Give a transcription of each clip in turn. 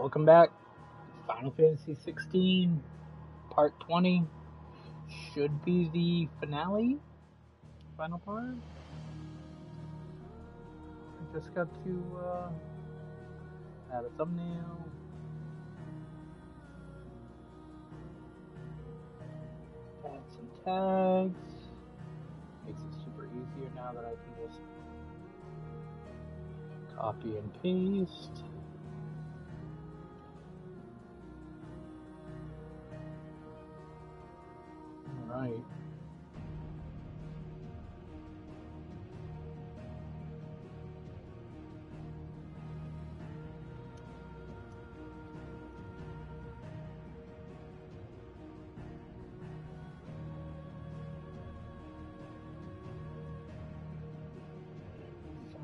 Welcome back. Final Fantasy 16, Part 20. Should be the finale. Final part. I just got to add a thumbnail. Add some tags. Makes it super easier now that I can just copy and paste. Alright.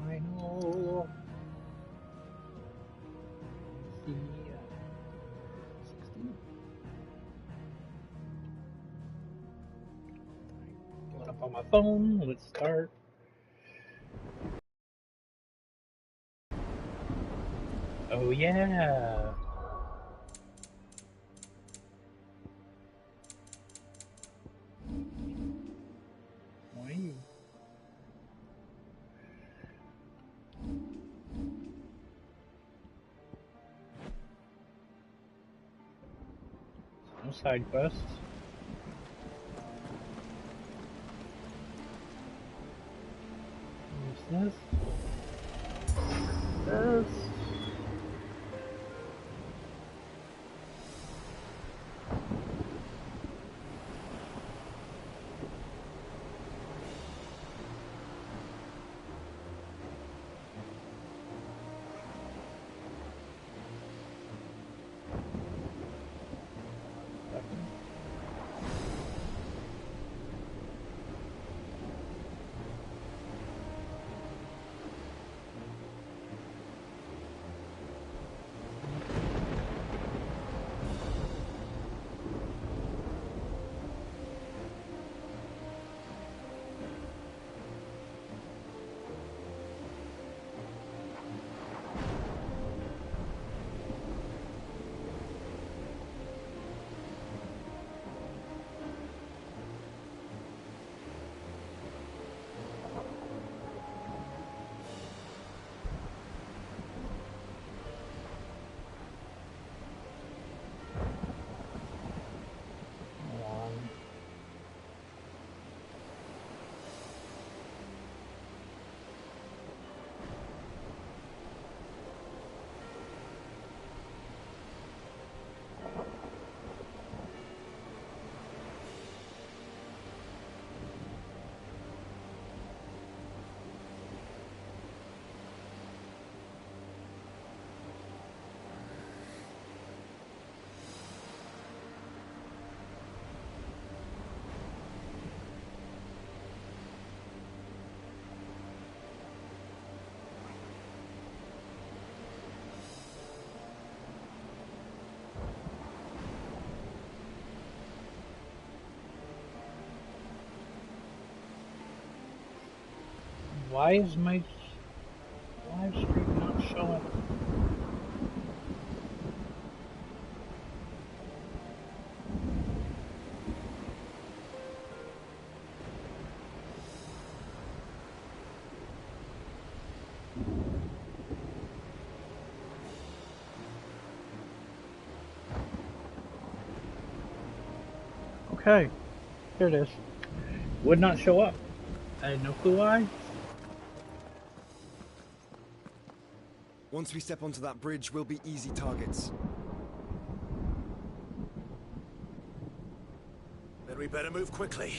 Final. See, 16. Pull it up on my phone. Let's start. Oh yeah. Why? No side quests. What's this? This. Why is my live stream not showing? Okay, here it is. Would not show up. I had no clue why. Once we step onto that bridge, we'll be easy targets. Then we better move quickly.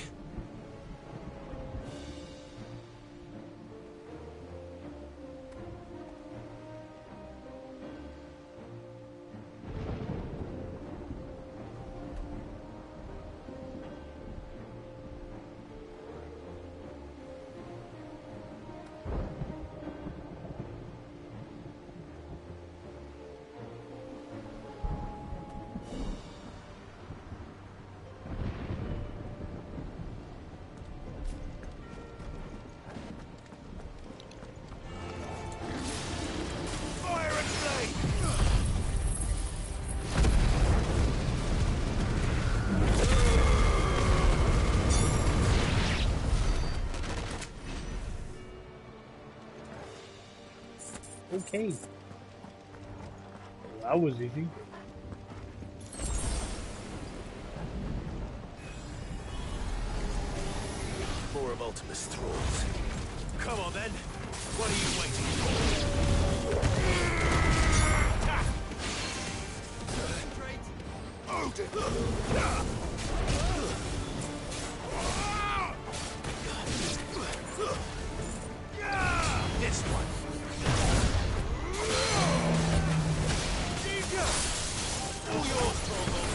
Okay. That was easy. More of Ultimus thralls. Come on then. What are you waiting for? This one. All yours, Throggle.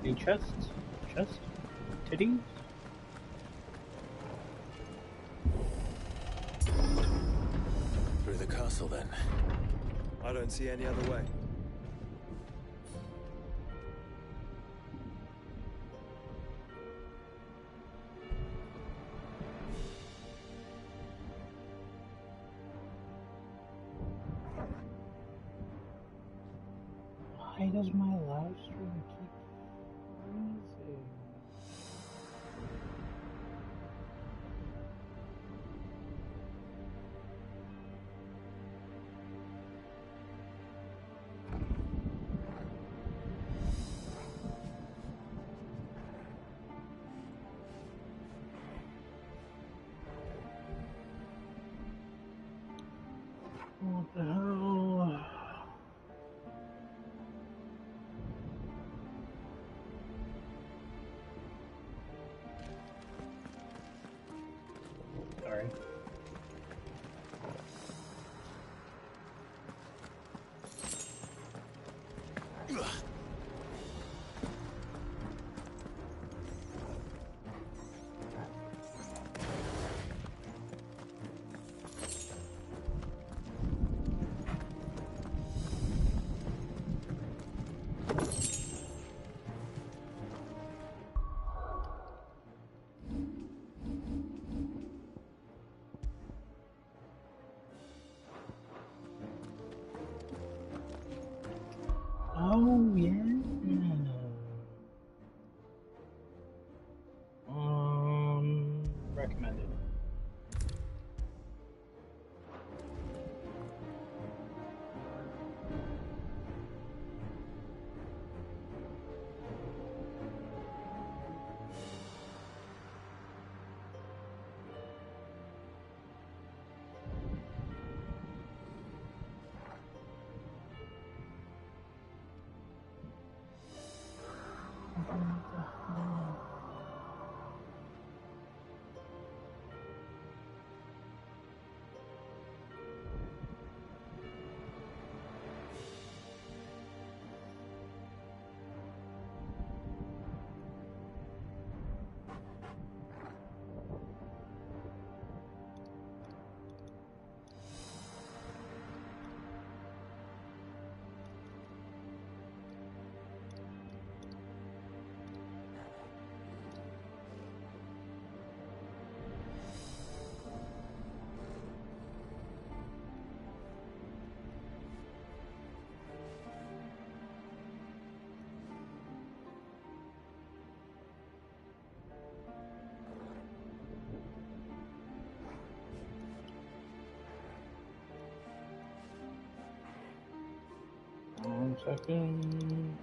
A chest? Titties? Through the castle then. I don't see any other way. Why does my live stream keep freezing? What the hell? Sorry. Oh, yeah. Recommended. One second.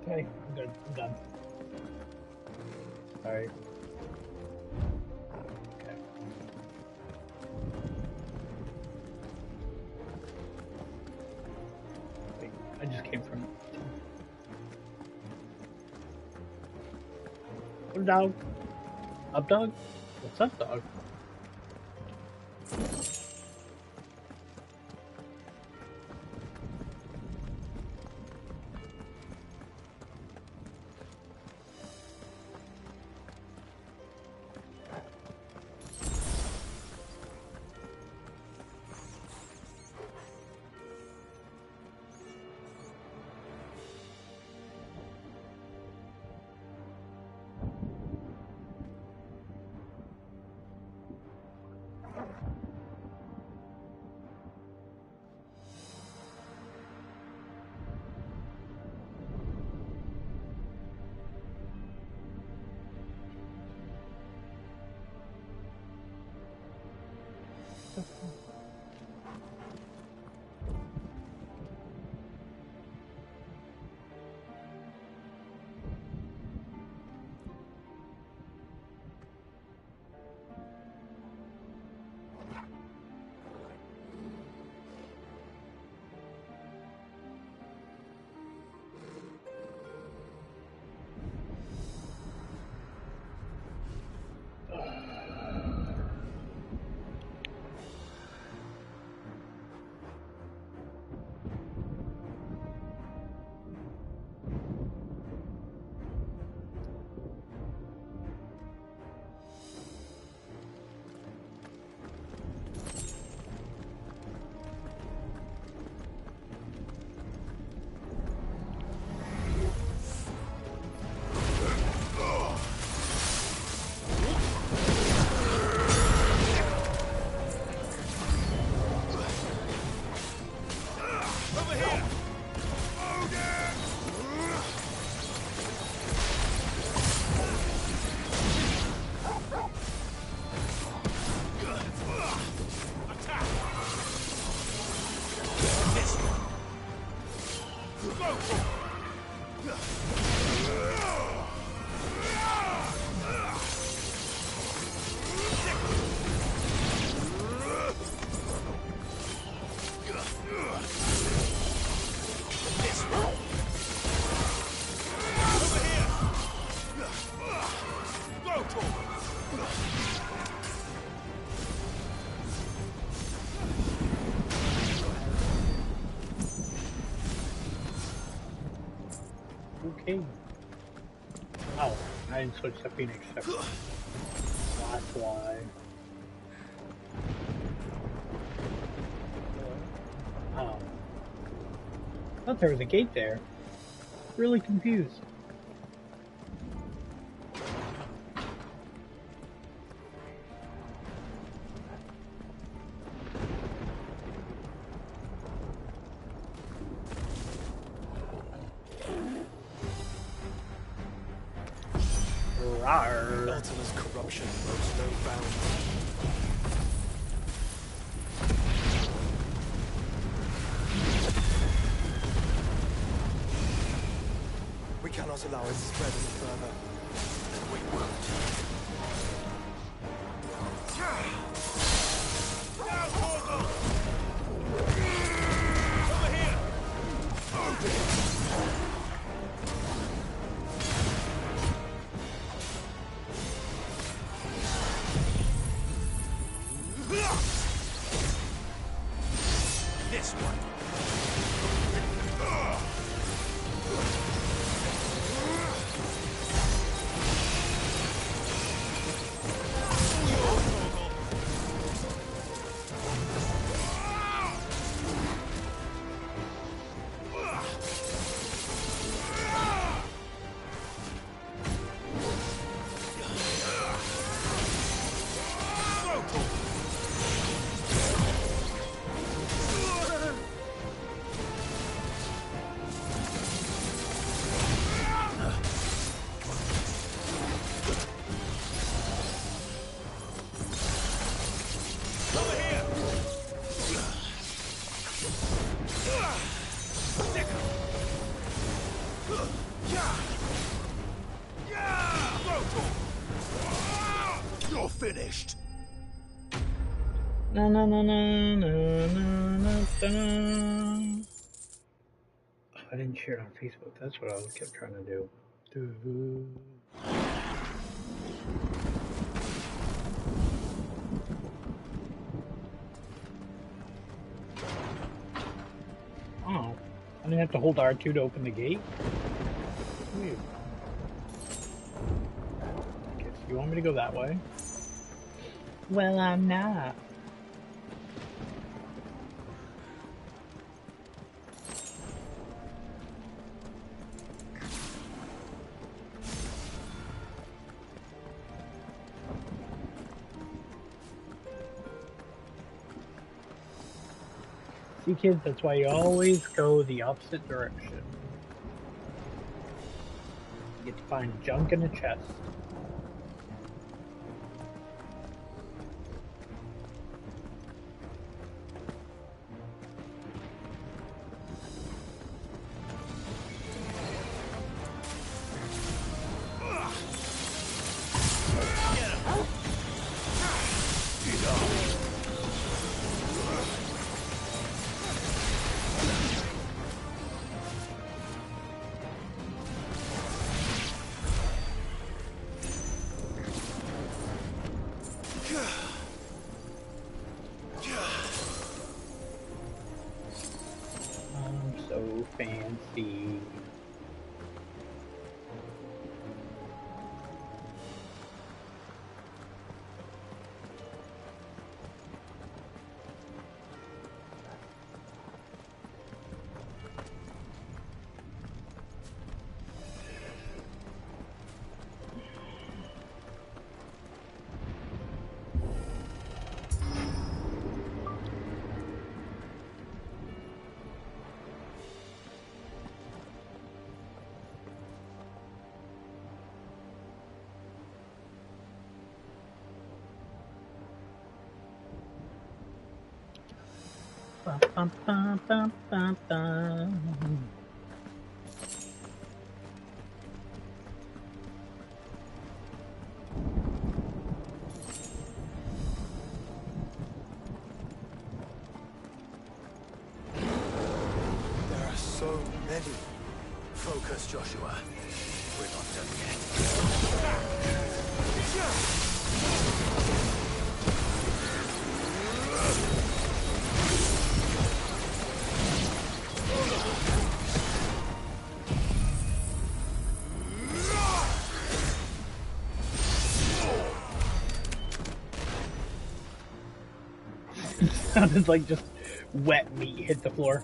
Okay, I'm good. I'm done. Alright. Okay. Wait, I just came from... Put it down. Up, dog? What's up, dog? Okay. Oh, I didn't switch to Phoenix. That's why. Oh. I thought there was a gate there. Really confused. Ultima's corruption knows no bounds. We cannot allow it to spread any further. And we won't. Over here! This one. You're finished. No, no, no, no, no, no, no, no. I didn't share it on Facebook. That's what I kept trying to do. Oh, I didn't have to hold R2 to open the gate? Weird. Okay, so you want me to go that way? Well, I'm not. See, kids, that's why you always go the opposite direction. You get to find junk in a chest. Fancy. Bum, bum, bum, bum, bum. There are so many. Focus, Joshua. We're not done yet. Sounded like just wet meat hit the floor.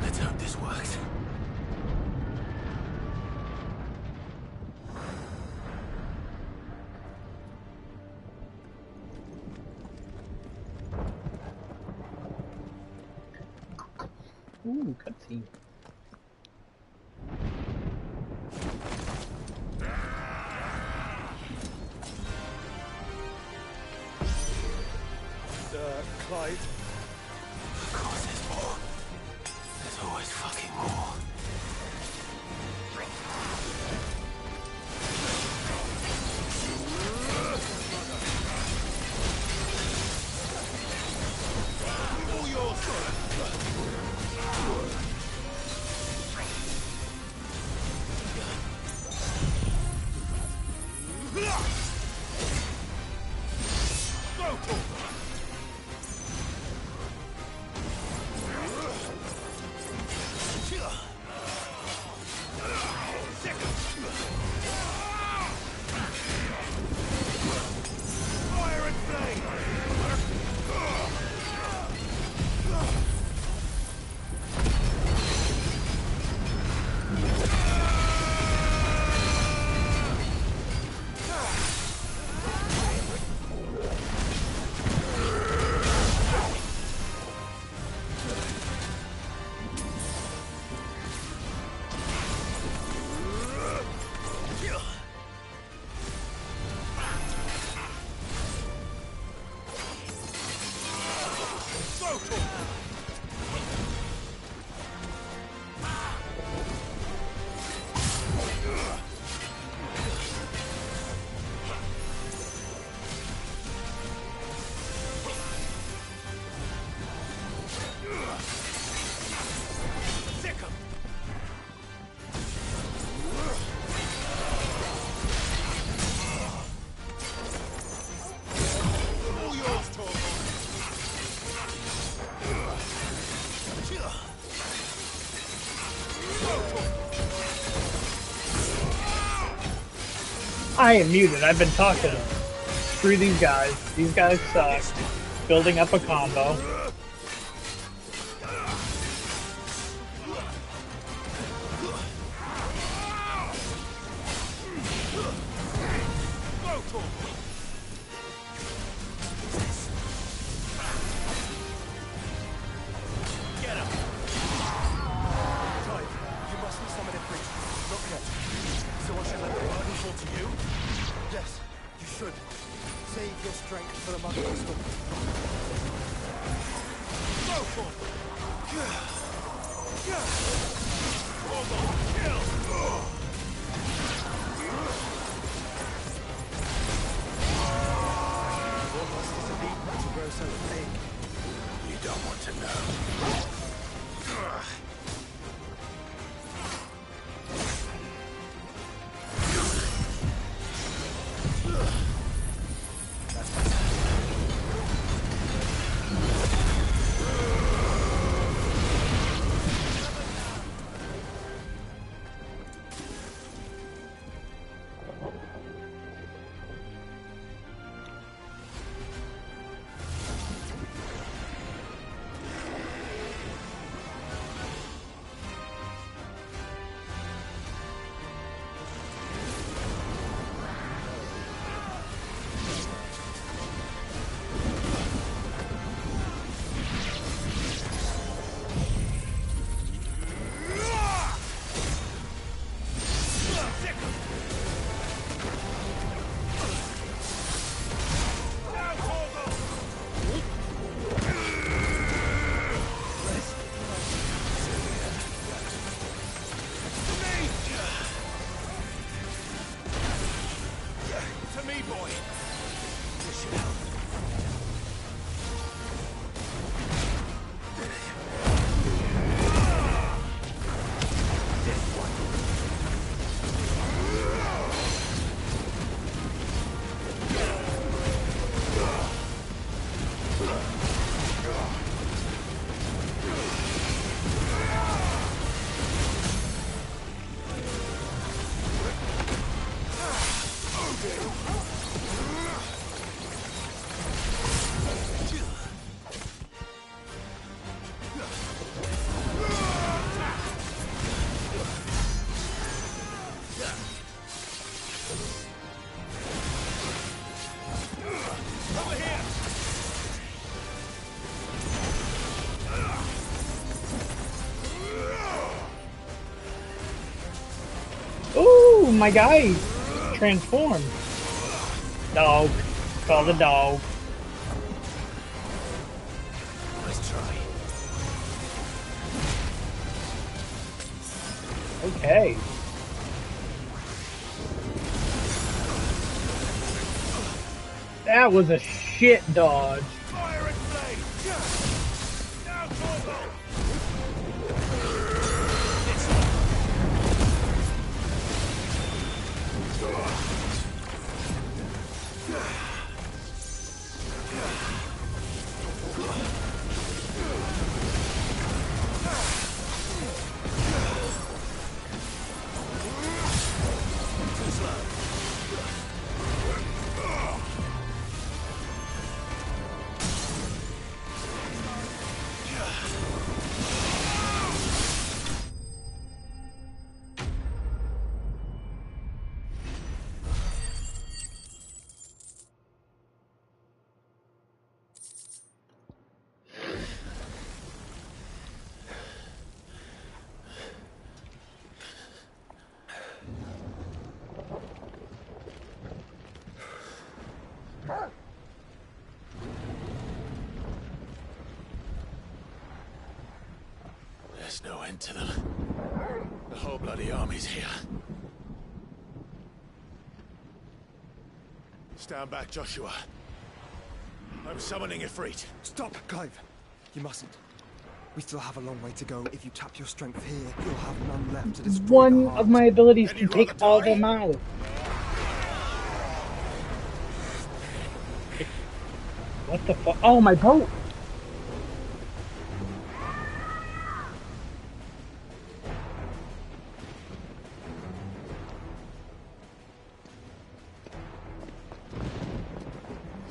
Let's hope this works. Ooh, cutscene. Clyde. Of course there's more. There's always fucking more. I am muted. I've been talking. Screw these guys. These guys suck. Building up a combo. You don't want to know. Ooh, my guy transformed. Dog. Call the dog. Let's try. Okay. That was a shit dodge. Fire and flame! Now, Torgo! There's no end to them. The whole bloody army's here. Stand back, Joshua. I'm summoning Ifrit. Stop, Clive. You mustn't. We still have a long way to go. If you tap your strength here, you'll have none left to destroy One the heart. of my abilities Then can you'd take rather all die? them out. What the fuck? Oh, my boat!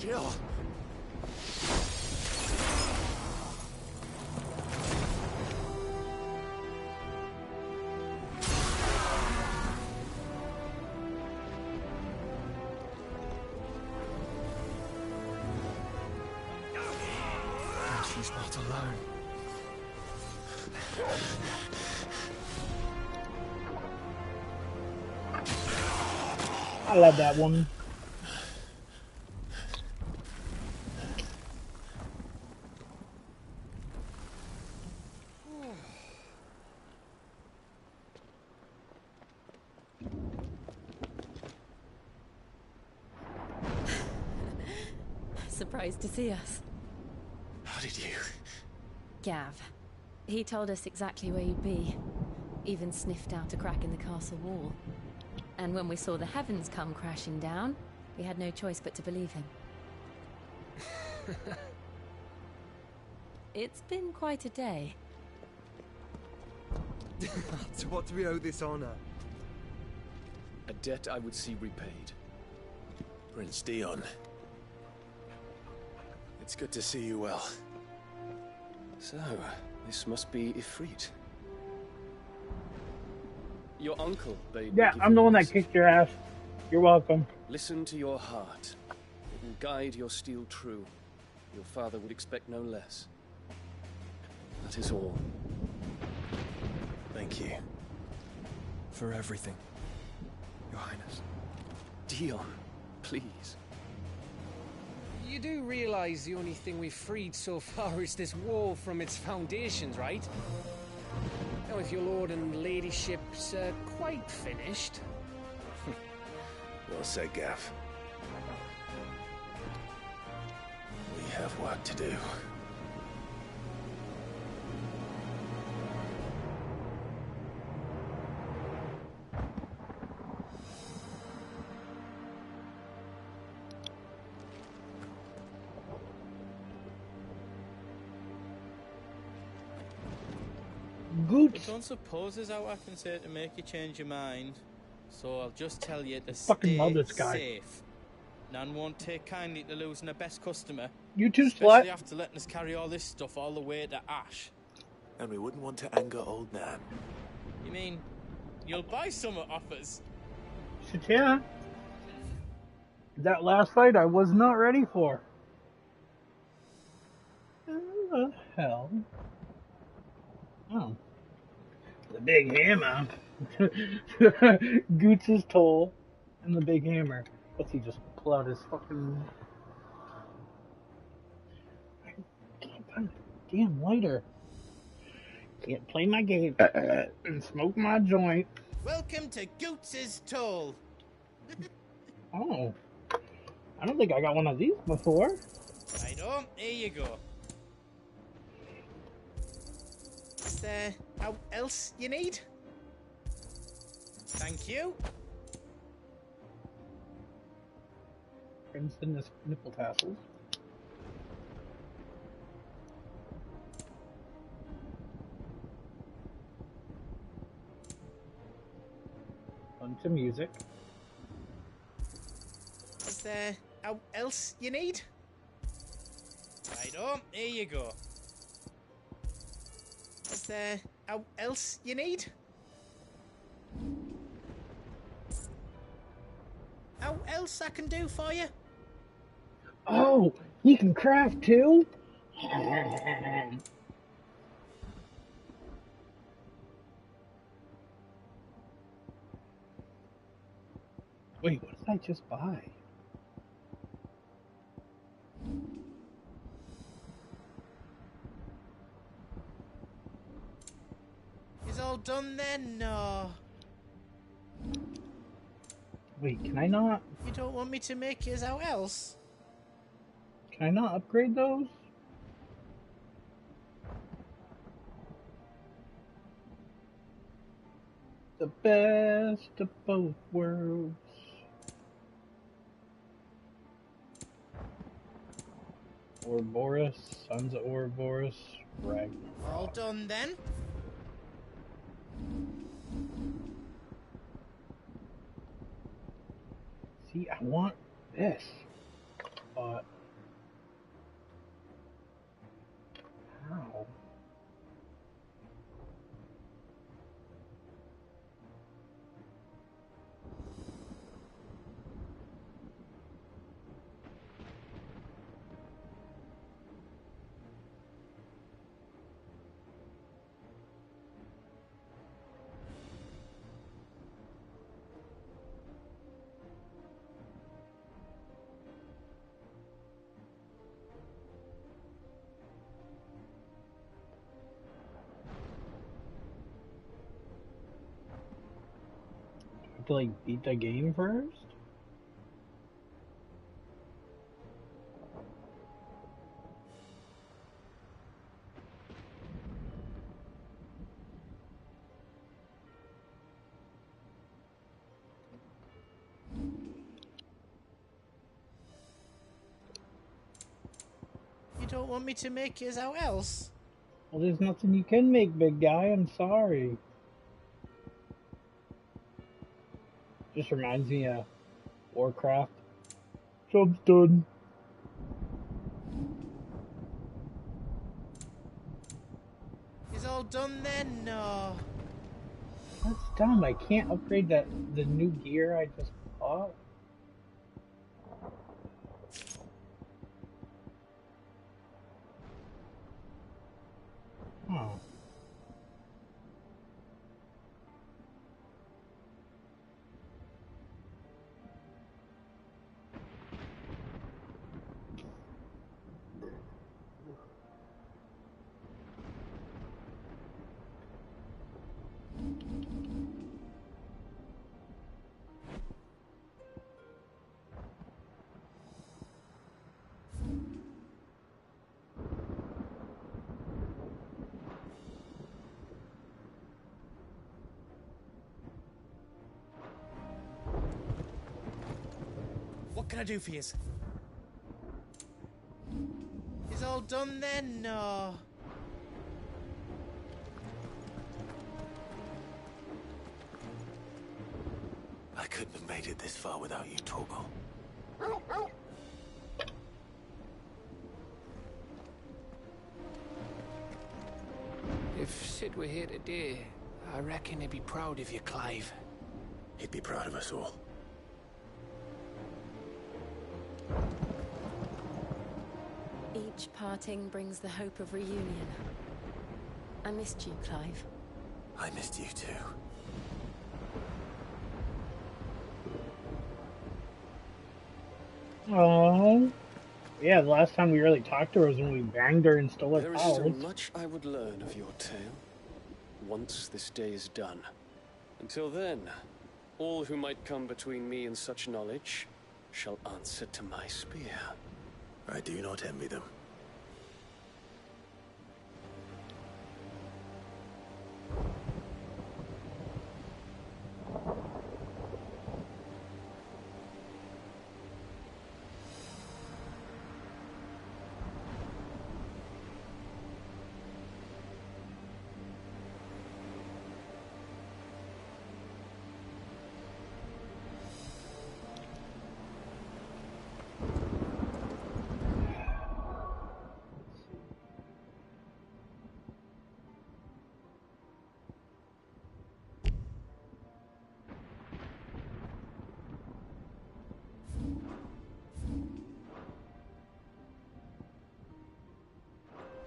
still. She's not alone. I love that woman. Surprised to see us. How did you? Gav. He told us exactly where you'd be. Even sniffed out a crack in the castle wall. And when we saw the heavens come crashing down, we had no choice but to believe him. It's been quite a day. To what do we owe this honor? A debt I would see repaid. Prince Dion. It's good to see you well. So, this must be Ifrit. Your uncle bade me Yeah, give I'm you the one that message. kicked your ass. You're welcome. Listen to your heart. It will guide your steel true. Your father would expect no less. That is all. Thank you. For everything, Your Highness. Dion, please. You do realize the only thing we've freed so far is this wall from its foundations, right? Now, if your lord and ladyship's quite finished... Well said, Gav. We have work to do. Gooch. I don't suppose there's how I can say to make you change your mind. So I'll just tell you to Fucking love stay this guy. safe. Nan won't take kindly to losing her best customer. You too, Especially slut. after letting us carry all this stuff all the way to Ash. And we wouldn't want to anger old Nan. You mean, you'll buy some off us? Shit, yeah. That last fight I was not ready for. What the hell? Oh. The big hammer. Gooch's toll and the big hammer. What's he just pull out his fucking... I can't find a damn lighter. Can't play my game and smoke my joint. Welcome to Goots's Toll. Oh. I don't think I got one of these before. Right on, here you go. Is there how else you need? Thank you. Princeton is nipple tassels. Bunch of music. Is there how else you need? Right on, here you go. Is there how else you need? How else I can do for you? Oh, he can craft too? Wait, what did I just buy? Is all done then? No. Wait, can I not? You don't want me to make yours how else? Can I not upgrade those? The best of both worlds. Ouroboros, Sons of Ouroboros, Ragnarok. All done then? See, I want this, but to like beat the game first? You don't want me to make yours out else? Well, there's nothing you can make, big guy. I'm sorry. Just reminds me of Warcraft. Job's done. Is all done then? No. That's dumb. I can't upgrade the new gear I just bought. Huh. What can I do for you? Is all done then? No. I couldn't have made it this far without you, Torgal. If Sid were here today, I reckon he'd be proud of you, Clive. He'd be proud of us all. Each parting brings the hope of reunion. I missed you, Clive. I missed you too. Oh, yeah. The last time we really talked to her was when we banged her and stole her There is still powers. much I would learn of your tale, once this day is done. Until then, all who might come between me and such knowledge shall answer to my spear. I do not envy them.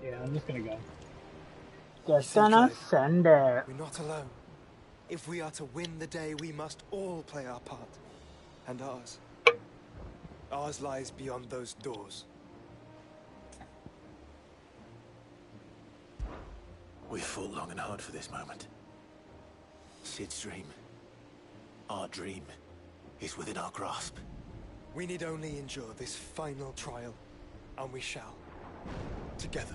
Yeah, I'm just gonna go. Just gonna send it. We're not alone. If we are to win the day, we must all play our part. And ours. Ours lies beyond those doors. We've fought long and hard for this moment. Sid's dream, our dream, is within our grasp. We need only endure this final trial, and we shall. Together.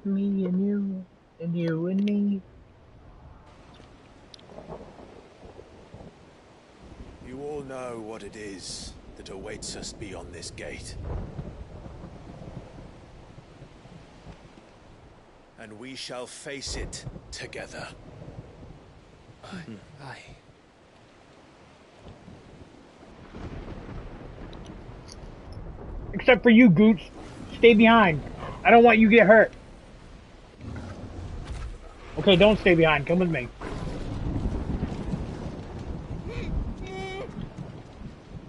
Me and you and me. You all know what it is that awaits us beyond this gate. And we shall face it together. Aye. Except for you, Gooch. Stay behind. I don't want you to get hurt. Okay, don't stay behind. Come with me.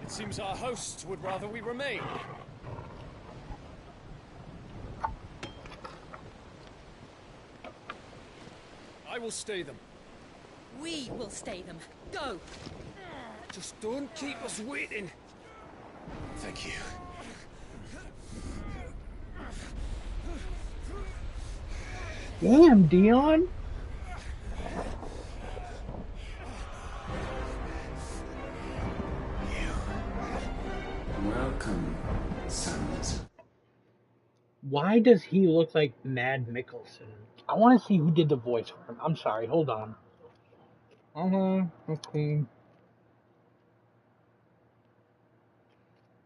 It seems our hosts would rather we remain. I will stay them. We will stay them. Go! Just don't keep us waiting. Thank you. Damn, Dion. Welcome, sons. Why does he look like Mad Mickelson? I want to see who did the voice for him. I'm sorry, hold on. Okay.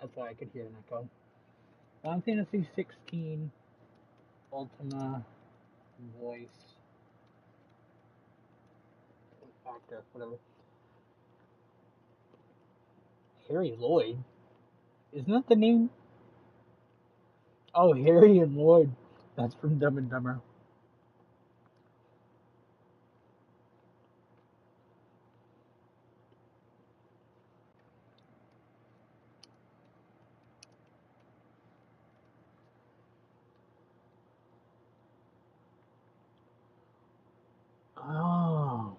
That's why I could hear an echo. Final Fantasy 16 Ultima voice actor, whatever. Harry Lloyd? Isn't that the name? Oh, Harry and Lloyd. That's from Dumb and Dumber. Oh.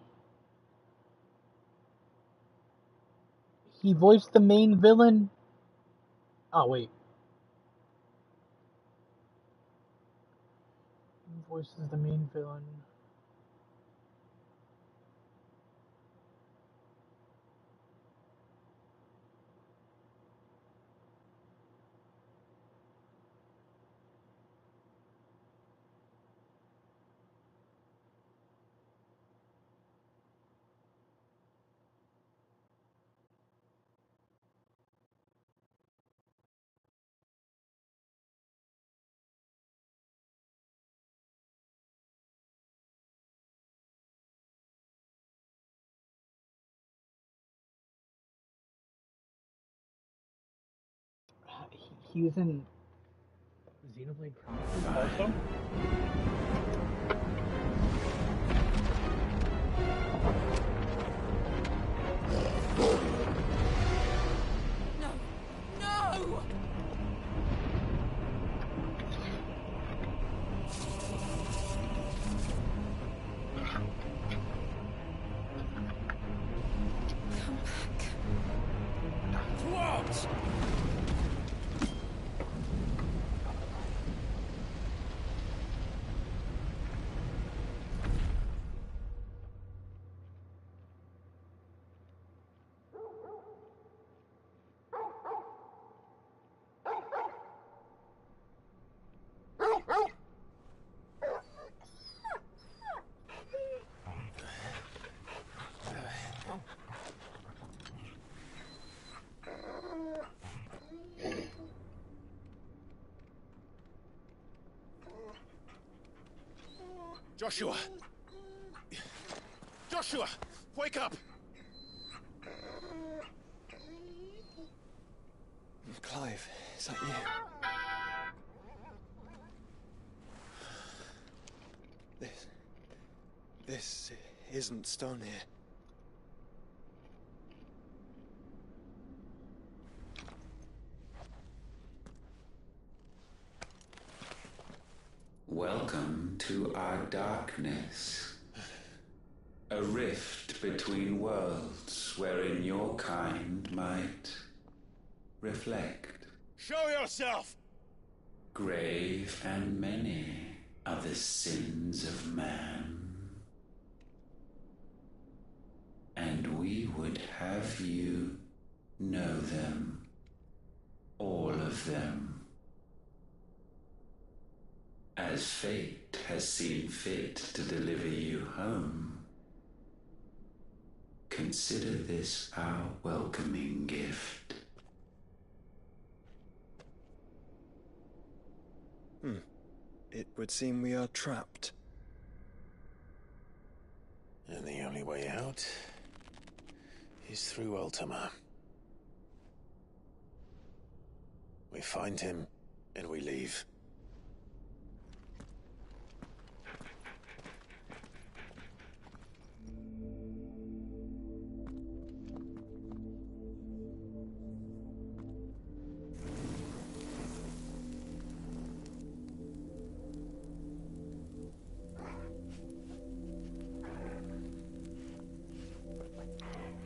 He voiced the main villain? Oh, wait. He voices the main villain. He was in Xenoblade Chronicles also? No! Come back. What? Joshua! Joshua! Wake up! Clive, is that you? This isn't stone here. Welcome to our darkness. A rift between worlds wherein your kind might reflect. Show yourself! Grave and many are the sins of man. And we would have you know them, all of them. As fate has seen fit to deliver you home, consider this our welcoming gift. It would seem we are trapped. And the only way out is through Ultima. We find him, and we leave.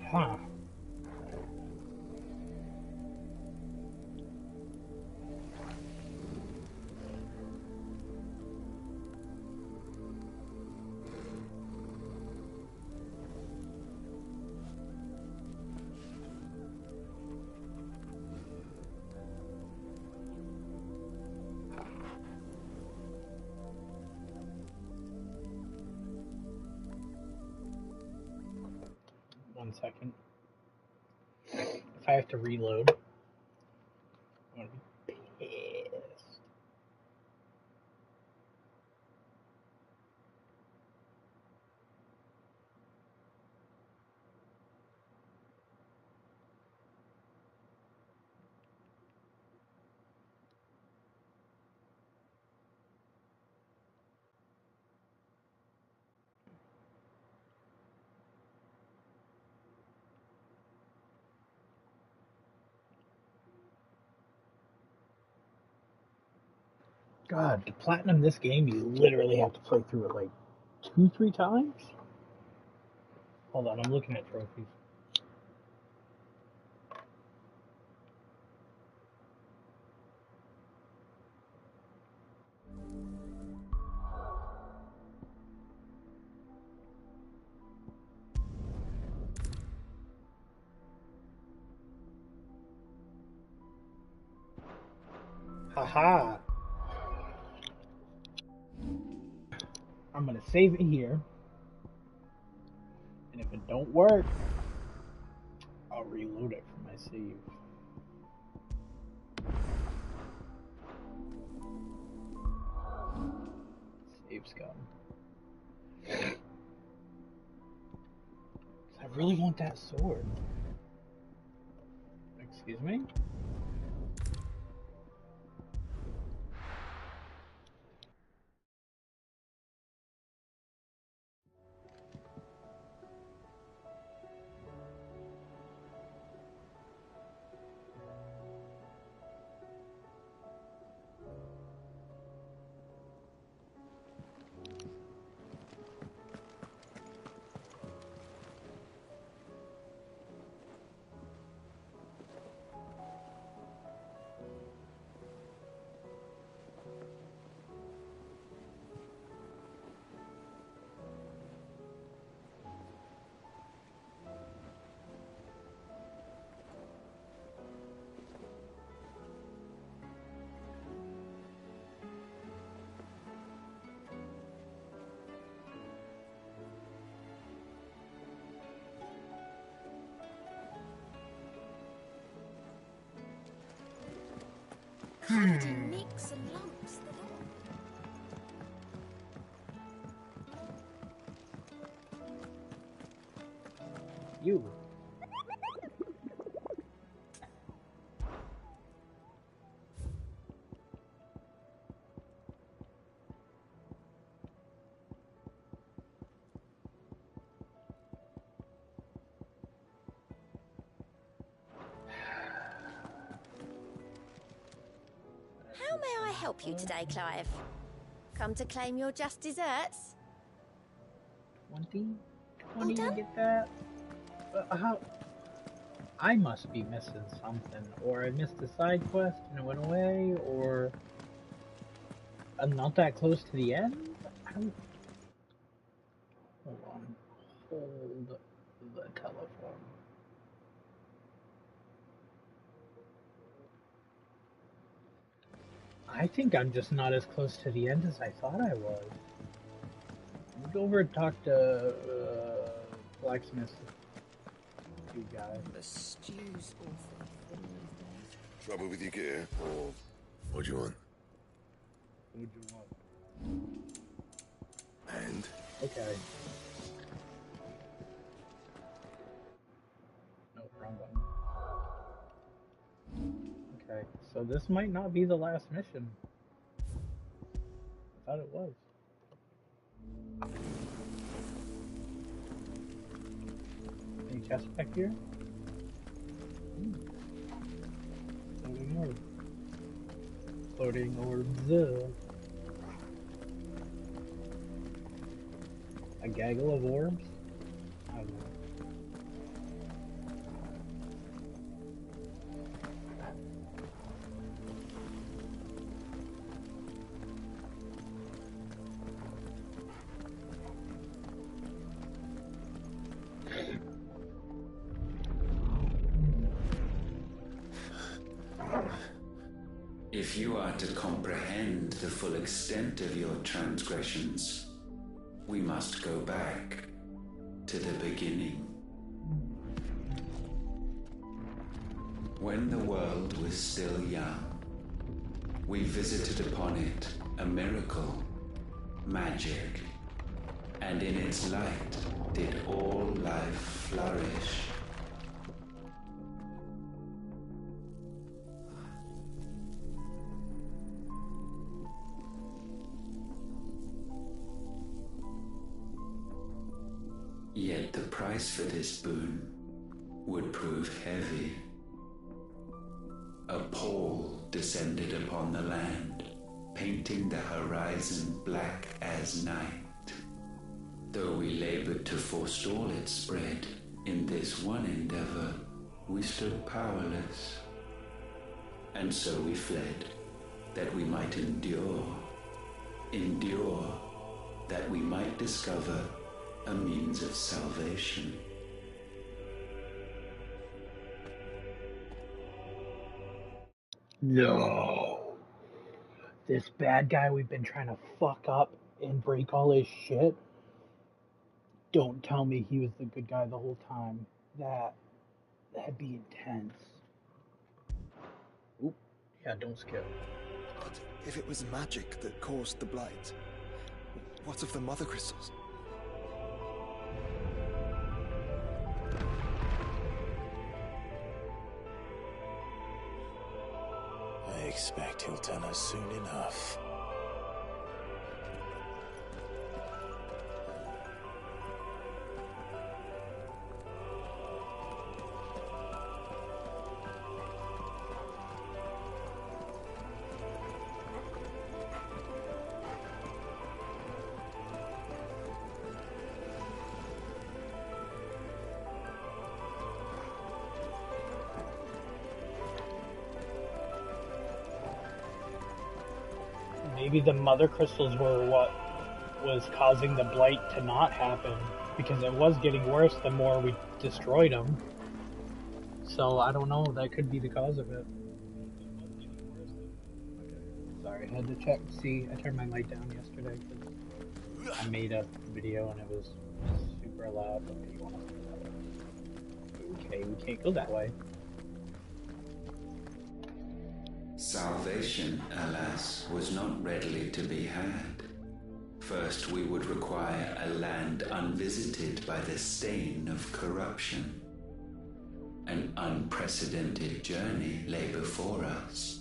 Huh. 1 second. If I have to reload, I'm gonna be pissed. God, to platinum this game, you literally have to play through it like 2-3 times? Hold on, I'm looking at trophies. Haha. I'm gonna save it here. And if it don't work, I'll reload it from my save. Save scum. I really want that sword. Excuse me? How did he mix and lumps the lot? You. How may I help you today, Clive? Come to claim your just desserts? 20? All 20 done? to get that? How? I must be missing something. Or I missed a side quest and it went away, or I'm not that close to the end? Hold on. Hold the telephone. I think I'm just not as close to the end as I thought I was. Let me go over and talk to blacksmith guy. The stew's awful thin these days. Trouble with your gear, or what do you want? What do you want? And? Okay. No, wrong one. Okay, so this might not be the last mission. I thought it was. Any chests back here? Floating orbs. Floating orbs. A gaggle of orbs? I don't know. If you are to comprehend the full extent of your transgressions, we must go back to the beginning. When the world was still young, we visited upon it a miracle, magic, and in its light did all life flourish. Yet the price for this boon would prove heavy. A pall descended upon the land, painting the horizon black as night. Though we labored to forestall its spread, in this one endeavor we stood powerless. And so we fled, that we might endure, that we might discover a means of salvation. No. This bad guy we've been trying to fuck up and break all his shit. Don't tell me he was the good guy the whole time. That'd be intense. Oop. Yeah, don't skip. But if it was magic that caused the blight, what of the mother crystals? I expect he'll tell us soon enough. Maybe the mother crystals were what was causing the blight to not happen, because it was getting worse the more we destroyed them. So I don't know, that could be the cause of it. Sorry, I had to check to see. I turned my light down yesterday because I made a video and it was super loud. Okay, you want to go that way? Okay, we can't go that way. Salvation, alas, was not readily to be had. First, we would require a land unvisited by the stain of corruption. An unprecedented journey lay before us,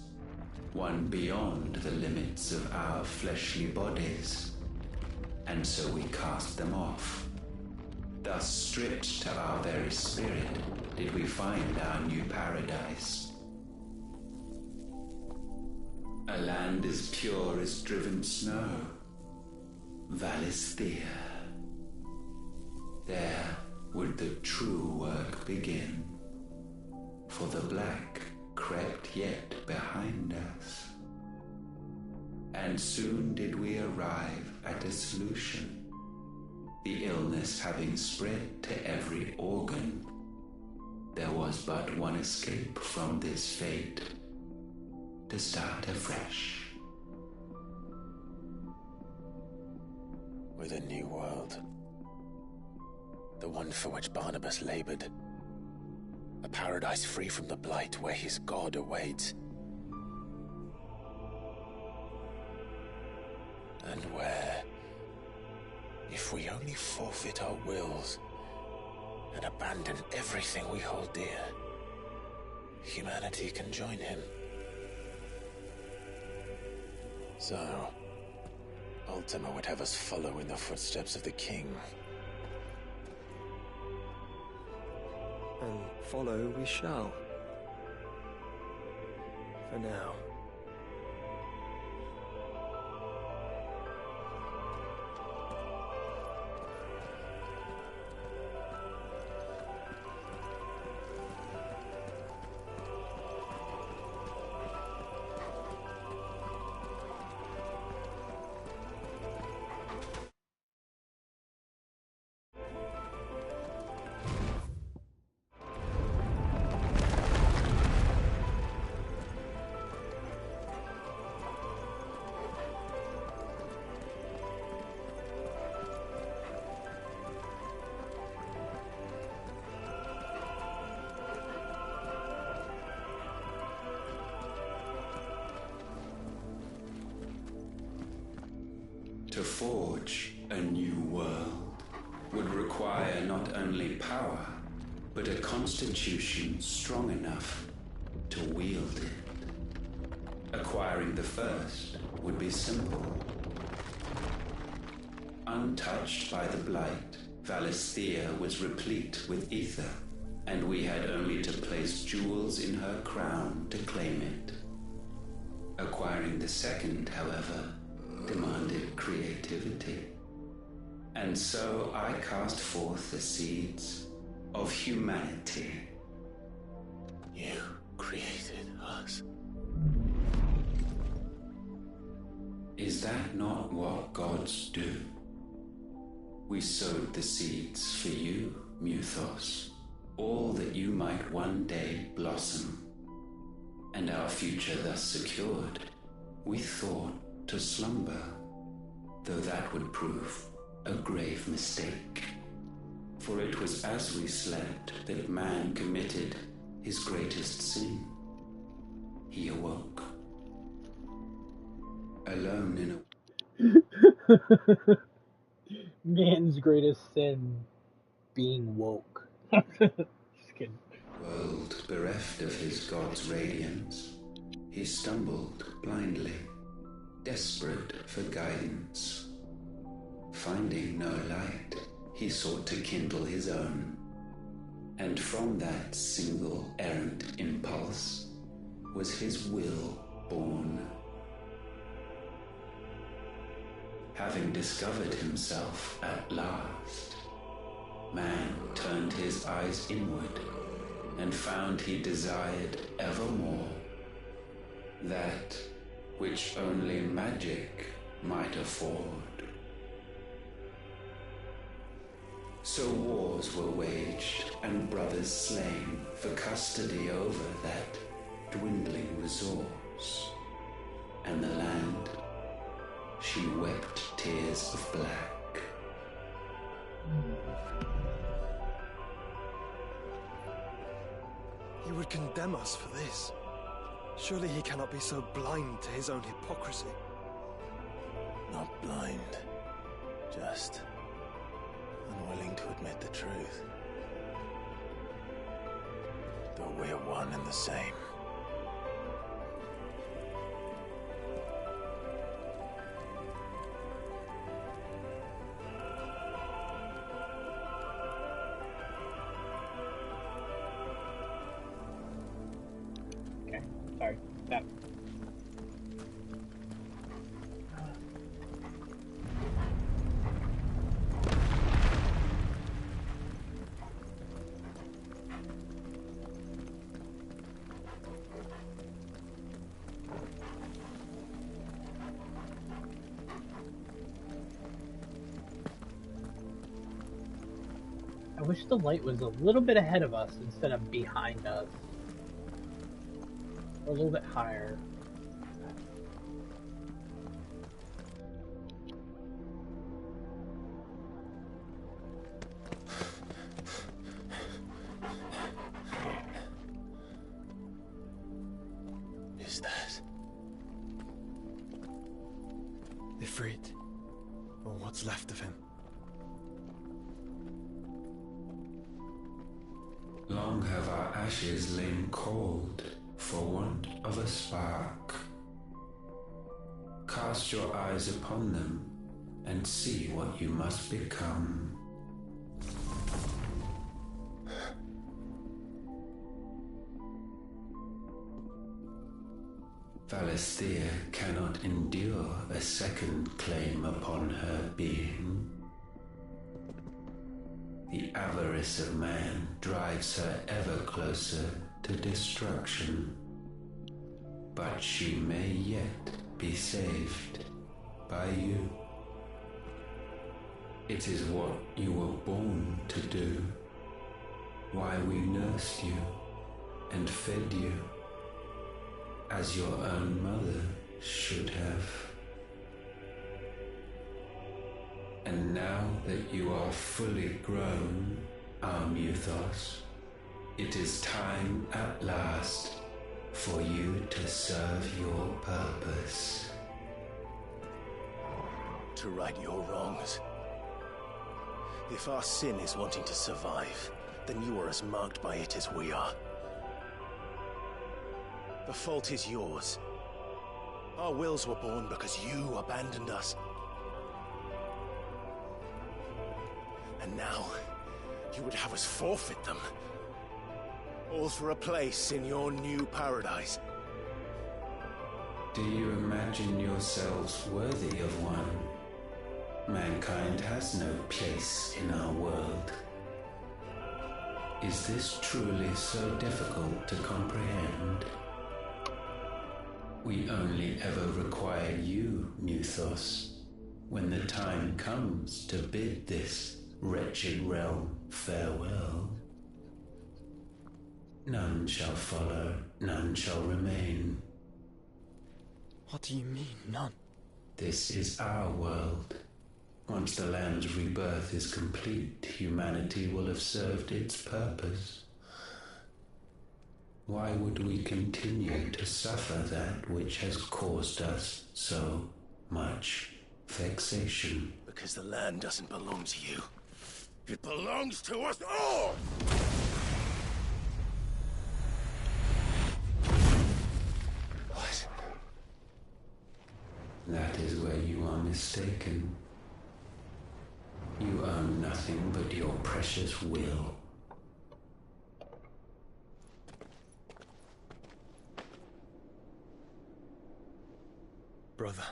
one beyond the limits of our fleshly bodies. And so we cast them off. Thus, stripped to our very spirit, did we find our new paradise. A land as pure as driven snow, Valisthea. There would the true work begin, for the black crept yet behind us. And soon did we arrive at a solution, the illness having spread to every organ. There was but one escape from this fate, to start afresh. With a new world. The one for which Barnabas labored. A paradise free from the blight where his God awaits. And where, if we only forfeit our wills and abandon everything we hold dear, humanity can join him. So, Ultima would have us follow in the footsteps of the king. And follow we shall. For now. forge a new world would require not only power, but a constitution strong enough to wield it. Acquiring the first would be simple. Untouched by the blight, Valisthea was replete with ether, and we had only to place jewels in her crown to claim it. Acquiring the second, however, demanded creativity. And so I cast forth the seeds of humanity. You created us. Is that not what gods do? We sowed the seeds for you, Muthos, all that you might one day blossom. And our future thus secured, we thought to slumber, though that would prove a grave mistake. For it was as we slept that man committed his greatest sin. He awoke. Alone in a... Man's greatest sin, being woke. Just kidding. World bereft of his god's radiance, he stumbled blindly, desperate for guidance. Finding no light, he sought to kindle his own, and from that single errant impulse was his will born. Having discovered himself at last, man turned his eyes inward and found he desired evermore that which only magic might afford. So wars were waged and brothers slain for custody over that dwindling resource, and the land, she wept tears of black. He would condemn us for this. Surely he cannot be so blind to his own hypocrisy. Not blind, just unwilling to admit the truth. Though we're one and the same. Okay, sorry. That. I wish the light was a little bit ahead of us instead of behind us. Or a little bit higher. Is that? Ifrit, or what's left of him. Long have our ashes lain cold for want of a spark. Cast your eyes upon them and see what you must become. Valisthea cannot endure a second claim upon her being. The avarice of man drives her ever closer to destruction, but she may yet be saved by you. It is what you were born to do, why we nursed you and fed you, as your own mother should have. And now that you are fully grown, our Muthos, it is time at last for you to serve your purpose. to right your wrongs. If our sin is wanting to survive, then you are as marked by it as we are. The fault is yours. Our wills were born because you abandoned us. And now, you would have us forfeit them. All for a place in your new paradise. Do you imagine yourselves worthy of one? Mankind has no place in our world. Is this truly so difficult to comprehend? We only ever require you, Muthos, when the time comes to bid this wretched realm farewell. None shall follow, none shall remain. What do you mean, none? This is our world. Once the land's rebirth is complete, humanity will have served its purpose. Why would we continue to suffer that which has caused us so much vexation? Because the land doesn't belong to you. It belongs to us all! What? That is where you are mistaken. You own nothing but your precious will. Brother.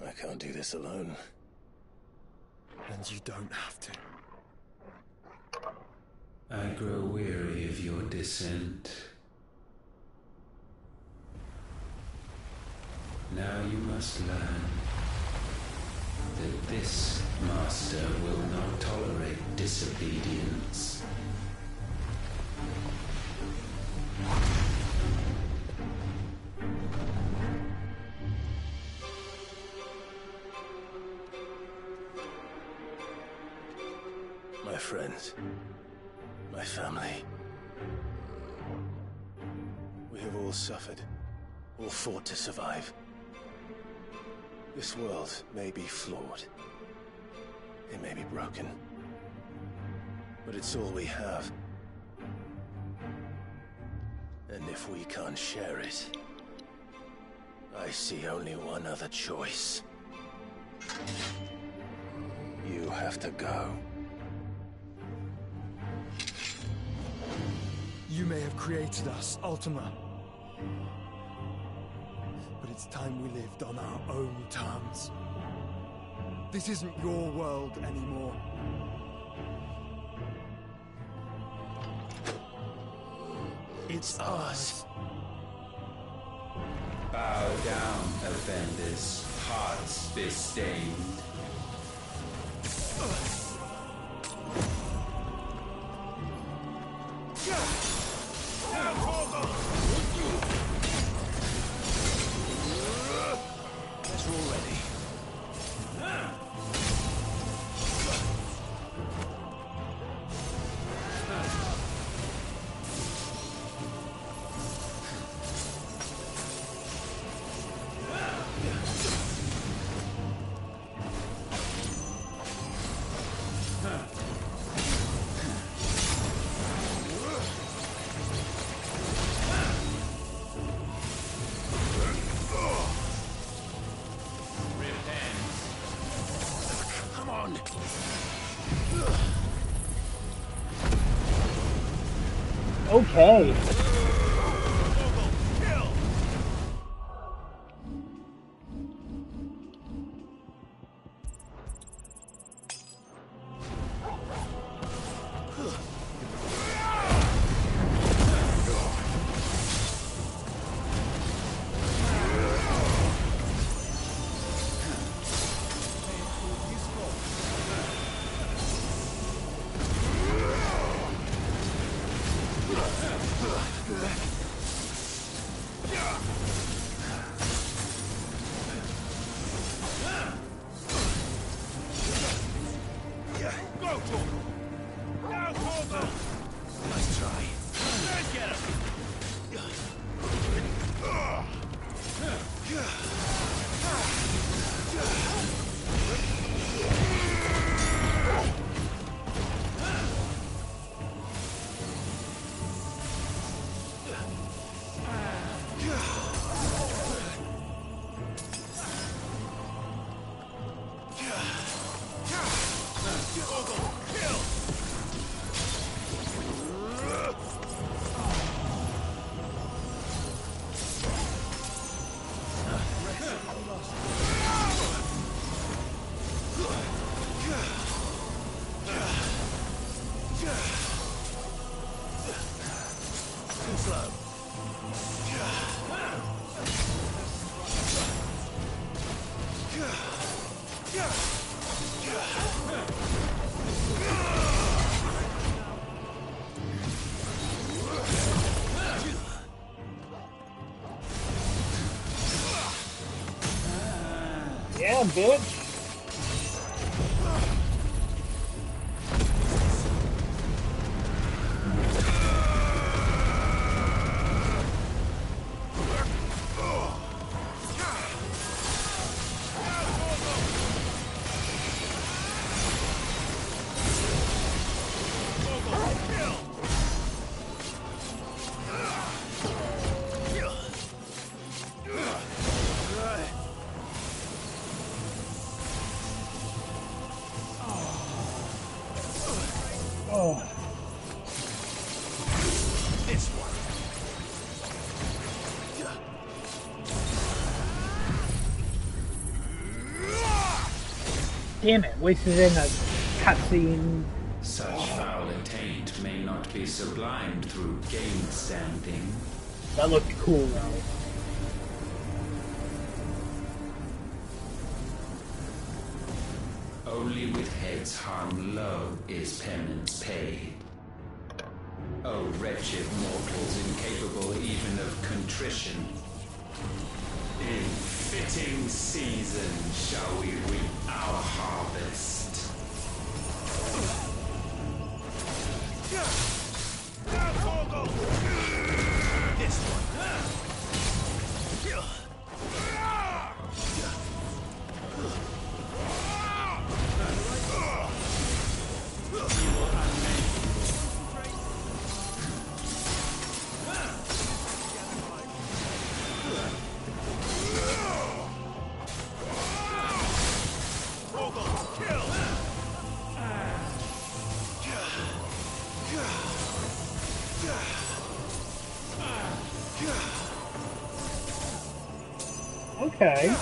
I can't do this alone. And you don't have to. I grow weary of your dissent. Now you must learn that this master will not tolerate disobedience. My friends, my family. We have all suffered, all fought to survive. This world may be flawed. It may be broken. But it's all we have. And if we can't share it, I see only one other choice. You have to go. You may have created us, Ultima. But it's time we lived on our own terms. This isn't your world anymore. It's ours. Bow down, offenders, hearts bestained. Guess we're all ready. Okay. Yeah, bitch. Oh. This one. Damn it, wasted in a cutscene. Such foul attaint may not be sublimed through game standing. That looked cool though. Only with heads hung low is penance paid. O wretched mortals incapable even of contrition. In fitting season shall we reap our harvest. This one. Okay.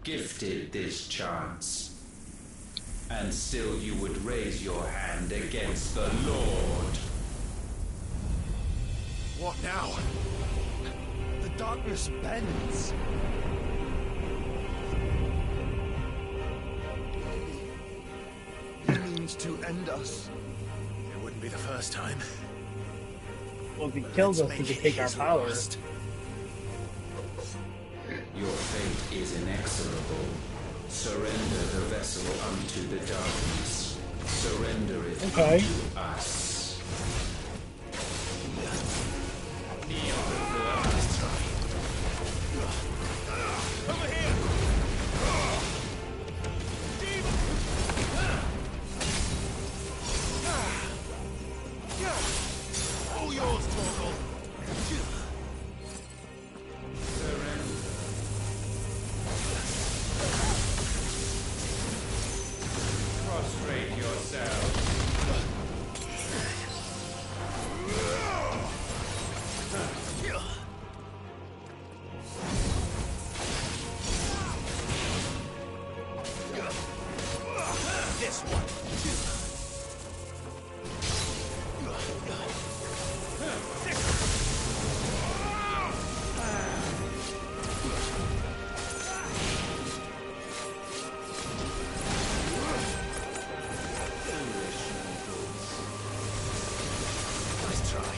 Gifted this chance, and still you would raise your hand against the Lord. What now? The darkness bends. He means to end us. It wouldn't be the first time. Well, if he kills us, he could take our power. Your fate is inexorable. Surrender the vessel unto the darkness. Surrender it unto us. Over here! All yours, Torgal. Prostrate yourself. This one. Nice try.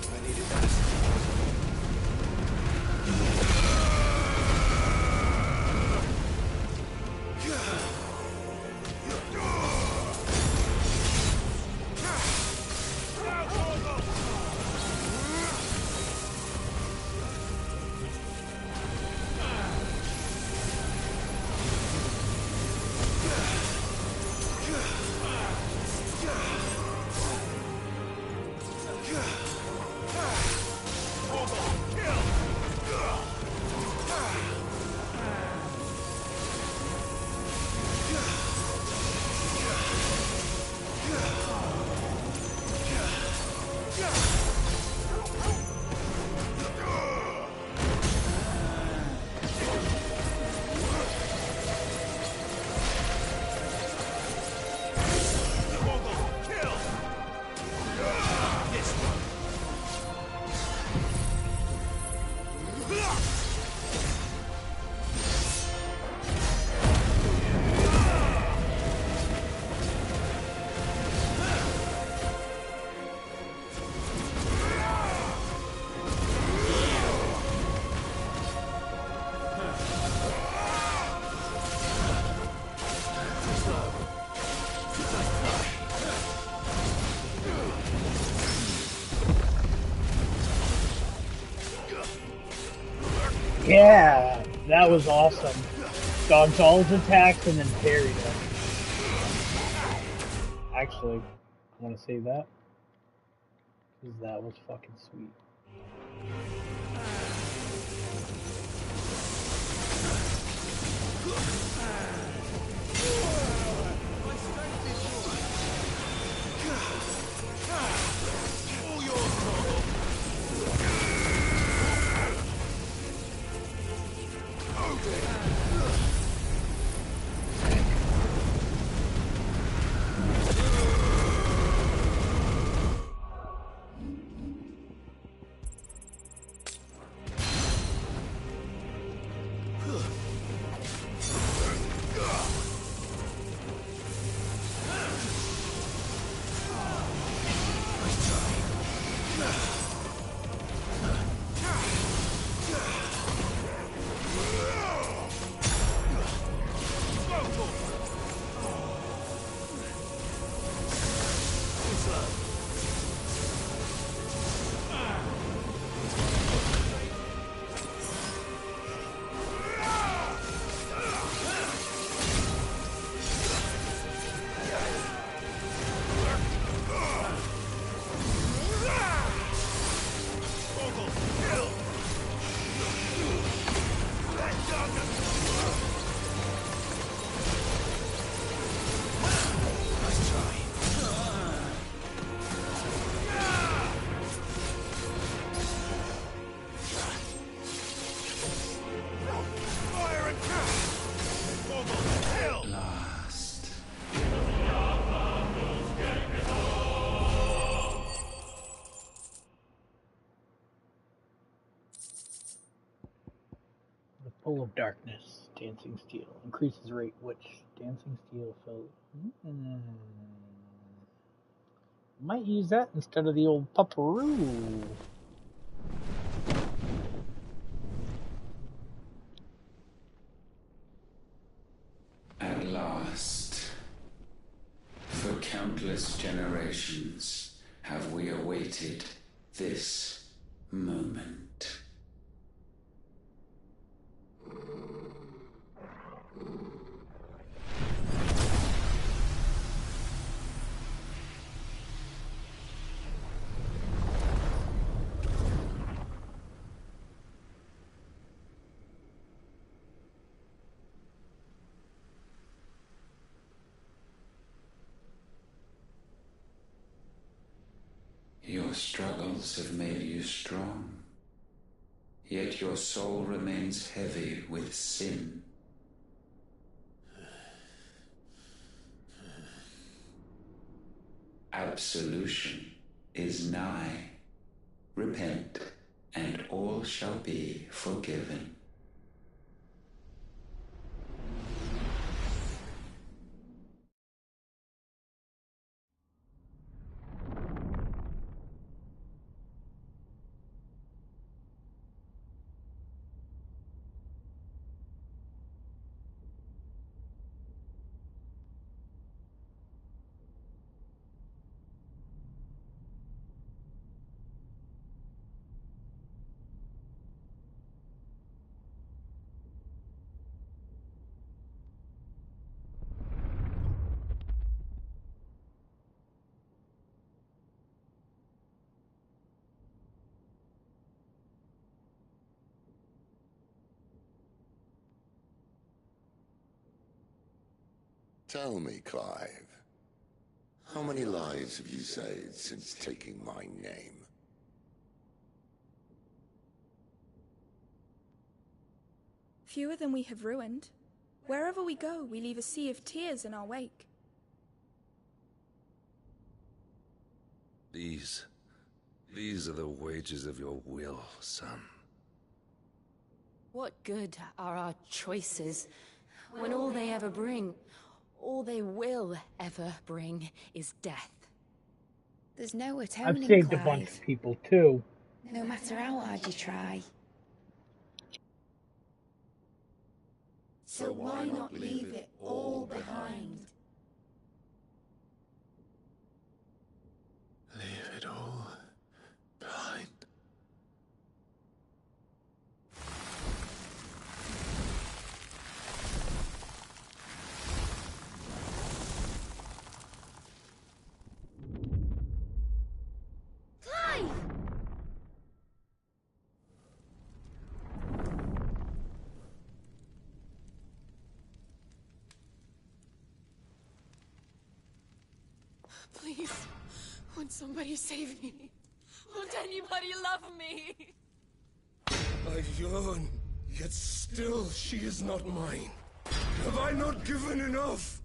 I needed that. Yeah, that was awesome. Dodged all his attacks and then parried him. Actually, I want to say that, because that was fucking sweet. Pull of Darkness, Dancing Steel. Increases rate which Dancing Steel fell. Might use that instead of the old pupperoo. At last, for countless generations, have we awaited this moment. rituals have made you strong, yet your soul remains heavy with sin. Absolution is nigh. Repent, and all shall be forgiven. Tell me, Clive, how many lives have you saved since taking my name? Fewer than we have ruined. Wherever we go, we leave a sea of tears in our wake. These are the wages of your will, son. What good are our choices when all they ever bring, all they will ever bring, is death? There's no atoning, I've saved Clive. a bunch of people too. No matter how hard you try. So why not leave it all behind? Leave it all behind. Clive! Please, won't somebody save me? Won't anybody love me? I yearn, yet still she is not mine. Have I not given enough?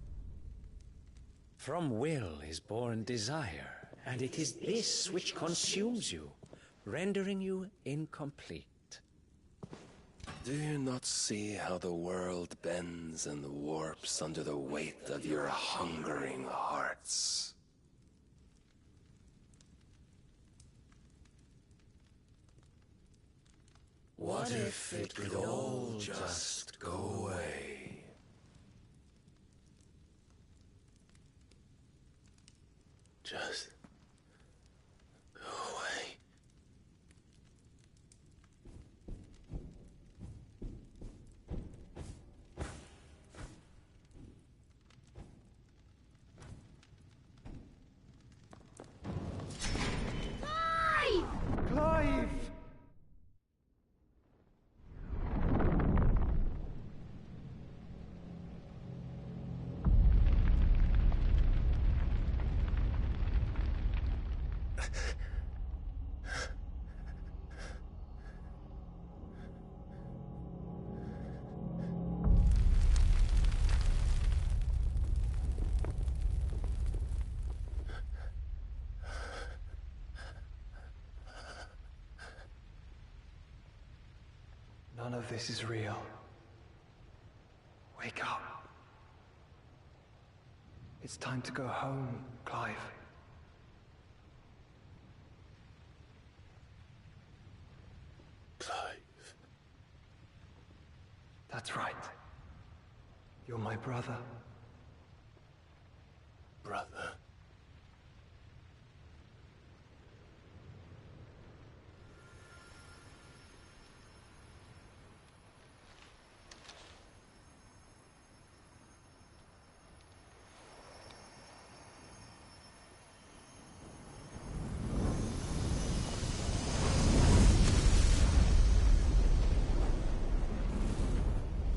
From will is born desire, and it is this which consumes you, rendering you incomplete. Do you not see how the world bends and warps under the weight of your hungering hearts? What if it could all just go away? Just go away. Clive! None of this is real. Wake up. It's time to go home, Clive. Clive. That's right. You're my brother. Brother.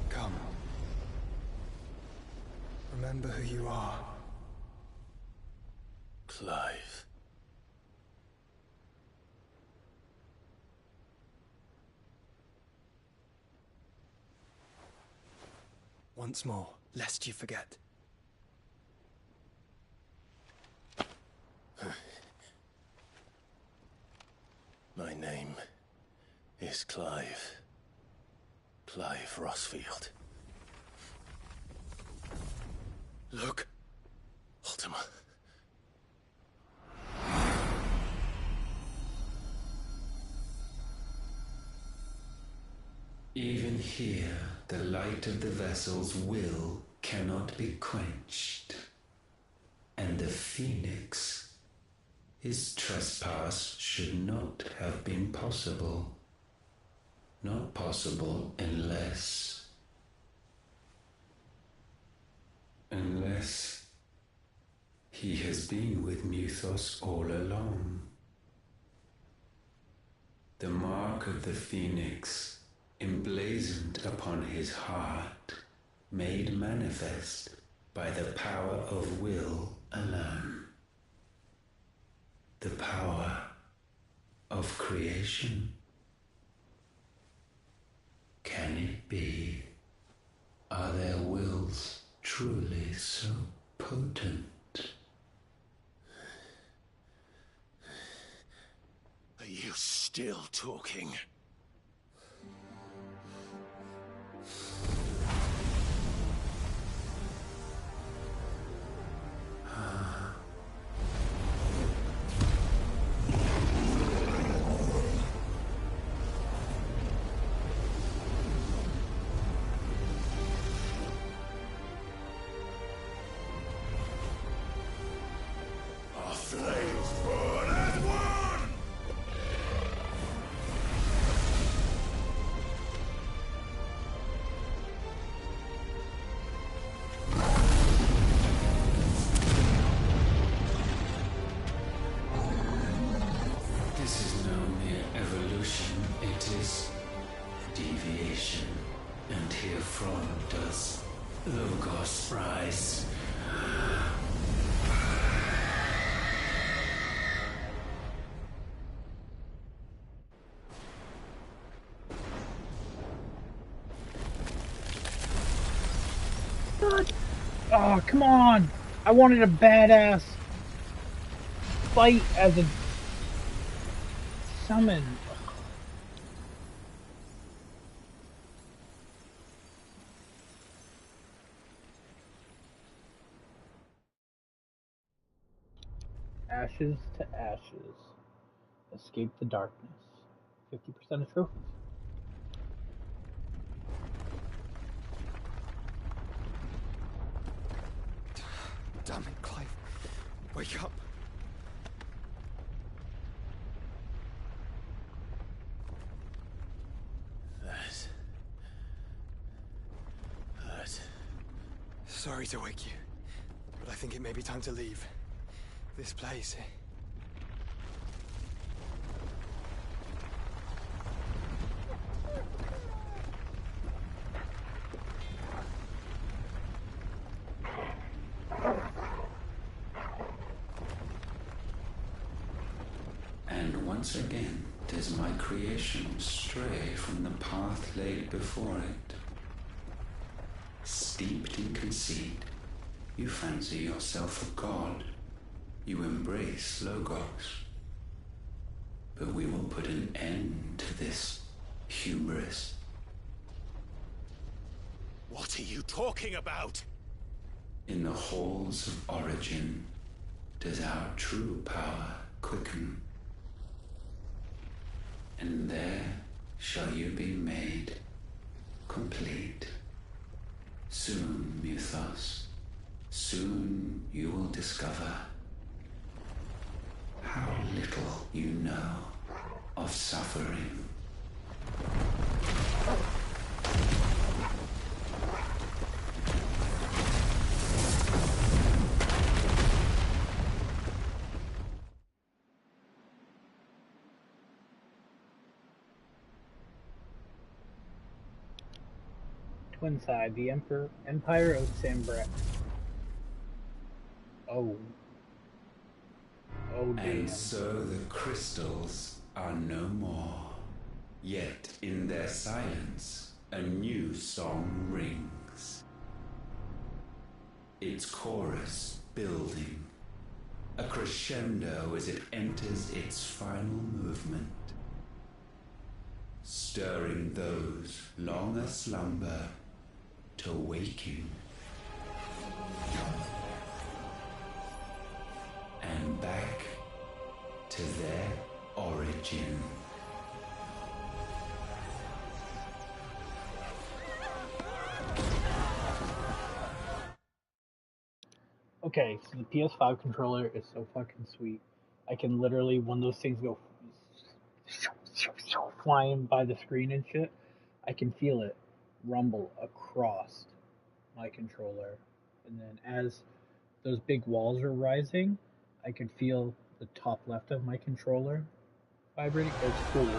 Come. Remember who you are. Clive. Once more, lest you forget. My name is Clive. Clive Rossfield. Look. Ultima. Even here, the light of the vessel's will cannot be quenched. And the Phoenix, his trespass should not have been possible. Not possible unless he has been with Muthos all along. The mark of the Phoenix, emblazoned upon his heart, made manifest by the power of will alone. The power of creation. Can it be? Are their wills truly so potent? Are you still talking? Oh, come on! I wanted a badass fight as a summon. Ashes to ashes. Escape the darkness. 50% of trophies. Damn it, Clive. Wake up. That. Sorry to wake you, but I think it may be time to leave. This place. And once again does my creation stray from the path laid before it. Steeped in conceit, you fancy yourself a god. You embrace Logos. But we will put an end to this hubris. What are you talking about? In the halls of origin does our true power quicken. And there shall you be made complete. Soon, Muthos, soon you will discover how little you know of suffering. Twinside, the Empire of Sambret. Oh. Oh, damn. And so the crystals are no more. Yet in their silence, a new song rings. its chorus building, a crescendo as it enters its final movement, stirring those long aslumber to waking, and back to their origin. Okay, so the PS5 controller is so fucking sweet. I can literally, when those things go flying by the screen and shit, I can feel it rumble across my controller. And then as those big walls are rising, I can feel the top left of my controller vibrating. It's cool.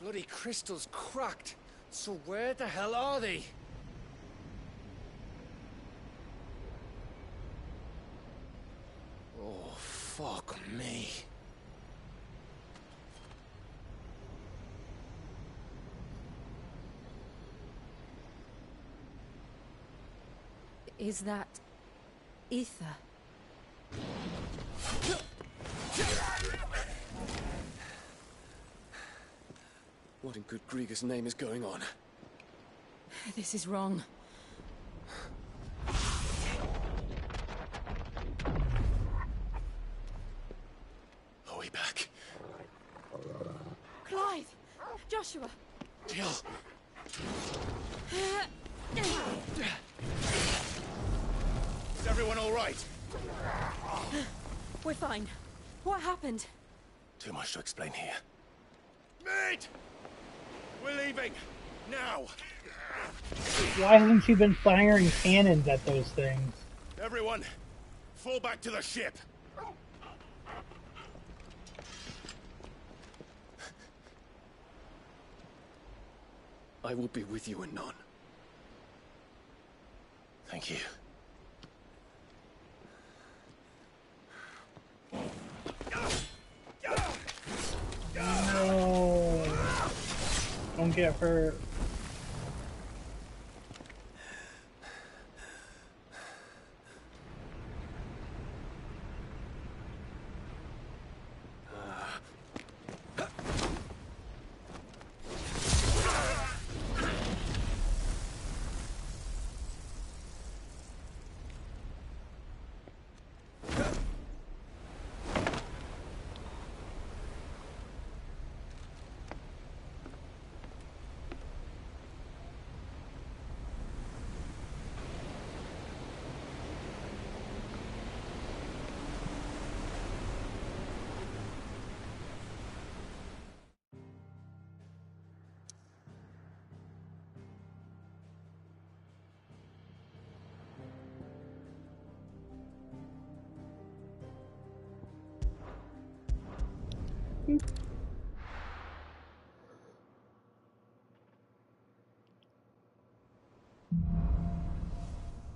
Bloody crystal's cracked. So where the hell are they? Oh, fuck me. Is that ether? What in good Grieger's name is going on? This is wrong. Are we back? Clive! Joshua! Jill! Is everyone all right? We're fine. What happened? Too much to explain here. Mate! We're leaving! Now! Why hasn't she been firing cannons at those things? Everyone, fall back to the ship! I will be with you anon. Thank you. No! Don't get hurt.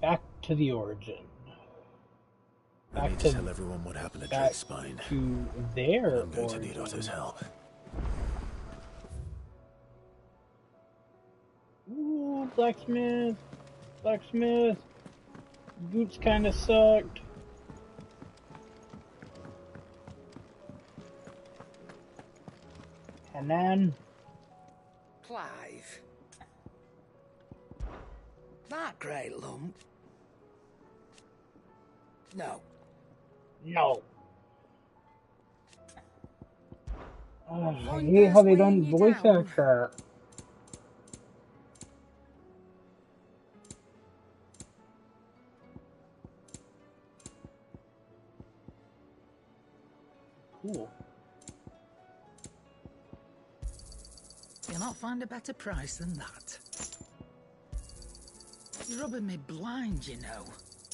Back to the origin. I need to tell everyone what happened to Drake's spine. To their I'm going to need Otto's help. Ooh, blacksmith. Blacksmith. Boots kinda sucked. And then... Clive. That great lump? No. No. I hate how they don't voice act that. Cool. You'll not find a better price than that. You're rubbing me blind, you know.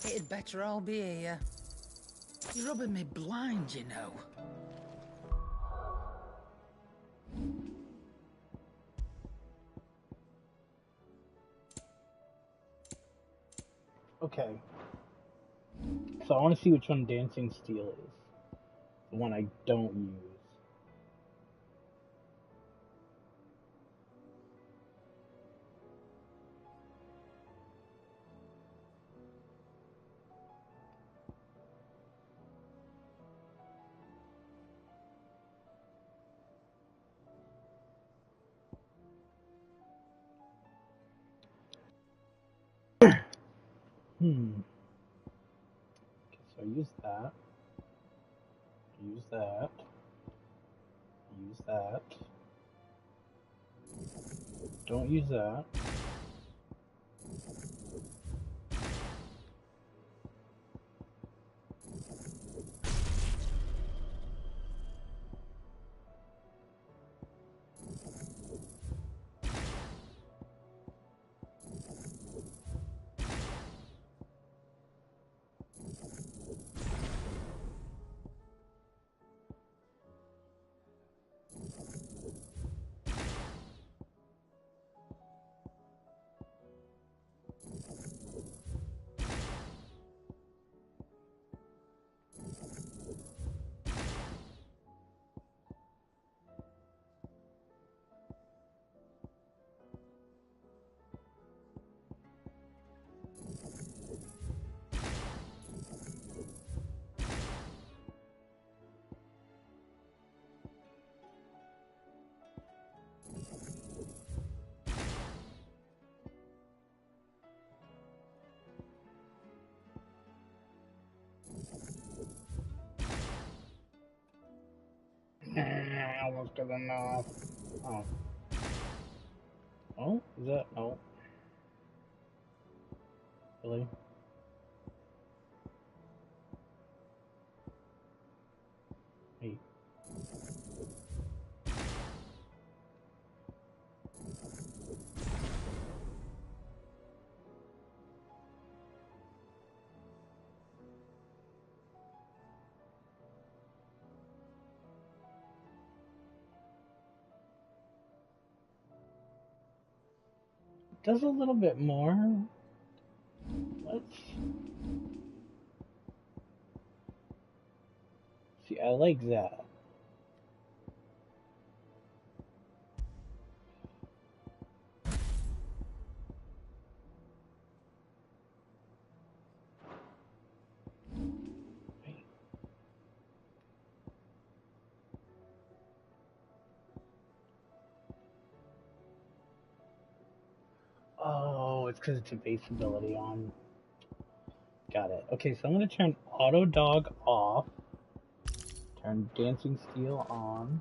It'd better all be here. You're rubbing me blind, you know. Okay. So I want to see which one Dancing Steel is. The one I don't use. Okay, so use that. Use that. Use that. Don't use that. Almost good enough. Oh. Oh, is that? No. Really? Hey. Does a little bit more. Let's see. I like that. Oh, it's because it's a base ability on. Got it. Okay, so I'm going to turn Auto Dog off. Turn Dancing Steel on.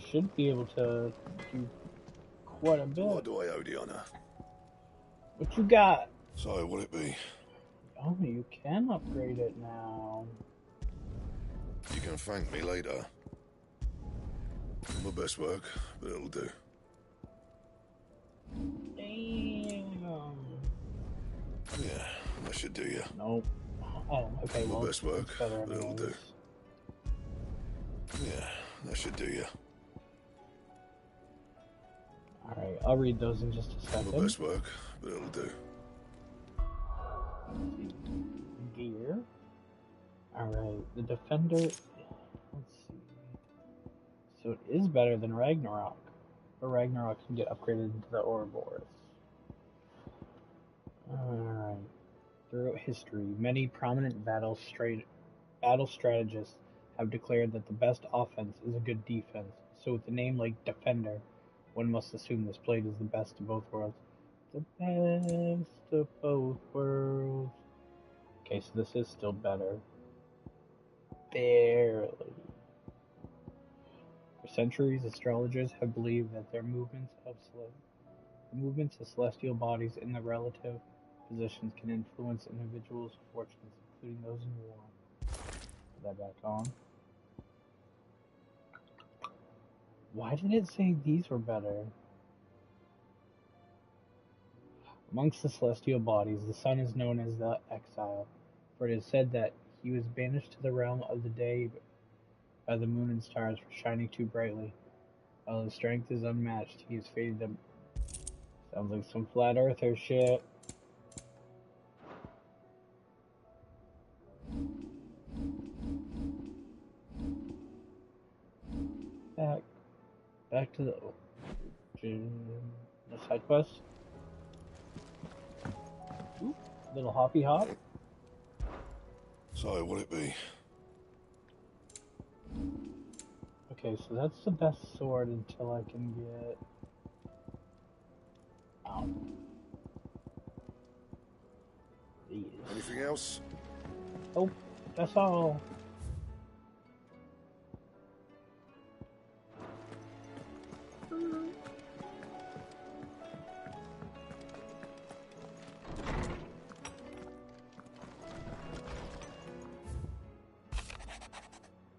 Should be able to do quite a bit. What do I owe the honor? What you got? So, will it be? Oh, you can upgrade it now. You can thank me later. My best work, but it'll do. Damn. Yeah, that should do you. Nope. Oh, okay, well, My best work, better but it'll do. anyways. Yeah, that should do you. Alright, I'll read those in just a second. My best work, but it'll do. Gear. Alright, the Defender. Let's see. So it is better than Ragnarok. But Ragnarok can get upgraded into the Ouroboros. Alright. Throughout history, many prominent battle strategists have declared that the best offense is a good defense. So with a name like Defender, one must assume this blade is the best of both worlds. The best of both worlds. Okay, so this is still better. Barely. centuries, astrologers have believed that the movements of celestial bodies in the relative positions can influence individuals' fortunes, including those in war. Put that back on. Why did it say these were better? Amongst the celestial bodies, the sun is known as the exile, for it is said that he was banished to the realm of the day by the moon and stars for shining too brightly. While his strength is unmatched, he is fated to... Sounds like some flat earther shit. Back to the side quest. Ooh, little hoppy hop. So, what'll it be? Okay, so that's the best sword until I can get... Anything else? Oh, that's all.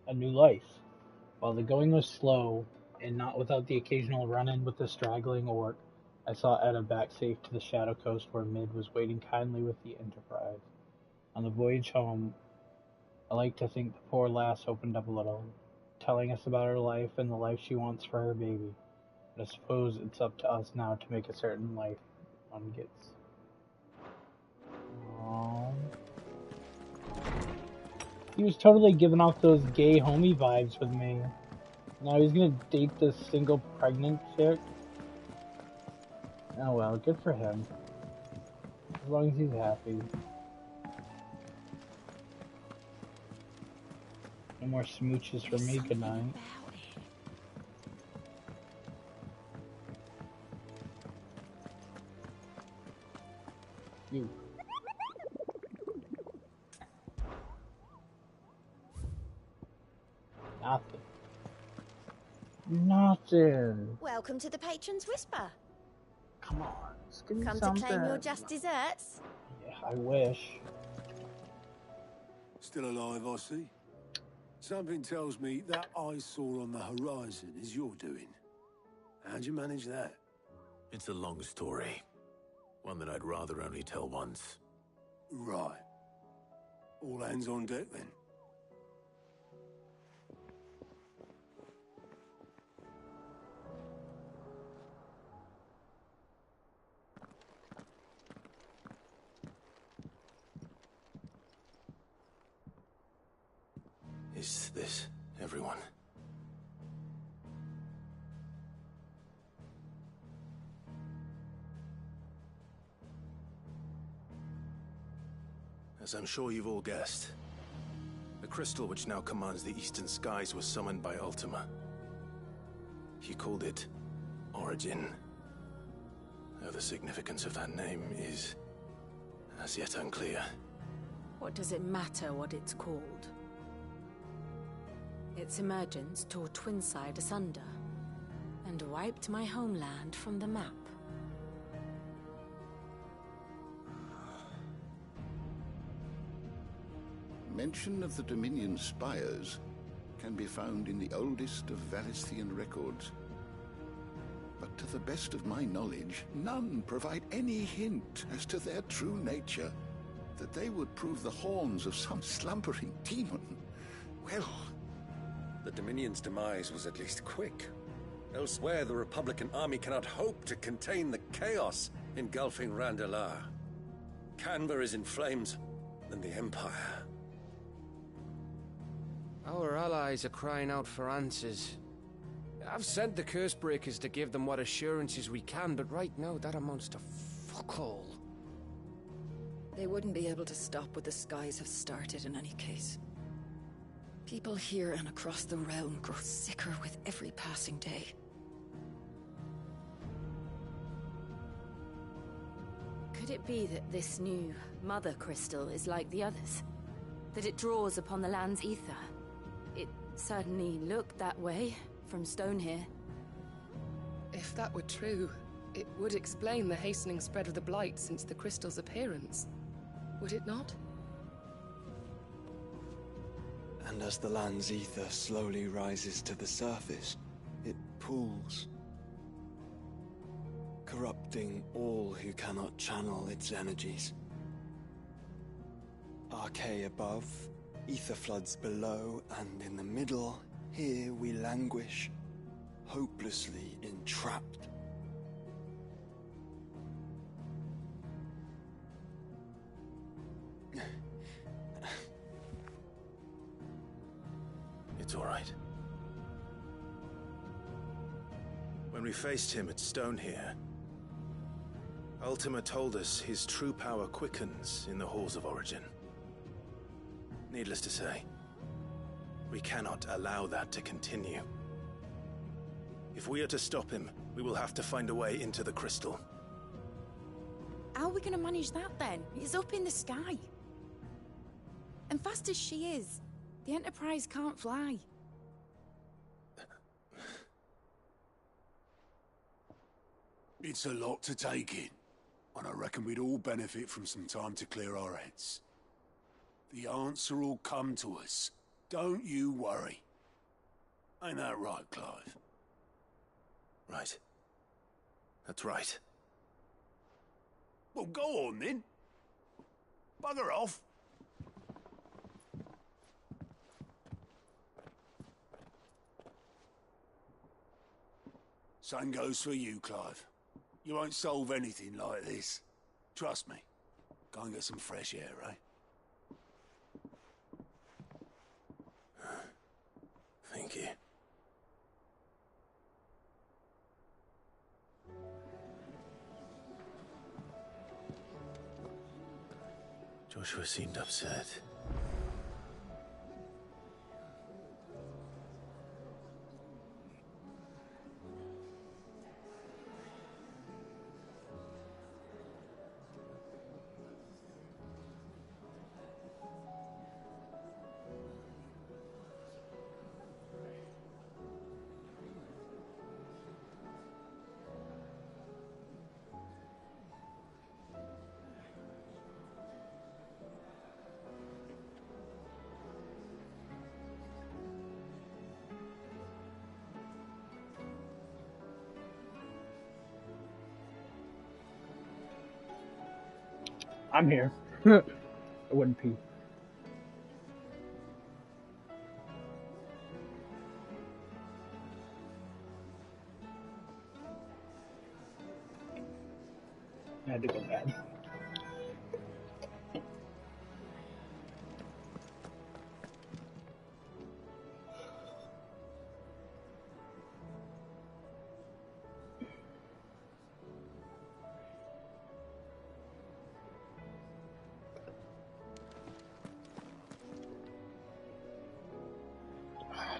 A new life. While the going was slow, and not without the occasional run-in with the straggling orc, I saw Etta back safe to the Shadow Coast where Mid was waiting kindly with the Enterprise. On the voyage home, I like to think the poor lass opened up a little, telling us about her life and the life she wants for her baby. But I suppose it's up to us now to make a certain life one gets. Aww. He was totally giving off those gay homie vibes with me. Now he's gonna date this single pregnant chick. Oh well, good for him. As long as he's happy. No more smooches for me, good night. You. Nothing. Nothing. Welcome to the Patron's Whisper. Come on, just give me Come something. to claim your just desserts? Yeah, I wish. Still alive, I see. Something tells me that eyesore on the horizon is your doing. How'd you manage that? It's a long story. One that I'd rather only tell once. Right. All hands on deck, then. Is this everyone? As I'm sure you've all guessed, the crystal which now commands the eastern skies was summoned by Ultima. He called it Origin. Though the significance of that name is as yet unclear. What does it matter what it's called? Its emergence tore Twinside asunder and wiped my homeland from the map. Mention of the Dominion spires can be found in the oldest of Valisthian records. But to the best of my knowledge, none provide any hint as to their true nature. That they would prove the horns of some slumbering demon. Well... The Dominion's demise was at least quick. Elsewhere, the Republican army cannot hope to contain the chaos engulfing Randalar. Canberra is in flames, and the Empire. Our allies are crying out for answers. I've sent the Cursebreakers to give them what assurances we can, but right now that amounts to fuck all. They wouldn't be able to stop what the skies have started in any case. People here and across the realm grow sicker with every passing day. Could it be that this new Mother Crystal is like the others? That it draws upon the land's ether? It certainly looked that way from stone here. If that were true, it would explain the hastening spread of the Blight since the crystal's appearance. Would it not? And as the land's ether slowly rises to the surface, it pools, corrupting all who cannot channel its energies. Archay above, ether floods below, and in the middle, here we languish, hopelessly entrapped. It's all right. When we faced him at Stone here, Ultima told us his true power quickens in the Halls of Origin. Needless to say, we cannot allow that to continue. If we are to stop him, we will have to find a way into the crystal. How are we going to manage that then? It's up in the sky. And fast as she is, the Enterprise can't fly. It's a lot to take in, and I reckon we'd all benefit from some time to clear our heads. The answer will come to us. Don't you worry. Ain't that right, Clive? Right. That's right. Well, go on then. Bugger off. Same goes for you, Clive. You won't solve anything like this. Trust me. Go and get some fresh air, eh? Thank you. Joshua seemed upset. I'm here. I wouldn't pee. I had to go bad.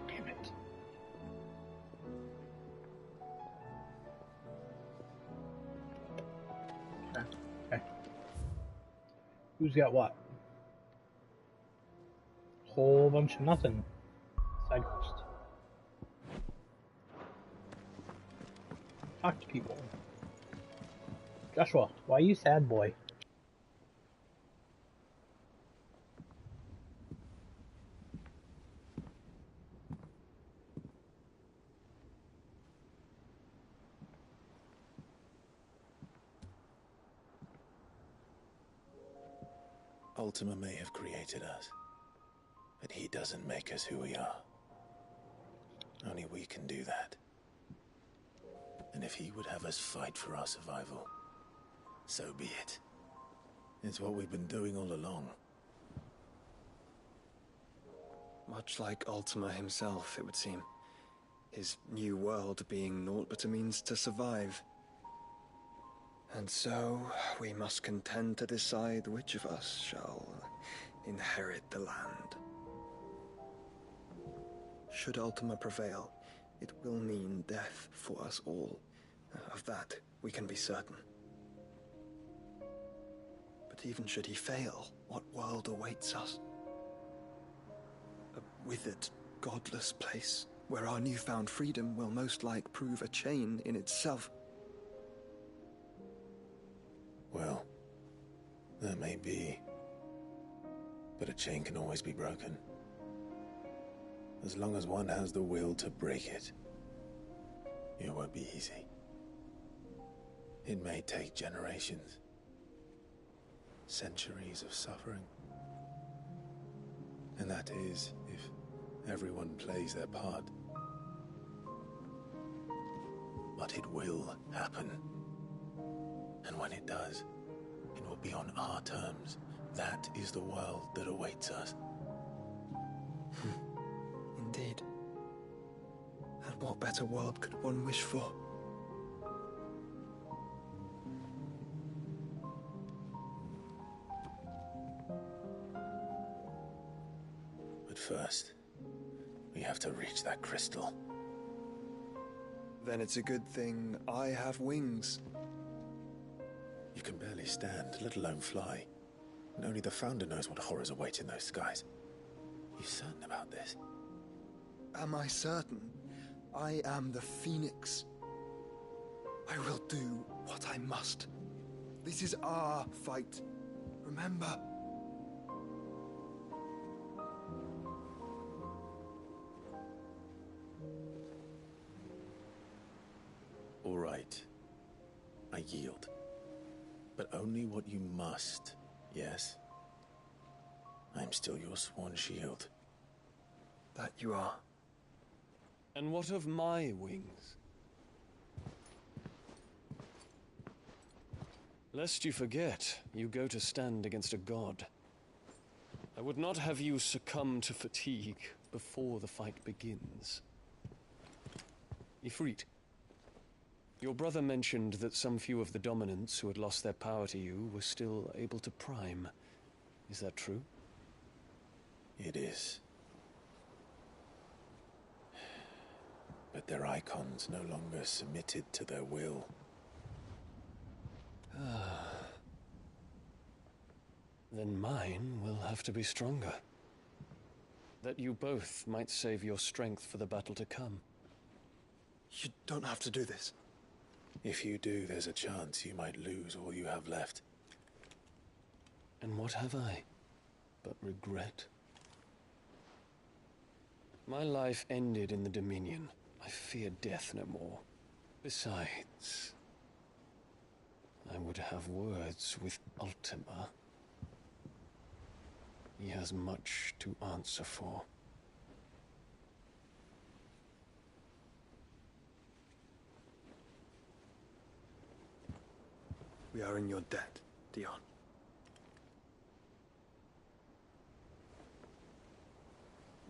Damn it. Okay. Who's got what? Whole bunch of nothing. Side quest. Talk to people. Joshua, why are you sad, boy? Ultima may have created us, but he doesn't make us who we are. Only we can do that. And if he would have us fight for our survival, so be it. It's what we've been doing all along. Much like Ultima himself, it would seem. His new world being naught but a means to survive. And so, we must contend to decide which of us shall inherit the land. Should Ultima prevail, it will mean death for us all. Of that, we can be certain. But even should he fail, what world awaits us? A withered, godless place where our newfound freedom will most like prove a chain in itself. Well, that may be. But a chain can always be broken. As long as one has the will to break it. It won't be easy. It may take generations. Centuries of suffering. And that is, if everyone plays their part. But it will happen. And when it does, it will be on our terms. That is the world that awaits us. Indeed. And what better world could one wish for? But first, we have to reach that crystal. Then it's a good thing I have wings. You can barely stand, let alone fly. And only the Founder knows what horrors await in those skies. You certain about this? Am I certain? I am the Phoenix. I will do what I must. This is our fight. Remember? All right. I yield. But only what you must, yes? I'm still your sworn shield. That you are. And what of my wings? Lest you forget, you go to stand against a god. I would not have you succumb to fatigue before the fight begins. Ifrit, your brother mentioned that some few of the dominants who had lost their power to you were still able to prime. Is that true? It is. But their icons no longer submitted to their will. Then mine will have to be stronger. That you both might save your strength for the battle to come. You don't have to do this. If you do, there's a chance you might lose all you have left. And what have I but regret? My life ended in the Dominion. I fear death no more. Besides, I would have words with Ultima. He has much to answer for. We are in your debt, Dion.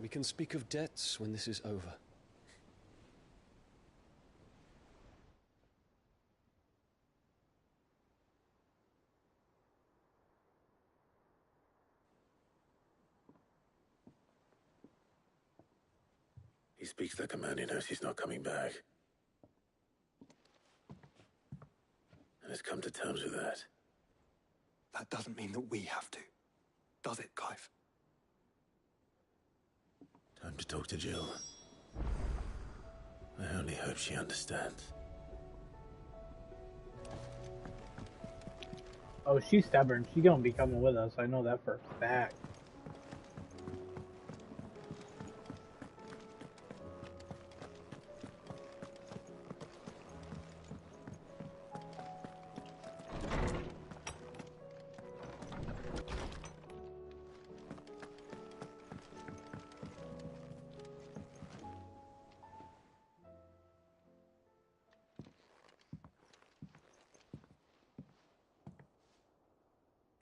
We can speak of debts when this is over. He speaks the command, he knows he's not coming back. And has come to terms with that. That doesn't mean that we have to, does it, Clive? Time to talk to Jill. I only hope she understands. Oh, she's stubborn. She gonna be coming with us. I know that for a fact.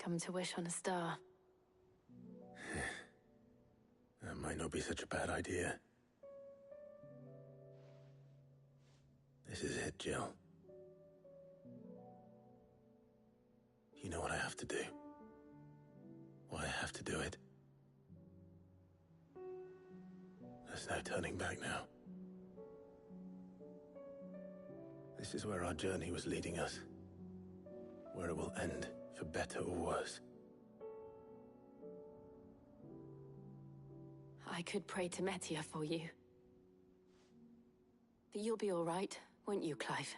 Come to wish on a star. That might not be such a bad idea. This is it, Jill. You know what I have to do. Why I have to do it. There's no turning back now. This is where our journey was leading us. Where it will end, for better or worse. I could pray to Metia for you. But you'll be all right, won't you, Clive?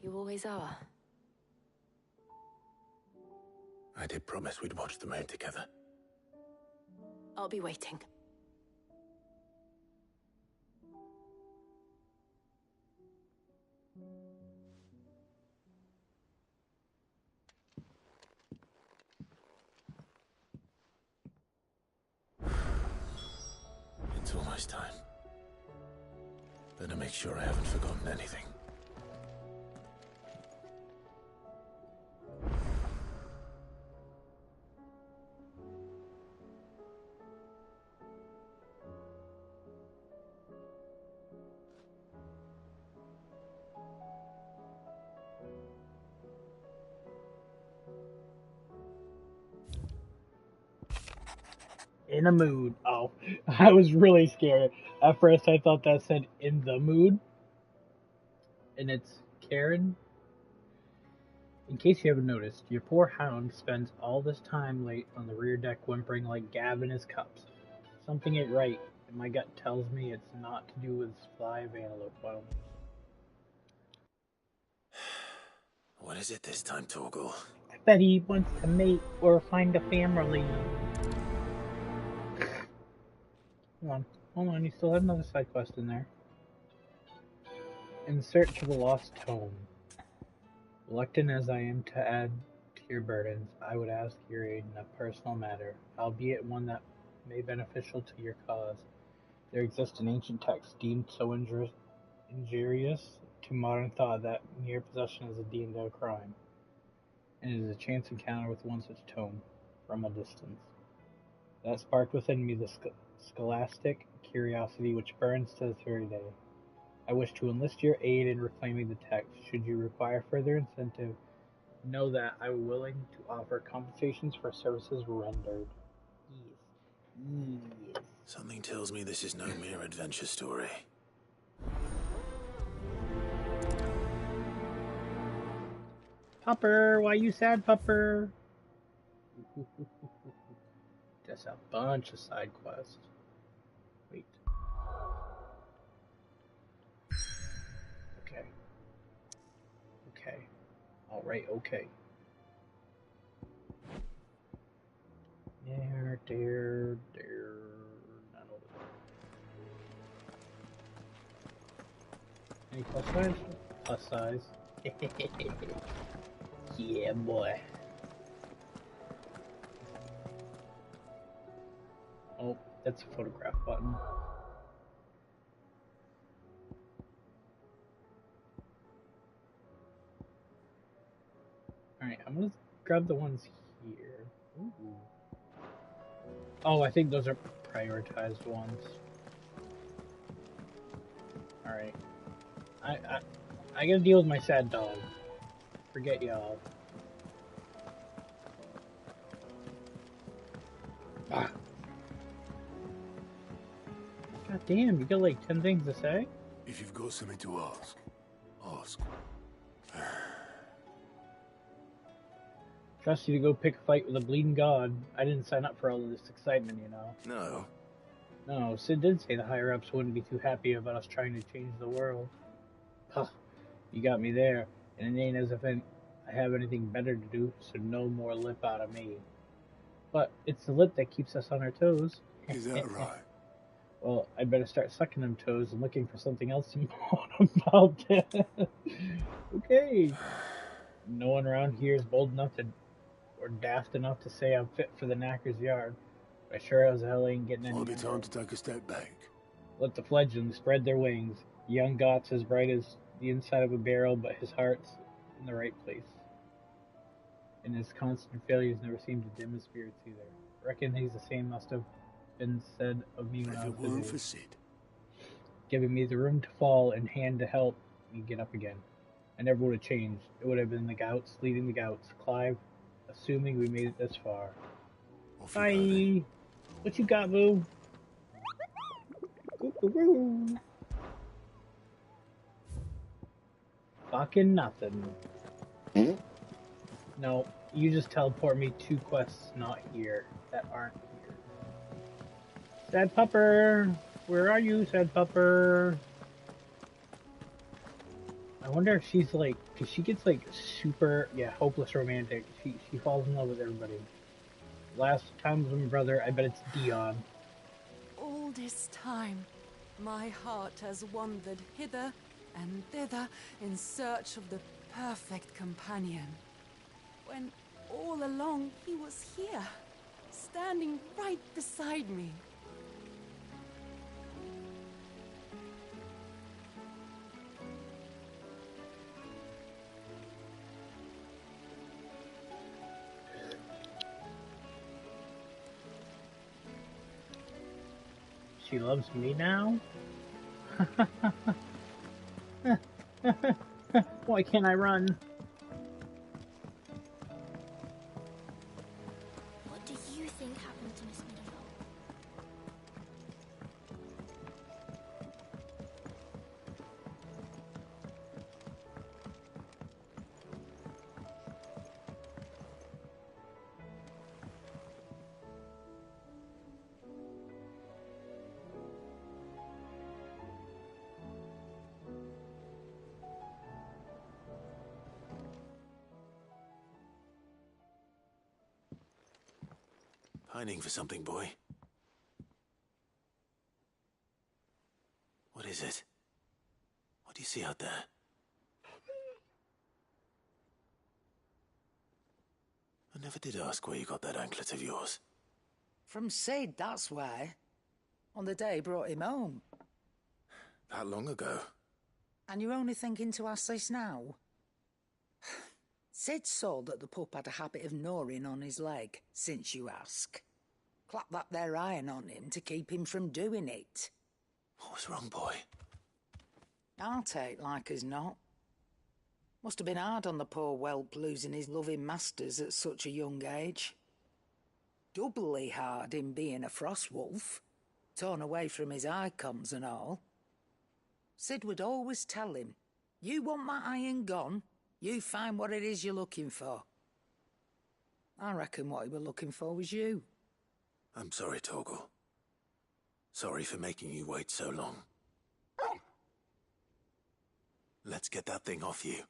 You always are. I did promise we'd watch the moon together. I'll be waiting. It's almost time. Better make sure I haven't forgotten anything. In a mood. Oh, I was really scared. At first I thought that said in the mood. And it's Karen. In case you haven't noticed, your poor hound spends all this time late on the rear deck whimpering like Gav in his cups. Something ain't right, and my gut tells me it's not to do with live antelope bones. What is it this time, Torgal? I bet he wants to mate or find a family. Hold on, you still have another side quest in there. In search of a lost tome. Reluctant as I am to add to your burdens, I would ask your aid in a personal matter, albeit one that may be beneficial to your cause. There exists an ancient text deemed so injurious to modern thought that mere possession is deemed a crime, and it is a chance encounter with one such tome, from a distance, that sparked within me the scholastic curiosity which burns to this very day. I wish to enlist your aid in reclaiming the text. Should you require further incentive, know that I am willing to offer compensations for services rendered. Yes. Something tells me this is no mere adventure story. Pupper, why you sad, Pupper? That's a bunch of side quests. Wait. Okay. Alright, okay. There. Not over there. Any plus size? Plus size. Yeah, boy. Oh, that's a photograph button. Alright, I'm gonna grab the ones here. Ooh. Oh, I think those are prioritized ones. Alright. I gotta deal with my sad dog. Forget y'all. Ah. God damn, you got like 10 things to say? If you've got something to ask, ask. Trust you to go pick a fight with a bleeding god. I didn't sign up for all of this excitement, you know. No, Sid did say the higher-ups wouldn't be too happy about us trying to change the world. Huh, you got me there, and it ain't as if I have anything better to do, so no more lip out of me. But it's the lip that keeps us on our toes. Is that right? Well, I'd better start sucking them toes and looking for something else to moan about. Okay. No one around here is bold enough to, or daft enough to say I'm fit for the knacker's yard. But I sure as hell ain't getting any. Might be time to take a step back. Let the fledglings spread their wings. Young Got's as bright as the inside of a barrel, but his heart's in the right place. And his constant failures never seem to dim his spirits either. Reckon he's the same must have been said of me when I was weren't for Sid, giving me the room to fall and hand to help me get up again. I never would have changed. It would have been the Gouts leading the Gouts. Clive, assuming we made it this far. Bye. What you got, boo? Fucking nothing. No, you just teleport me to quests not here, that aren't here. Sad Pupper! Where are you, said Pupper? I wonder if she's like, cause she gets like super, hopeless romantic. She falls in love with everybody. Last time was my brother. I bet it's Dion. All this time, my heart has wandered hither and thither in search of the perfect companion. When all along he was here, standing right beside me. She loves me now? Why can't I run? What do you think happened to Miss Middleton? Pining for something, boy. What is it? What do you see out there? I never did ask where you got that anklet of yours. From Sid, that's why. On the day he brought him home. That long ago? And you're only thinking to ask this now? Sid saw that the pup had a habit of gnawing on his leg, since you ask. Clap that there iron on him to keep him from doing it. What was wrong, boy? I'll take like as not. Must have been hard on the poor whelp losing his loving masters at such a young age. Doubly hard in being a frost wolf, torn away from his icons and all. Sid would always tell him, you want that iron gone, you find what it is you're looking for. I reckon what he were looking for was you. I'm sorry, Torgal. Sorry for making you wait so long. Let's get that thing off you.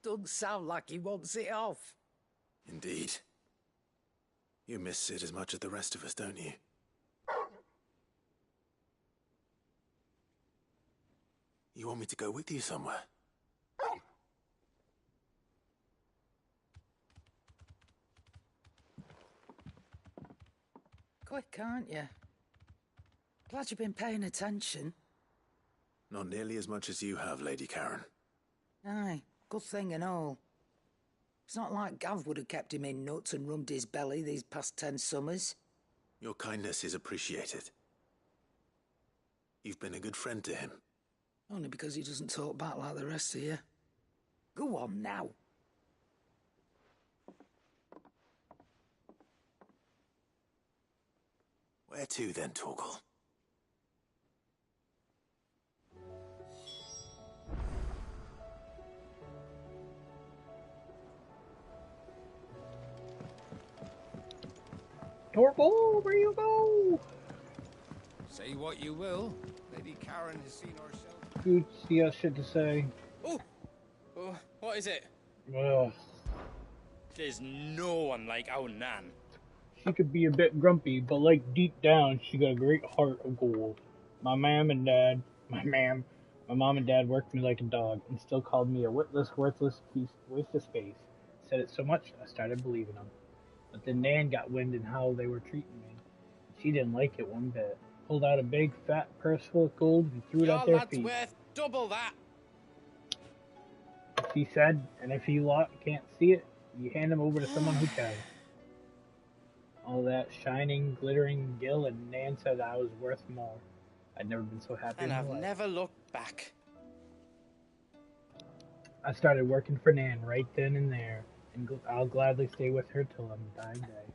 Doesn't sound like he wants it off. Indeed. You miss Sid as much as the rest of us, don't you? You want me to go with you somewhere? Quick, aren't you? Glad you've been paying attention. Not nearly as much as you have, Lady Karen. Aye, good thing and all. It's not like Gav would have kept him in nuts and rubbed his belly these past 10 summers. Your kindness is appreciated. You've been a good friend to him. Only because he doesn't talk back like the rest of you. Go on now. Where to then, Torgal? Torgal, where you go? Say what you will. Lady Karen has seen herself. Good, she has shit to say. Oh, what is it? Ugh. There's no one like our Nan. She could be a bit grumpy, but like deep down, she got a great heart of gold. My mom and dad worked me like a dog and still called me a witless, worthless waste of space. Said it so much, I started believing them. But then Nan got wind in how they were treating me. She didn't like it one bit. Pulled out a big, fat purse full of gold and threw it at their feet. Your lad's worth double that. She said, and if you lot can't see it, you hand him over to someone who can. All that shining, glittering gill, and Nan said I was worth more. I'd never been so happy And in my I've life. never looked back. I started working for Nan right then and there, and I'll gladly stay with her till I'm dying day.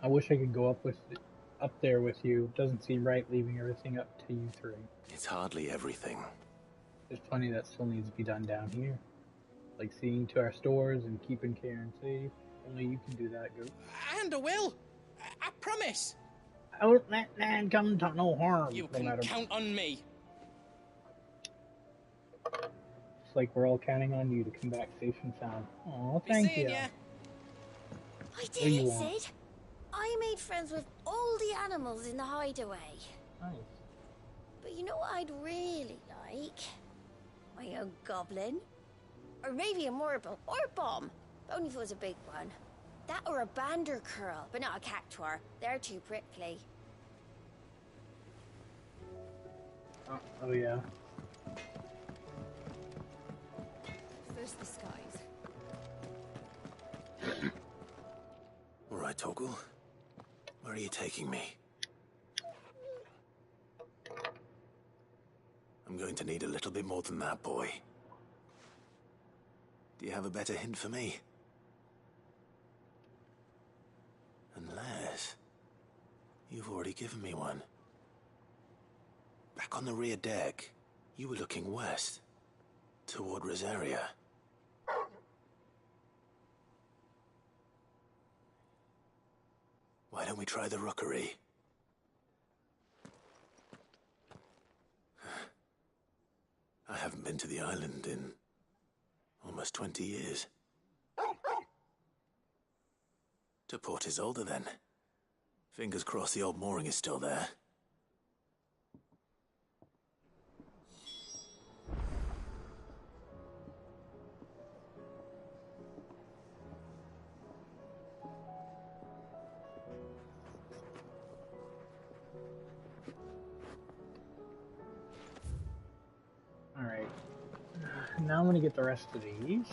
I wish I could go up there with you. Doesn't seem right leaving everything up to you three. It's hardly everything. There's plenty that still needs to be done down here. Like seeing to our stores and keeping Karen safe. Only you can do that, Goat. And I will. I promise. I won't let man come to no harm. You can count on me. It's like we're all counting on you to come back safe and sound. Oh, thank you. I did it, Sid. I made friends with all the animals in the hideaway. Nice. But you know what I'd really like? My own goblin. Or maybe a marble or a bomb. Only if it was a big one. That or a bander curl, but not a cactuar. They're too prickly. Oh yeah. First the skies. All right, Torgal. Where are you taking me? I'm going to need a little bit more than that, boy. Do you have a better hint for me? Unless you've already given me one. Back on the rear deck, you were looking west, toward Rosaria. Why don't we try the rookery? I haven't been to the island in almost 20 years. To Port Isolde, then. Fingers crossed the old mooring is still there. Alright. Now I'm gonna get the rest of these.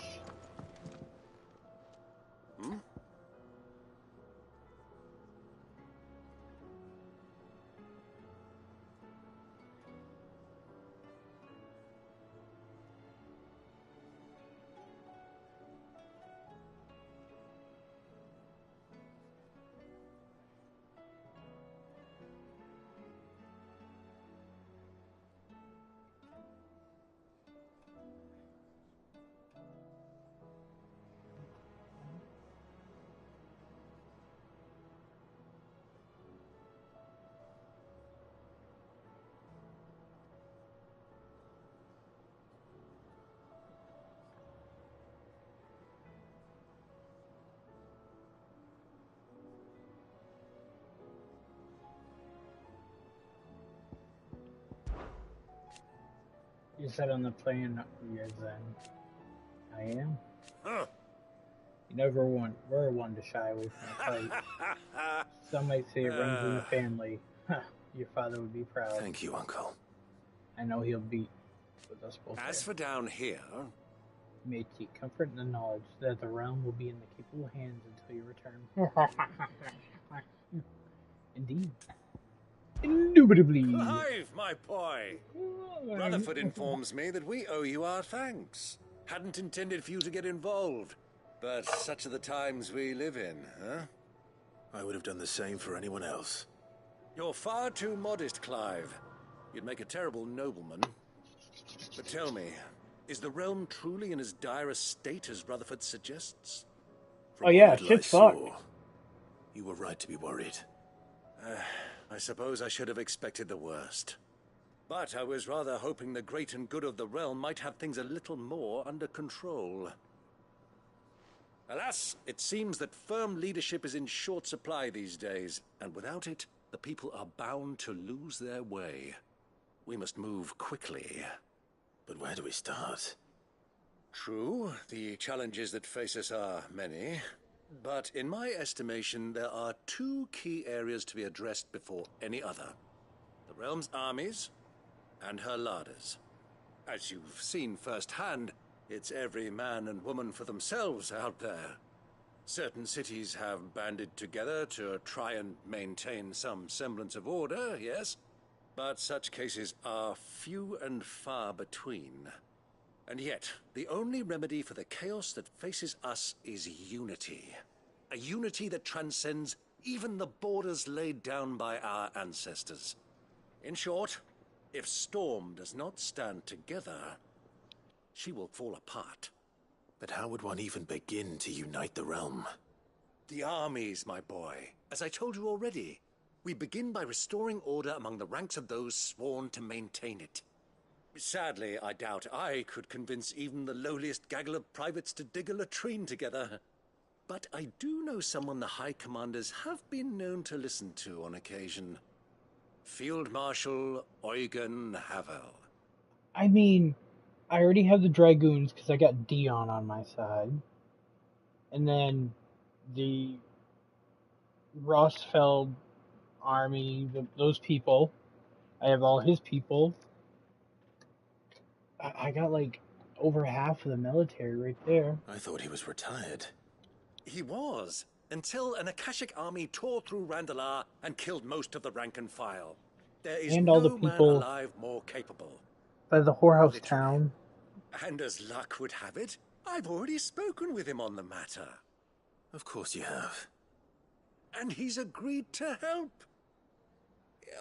You said on the plane, yes, then. I am. Huh. You never were one to shy away from a fight. Some might say it runs in the family. Your father would be proud. Thank you, Uncle. I know he'll beat with us both. As for down here... You may take comfort in the knowledge that the realm will be in the capable hands until your return. Indeed. Indubitably. Clive, my boy! Rutherford informs me that we owe you our thanks. Hadn't intended for you to get involved, but such are the times we live in, huh? I would have done the same for anyone else. You're far too modest, Clive. You'd make a terrible nobleman. But tell me, is the realm truly in as dire a state as Rutherford suggests? Oh yeah, shit's fucked. You were right to be worried. I suppose I should have expected the worst. But I was rather hoping the great and good of the realm might have things a little more under control. Alas, it seems that firm leadership is in short supply these days, and without it, the people are bound to lose their way. We must move quickly. But where do we start? True, the challenges that face us are many. But in my estimation, there are two key areas to be addressed before any other. The realm's armies and her larders. As you've seen firsthand, it's every man and woman for themselves out there. Certain cities have banded together to try and maintain some semblance of order, yes, but such cases are few and far between. And yet, the only remedy for the chaos that faces us is unity. A unity that transcends even the borders laid down by our ancestors. In short, if Storm does not stand together, she will fall apart. But how would one even begin to unite the realm? The armies, my boy. As I told you already, we begin by restoring order among the ranks of those sworn to maintain it. Sadly, I doubt I could convince even the lowliest gaggle of privates to dig a latrine together. But I do know someone the High Commanders have been known to listen to on occasion. Field Marshal Eugen Havel. I mean, I already have the Dragoons because I got Dion on my side. And then the Rossfeld army, those people. I have all his people. I got like over half of the military right there. I thought he was retired. He was, until an Akashic army tore through Randalar and killed most of the rank and file. There is And no all the man people alive more capable. by the whorehouse town. And as luck would have it, I've already spoken with him on the matter. Of course you have. And he's agreed to help.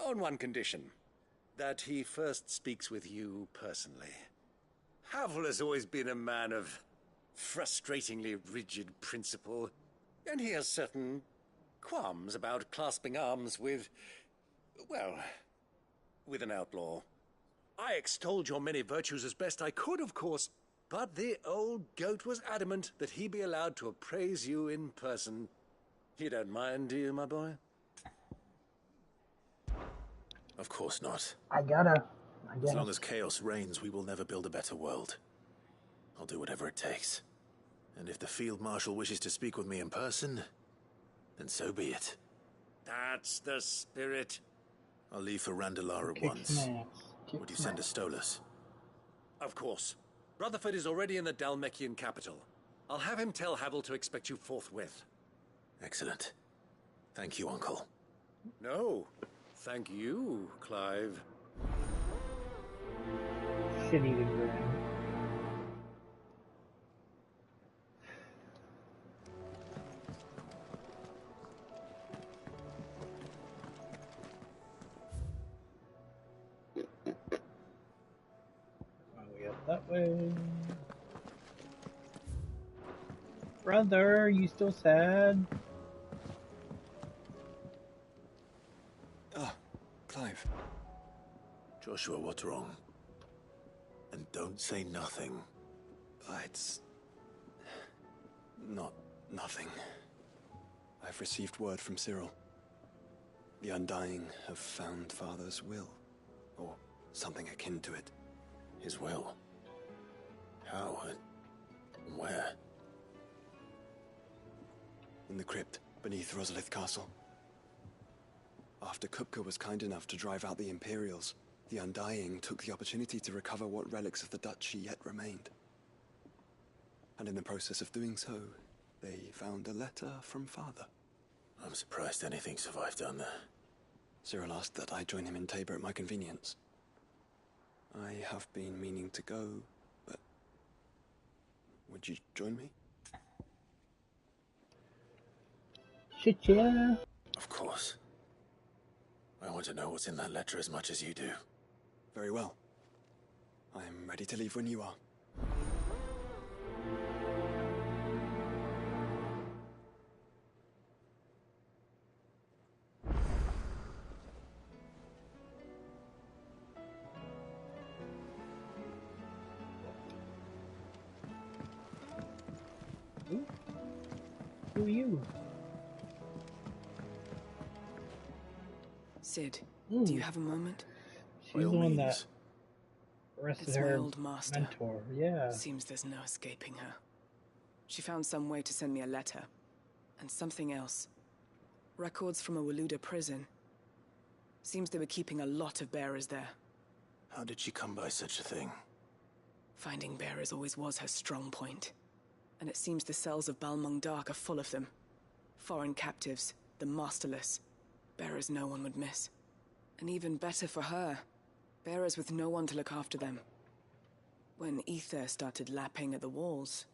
On one condition. That he first speaks with you personally. Havel has always been a man of frustratingly rigid principle, and he has certain qualms about clasping arms with, well, with an outlaw. I extolled your many virtues as best I could, of course, but the old goat was adamant that he be allowed to appraise you in person. You don't mind, do you, my boy? Of course not. I guess. As long as chaos reigns, we will never build a better world. I'll do whatever it takes. And if the Field Marshal wishes to speak with me in person, then so be it. That's the spirit. I'll leave for Randalar at once. Would you send a Stolas? Of course. Rutherford is already in the Dalmekian capital. I'll have him tell Havel to expect you forthwith. Excellent. Thank you, Uncle. No, thank you, Clive. Shit-eating grin. We up that way. Brother, you still sad? Ah, Clive. Joshua, what's wrong? And don't say nothing. It's not nothing. I've received word from Cyril. The Undying have found Father's will, or something akin to it. His will? How and where? In the crypt beneath Rosalith Castle. After Kupka was kind enough to drive out the Imperials, the Undying took the opportunity to recover what relics of the Duchy yet remained. And in the process of doing so, they found a letter from Father. I'm surprised anything survived down there. Cyril asked that I join him in Tabor at my convenience. I have been meaning to go, but would you join me? Shit, yeah. Of course. I want to know what's in that letter as much as you do. Very well. I'm ready to leave when you are. Who are you? Sid, do you have a moment? She's the one that arrested It's her my old master. mentor. Yeah. Seems there's no escaping her. She found some way to send me a letter. And something else. Records from a Waluda prison. Seems they were keeping a lot of bearers there. How did she come by such a thing? Finding bearers always was her strong point. And it seems the cells of Balmung Dark are full of them. Foreign captives, the masterless. Bearers no one would miss. And even better for her, bearers with no one to look after them. When ether started lapping at the walls,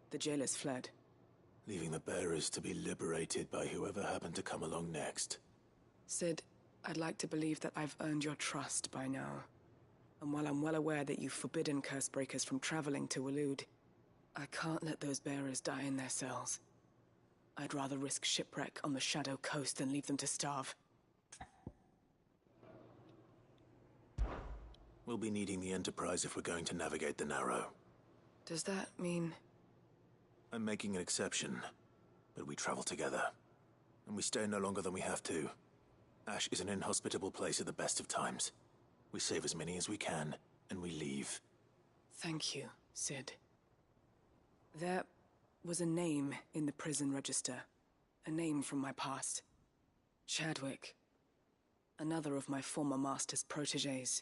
the jailers fled. Leaving the bearers to be liberated by whoever happened to come along next. Sid, I'd like to believe that I've earned your trust by now. And while I'm well aware that you've forbidden Cursebreakers from traveling to Waloed, I can't let those bearers die in their cells. I'd rather risk shipwreck on the Shadow Coast than leave them to starve. We'll be needing the Enterprise if we're going to navigate the Narrow. Does that mean... I'm making an exception, but we travel together. And we stay no longer than we have to. Ash is an inhospitable place at the best of times. We save as many as we can, and we leave. Thank you, Sid. There was a name in the prison register. A name from my past. Chadwick. Another of my former master's protégés.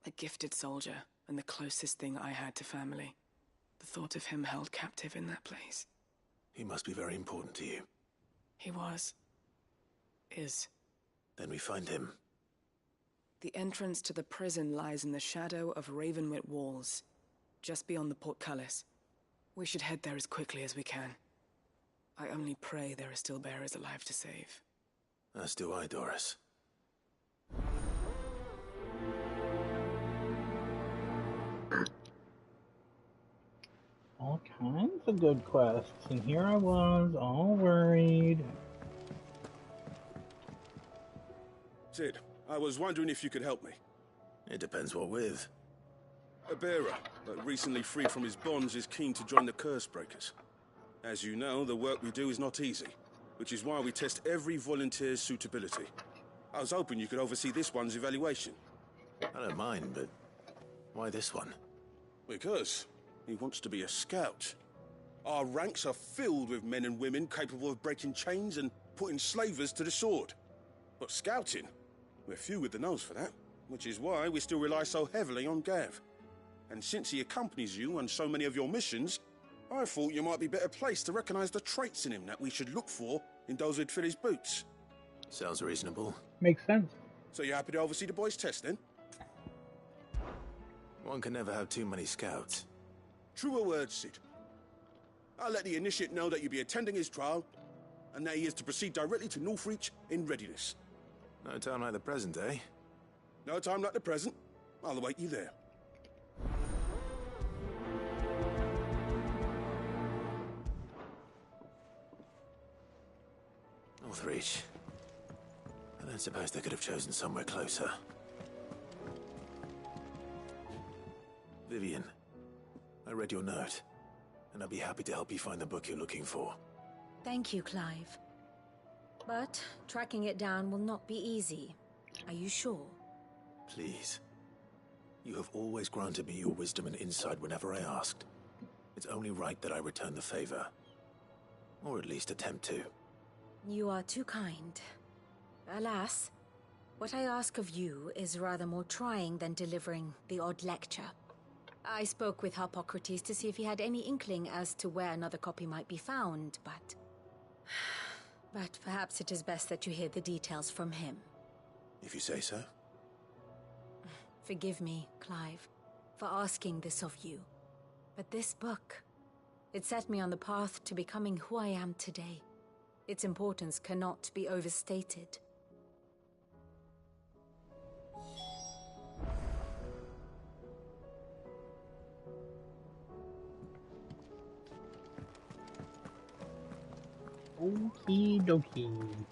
A gifted soldier, and the closest thing I had to family. The thought of him held captive in that place. He must be very important to you. He was. Is. Then we find him. The entrance to the prison lies in the shadow of Ravenwit Walls, just beyond the portcullis. We should head there as quickly as we can. I only pray there are still bearers alive to save. As do I, Doris. All kinds of good quests, and here I was, all worried. Sid, I was wondering if you could help me. It depends what with. A bearer, but recently freed from his bonds, is keen to join the Cursebreakers. As you know, the work we do is not easy, which is why we test every volunteer's suitability. I was hoping you could oversee this one's evaluation. I don't mind, but why this one? Because he wants to be a scout. Our ranks are filled with men and women capable of breaking chains and putting slavers to the sword. But scouting, we're few with the nose for that, which is why we still rely so heavily on Gav. And since he accompanies you on so many of your missions, I thought you might be better placed to recognize the traits in him that we should look for in those who'd fill his boots. Sounds reasonable. Makes sense. So you're happy to oversee the boys' test, then? One can never have too many scouts. Truer words, Sid. I'll let the initiate know that you'll be attending his trial, and that he is to proceed directly to Northreach in readiness. No time like the present, eh? No time like the present. I'll await you there. Northreach. I don't suppose they could have chosen somewhere closer. Vivian, I read your note, and I'll be happy to help you find the book you're looking for. Thank you, Clive. But tracking it down will not be easy. Are you sure? Please. You have always granted me your wisdom and insight whenever I asked. It's only right that I return the favor. Or at least attempt to. You are too kind. Alas, what I ask of you is rather more trying than delivering the odd lecture. I spoke with Harpocrates to see if he had any inkling as to where another copy might be found, but... But perhaps it is best that you hear the details from him. If you say so. Forgive me, Clive, for asking this of you. But this book, it set me on the path to becoming who I am today. Its importance cannot be overstated. Okie dokie.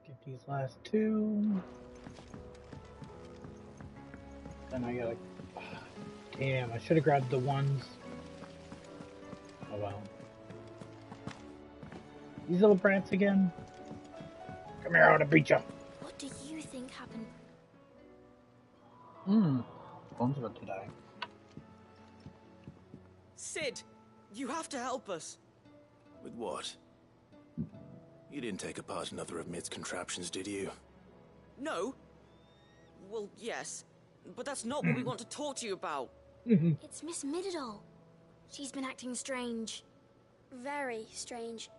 Get these last two. Then I gotta... Damn, I should have grabbed the ones. Oh well. These little brats again. Come here, I wanna beat ya. What do you think happened? Phone's about to die. Sid, you have to help us. With what? You didn't take apart another of Mid's contraptions, did you? No. Well, yes. But that's not what we want to talk to you about. It's Miss Mididol. She's been acting strange. Very strange.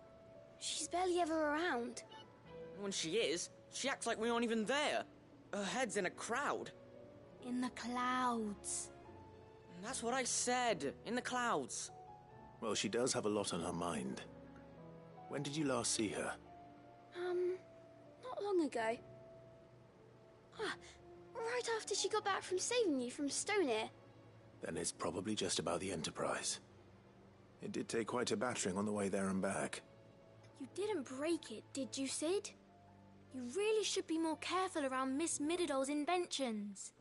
She's barely ever around. When she is, she acts like we aren't even there. Her head's in a crowd. In the clouds. That's what I said. In the clouds. Well, she does have a lot on her mind. When did you last see her? Not long ago. Right after she got back from saving you from Stonehenge. Then it's probably just about the Enterprise. It did take quite a battering on the way there and back. You didn't break it, did you, Sid? You really should be more careful around Miss Mididol's inventions.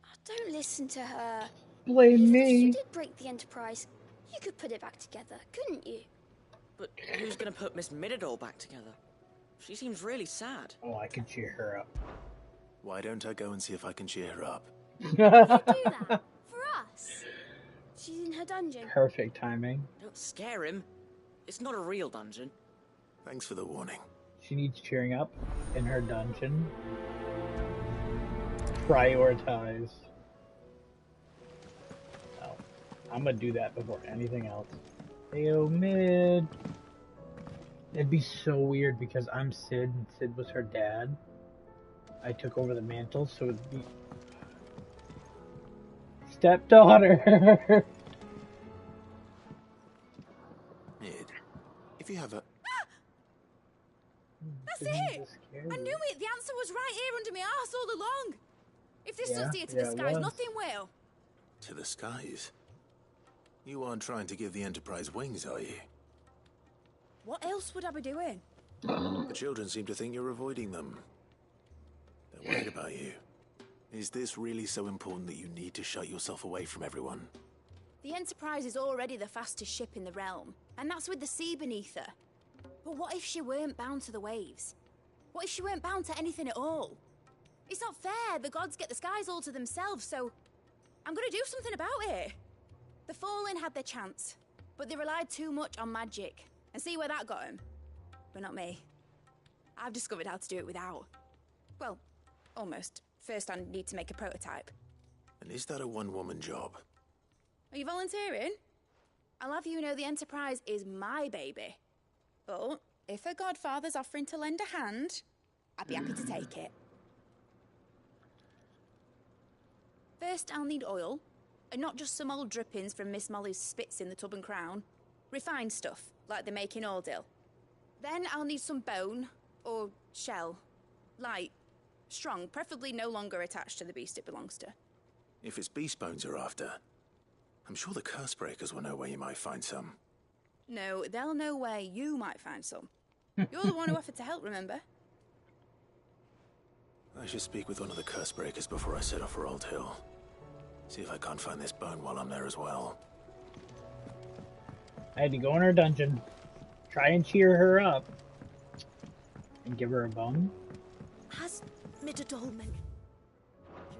Oh, don't listen to her. Blame Even me. if you did break the Enterprise, you could put it back together, couldn't you? But who's gonna put Miss Mididol back together? She seems really sad. Oh, I could cheer her up. Why don't I go and see if I can cheer her up? Do that for us. She's in her dungeon. Perfect timing. Don't scare him. It's not a real dungeon. Thanks for the warning. She needs cheering up in her dungeon. Prioritize. Oh, I'm gonna do that before anything else. Ayo, Mid. It'd be so weird because I'm Sid and Sid was her dad. I took over the mantle, so it'd be stepdaughter. Mid, if you have a... That's it! I knew it! The answer was right here under my arse all along! If this does steer to the skies, nothing will. To the skies? You aren't trying to give the Enterprise wings, are you? What else would I be doing? The children seem to think you're avoiding them. They're worried about you. Is this really so important that you need to shut yourself away from everyone? The Enterprise is already the fastest ship in the realm, and that's with the sea beneath her. But what if she weren't bound to the waves? What if she weren't bound to anything at all? It's not fair. The gods get the skies all to themselves, so I'm gonna do something about it. The Fallen had their chance, but they relied too much on magic. And see where that got them? But not me. I've discovered how to do it without. Well, almost. First I need to make a prototype. And is that a one-woman job? Are you volunteering? I'll have you know the Enterprise is my baby. But if her godfather's offering to lend a hand, I'd be happy to take it. First, I'll need oil, and not just some old drippings from Miss Molly's spits in the Tub and Crown. Refined stuff, like they make in Ordil. Then I'll need some bone, or shell. Light, strong, preferably no longer attached to the beast it belongs to. If it's beast bones you're after, I'm sure the curse breakers will know where you might find some. No, they'll know where you might find some. You're the one who offered to help, remember? I should speak with one of the curse breakers before I set off for Old Hill. See if I can't find this bone while I'm there as well. I had to go in her dungeon, try and cheer her up, and give her a bone. Has Mididol mentioned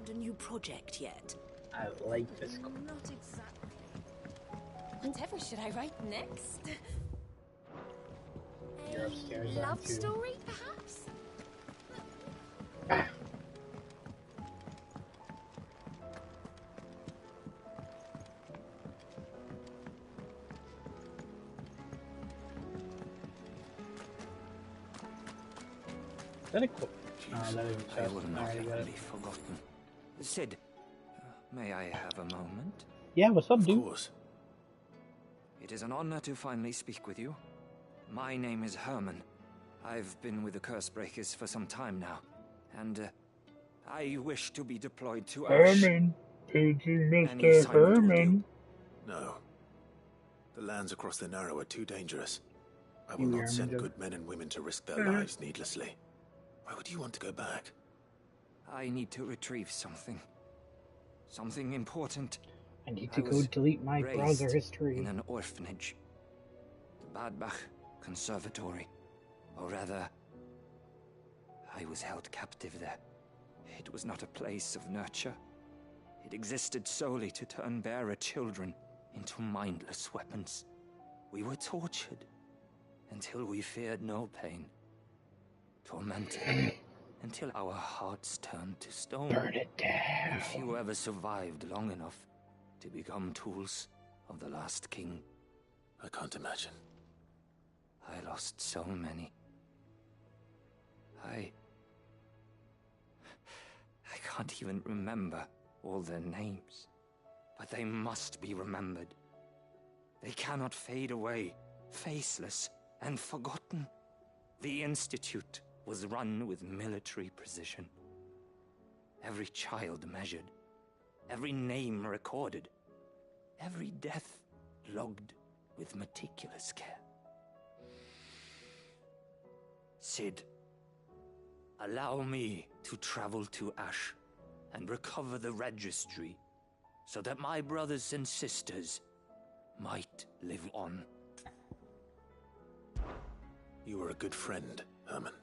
a new project yet? I like this. Not exactly. Whatever should I write next? You're upstairs, Love aren't you? story, perhaps? Is that a quote? That is I will just not already got ever it. be forgotten. Sid, may I have a moment? Yeah, what's up, dude? Of course. It is an honor to finally speak with you. My name is Herman. I've been with the Cursebreakers for some time now, and I wish to be deployed to Herman, paging Any Mr. assignment will Herman. No. The lands across the Narrow are too dangerous. I will You not hear send me, good men and women to risk their Mhm. lives needlessly. Why would you want to go back? I need to retrieve something. Something important. I need to go was delete my raised browser history. in an orphanage. The Badbach Conservatory. Or rather, I was held captive there. It was not a place of nurture. It existed solely to turn bearer children into mindless weapons. We were tortured until we feared no pain. Tormented until our hearts turned to stone. Burn it down. And few ever survived long enough to become tools of the last king. I can't imagine. I lost so many. I can't even remember all their names. But they must be remembered. They cannot fade away, faceless and forgotten. The Institute was run with military precision. Every child measured. Every name recorded. Every death logged with meticulous care. Sid, allow me to travel to Ash and recover the registry so that my brothers and sisters might live on. You were a good friend, Herman.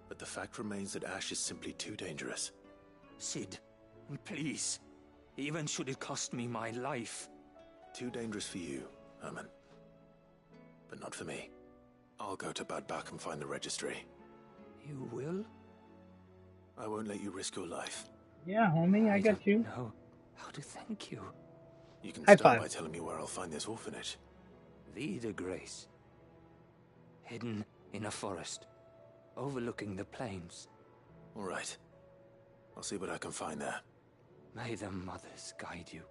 But the fact remains that Ash is simply too dangerous. Sid, please. Even should it cost me my life. Too dangerous for you, Herman. But not for me. I'll go to Bad Bach and find the registry. You will? I won't let you risk your life. Yeah, homie, I got you. No, how to thank you. You can High start five. by telling me where I'll find this orphanage. Vida Grace. Hidden in a forest, overlooking the plains. All right. I'll see what I can find there. May the mothers guide you.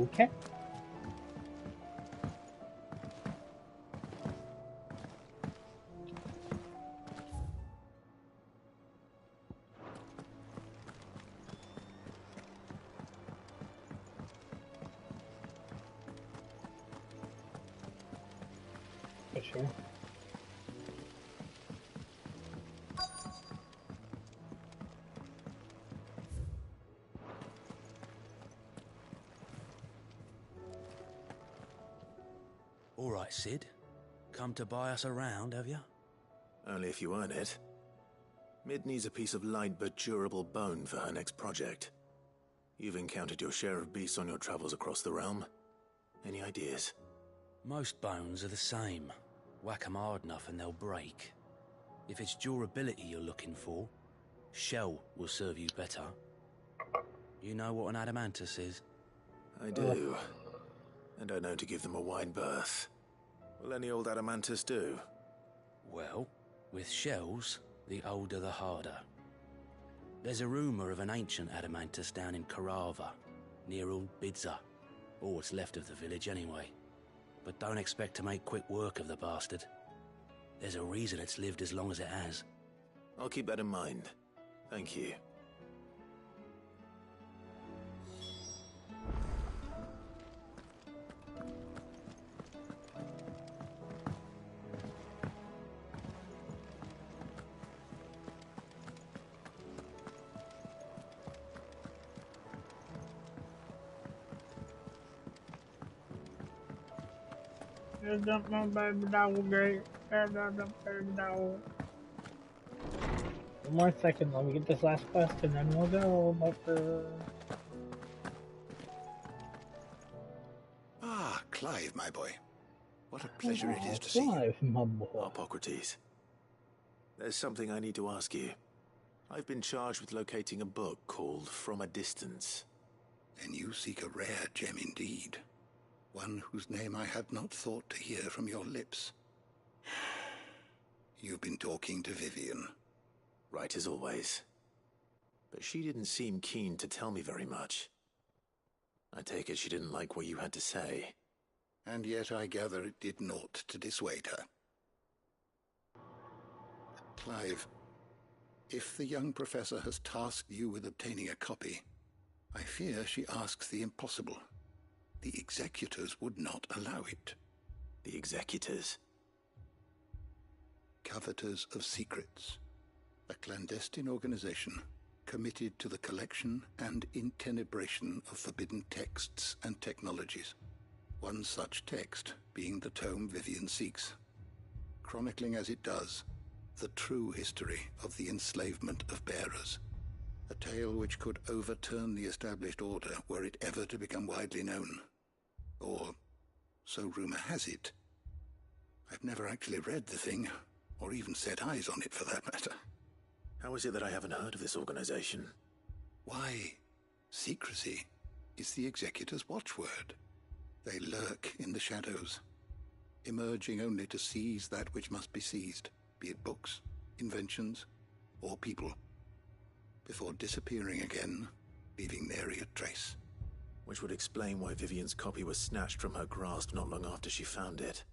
Okay. For sure. All right, Sid. Come to buy us around, have you? Only if you earn it. Mid needs a piece of light but durable bone for her next project. You've encountered your share of beasts on your travels across the realm. Any ideas? Most bones are the same. Whack 'em hard enough and they'll break. If it's durability you're looking for, shell will serve you better. You know what an adamantus is? I do. And I know to give them a wide berth. Will any old adamantus do? Well, with shells, the older the harder. There's a rumour of an ancient adamantus down in Karava, near Old Bidza. Or what's left of the village anyway. But don't expect to make quick work of the bastard. There's a reason it's lived as long as it has. I'll keep that in mind. Thank you. One more second, let me get this last quest and then we'll go, Bucker. Ah, Clive, my boy. What a pleasure it is to see Clive, my boy. Hippocrates. There's something I need to ask you. I've been charged with locating a book called From a Distance. Then you seek a rare gem indeed. One whose name I had not thought to hear from your lips. You've been talking to Vivian. Right as always. But she didn't seem keen to tell me very much. I take it she didn't like what you had to say. And yet I gather it did naught to dissuade her. Clive, if the young professor has tasked you with obtaining a copy, I fear she asks the impossible. The executors would not allow it. The executors? Coveters of Secrets. A clandestine organization committed to the collection and intenebration of forbidden texts and technologies. One such text being the tome Vivian seeks, chronicling as it does the true history of the enslavement of bearers. A tale which could overturn the established order were it ever to become widely known. Or, so rumor has it. I've never actually read the thing, or even set eyes on it for that matter. How is it that I haven't heard of this organization? Why, secrecy is the executor's watchword. They lurk in the shadows, emerging only to seize that which must be seized, be it books, inventions, or people, before disappearing again, leaving nary a trace. Which would explain why Vivian's copy was snatched from her grasp not long after she found it.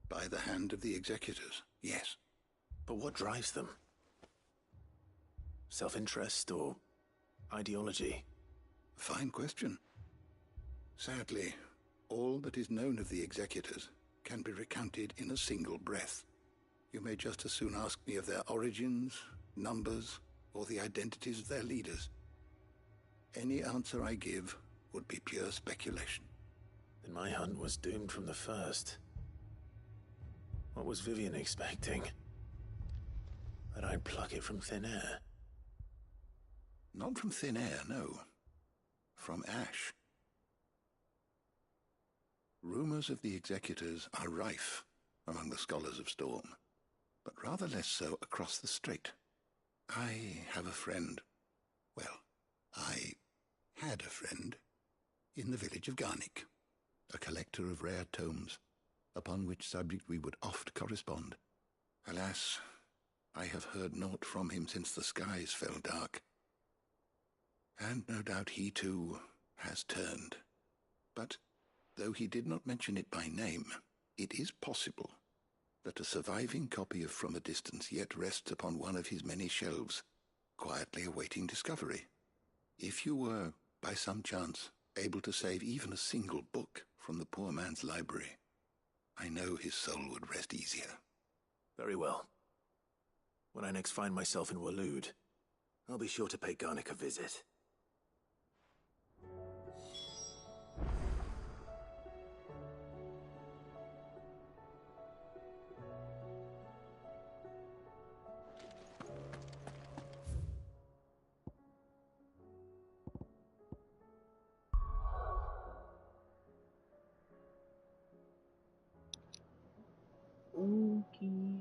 By the hand of the executors, yes. But what drives them? Self-interest or ideology? Fine question. Sadly, all that is known of the executors can be recounted in a single breath. You may just as soon ask me of their origins, numbers, or the identities of their leaders. Any answer I give would be pure speculation. Then my hunt was doomed from the first. What was Vivian expecting? That I'd pluck it from thin air? Not from thin air, no. From ash. Rumors of the executors are rife among the scholars of Storm, but rather less so across the strait. I have a friend. Well, I had a friend in the village of Garnick, a collector of rare tomes, upon which subject we would oft correspond. Alas, I have heard naught from him since the skies fell dark. And no doubt he too has turned. But though he did not mention it by name, it is possible that a surviving copy of From a Distance yet rests upon one of his many shelves, quietly awaiting discovery. If you were, by some chance, able to save even a single book from the poor man's library, I know his soul would rest easier. Very well. When I next find myself in Waloed, I'll be sure to pay Garnick a visit. Okie dokie.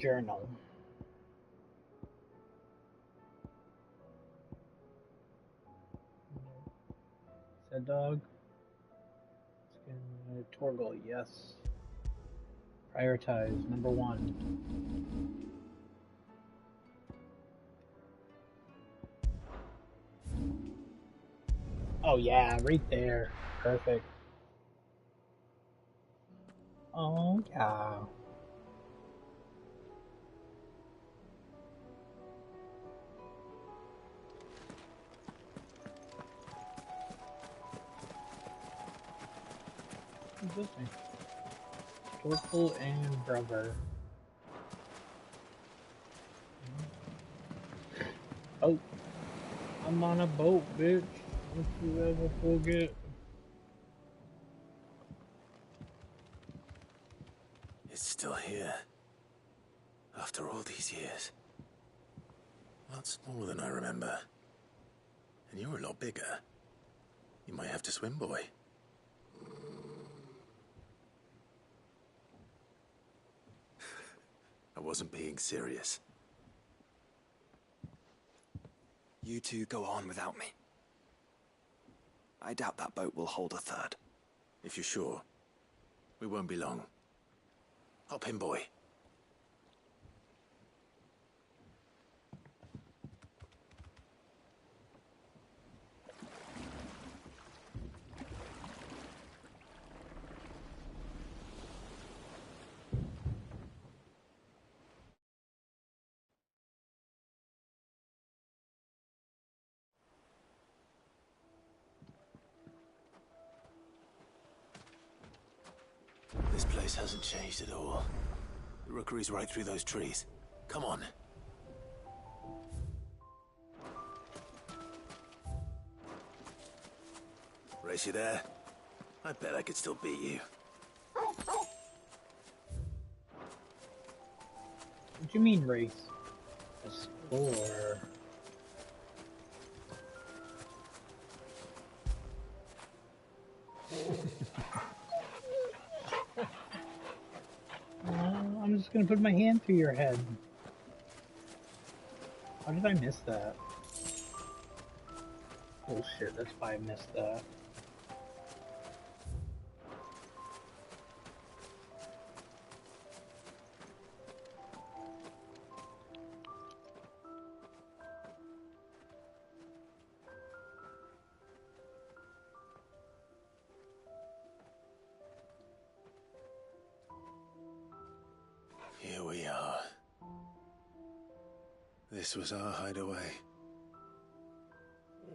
Journal. Said dog. Torgal, yes. Prioritize, number 1. Oh yeah, right there. Perfect. Oh yeah. What's this thing? Torkel and brother. Oh, I'm on a boat, bitch. Don't you ever forget. It's still here. After all these years. Lots smaller than I remember. And you're a lot bigger. You might have to swim, boy. I wasn't being serious. You two go on without me. I doubt that boat will hold a third. If you're sure, we won't be long. Hop in, boy. This place hasn't changed at all. The rookery's right through those trees. Come on. Race you there? I bet I could still beat you. What do you mean race? A score. I'm just gonna put my hand through your head. How did I miss that? Oh shit, that's why I missed that. This was our hideaway.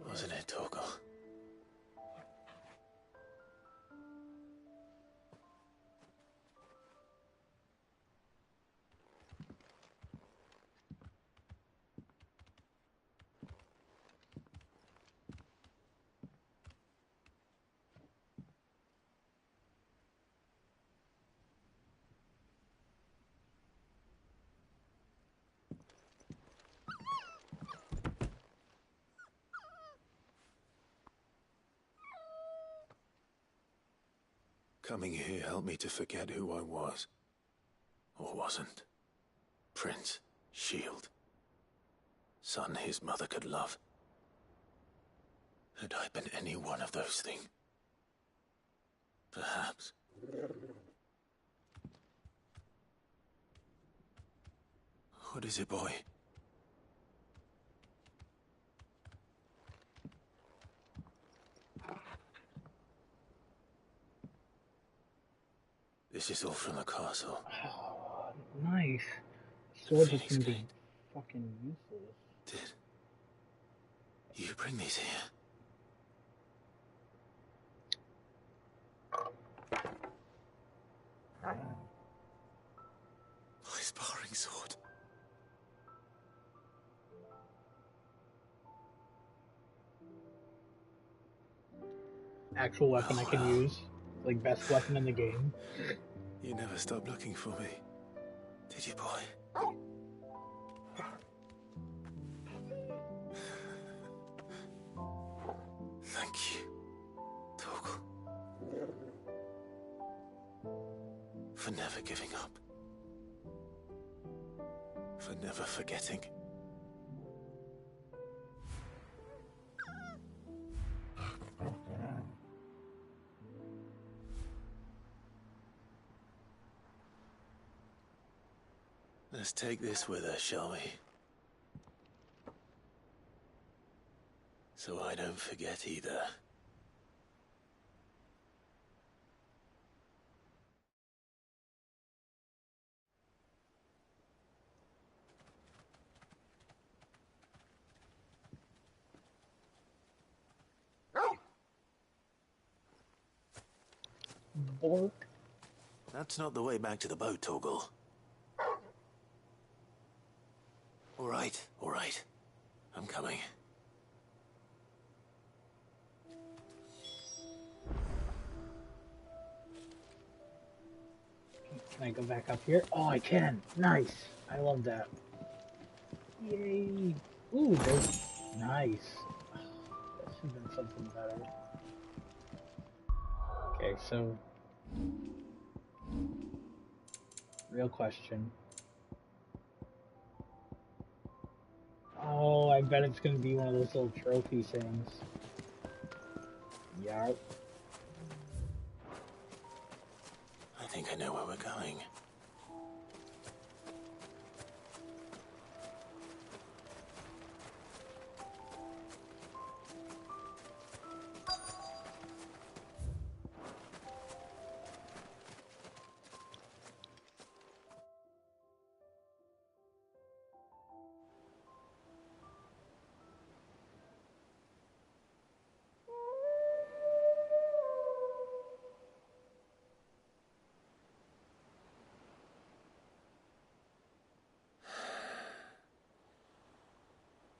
Wasn't it, Torgal? Coming here helped me to forget who I was. Or wasn't. Prince, shield. Son his mother could love. Had I been any one of those things? Perhaps. What is it, boy? This is all from the castle. Oh, nice. Sword is gonna be fucking useless. Did you bring these here? My sparring sword. Actual weapon I can use. Like, best weapon in the game. You never stopped looking for me, did you, boy? Thank you, Torgal. For never giving up. For never forgetting. Let's take this with us, shall we? So I don't forget either. Bork. That's not the way back to the boat, Torgal. All right. I'm coming. Can I go back up here? Oh, I can. Nice. I love that. Yay. Ooh, there's... Nice. That should have been something better. Okay, so... Real question. Oh, I bet it's gonna be one of those little trophy things. Yarp. I think I know where we're going.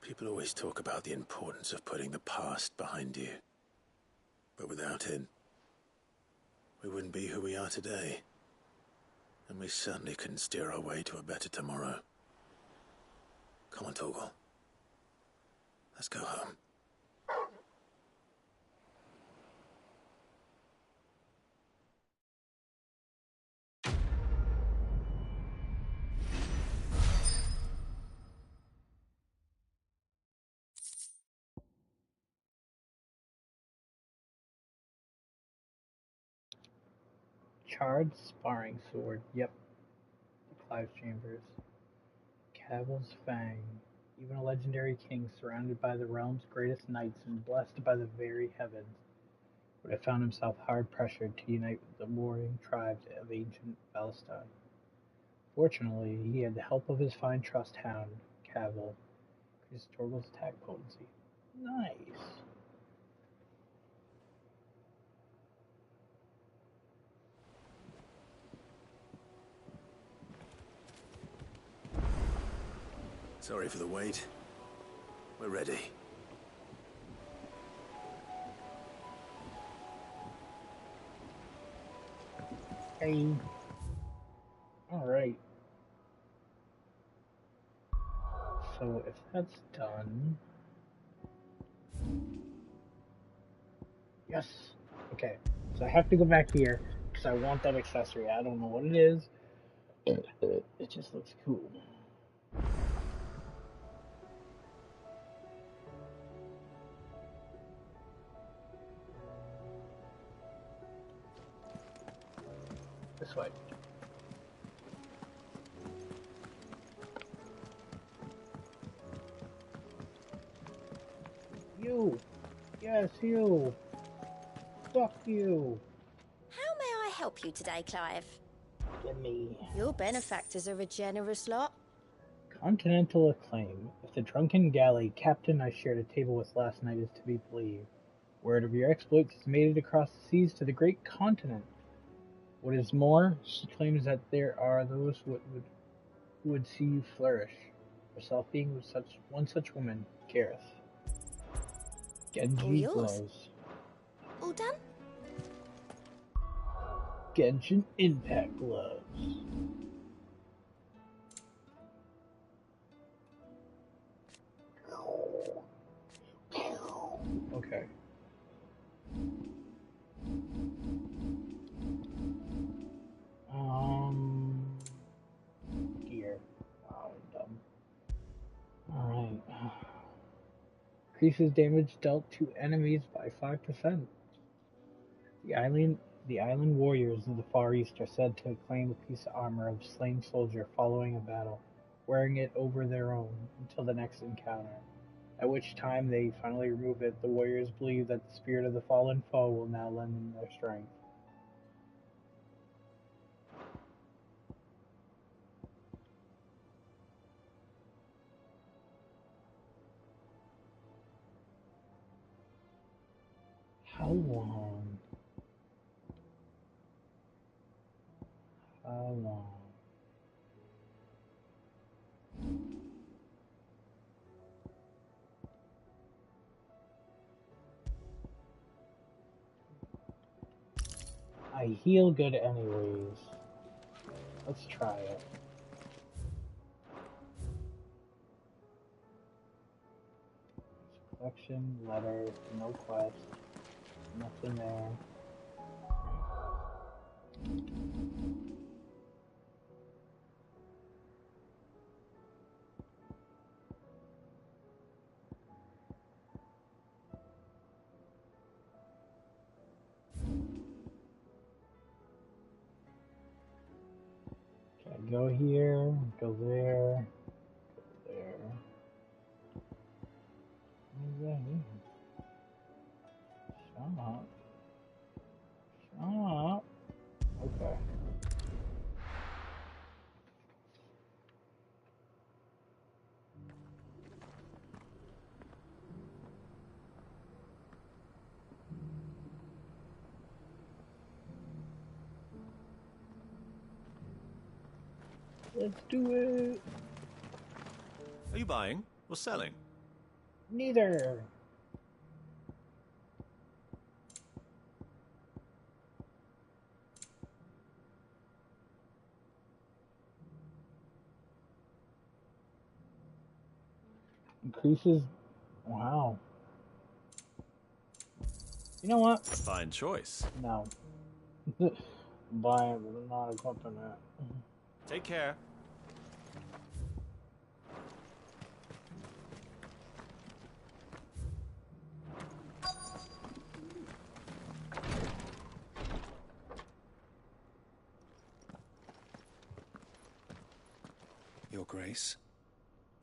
People always talk about the importance of putting the past behind you. But without it, we wouldn't be who we are today. And we certainly couldn't steer our way to a better tomorrow. Come on, Torgal. Let's go home. Charred sparring sword. Yep. Clive's chambers. Cavil's fang. Even a legendary king surrounded by the realm's greatest knights and blessed by the very heavens would have found himself hard pressured to unite with the warring tribes of ancient Palestine. Fortunately, he had the help of his fine trust hound, Cavil, Increases Torgal's attack potency. Nice. Sorry for the wait. We're ready. Hey. Alright. So if that's done... Yes! Okay, so I have to go back here, because I want that accessory. I don't know what it is. It just looks cool. This way. You! Yes, you! Fuck you! How may I help you today, Clive? Gimme. Your benefactors are a generous lot. Continental acclaim. If the drunken galley captain I shared a table with last night is to be believed, word of your exploits has made it across the seas to the great continent. What is more, she claims that there are those who would see you flourish, herself being with one such woman, Gareth. Genji glows. All done? Genshin Impact gloves. Okay. Gear. Wow, I'm dumb. Alright. Increases damage dealt to enemies by 5%. The island warriors of the Far East are said to claim a piece of armor of slain soldier following a battle, wearing it over their own until the next encounter, at which time they finally remove it. The warriors believe that the spirit of the fallen foe will now lend them their strength. How long? How long? I heal good anyways. Let's try it. Collection, letter, no quest, nothing there. Okay, go here, go there, go there. What is that here? Shut up. Shut up. Okay. Let's do it. Are you buying or selling? Neither. Increases. Wow. You know what? Fine choice. No. Buy it, but I'm not equipping it. Take care. Your Grace,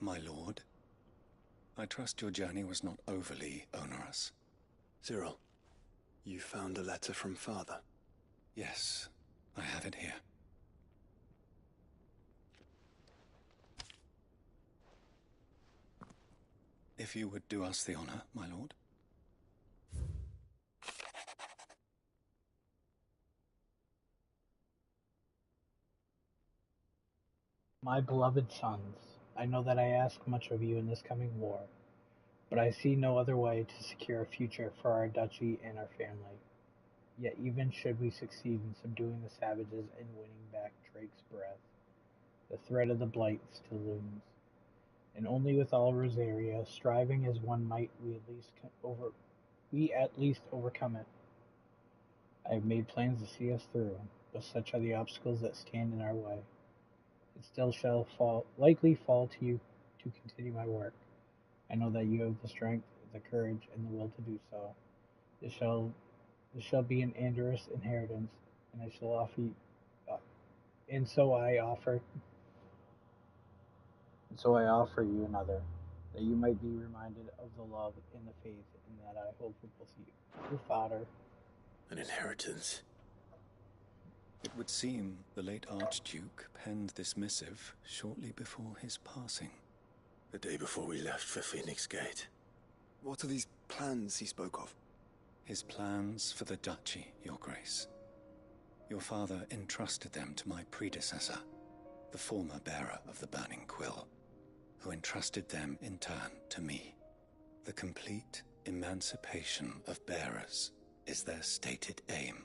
my lord, I trust your journey was not overly onerous. Cyril, you found a letter from Father? Yes, I have it here. If you would do us the honor, my lord. My beloved sons, I know that I ask much of you in this coming war, but I see no other way to secure a future for our duchy and our family. Yet even should we succeed in subduing the savages and winning back Drake's breath, the threat of the Blight still looms, and only with all Rosaria striving as one might we at least overcome it. I have made plans to see us through, but such are the obstacles that stand in our way. It still shall likely fall to you to continue my work. I know that you have the strength, the courage, and the will to do so. This shall be an Andorus inheritance, and I shall offer you, and so I offer you another, that you might be reminded of the love and the faith in that I hold for both you, your father. An inheritance. It would seem the late Archduke penned this missive shortly before his passing. The day before we left for Phoenix Gate. What are these plans he spoke of? His plans for the duchy, Your Grace. Your father entrusted them to my predecessor, the former bearer of the Burning Quill, who entrusted them in turn to me. The complete emancipation of bearers is their stated aim.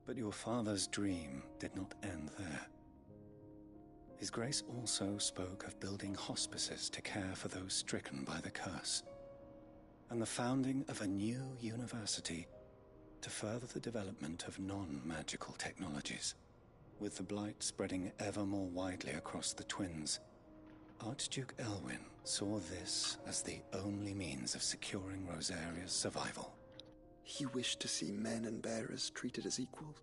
But your father's dream did not end there. His Grace also spoke of building hospices to care for those stricken by the curse, and the founding of a new university to further the development of non-magical technologies. With the Blight spreading ever more widely across the Twins, Archduke Elwyn saw this as the only means of securing Rosaria's survival. He wished to see men and bearers treated as equals.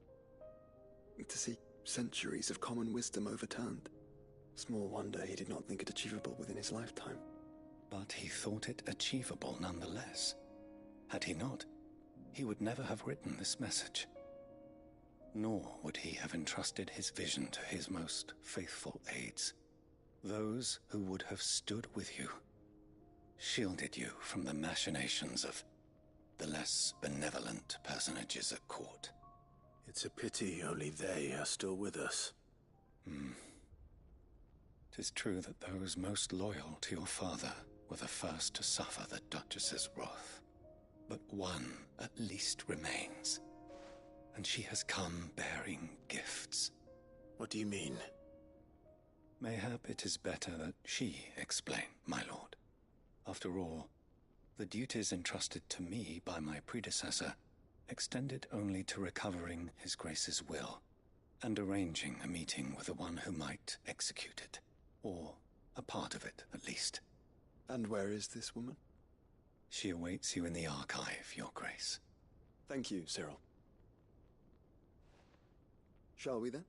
To see centuries of common wisdom overturned. Small wonder he did not think it achievable within his lifetime. But he thought it achievable nonetheless. Had he not, he would never have written this message. Nor would he have entrusted his vision to his most faithful aides, those who would have stood with you, shielded you from the machinations of the less benevolent personages at court. It's a pity only they are still with us. 'Tis true that those most loyal to your father were the first to suffer the Duchess's wrath. But one at least remains, and she has come bearing gifts. What do you mean? Mayhap it is better that she explain, my lord. After all, the duties entrusted to me by my predecessor extended only to recovering His Grace's will and arranging a meeting with the one who might execute it, or a part of it at least. And where is this woman? She awaits you in the archive, Your Grace. Thank you, Cyril. Shall we then?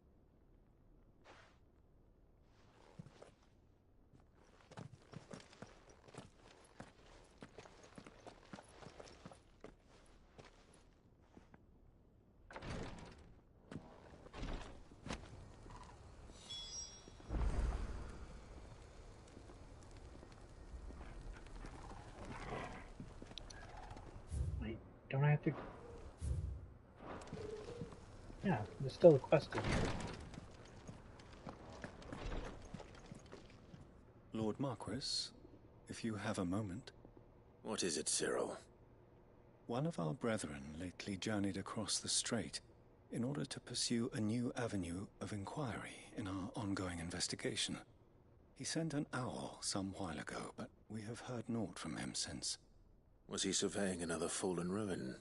Don't I have to... Yeah, there's still a quest in here. Lord Marquis, if you have a moment. What is it, Cyril? One of our brethren lately journeyed across the strait in order to pursue a new avenue of inquiry in our ongoing investigation. He sent an owl some while ago, but we have heard naught from him since. Was he surveying another fallen ruin?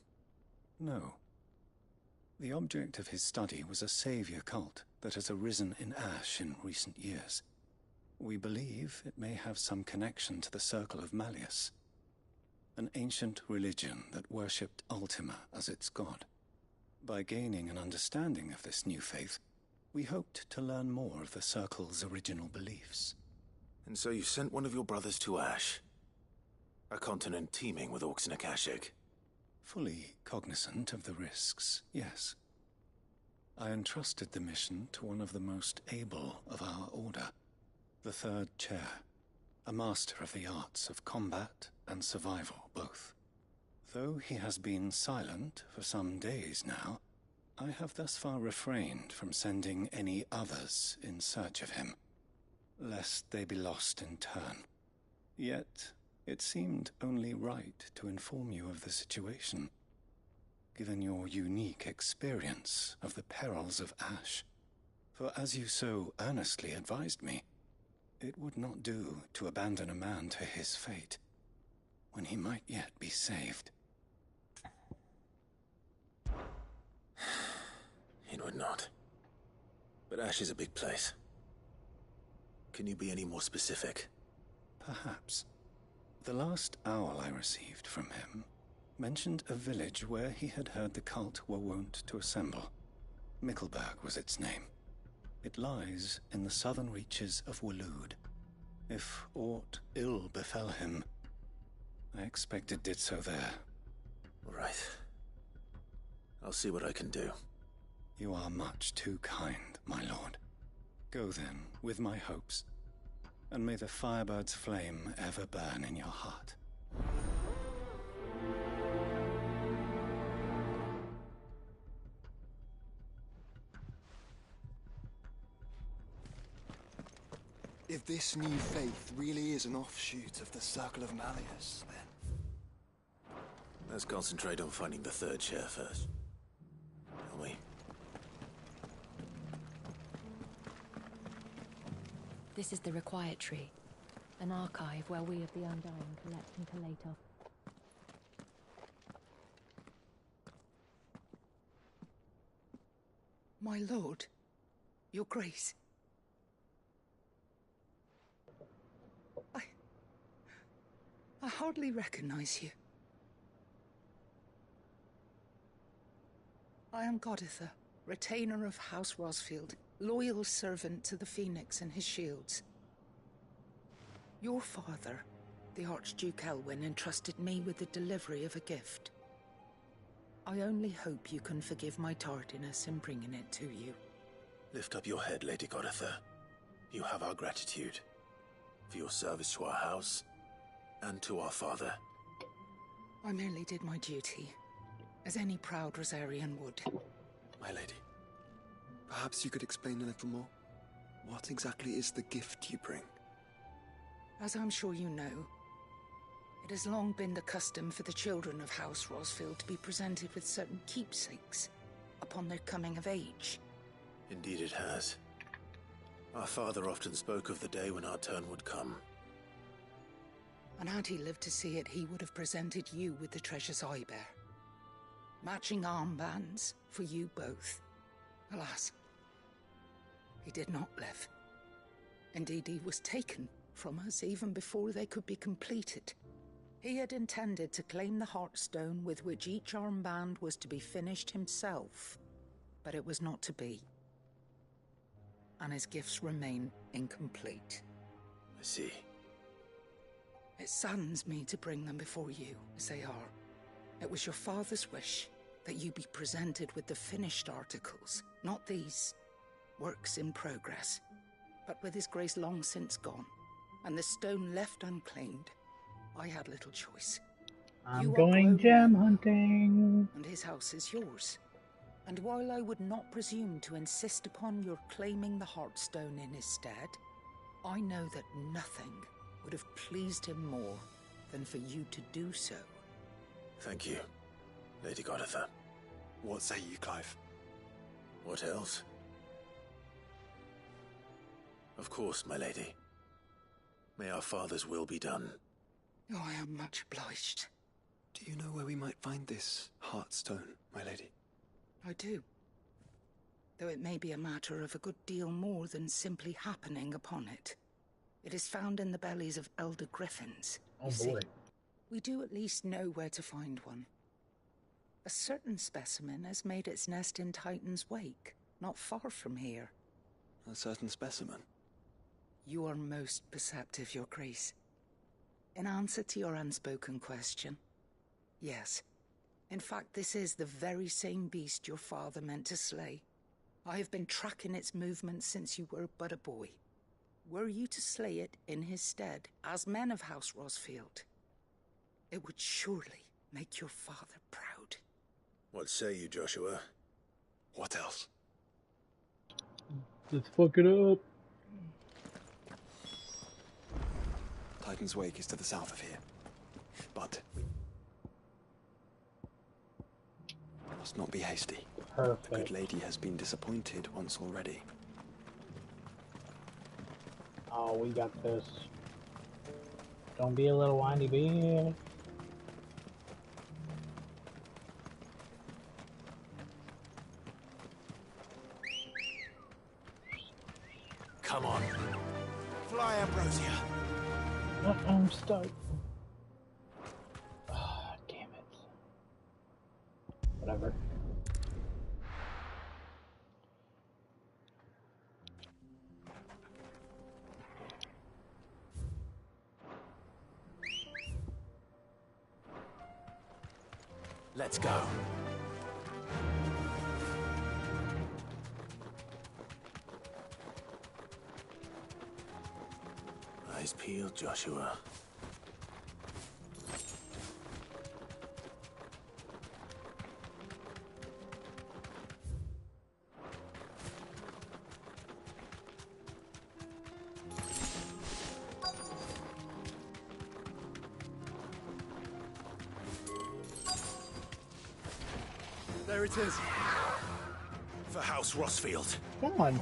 No. The object of his study was a savior cult that has arisen in Ash in recent years. We believe it may have some connection to the Circle of Malleus, an ancient religion that worshipped Ultima as its god. By gaining an understanding of this new faith, we hoped to learn more of the Circle's original beliefs. And so you sent one of your brothers to Ash? A continent teeming with orcs and Akashic. Fully cognizant of the risks, yes. I entrusted the mission to one of the most able of our order, the third chair, a master of the arts of combat and survival both. Though he has been silent for some days now, I have thus far refrained from sending any others in search of him, lest they be lost in turn. Yet, it seemed only right to inform you of the situation, given your unique experience of the perils of Ash. For as you so earnestly advised me, it would not do to abandon a man to his fate, when he might yet be saved. It would not. But Ash is a big place. Can you be any more specific? Perhaps. The last owl I received from him mentioned a village where he had heard the cult were wont to assemble. Mickleburg was its name. It lies in the southern reaches of Waloed. If aught ill befell him, I expect it did so there. Right. I'll see what I can do. You are much too kind, my lord. Go then, with my hopes, and may the firebird's flame ever burn in your heart. If this new faith really is an offshoot of the Circle of Malleus, then... Let's concentrate on finding the third chair first. Shall we? This is the Required Tree, an archive where we of the Undying collect and collate our... My lord, your grace. I hardly recognize you. I am Goditha, retainer of House Rosfield, loyal servant to the Phoenix and his shields. Your father, the Archduke Elwyn, entrusted me with the delivery of a gift. I only hope you can forgive my tardiness in bringing it to you. Lift up your head, Lady Goditha. You have our gratitude for your service to our house and to our father. I merely did my duty, as any proud Rosarian would. My lady, perhaps you could explain a little more? What exactly is the gift you bring? As I'm sure you know, it has long been the custom for the children of House Rosfield to be presented with certain keepsakes upon their coming of age. Indeed it has. Our father often spoke of the day when our turn would come. And had he lived to see it, he would have presented you with the treasures I bear. Matching armbands for you both. Alas, he did not live. Indeed, he was taken from us even before they could be completed. He had intended to claim the Heartstone with which each armband was to be finished himself, but it was not to be. And his gifts remain incomplete. I see. It saddens me to bring them before you, as they are. It was your father's wish that you be presented with the finished articles, not these works in progress. But with his grace long since gone, and the stone left unclaimed, I had little choice. I'm going gem hunting. And his house is yours. And while I would not presume to insist upon your claiming the Heartstone in his stead, I know that nothing would have pleased him more than for you to do so. Thank you, Lady Goditha. What say you, Clive? What else? Of course, my lady. May our father's will be done. Oh, I am much obliged. Do you know where we might find this Heartstone, my lady? I do. Though it may be a matter of a good deal more than simply happening upon it. It is found in the bellies of elder griffins. Oh boy. We do at least know where to find one. A certain specimen has made its nest in Titan's Wake, not far from here. A certain specimen? You are most perceptive, Your Grace. In answer to your unspoken question, yes. In fact, this is the very same beast your father meant to slay. I have been tracking its movements since you were but a boy. were you to slay it in his stead, as men of House Rosfield, it would surely make your father proud. What say you, Joshua? What else? Let's fuck it up. Titan's Wake is to the south of here. But we must not be hasty. Perfect. The good lady has been disappointed once already. Oh, we got this. Don't be a little whiny bee. Come on. Fly, Ambrosia. I'm stuck. Ah, damn it. Whatever. Let's go. Eyes peeled, Joshua. There it is. For House Rosfield. Come on.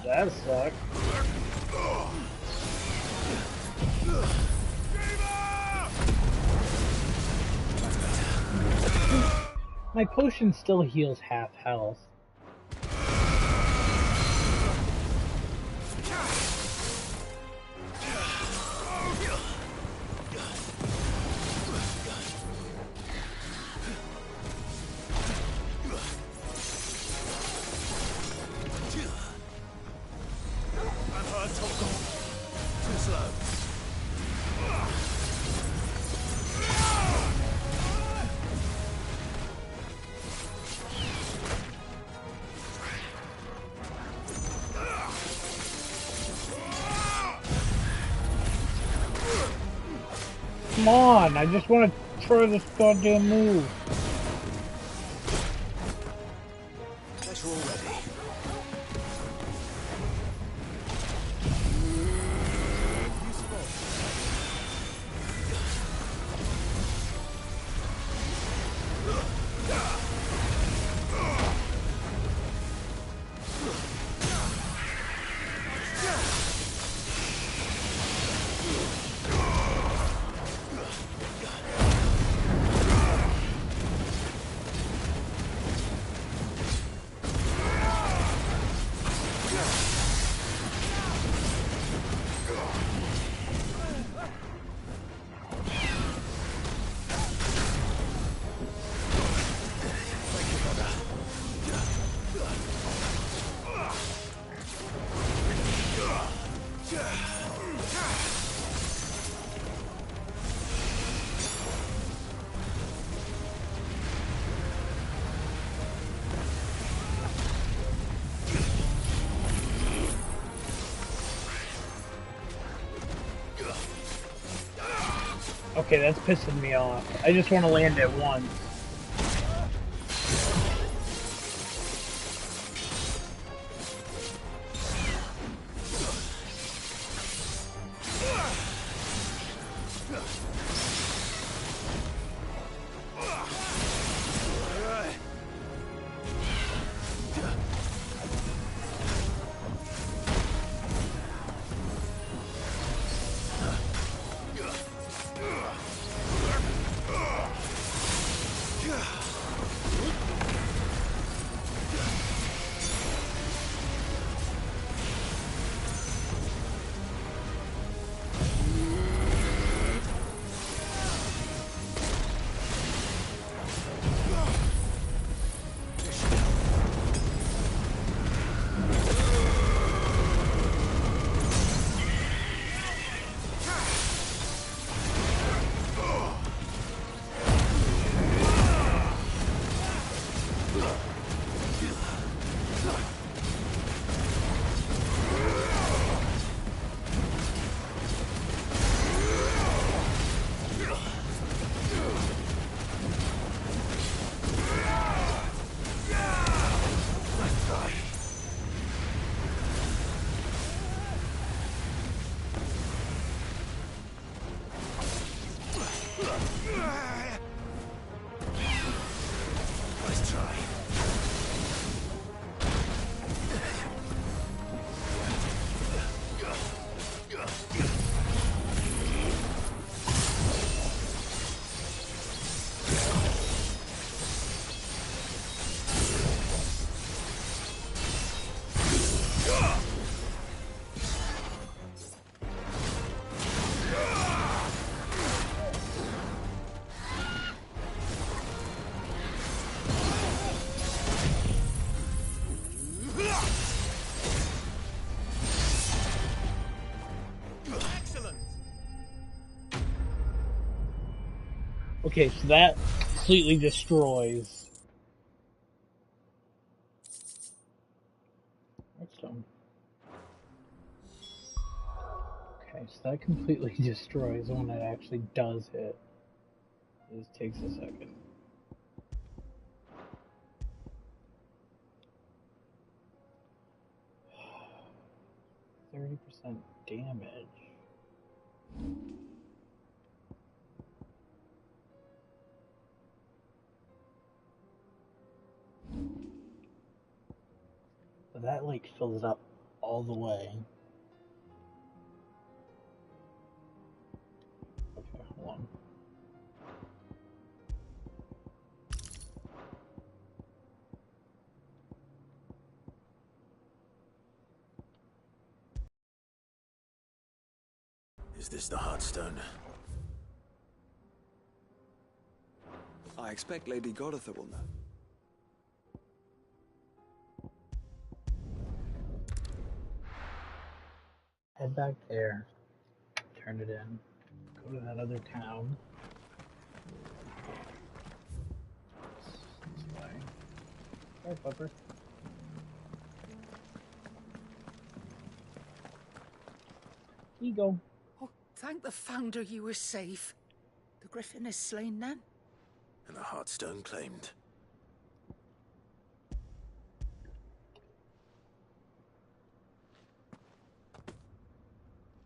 That sucked. My potion still heals half health. Too slow. Come on, I just want to try this goddamn move. Guess we're all ready. Okay, that's pissing me off. I just want to land at once. Okay, so that completely destroys. Redstone. Okay, so that completely destroys when it actually does hit. This takes a second. %30 damage. But that like fills up all the way. Okay, hold on. Is this the Heartstone? I expect Lady Goditha will know. Head back there. Turn it in. Go to that other town. This way. Sorry, Pupper. Here you go. Oh, thank the Founder you were safe. The Griffin is slain then? And the Heartstone claimed.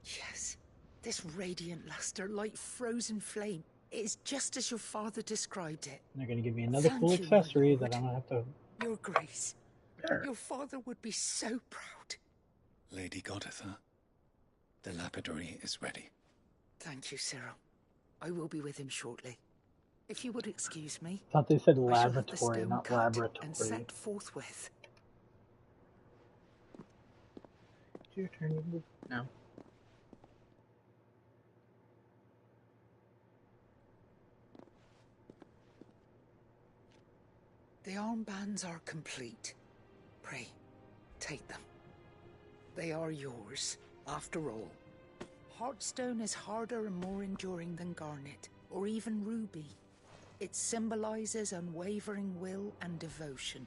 Yes. This radiant luster like frozen flame. It is just as your father described it. They're going to give me another Thank cool you, accessory my that I don't have to... Your Grace. There. Your father would be so proud. Lady Goditha, the lapidary is ready. Thank you, Cyril. I will be with him shortly. If you would excuse me. I thought they said I shall have the laboratory, stone not cut laboratory. and set forthwith. It's your turn to move now. The armbands are complete. Pray, take them. They are yours, after all. Heartstone is harder and more enduring than garnet, or even ruby. It symbolizes unwavering will and devotion.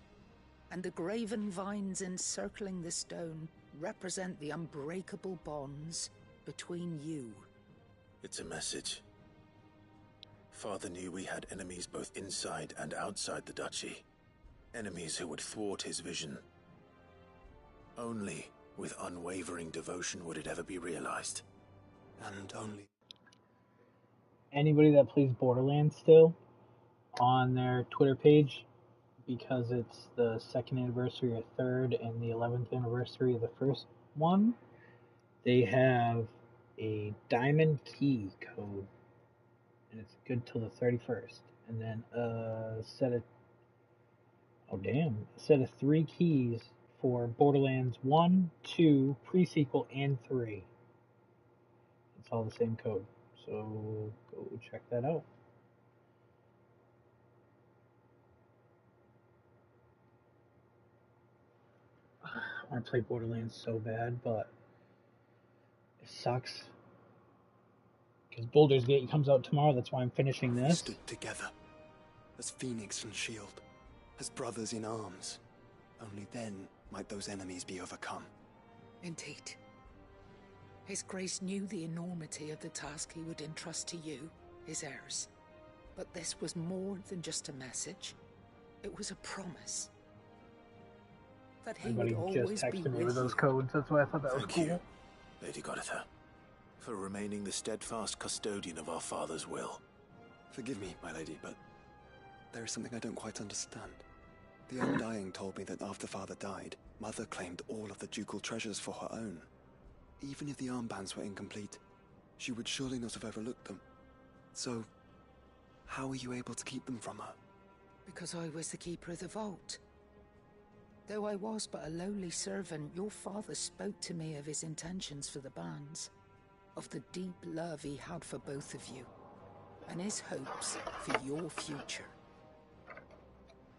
And the graven vines encircling the stone represent the unbreakable bonds between you. It's a message. Father knew we had enemies both inside and outside the duchy. Enemies who would thwart his vision. Only with unwavering devotion would it ever be realized. And only... Anybody that plays Borderlands still, on their Twitter page, because it's the 2nd anniversary or 3rd and the 11th anniversary of the first one, they have a diamond key code, and it's good till the 31st. And then a set of 3 keys for Borderlands 1, 2, pre-sequel, and 3. It's all the same code, so go check that out. I want to play Borderlands so bad, but it sucks. Because Baldur's Gate comes out tomorrow, that's why I'm finishing this. We stood together, as Phoenix and Shield, as brothers in arms. Only then might those enemies be overcome. Indeed. His Grace knew the enormity of the task he would entrust to you, his heirs. But this was more than just a message. It was a promise. That he Everybody would just always be texted me with with those you. codes, that's why I thought that was Thank cool. you, Lady Goditha, for remaining the steadfast custodian of our father's will. Forgive me, my lady, but there is something I don't quite understand. The Undying told me that after Father died, Mother claimed all of the ducal treasures for her own. Even if the armbands were incomplete, she would surely not have overlooked them. So, how were you able to keep them from her? Because I was the keeper of the vault. Though I was but a lowly servant, your father spoke to me of his intentions for the bands, of the deep love he had for both of you, and his hopes for your future.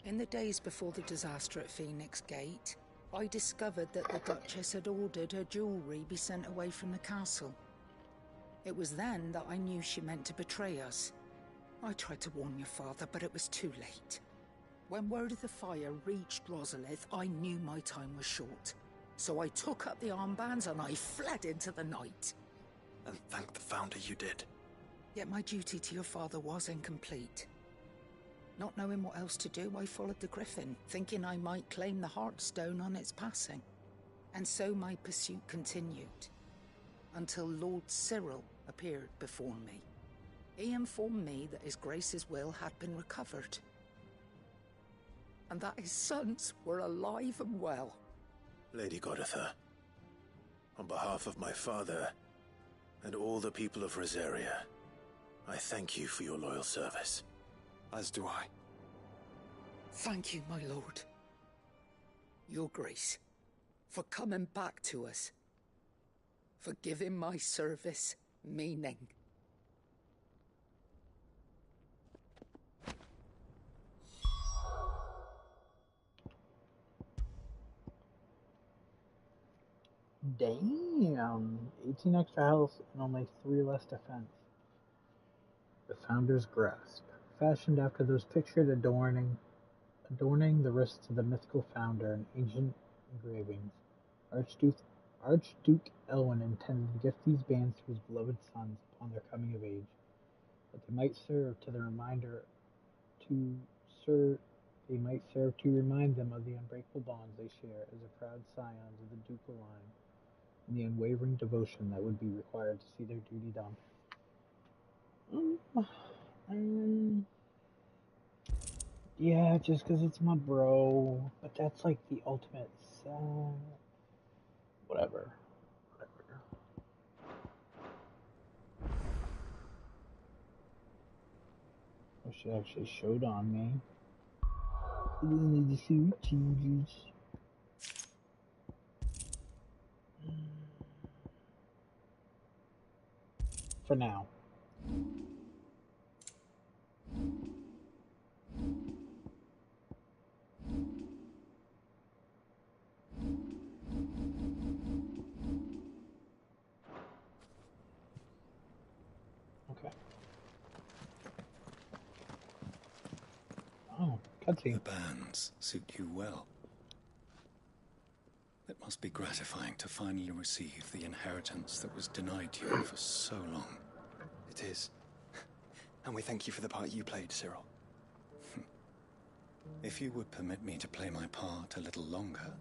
In the days before the disaster at Phoenix Gate, I discovered that the Duchess had ordered her jewelry be sent away from the castle. It was then that I knew she meant to betray us, I tried to warn your father, but it was too late. When word of the fire reached Rosalith, I knew my time was short. So I took up the armbands and I fled into the night. And thank the Founder you did. Yet my duty to your father was incomplete. Not knowing what else to do, I followed the Griffin, thinking I might claim the Heartstone on its passing. And so my pursuit continued, until Lord Cyril appeared before me. He informed me that His Grace's will had been recovered, and that his sons were alive and well. Lady Goditha, on behalf of my father and all the people of Rosaria, I thank you for your loyal service. As do I. Thank you, my lord. Your Grace, for coming back to us. For giving my service meaning. Damn. 18 extra health and only 3 less defense. The Founder's Grasp. Fashioned after those pictured adorning the wrists of the mythical Founder in ancient engravings, Archduke Elwyn intended to gift these bands to his beloved sons upon their coming of age, that they might serve to remind them of the unbreakable bonds they share as the proud scions of the ducal line, and the unwavering devotion that would be required to see their duty done. Yeah, just because it's my bro, but that's like the ultimate whatever. Oh, she actually showed on me. The suit changes. For now. Okay. Oh, cutscene. The bands suit you well. It must be gratifying to finally receive the inheritance that was denied to you for so long. It is. And we thank you for the part you played, Cyril. If you would permit me to play my part a little longer,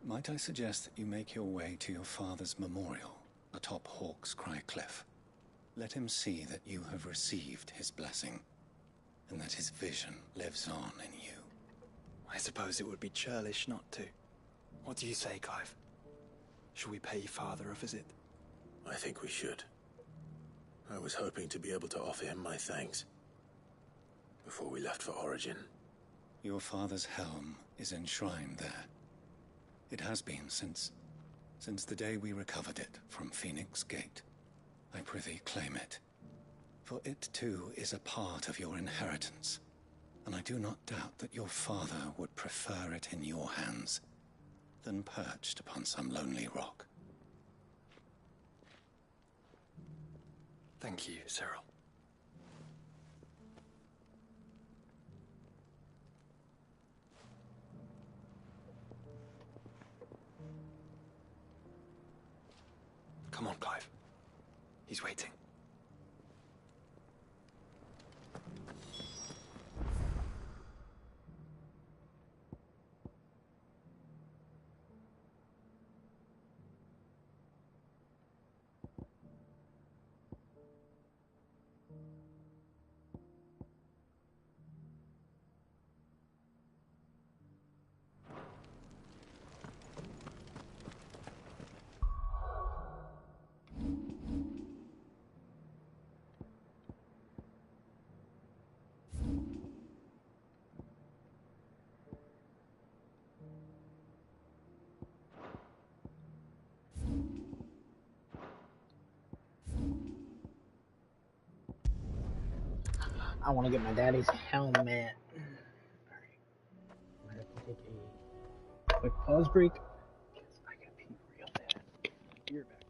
might I suggest that you make your way to your father's memorial atop Hawk's Cry Cliff? Let him see that you have received his blessing, and that his vision lives on in you. I suppose it would be churlish not to. What do you say, Clive? Shall we pay Father a visit? I think we should. I was hoping to be able to offer him my thanks before we left for Origin. Your father's helm is enshrined there. It has been since the day we recovered it from Phoenix Gate. I prithee claim it, for it too is a part of your inheritance, and I do not doubt that your father would prefer it in your hands than perched upon some lonely rock. Thank you, Cyril. Come on, Clive. He's waiting. I want to get my daddy's helmet. Alright. I'm going to have to take a quick pause break. Because I got pee real bad. Be right back.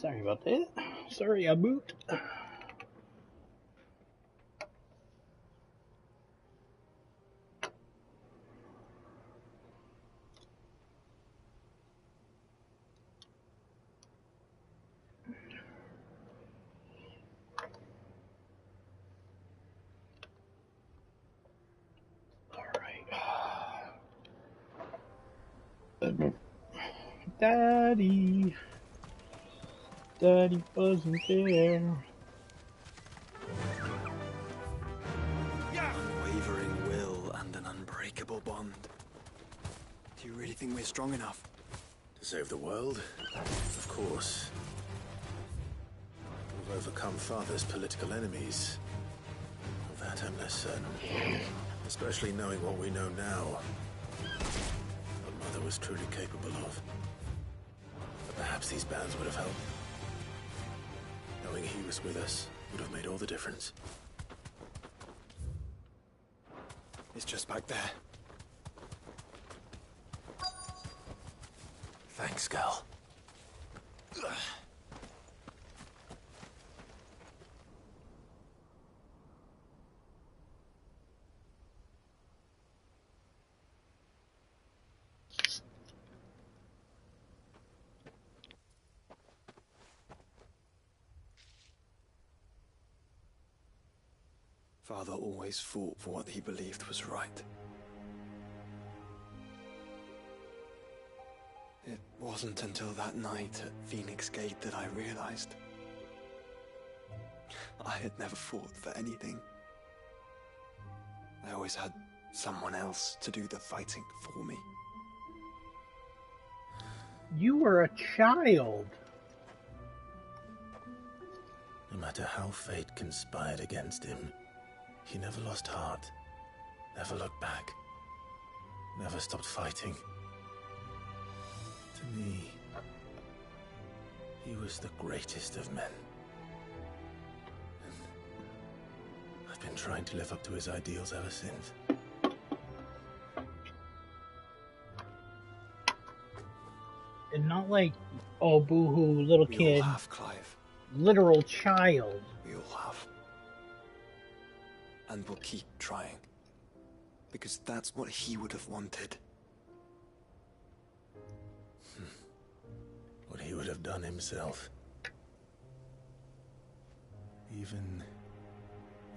Sorry about that. Sorry, I moved. Daddy wasn't there. Unwavering will and an unbreakable bond. Do you really think we're strong enough? To save the world? Of course. We've overcome Father's political enemies. Of that I'm less certain. Especially knowing what we know now. What Mother was truly capable of. But perhaps these bands would have helped. Knowing he was with us would have made all the difference. It's just back there. Thanks, Gal. Father always fought for what he believed was right. It wasn't until that night at Phoenix Gate that I realized I had never fought for anything. I always had someone else to do the fighting for me. You were a child. No matter how fate conspired against him, he never lost heart, never looked back, never stopped fighting. To me, he was the greatest of men. And I've been trying to live up to his ideals ever since. And not like, oh, boo-hoo, little We kid. all have, Clive. Literal child. We all have. And we'll keep trying. Because that's what he would have wanted. What he would have done himself. Even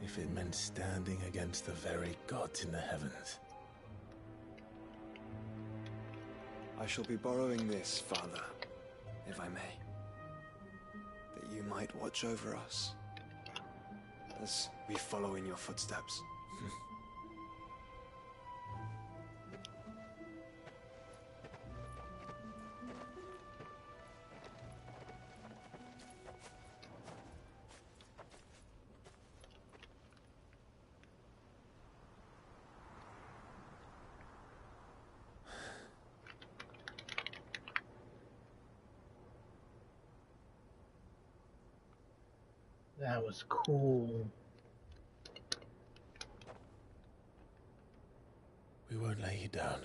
if it meant standing against the very gods in the heavens. I shall be borrowing this, Father, if I may. That you might watch over us as we follow in your footsteps. That was cool. We won't lay you down.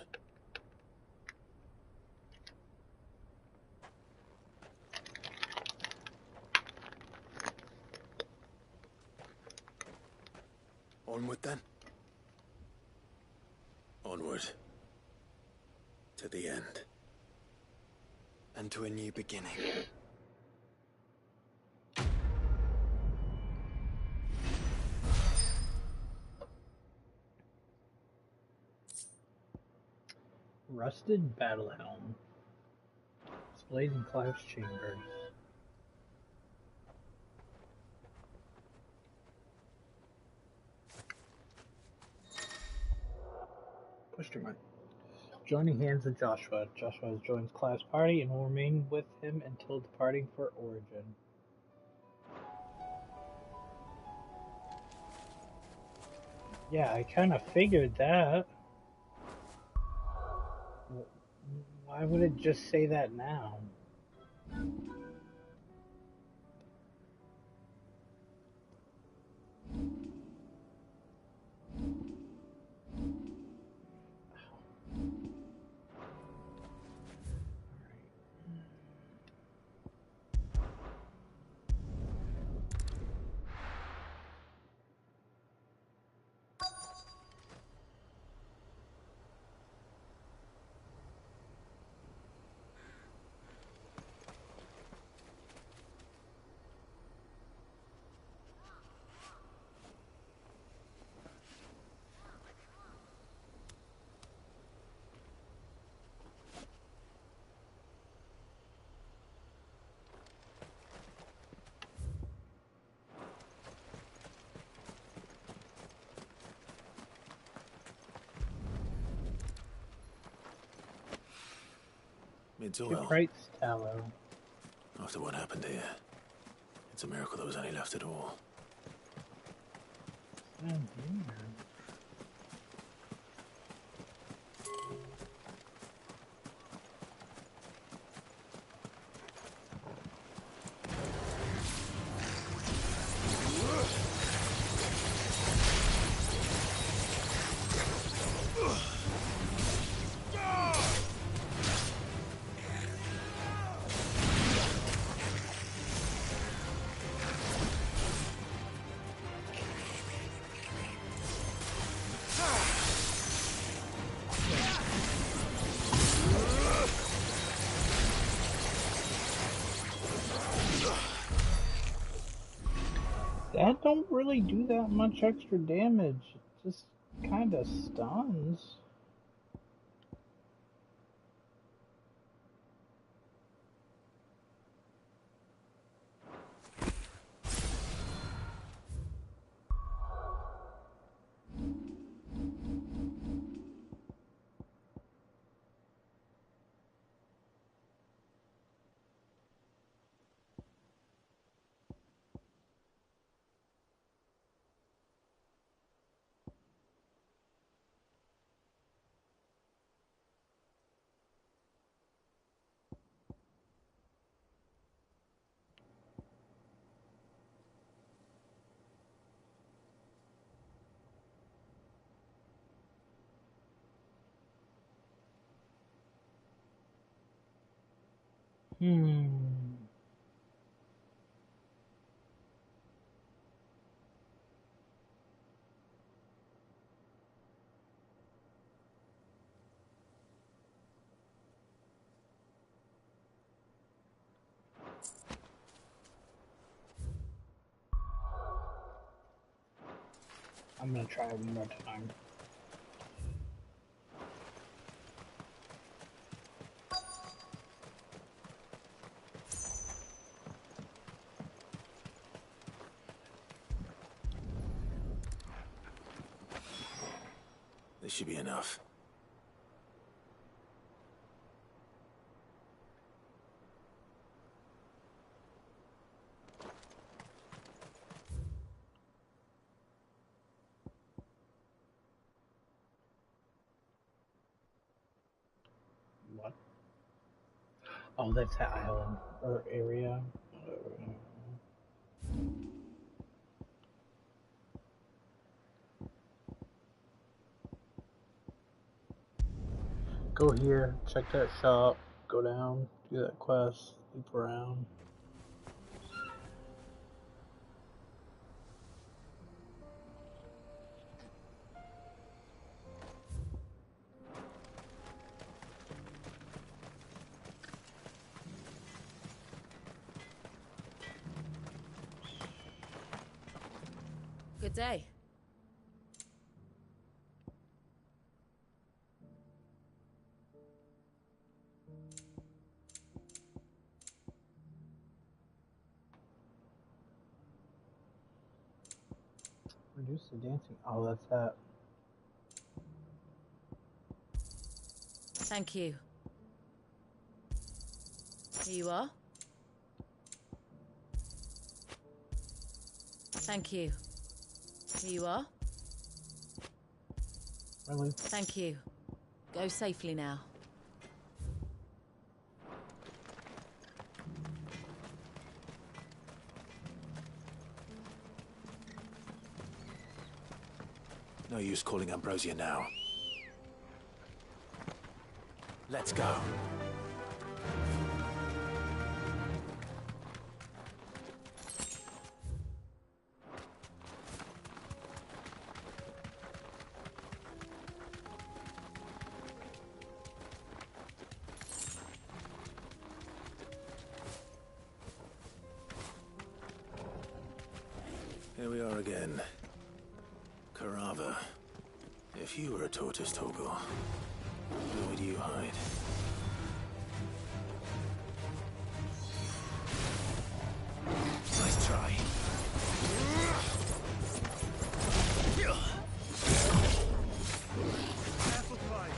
Onward then. Onward. To the end. And to a new beginning. Rusted battle helm. Displayed in Clive's chambers. Question mark. Joining hands with Joshua. Joshua joins Clive's party and will remain with him until departing for Origin. Yeah, I kind of figured that. Why would it just say that now? Midsoil. Shipwright's tallow. After what happened here, it's a miracle there was any left at all. That don't really do that much extra damage. It just kind of stuns. I'm gonna try one more time. This should be enough. What? Oh, that's that island or area. Go here, check that shop, go down, do that quest, loop around. Good day. Reduce the dancing. Oh, that's that. Thank you. Here you are. Thank you. Here you are. Really? Thank you. Go safely now. No use calling Ambrosia now. Let's go. Here we are again. Carava. If you were a tortoise, Torgor, where would you hide? Nice try. Careful, Clyde.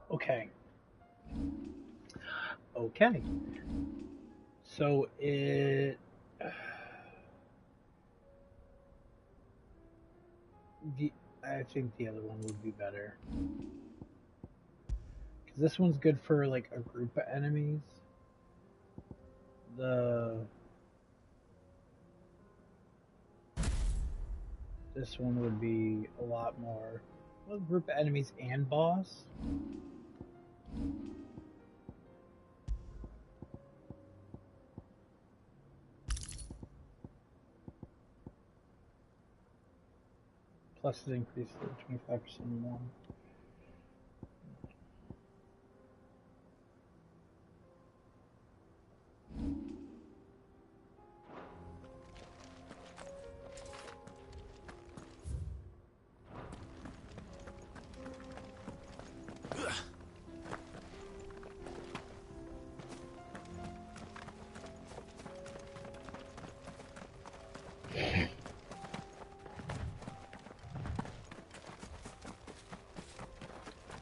Okay. Okay. So it... I think the other one would be better. Because this one's good for, like, a group of enemies. This one would be a lot more... Well, group of enemies and boss. Plus it increases 25% more.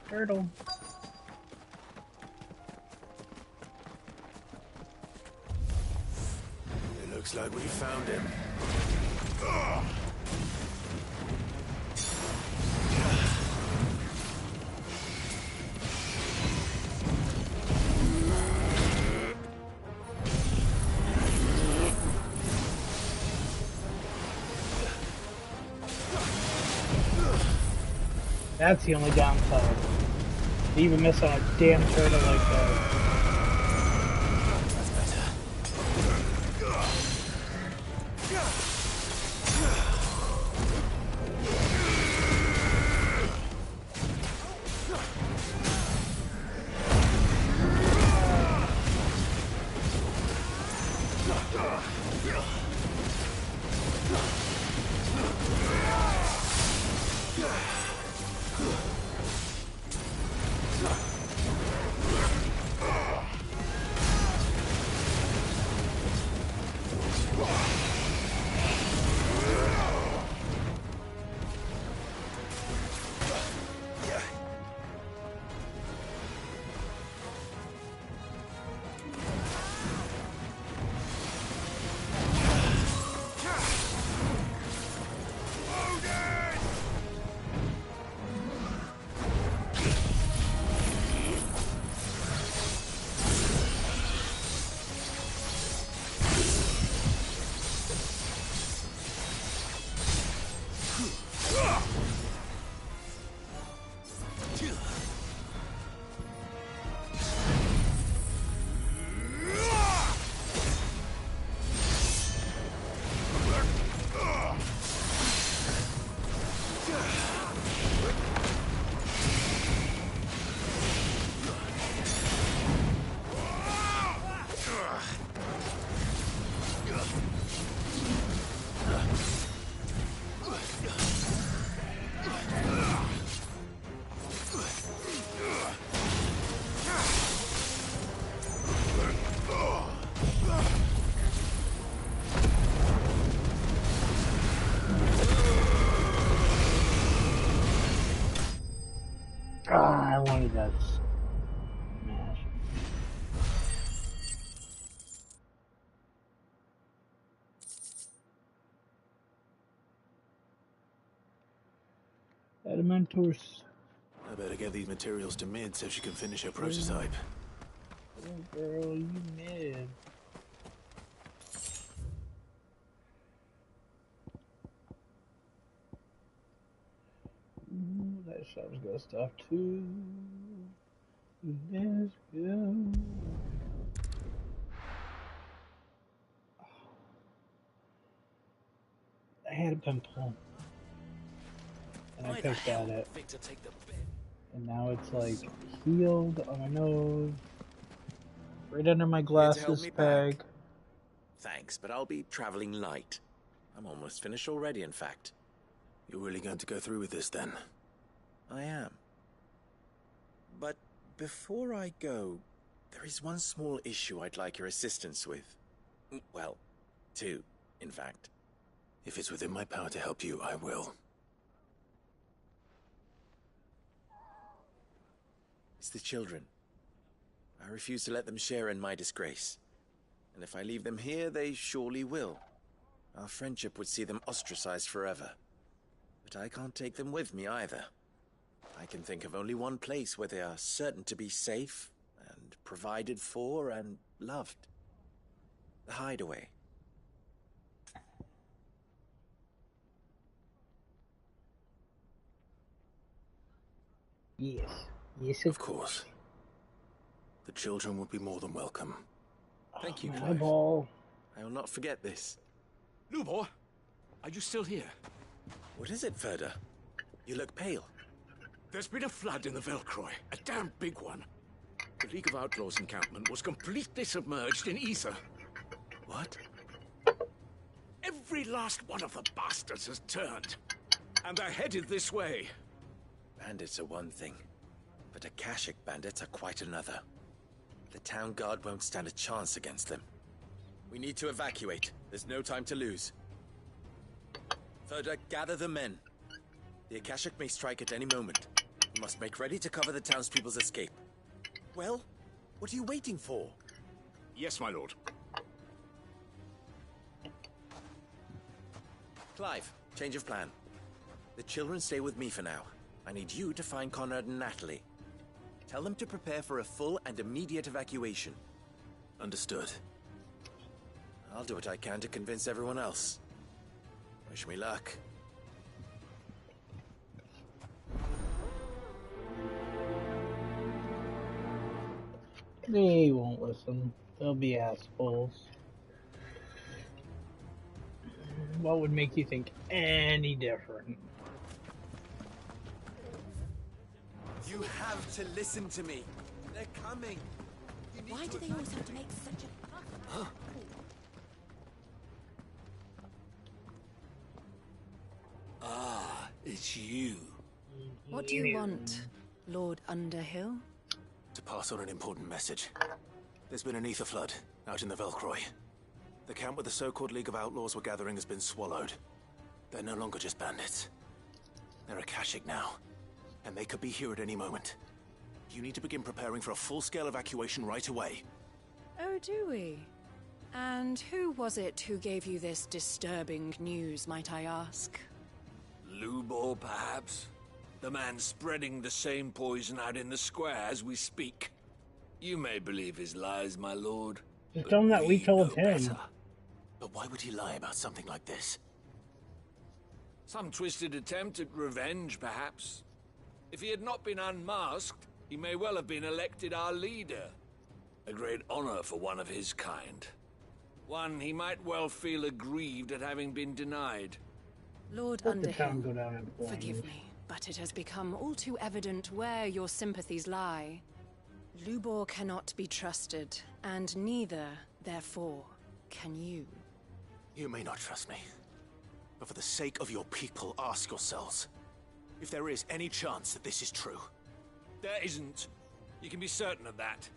Turtle. It looks like we found him. That's the only downside. To even miss on a damn turtle like that. I wanted that smash. Elementors. I better get these materials to Mid so she can finish her prototype. Oh, girl, you mid. Ooh, that shop's got stuff too. Let's go. I had a pimple. And I picked at it. And now it's like healed on my nose. Right under my glasses peg. Thanks, but I'll be traveling light. I'm almost finished already, in fact. You're really going to go through with this, then? I am. But before I go, there is one small issue I'd like your assistance with. Well, two, in fact. If it's within my power to help you, I will. It's the children. I refuse to let them share in my disgrace. And if I leave them here, they surely will. Our friendship would see them ostracized forever. But I can't take them with me either. I can think of only one place where they are certain to be safe, and provided for, and loved. The Hideaway. Yes. Yes, of course. The children would be more than welcome. Thank you, my Clive. ball. I will not forget this. Lubor, are you still here? What is it, Ferda? You look pale. There's been a flood in the Velcroy, a damn big one. The League of Outlaws encampment was completely submerged in ether. What? Every last one of the bastards has turned. And they're headed this way. Bandits are one thing, but Akashic bandits are quite another. The town guard won't stand a chance against them. We need to evacuate. There's no time to lose. Ferda, gather the men. The Akashic may strike at any moment. We must make ready to cover the townspeople's escape. Well, what are you waiting for? Yes, my lord. Clive, change of plan. The children stay with me for now. I need you to find Conrad and Natalie. Tell them to prepare for a full and immediate evacuation. Understood. I'll do what I can to convince everyone else. Wish me luck. They won't listen. They'll be assholes. What would make you think any different? You have to listen to me. They're coming. Why do they always have to make such a... Huh? Ah, it's you. What do you want, Lord Underhill? To pass on an important message. There's been an ether flood out in the Velcroy. The camp where the so-called League of Outlaws were gathering has been swallowed. They're no longer just bandits. They're Akashic now, and they could be here at any moment. You need to begin preparing for a full-scale evacuation right away. Oh, do we? And who was it who gave you this disturbing news, might I ask? Lubor, perhaps? The man spreading the same poison out in the square as we speak. You may believe his lies, my lord. Just tell him that we told him. Better. But why would he lie about something like this? Some twisted attempt at revenge, perhaps. If he had not been unmasked, he may well have been elected our leader. A great honor for one of his kind. One he might well feel aggrieved at having been denied. Lord Underhill, forgive me, but it has become all too evident where your sympathies lie. Lubor cannot be trusted, and neither, therefore, can you. You may not trust me, but for the sake of your people, ask yourselves if there is any chance that this is true. There isn't. You can be certain of that.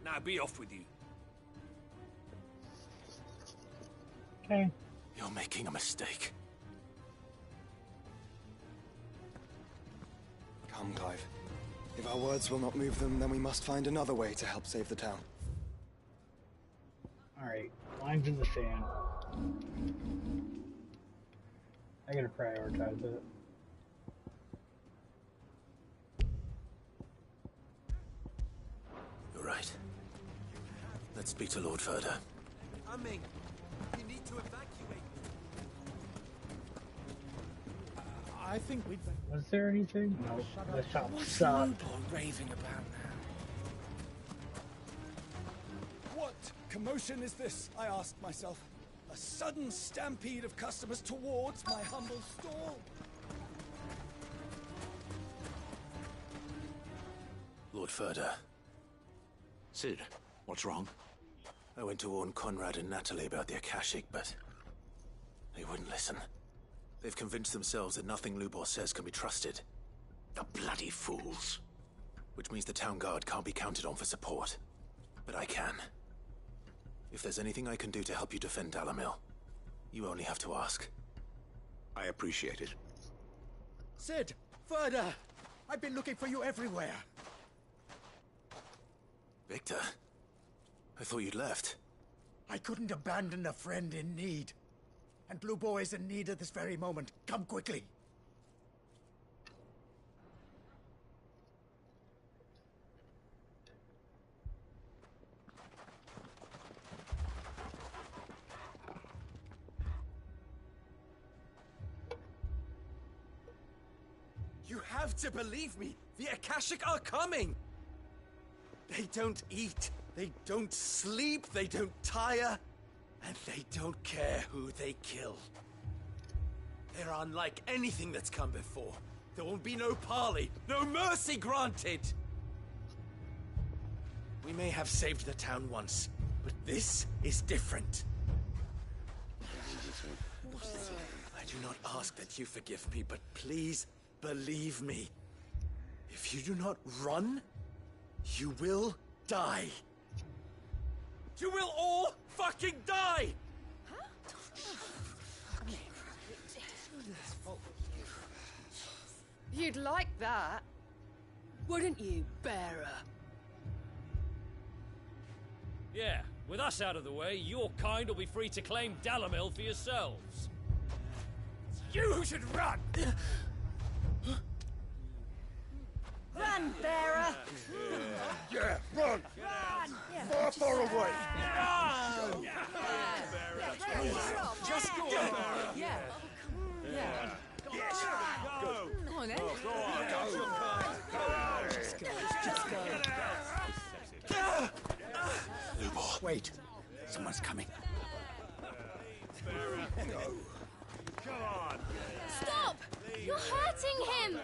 Now be off with you. Okay. You're making a mistake. Come, Clive. If our words will not move them, then we must find another way to help save the town. Alright, lines in the sand. I gotta prioritize it. You're right. Let's speak to Lord Ferda. Coming. You need to evacuate. I think we'd... Was there anything? No. The shop What's sucked. Lubor raving about now? What commotion is this, I asked myself. A sudden stampede of customers towards my humble stall. Lord Ferda. Sid, what's wrong? I went to warn Conrad and Natalie about the Akashic, but they wouldn't listen. They've convinced themselves that nothing Lubor says can be trusted. The bloody fools. Which means the town guard can't be counted on for support. But I can. If there's anything I can do to help you defend Dalamil, you only have to ask. I appreciate it. Sid! Ferda! I've been looking for you everywhere. Victor, I thought you'd left. I couldn't abandon a friend in need. And Blue Boy is in need at this very moment. Come quickly. You have to believe me! The Akashic are coming! They don't eat, they don't sleep, they don't tire, and they don't care who they kill. They're unlike anything that's come before. There will be no parley, no mercy granted! We may have saved the town once, but this is different. I do not ask that you forgive me, but please believe me. If you do not run, you will die. You will all fucking die! You'd like that, wouldn't you, bearer? Yeah, with us out of the way, your kind will be free to claim Dalamil for yourselves. You should run! Run, bearer! Yeah, run! Run! Far away! Run! Just go! Yeah. Yeah. Yes! Go! Come on, then. Just go. Lubo, wait. Someone's coming. Come on! Stop! You're hurting him!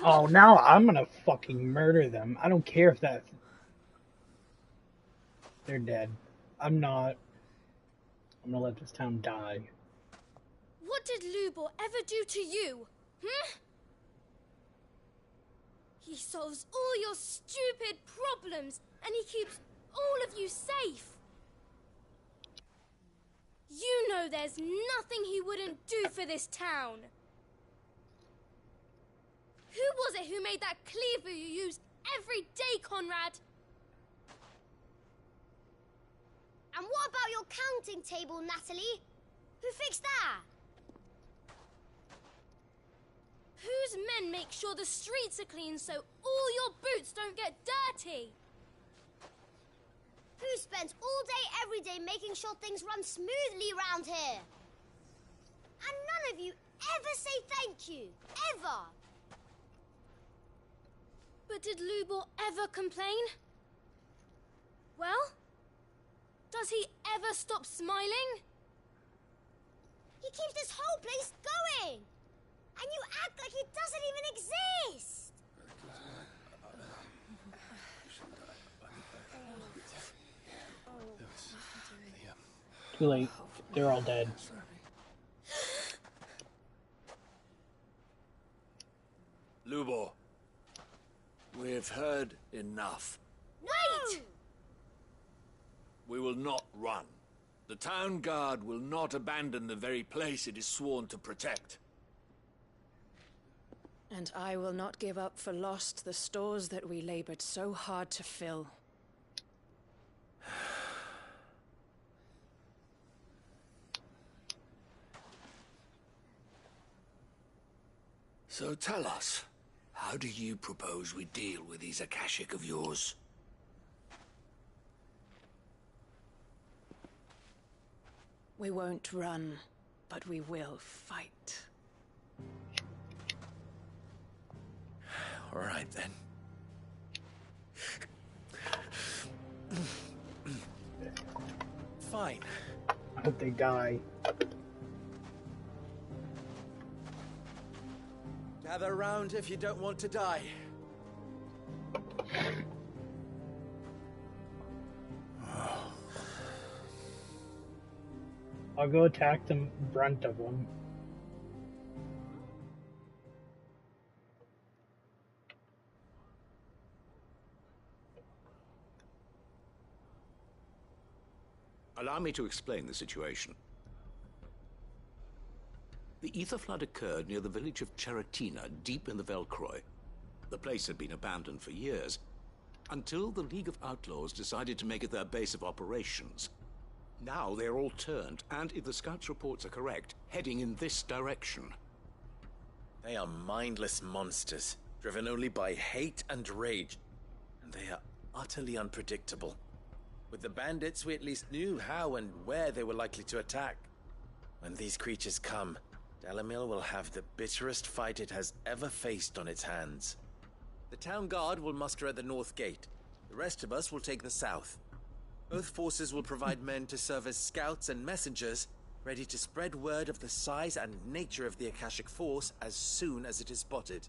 Oh, now I'm gonna fucking murder them. I don't care if that... They're dead. I'm not... I'm gonna let this town die. What did Lubor ever do to you? He solves all your stupid problems, and he keeps all of you safe. You know there's nothing he wouldn't do for this town. Who was it who made that cleaver you use every day, Conrad? And what about your counting table, Natalie? Who fixed that? Whose men make sure the streets are clean so all your boots don't get dirty? Who spends all day, every day making sure things run smoothly round here? And none of you ever say thank you. Ever. But did Lubor ever complain? Well, does he ever stop smiling? He keeps this whole place going. And you act like it doesn't even exist. Too late. They're all dead. Lubor, we've heard enough. Wait! We will not run. The town guard will not abandon the very place it is sworn to protect. And I will not give up for lost the stores that we labored so hard to fill. So tell us, how do you propose we deal with these Akashic of yours? We won't run, but we will fight. All right, then. Fine. I hope they die. Gather round if you don't want to die. I'll go attack the brunt of them. Allow me to explain the situation. The ether flood occurred near the village of Cheratina, deep in the Velcroy. The place had been abandoned for years, until the League of Outlaws decided to make it their base of operations. Now they're all turned, and if the scouts' reports are correct, heading in this direction. They are mindless monsters, driven only by hate and rage, and they are utterly unpredictable. With the bandits, we at least knew how and where they were likely to attack. When these creatures come, Dalamil will have the bitterest fight it has ever faced on its hands. The town guard will muster at the north gate. The rest of us will take the south. Both forces will provide men to serve as scouts and messengers, ready to spread word of the size and nature of the Akashic Force as soon as it is spotted.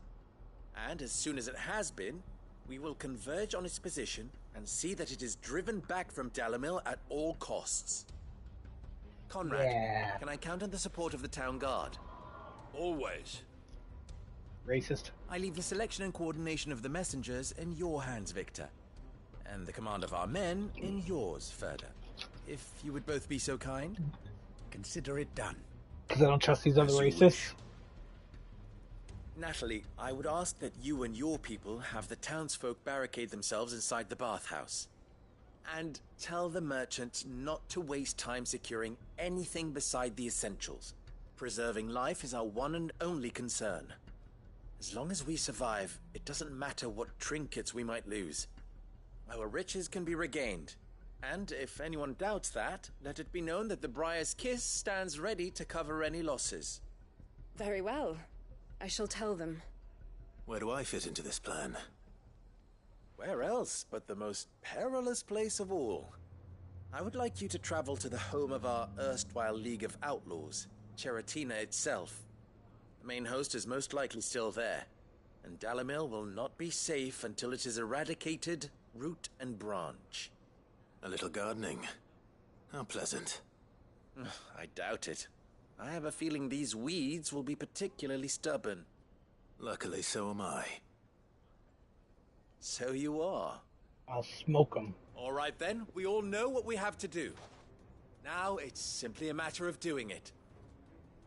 And as soon as it has been, we will converge on its position and see that it is driven back from Dalamil at all costs. Conrad, can I count on the support of the town guard? Always. Racist. I leave the selection and coordination of the messengers in your hands, Victor. And the command of our men in yours, Ferda. If you would both be so kind, consider it done. Because I don't trust these other racists. Natalie, I would ask that you and your people have the townsfolk barricade themselves inside the bathhouse. And tell the merchants not to waste time securing anything beside the essentials. Preserving life is our one and only concern. As long as we survive, it doesn't matter what trinkets we might lose. Our riches can be regained. And if anyone doubts that, let it be known that the Briar's Kiss stands ready to cover any losses. Very well. I shall tell them. Where do I fit into this plan? Where else but the most perilous place of all? I would like you to travel to the home of our erstwhile League of Outlaws, Cheratina itself. The main host is most likely still there, and Dalamil will not be safe until it is eradicated, root and branch. A little gardening. How pleasant. I doubt it. I have a feeling these weeds will be particularly stubborn. Luckily, so am I. So you are. I'll smoke them. All right then, we all know what we have to do. Now it's simply a matter of doing it.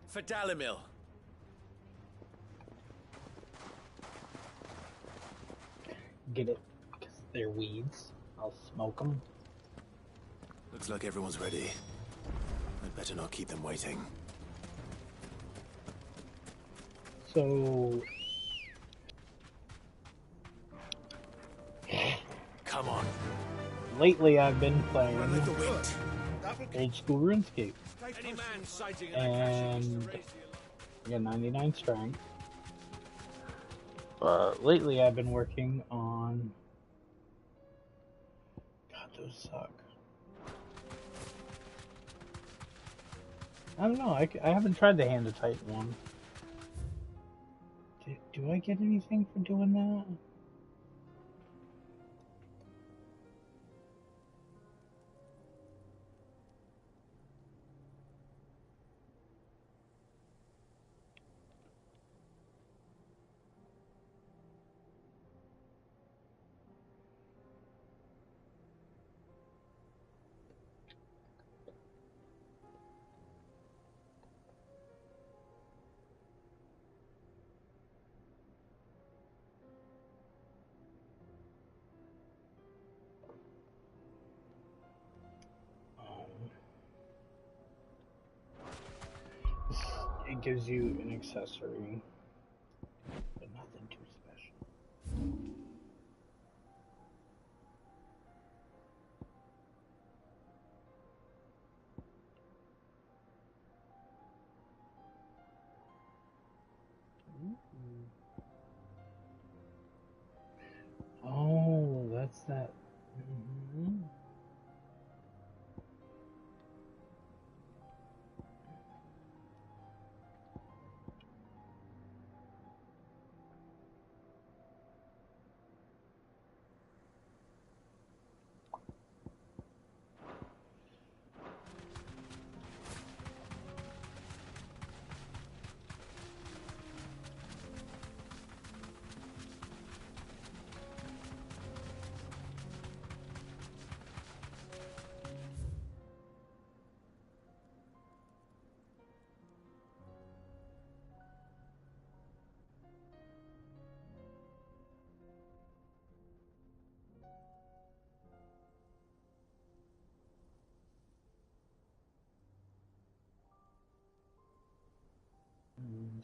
For Dalamil. Get it? Because they're weeds. I'll smoke them. Looks like everyone's ready. I'd better not keep them waiting. So... Come on. Lately I've been playing old school RuneScape. And I got 99 strength. But lately I've been working on... God, those suck. I don't know, I haven't tried the Hand of Titan one. Do I get anything for doing that? It gives you an accessory, but nothing too special. Oh, that's that. Mm-hmm.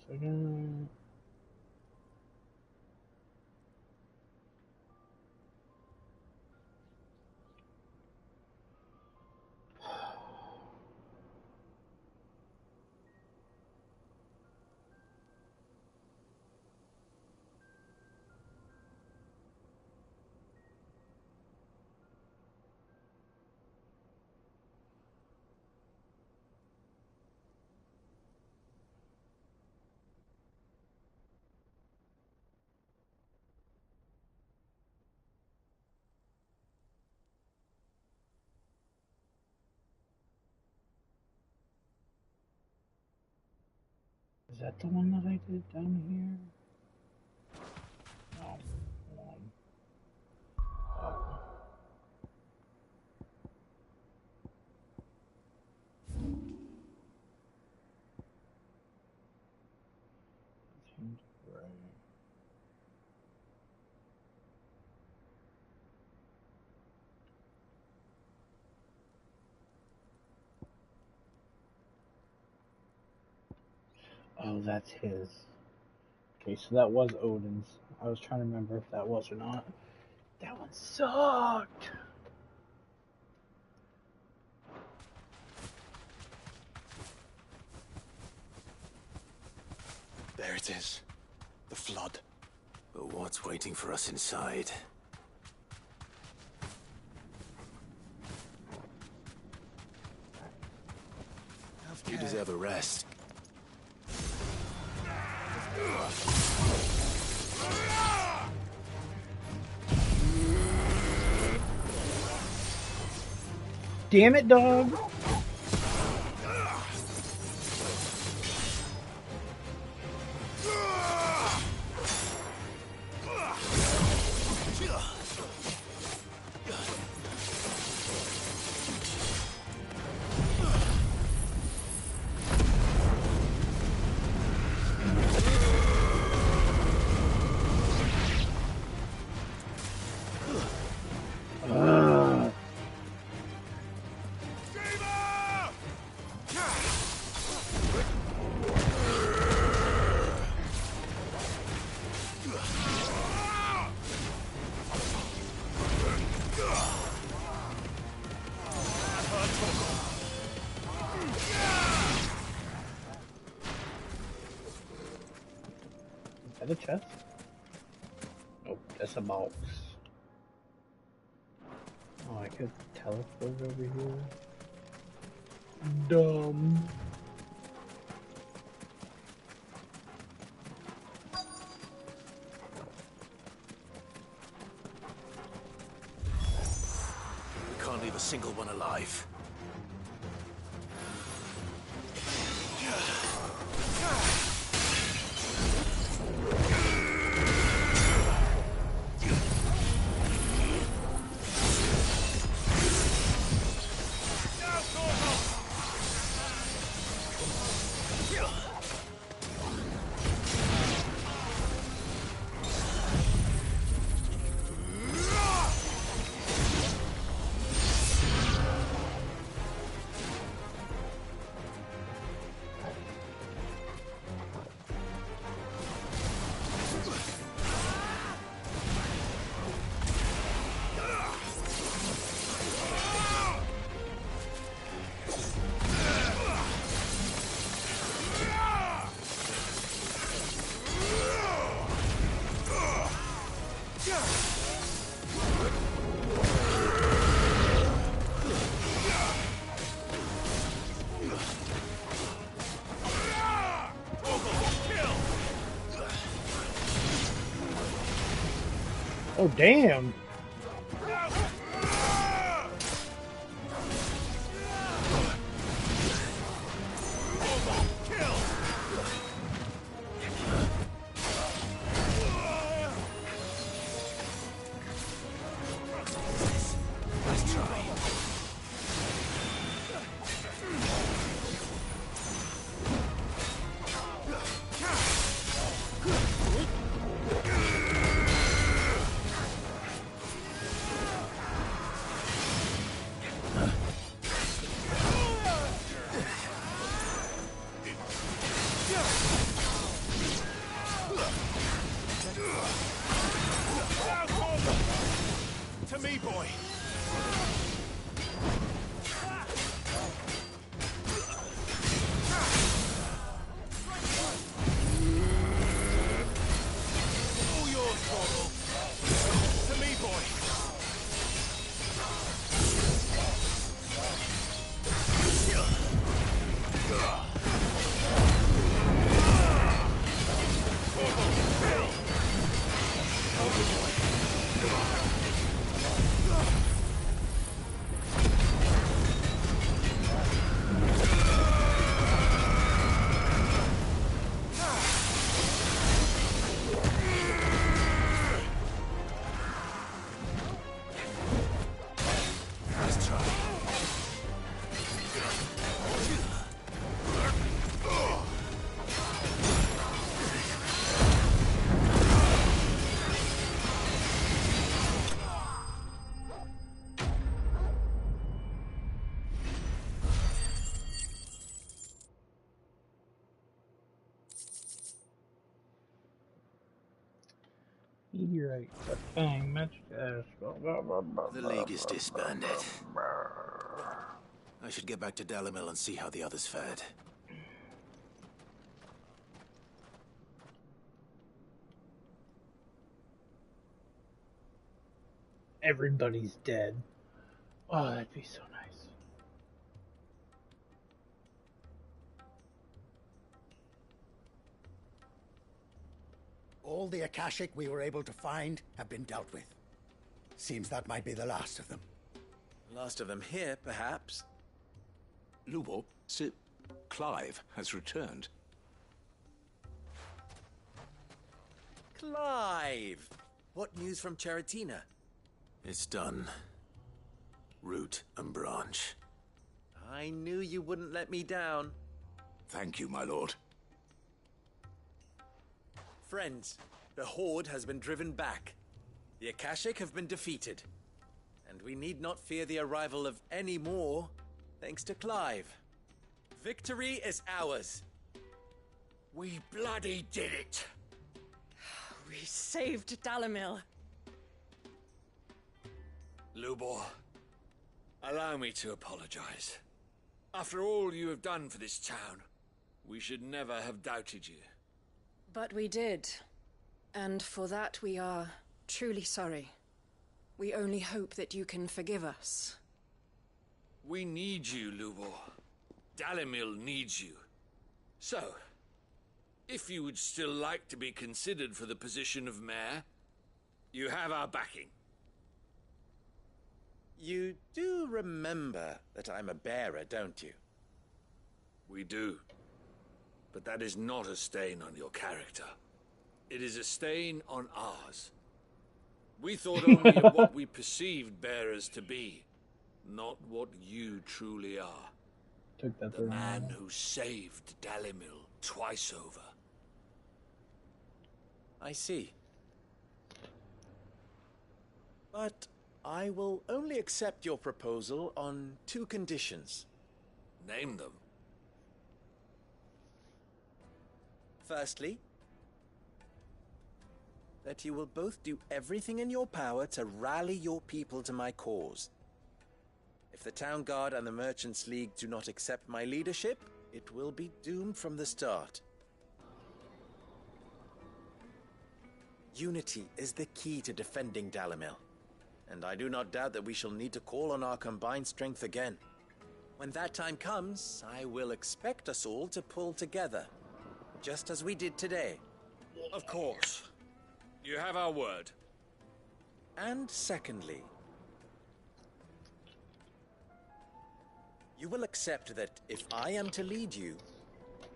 second. Is that the one that I did down here? No. Hold on. Seems right. Oh, that's his. Okay, so that was Odin's. I was trying to remember if that was or not. That one sucked! There it is. The flood. But what's waiting for us inside? You deserve a rest. Damn it, dog! Is that a chest? Nope, that's a box. Oh, I could teleport over here. Dumb. We can't leave a single one alive. Oh, damn! Meteorite, bang, match dash. The League is disbanded. I should get back to Dalimil and see how the others fared. Everybody's dead. Oh, that'd be so nice. All the Akashic we were able to find have been dealt with. Seems that might be the last of them. Last of them here, perhaps. Lubo, Sir Clive has returned. Clive! What news from Charatina? It's done. Root and branch. I knew you wouldn't let me down. Thank you, my lord. Friends, the Horde has been driven back. The Akashic have been defeated. And we need not fear the arrival of any more, thanks to Clive. Victory is ours. We bloody did it! We saved Dalimil. Lubor, allow me to apologize. After all you have done for this town, we should never have doubted you. But we did. And for that we are truly sorry. We only hope that you can forgive us. We need you, Lubor. Dalimil needs you. So, if you would still like to be considered for the position of mayor, you have our backing. You do remember that I'm a bearer, don't you? We do. But that is not a stain on your character. It is a stain on ours. We thought only of what we perceived bearers to be, not what you truly are. Took that the man who saved Dalimil twice over. I see. But I will only accept your proposal on 2 conditions. Name them. Firstly, that you will both do everything in your power to rally your people to my cause. If the Town Guard and the Merchants League do not accept my leadership, it will be doomed from the start. Unity is the key to defending Dalimil, and I do not doubt that we shall need to call on our combined strength again. When that time comes, I will expect us all to pull together, just as we did today. Of course. You have our word. And secondly, you will accept that if I am to lead you,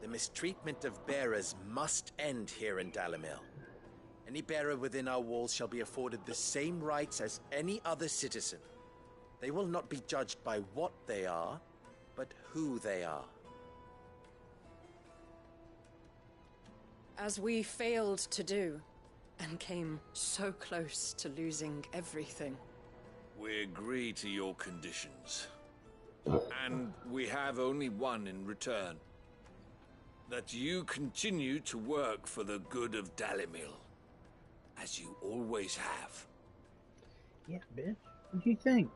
the mistreatment of bearers must end here in Dalimil. Any bearer within our walls shall be afforded the same rights as any other citizen. They will not be judged by what they are, but who they are. As we failed to do, and came so close to losing everything. We agree to your conditions. And we have only one in return. That you continue to work for the good of Dalimil, as you always have. Yeah, bitch. What do you think?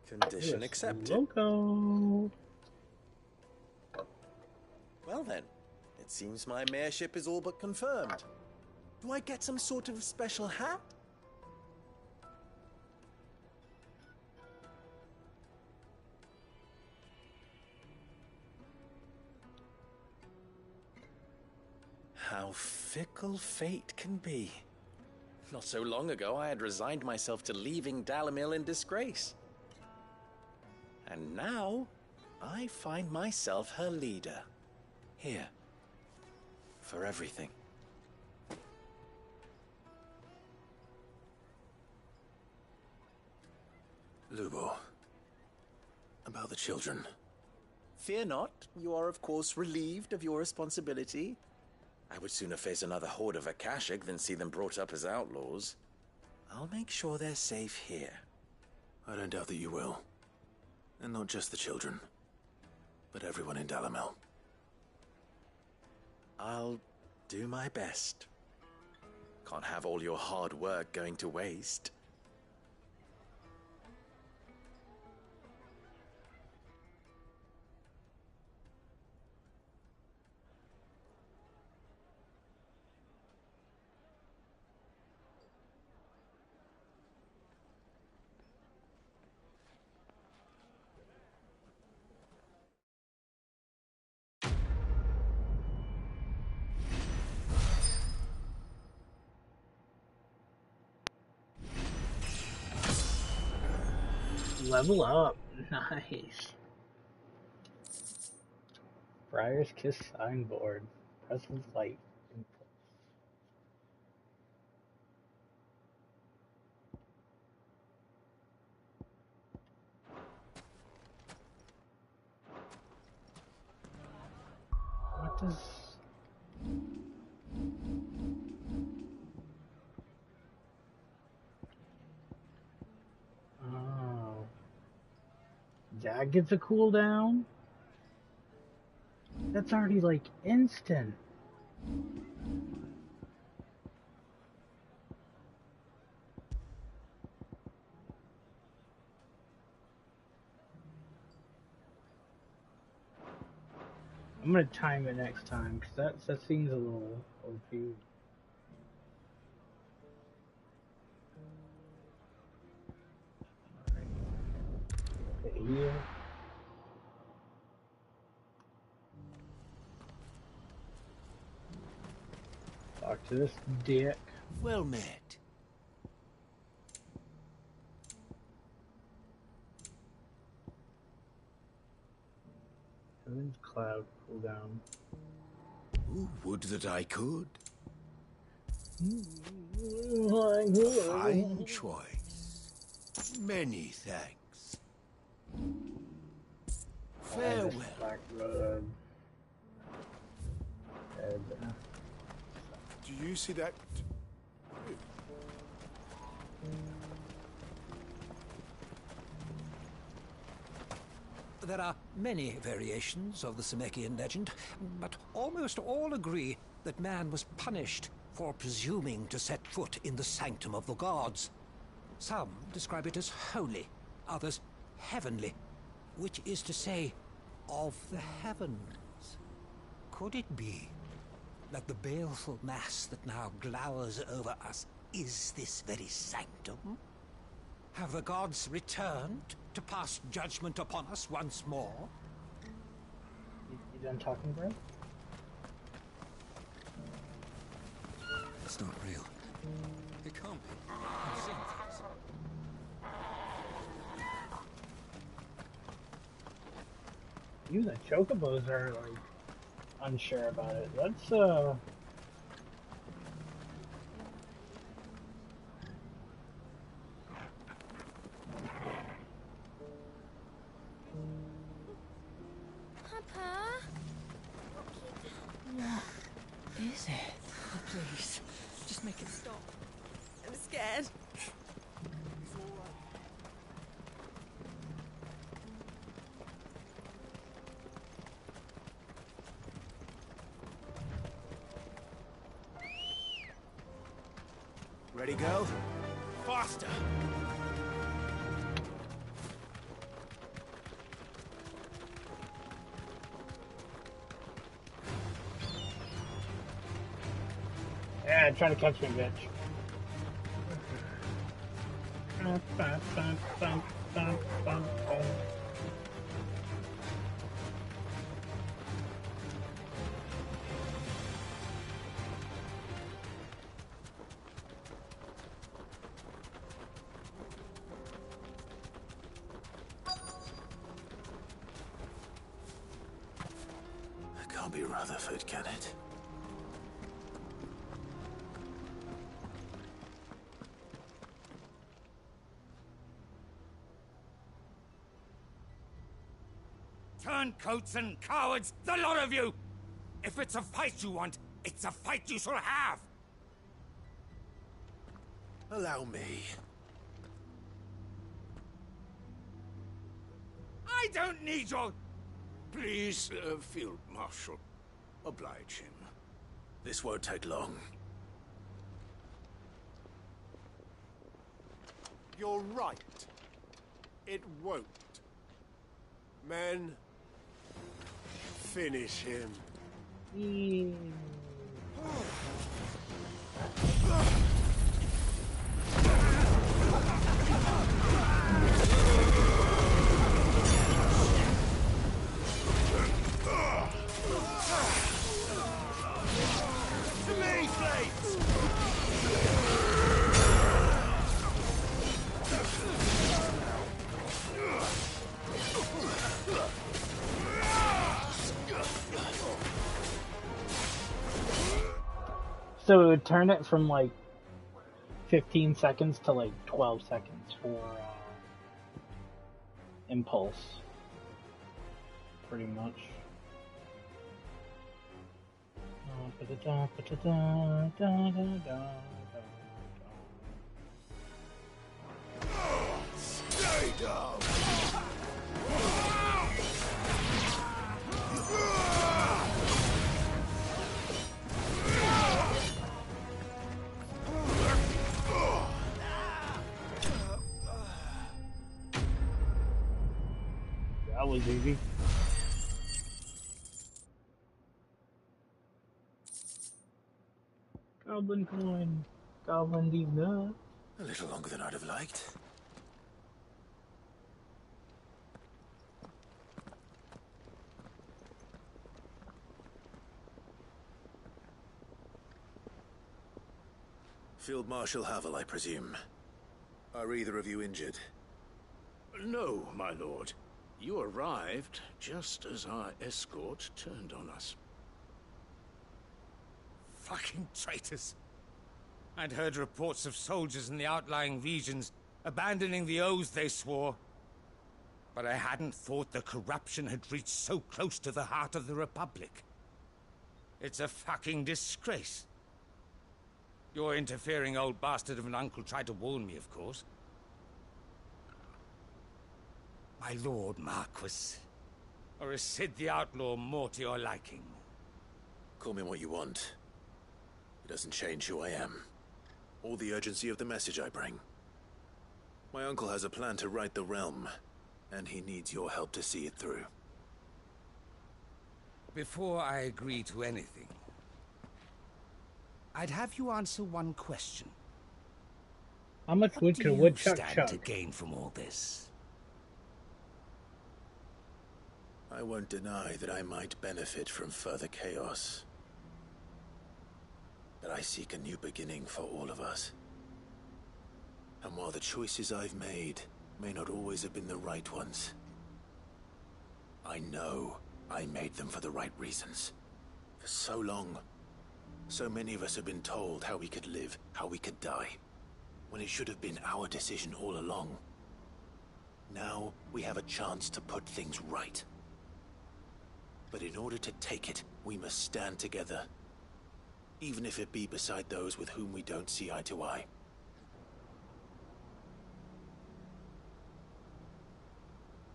Condition accepted. Loco. Well then, it seems my mayorship is all but confirmed. Do I get some sort of special hat? How fickle fate can be. Not so long ago, I had resigned myself to leaving Dalimil in disgrace. And now, I find myself her leader. Here. For everything. Lubo. About the children. Fear not. You are, of course, relieved of your responsibility. I would sooner face another horde of Akashic than see them brought up as outlaws. I'll make sure they're safe here. I don't doubt that you will. And not just the children, but everyone in Dalimil. I'll do my best. Can't have all your hard work going to waste. Level up. Nice. Briar's Kiss signboard. Presence light. What does... Oh. That gets a cooldown? That's already like instant. I'm gonna time it next time because that seems a little OP. Right. Here. Talk to this dick. Well met. Heaven's Cloud cooldown. Ooh, would that I could. Fine choice. Many thanks. Farewell. Do you see that? There are many variations of the Eseehchcnerf legend, but almost all agree that man was punished for presuming to set foot in the sanctum of the gods. Some describe it as holy, others heavenly, which is to say, of the heavens. Could it be that the baleful mass that now glowers over us is this very sanctum? Have the gods returned to pass judgment upon us once more? You done talking, bro? It's not real. It can't be. I've seen things. Even the chocobos are like unsure about it. Let's Papa? What is it? Oh, please, just make it stop. I'm scared. Ready, go? Faster! yeah, try to catch me, bitch. It can't be Rutherford, can it? Turncoats and cowards, the lot of you! If it's a fight you want, it's a fight you shall have! Allow me. I don't need your... Please, Field Marshal. Oblige him. This won't take long. You're right. It won't. Men, finish him. To me, Flames! So it would turn it from like 15 seconds to like 12 seconds for impulse. Pretty much. Stay down! That was easy. Goblin coin. Goblin these nuts. A little longer than I'd have liked. Field Marshal Havel, I presume. Are either of you injured? No, my lord. You arrived just as our escort turned on us. Fucking traitors. I'd heard reports of soldiers in the outlying regions abandoning the oaths they swore. But I hadn't thought the corruption had reached so close to the heart of the Republic. It's a fucking disgrace. Your interfering old bastard of an uncle tried to warn me, of course. My lord Marquis. Or is Sid the Outlaw more to your liking? Call me what you want. It doesn't change who I am, or the urgency of the message I bring. My uncle has a plan to right the realm, and he needs your help to see it through. Before I agree to anything, I'd have you answer one question. How much wood could a What woodchuck do you chuck? stand to gain from all this? I won't deny that I might benefit from further chaos. But I seek a new beginning for all of us. And while the choices I've made may not always have been the right ones, I know I made them for the right reasons. For so long, so many of us have been told how we could live, how we could die, when it should have been our decision all along. Now we have a chance to put things right. But in order to take it, we must stand together. Even if it be beside those with whom we don't see eye to eye.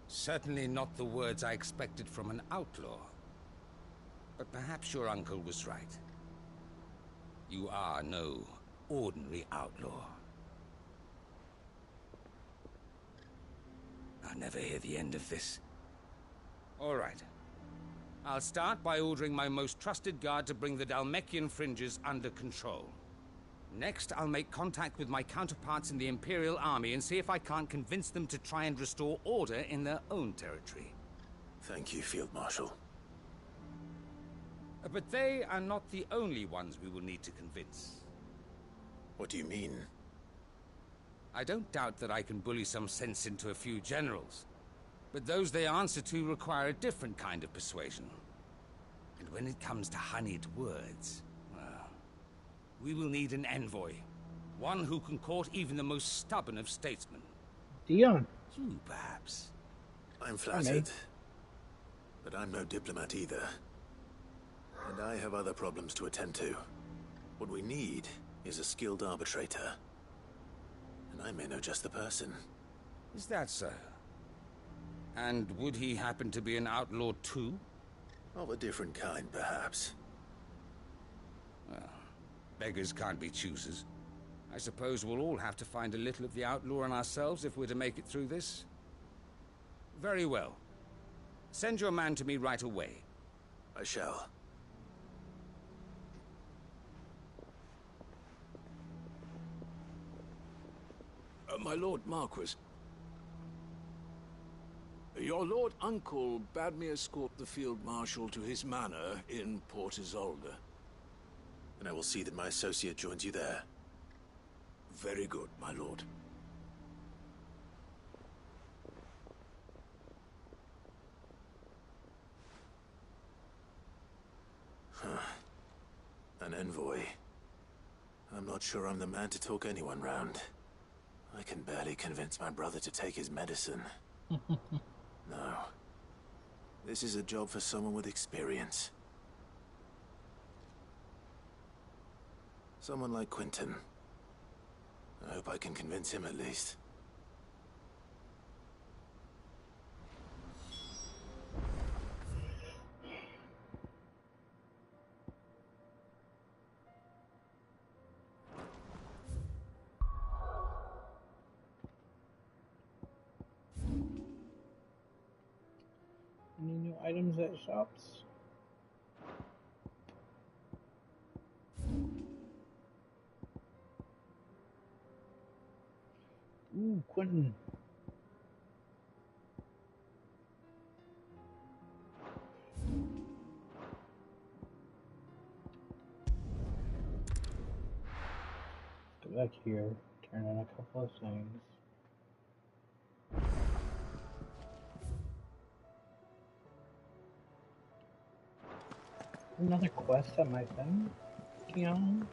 Certainly not the words I expected from an outlaw. But perhaps your uncle was right. You are no ordinary outlaw. I'll never hear the end of this. All right. I'll start by ordering my most trusted guard to bring the Dhalmekian fringes under control. Next, I'll make contact with my counterparts in the Imperial Army and see if I can't convince them to try and restore order in their own territory. Thank you, Field Marshal. But they are not the only ones we will need to convince. What do you mean? I don't doubt that I can bully some sense into a few generals. But those they answer to require a different kind of persuasion. And when it comes to honeyed words, well, we will need an envoy. One who can court even the most stubborn of statesmen. Dion. You, perhaps. I'm flattered. But I'm no diplomat either. And I have other problems to attend to. What we need is a skilled arbitrator. And I may know just the person. Is that so? And would he happen to be an outlaw too? Of a different kind, perhaps. Well, beggars can't be choosers. I suppose we'll all have to find a little of the outlaw in ourselves if we're to make it through this. Very well. Send your man to me right away. I shall. My Lord Marquis, your Lord Uncle bade me escort the Field Marshal to his manor in Port Isolde. And I will see that my associate joins you there. Very good, my lord. An envoy. I'm not sure I'm the man to talk anyone round. I can barely convince my brother to take his medicine. No. This is a job for someone with experience. Someone like Quentin. I hope I can convince him at least. Any new items at shops? Ooh, Quentin. Go back here, turn in a couple of things. Another quest at my thing? Keon?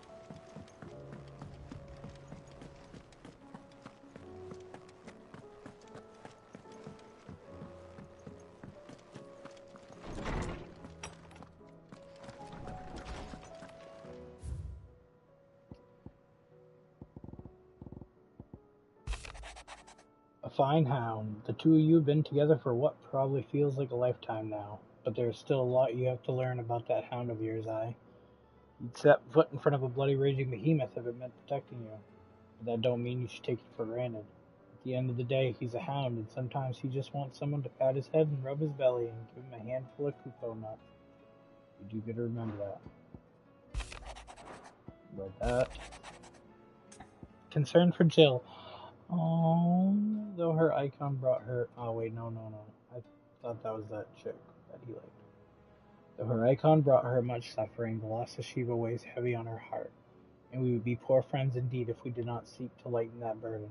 A fine hound. The two of you have been together for what probably feels like a lifetime now. But there's still a lot you have to learn about that hound of yours, You'd set foot in front of a bloody raging behemoth if it meant protecting you. But that don't mean you should take it for granted. At the end of the day, he's a hound, and sometimes he just wants someone to pat his head and rub his belly and give him a handful of kupo nuts. You do gotta remember that. Read that. Concern for Jill. Oh, though her icon brought her... Oh, wait, no. I thought that was that chick that he liked. Though her icon brought her much suffering, the loss of Shiva weighs heavy on her heart, and we would be poor friends indeed if we did not seek to lighten that burden.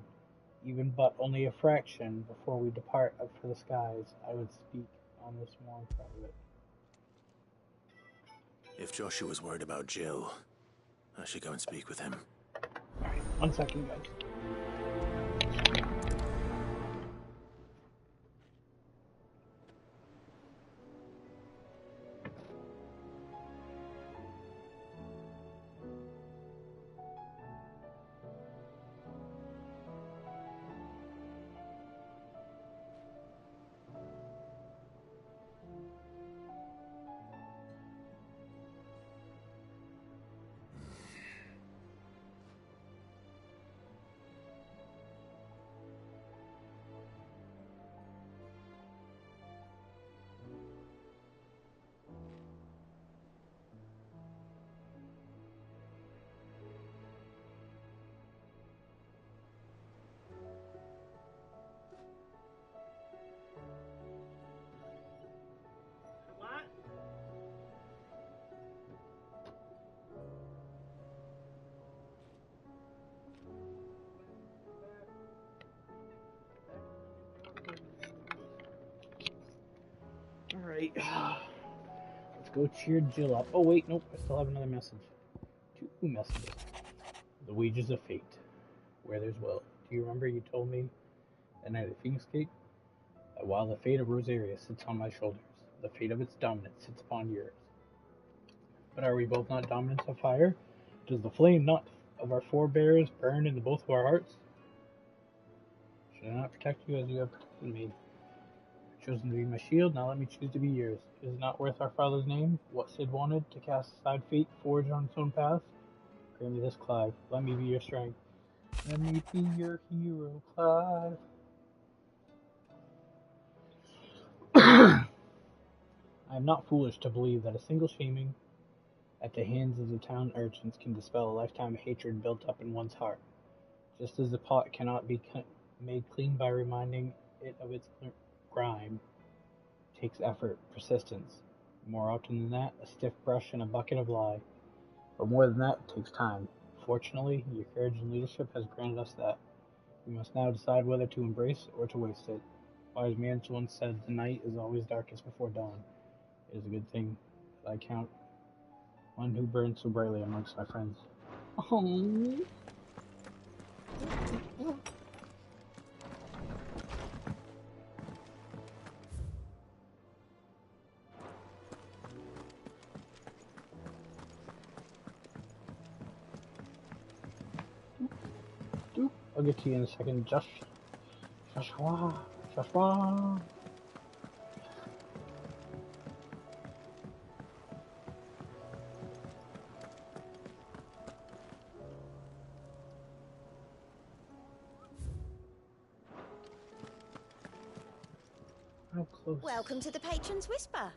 Even but only a fraction before we depart up for the skies, I would speak on this more in private. If Joshua was worried about Jill, I should go and speak with him. Alright, 1 second, guys. Alright. Let's go cheer Jill up. Oh, wait, nope. I still have another message. 2 messages. The wages of fate. Where there's will. Do you remember you told me that night at Phoenix Gate? That while the fate of Rosaria sits on my shoulders, the fate of its dominance sits upon yours. But are we both not dominants of fire? Does the flame not of our forebears burn into both of our hearts? Should I not protect you as you have protected me? Chosen to be my shield, now let me choose to be yours. Is it not worth our father's name? What Sid wanted, to cast aside fate, forge on its own path? Grant me this, Clive. Let me be your strength. Let me be your hero, Clive. I am not foolish to believe that a single shaming at the hands of the town urchins can dispel a lifetime of hatred built up in one's heart. Just as the pot cannot be made clean by reminding it of its grime, it takes effort, persistence. More often than that, a stiff brush and a bucket of lye. But more than that, it takes time. Fortunately, your courage and leadership has granted us that. We must now decide whether to embrace or to waste it. Wise man once said, "The night is always darkest before dawn." It is a good thing that I count one who burns so brightly amongst my friends. Oh. I'll get to you in a second, Joshua. How close? Welcome to the Patron's Whisper.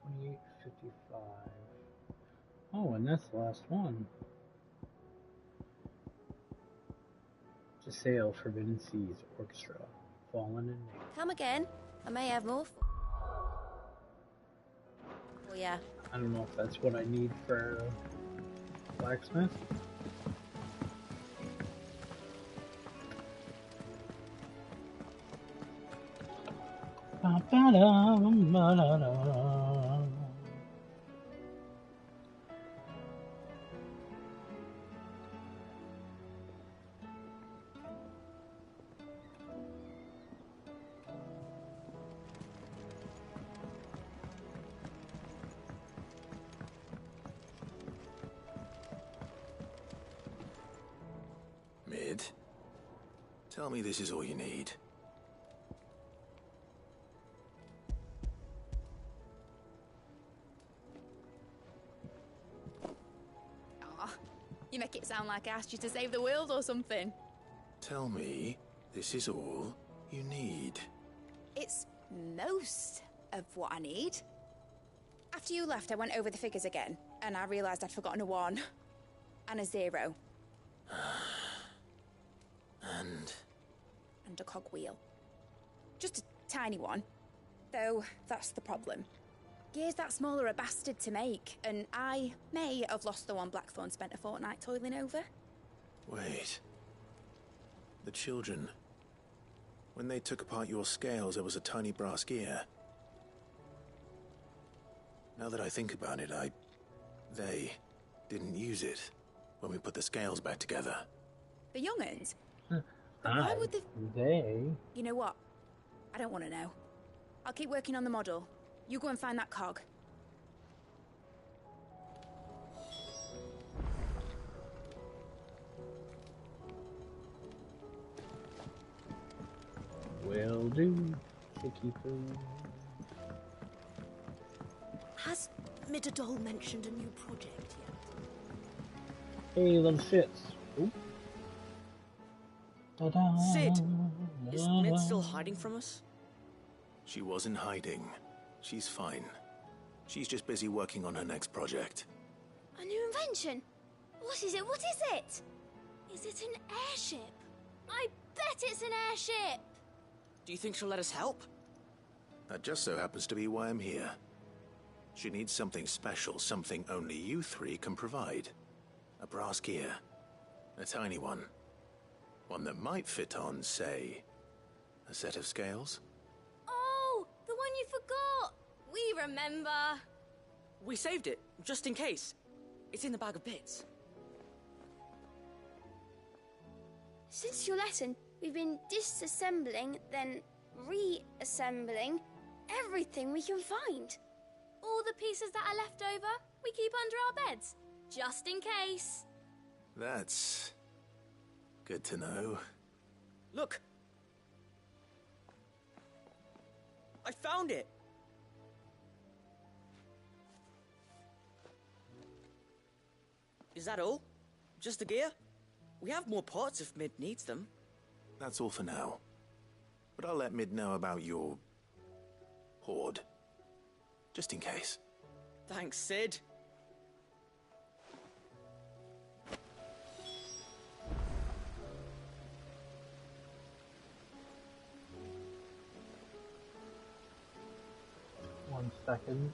28:55. Oh, and that's the last one. To sail Forbidden Seas Orchestra. Fallen and Named. Come again. I may have more. Oh yeah. I don't know if that's what I need for blacksmith. Mid, tell me this is all you need. Aw, you make it sound like I asked you to save the world or something. Tell me this is all you need. It's most of what I need. After you left, I went over the figures again, and I realised I'd forgotten a 1 and a 0. And a cogwheel. Just a tiny one. Though, that's the problem. Gears that small are a bastard to make, and I may have lost the one Blackthorn spent a fortnight toiling over. Wait. The children. When they took apart your scales, there was a tiny brass gear. Now that I think about it, they didn't use it when we put the scales back together. The young'uns? Why would they? You know what? I don't want to know. I'll keep working on the model. You go and find that cog. Will do, Chicky Poo. Has Midadol mentioned a new project yet? Hey, little shits. Ooh. Sid, is Mid still hiding from us? She wasn't hiding. She's fine. She's just busy working on her next project. A new invention? What is it? What is it? Is it an airship? I bet it's an airship! Do you think she'll let us help? That just so happens to be why I'm here. She needs something special, something only you three can provide. A brass gear. A tiny one. One that might fit on, say, a set of scales? Oh, the one you forgot! We remember! We saved it, just in case. It's in the bag of bits. Since your lesson, we've been disassembling, then reassembling everything we can find. All the pieces that are left over, we keep under our beds, just in case. That's good to know. Look! I found it! Is that all? Just the gear? We have more parts if Mid needs them. That's all for now. But I'll let Mid know about your... hoard. Just in case. Thanks, Sid. One second.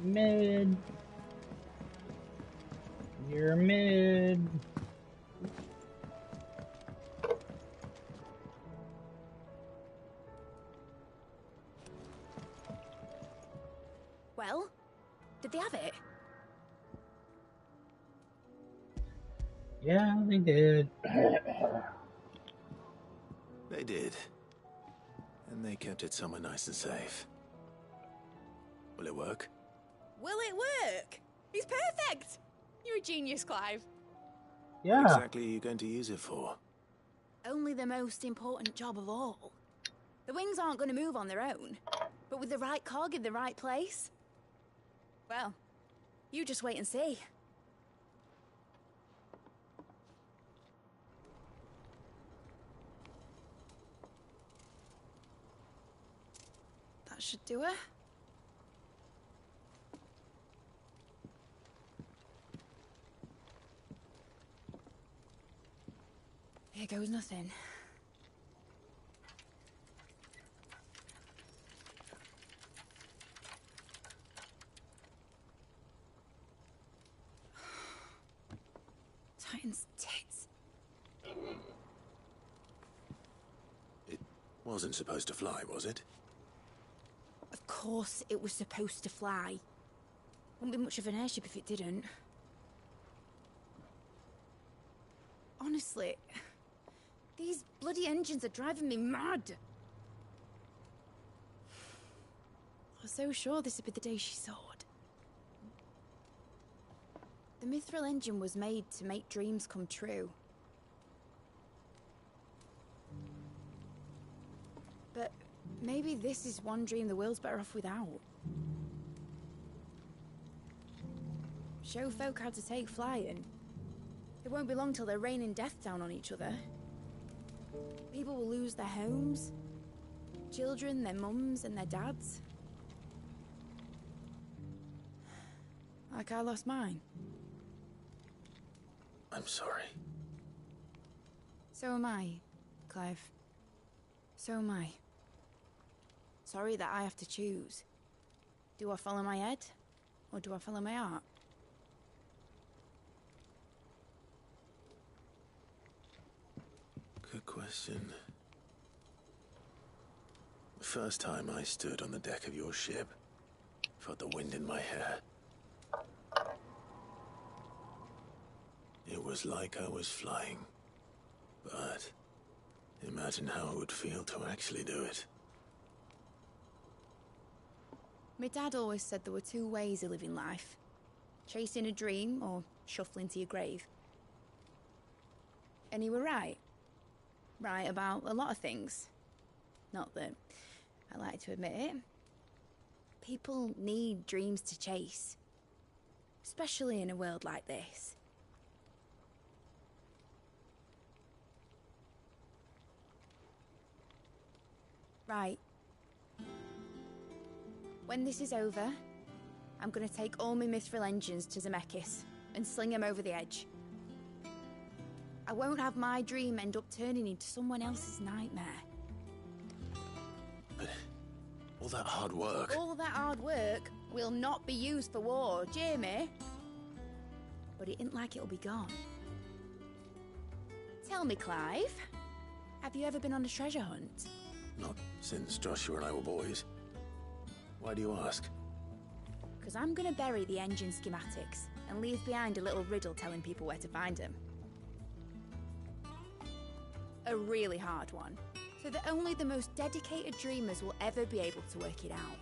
Mid. You're mid. Well, did they have it? Yeah, they did. They did. And they kept it somewhere nice and safe. Will it work? Will it work? He's perfect! You're a genius, Clive. Yeah. What exactly are you going to use it for? Only the most important job of all. The wings aren't going to move on their own. But with the right cog in the right place... well, you just wait and see. That should do it. Here goes nothing. Titan's tits. It wasn't supposed to fly, was it? Of course it was supposed to fly. Wouldn't be much of an airship if it didn't. Honestly, these bloody engines are driving me mad. I was so sure this would be the day she soared. The mithril engine was made to make dreams come true. But maybe this is one dream the world's better off without. Show folk how to take flying. It won't be long till they're raining death down on each other. People will lose their homes. Children, their mums and their dads. Like I lost mine. I'm sorry. So am I, Clive. So am I. Sorry that I have to choose. Do I follow my head? Or do I follow my heart? Good question. The first time I stood on the deck of your ship, felt the wind in my hair. It was like I was flying. But imagine how it would feel to actually do it. My dad always said there were two ways of living life. Chasing a dream or shuffling to your grave. And he were right. Right about a lot of things. Not that I like to admit it. People need dreams to chase. Especially in a world like this. Right. When this is over, I'm gonna take all my mithril engines to Zemeckis and sling them over the edge. I won't have my dream end up turning into someone else's nightmare. But all that hard work... All that hard work will not be used for war, Jamie. But but it ain't like it'll be gone. Tell me, Clive, have you ever been on a treasure hunt? Not since Joshua and I were boys. Why do you ask? Because I'm gonna bury the engine schematics and leave behind a little riddle telling people where to find them. A really hard one, so that only the most dedicated dreamers will ever be able to work it out.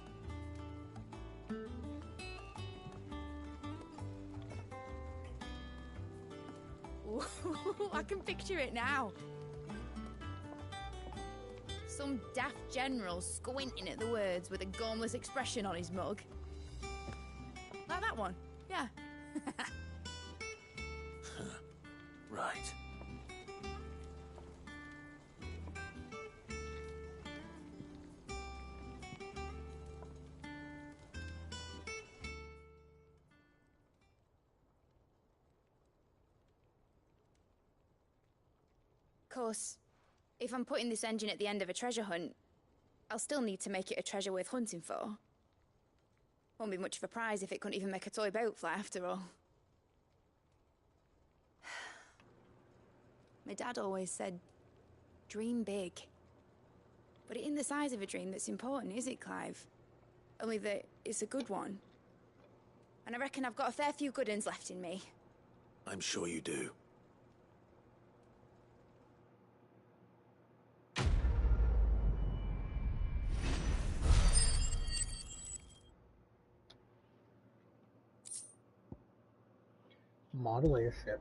Ooh, I can picture it now. Some daft general squinting at the words with a gormless expression on his mug. Like that one, yeah. Right. Of course, if I'm putting this engine at the end of a treasure hunt, I'll still need to make it a treasure worth hunting for. Won't be much of a prize if it couldn't even make a toy boat fly after all. My dad always said, dream big. But it ain't the size of a dream that's important, is it, Clive? Only that it's a good one. And I reckon I've got a fair few good uns left in me. I'm sure you do. Model airship.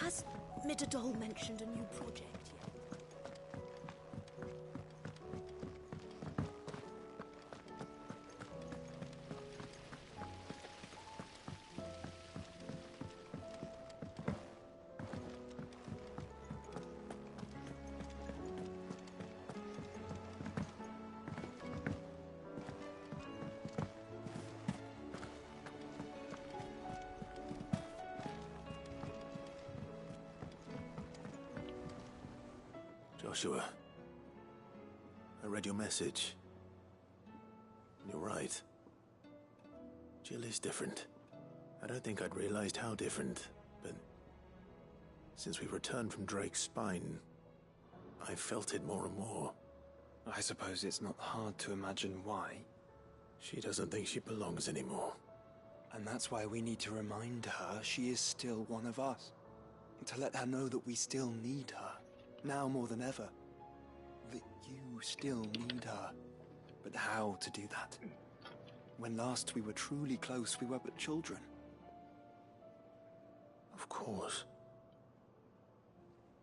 Has Midadol mentioned a new project yet? Joshua, I read your message. You're right. Jill is different. I don't think I'd realized how different, but since we returned from Drake's spine, I felt it more and more. I suppose it's not hard to imagine why. She doesn't think she belongs anymore. And that's why we need to remind her she is still one of us. To let her know that we still need her. Now more than ever. That you still need her. But how to do that? When last we were truly close, we were but children. Of course.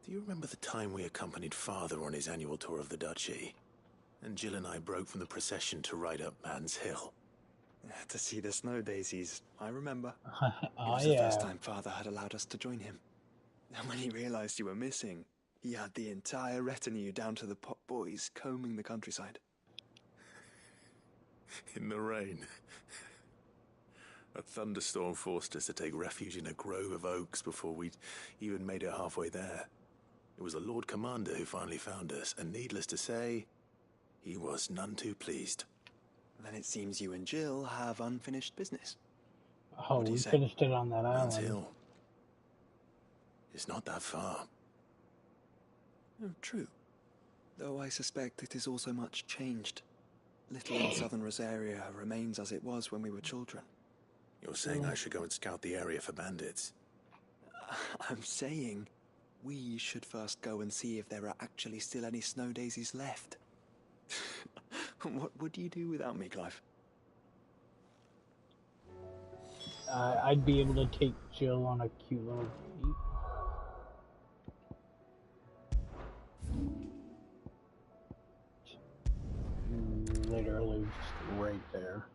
Do you remember the time we accompanied Father on his annual tour of the Duchy? And Jill and I broke from the procession to ride up Man's Hill. To see the snow daisies, I remember. Oh, It was the first time Father had allowed us to join him. And when he realized you were missing, he had the entire retinue down to the pot boys combing the countryside. In the rain. A thunderstorm forced us to take refuge in a grove of oaks before we'd even made it halfway there. It was the Lord Commander who finally found us, and needless to say, he was none too pleased. Then it seems you and Jill have unfinished business. Oh, we finished it on that Man's island. Hill. It's not that far. Oh, true. Though I suspect it is also much changed. Little in southern Rosaria remains as it was when we were children. You're saying I should go and scout the area for bandits? I'm saying we should first go and see if there are actually still any snow daisies left. What would you do without me, Clive? I'd be able to take Jill on a cute little date. Literally just right there.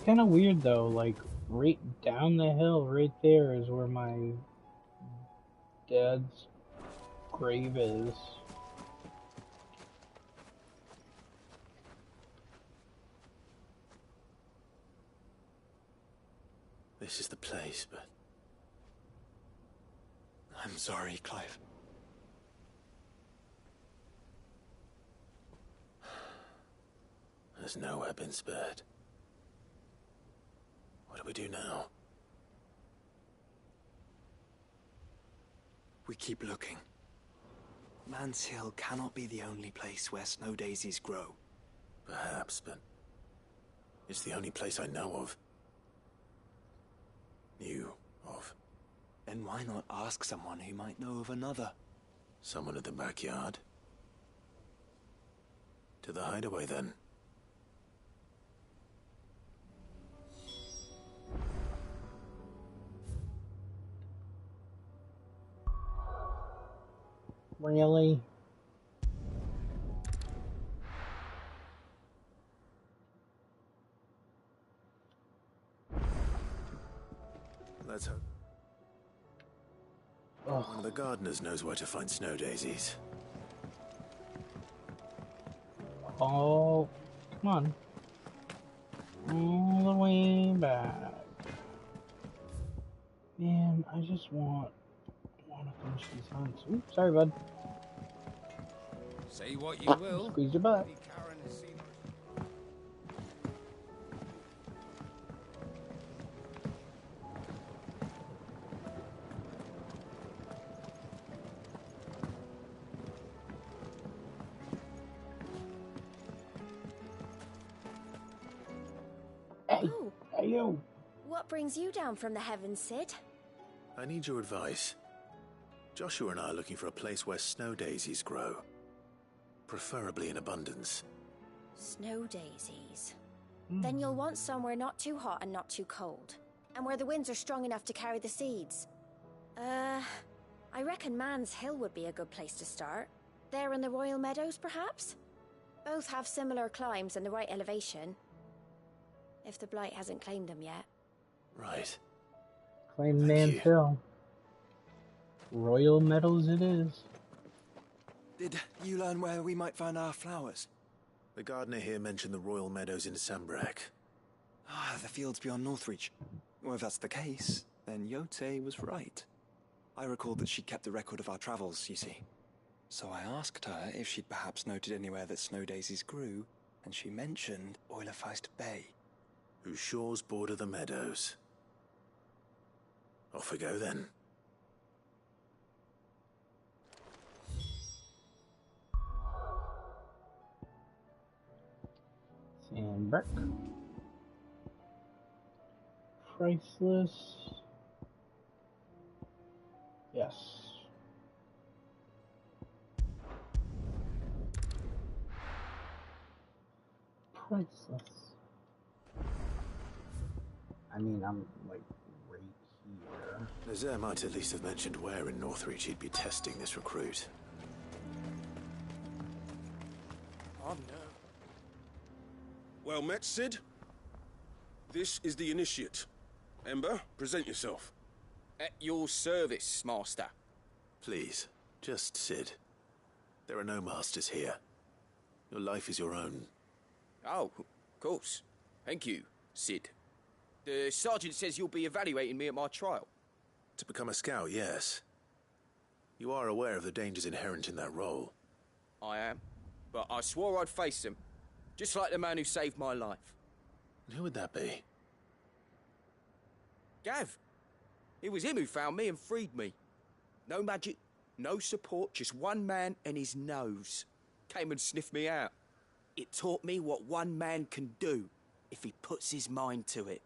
kind of weird though, like right down the hill right there is where my dad's grave is. This is the place, but... I'm sorry, Clive. There's nowhere been spared. What do we do now? We keep looking. Man's Hill cannot be the only place where snow daisies grow. Perhaps, but... it's the only place I know of. Knew of. Then why not ask someone who might know of another? Someone at the backyard? To the hideaway, then. Really? Let's hope. Ugh. One of the gardeners knows where to find snow daisies. Oh, come on. All the way back. Man, I just want to finish these hunts. Oops, sorry, bud. Say what you will. Squeeze your butt. Hey, Oh, hey, you. what brings you down from the heavens, Sid? I need your advice. Joshua and I are looking for a place where snow daisies grow. Preferably in abundance. Snow daisies. Then you'll want somewhere not too hot and not too cold. And where the winds are strong enough to carry the seeds. I reckon Man's Hill would be a good place to start. There in the Royal Meadows, perhaps? Both have similar climbs and the right elevation. If the Blight hasn't claimed them yet. Right. Claim Man's Hill. Royal Meadows it is. Did you learn where we might find our flowers? The gardener here mentioned the Royal Meadows in Sambrak. Ah, the fields beyond Northreach. Well, if that's the case, then Yote was right. I recalled that she kept a record of our travels, you see. So I asked her if she'd perhaps noted anywhere that snow daisies grew, and she mentioned Oilefeist Bay. Whose shores border the meadows. Off we go then. Sandberg. Priceless. Yes. Priceless. I mean, I'm like right here. Eseeh might at least have mentioned where in Northreach he'd be testing this recruit. Oh no. Well met, Sid. This is the initiate. Ember, present yourself. At your service, Master. Please, just Sid. There are no masters here. Your life is your own. Oh, of course. Thank you, Sid. The sergeant says you'll be evaluating me at my trial. To become a scout, yes. You are aware of the dangers inherent in that role. I am. But I swore I'd face them. Just like the man who saved my life. And who would that be? Gav. It was him who found me and freed me. No magic, no support, just one man and his nose. Came and sniffed me out. It taught me what one man can do if he puts his mind to it.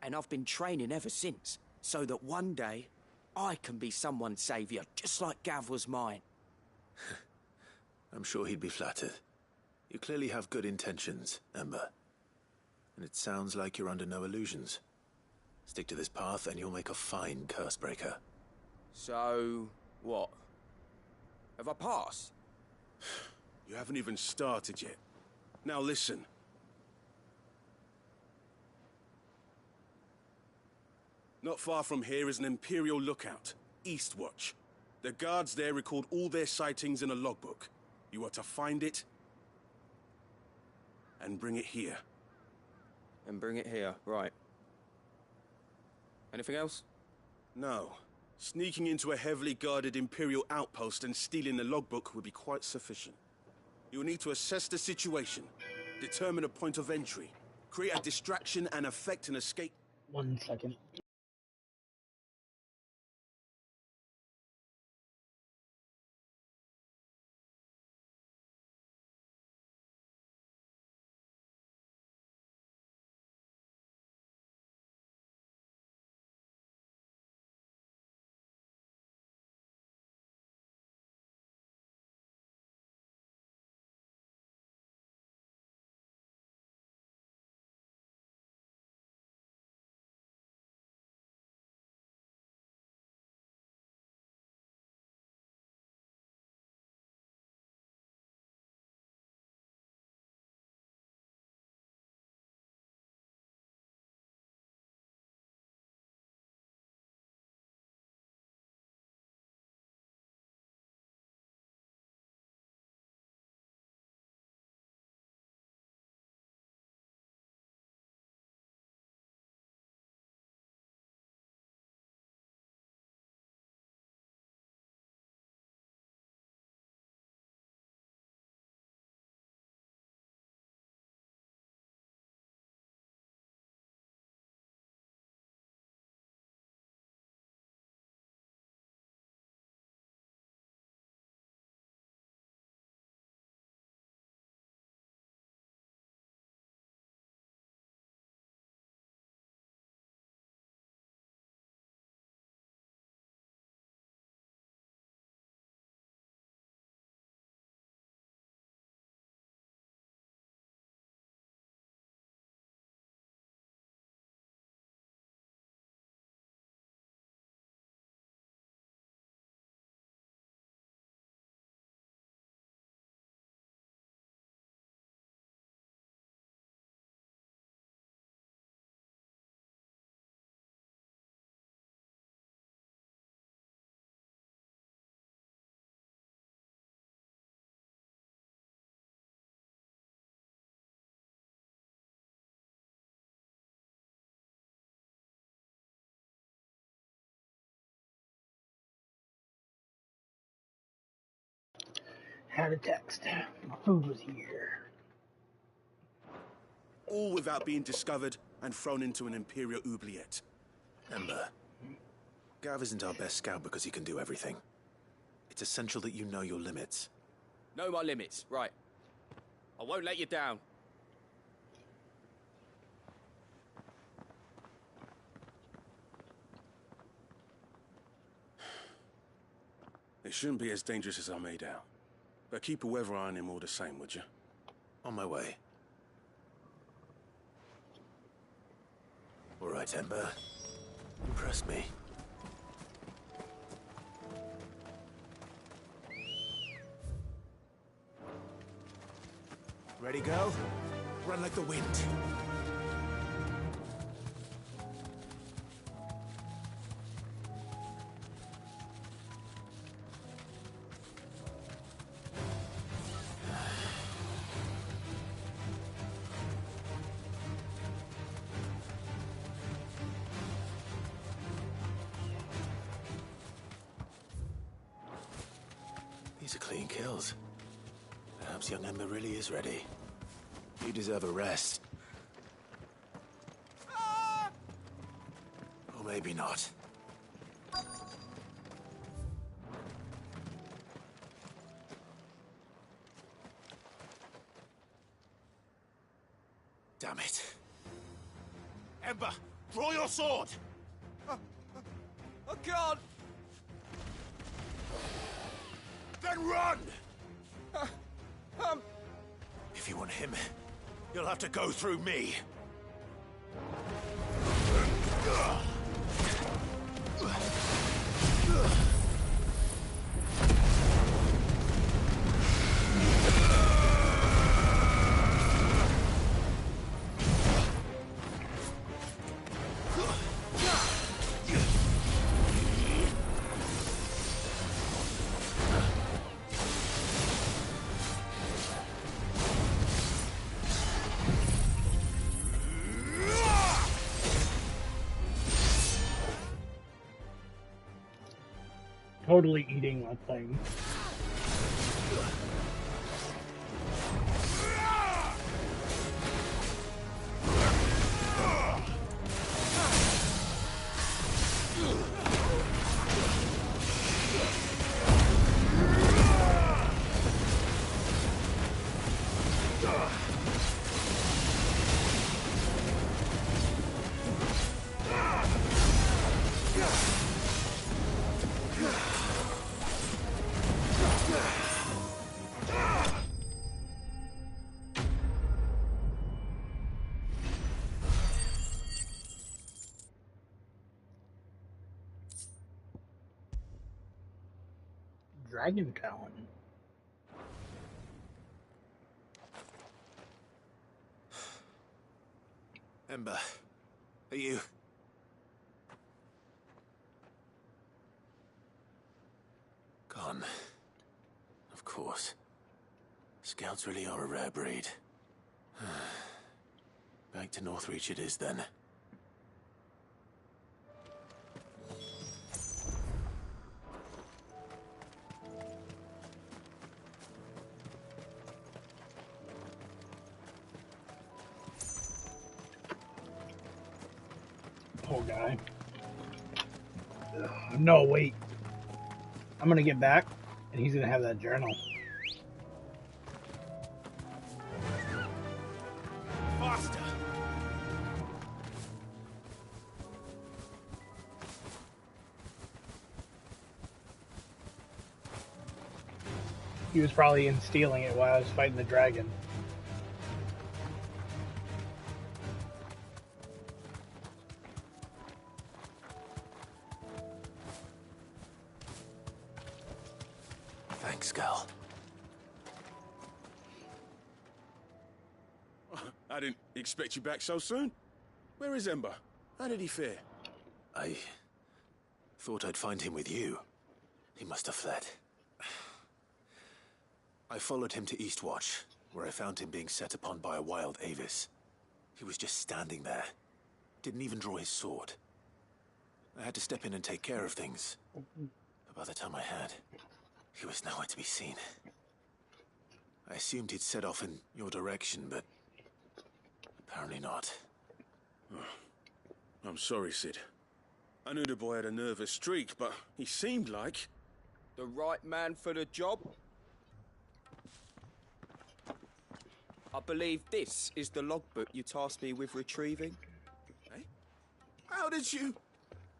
And I've been training ever since, so that one day I can be someone's saviour, just like Gav was mine. I'm sure he'd be flattered. You clearly have good intentions, Ember. And it sounds like you're under no illusions. Stick to this path and you'll make a fine cursebreaker. So, what? Have I passed? You haven't even started yet. Now listen. Not far from here is an Imperial lookout, Eastwatch. The guards there record all their sightings in a logbook. You are to find it and bring it here. And bring it here, right. Anything else? No. Sneaking into a heavily guarded Imperial outpost and stealing the logbook would be quite sufficient. You will need to assess the situation, determine a point of entry, create a distraction and effect an escape. 1 second. Had a text. My food was here. All without being discovered and thrown into an Imperial oubliette. Ember, Gav isn't our best scout because he can do everything. It's essential that you know your limits. Know my limits, right. I won't let you down. It shouldn't be as dangerous as I made out. But keep a weather eye on him all the same, would you? On my way. All right, Ember. Impress me. Ready, go? Run like the wind. These are clean kills. Perhaps young Ember really is ready. You deserve a rest. Or maybe not. Damn it. Ember, draw your sword! I can't! Then run! If you want him, you'll have to go through me. totally eating that thing. Dragon Talon. Ember, are you... Gone. Of course. Scouts really are a rare breed. Back to Northreach it is then. Poor guy. No, wait. I'm gonna get back, and he's gonna have that journal. Faster! He was probably in stealing it while I was fighting the dragon. Thanks, Gal. I didn't expect you back so soon. Where is Ember? How did he fare? I thought I'd find him with you. He must have fled. I followed him to Eastwatch, where I found him being set upon by a wild Avis. He was just standing there. Didn't even draw his sword. I had to step in and take care of things. But by the time I had, he was nowhere to be seen. I assumed he'd set off in your direction, but apparently not. I'm sorry, Sid. I knew the boy had a nervous streak, but he seemed like... The right man for the job? I believe this is the logbook you tasked me with retrieving. Eh? How did you...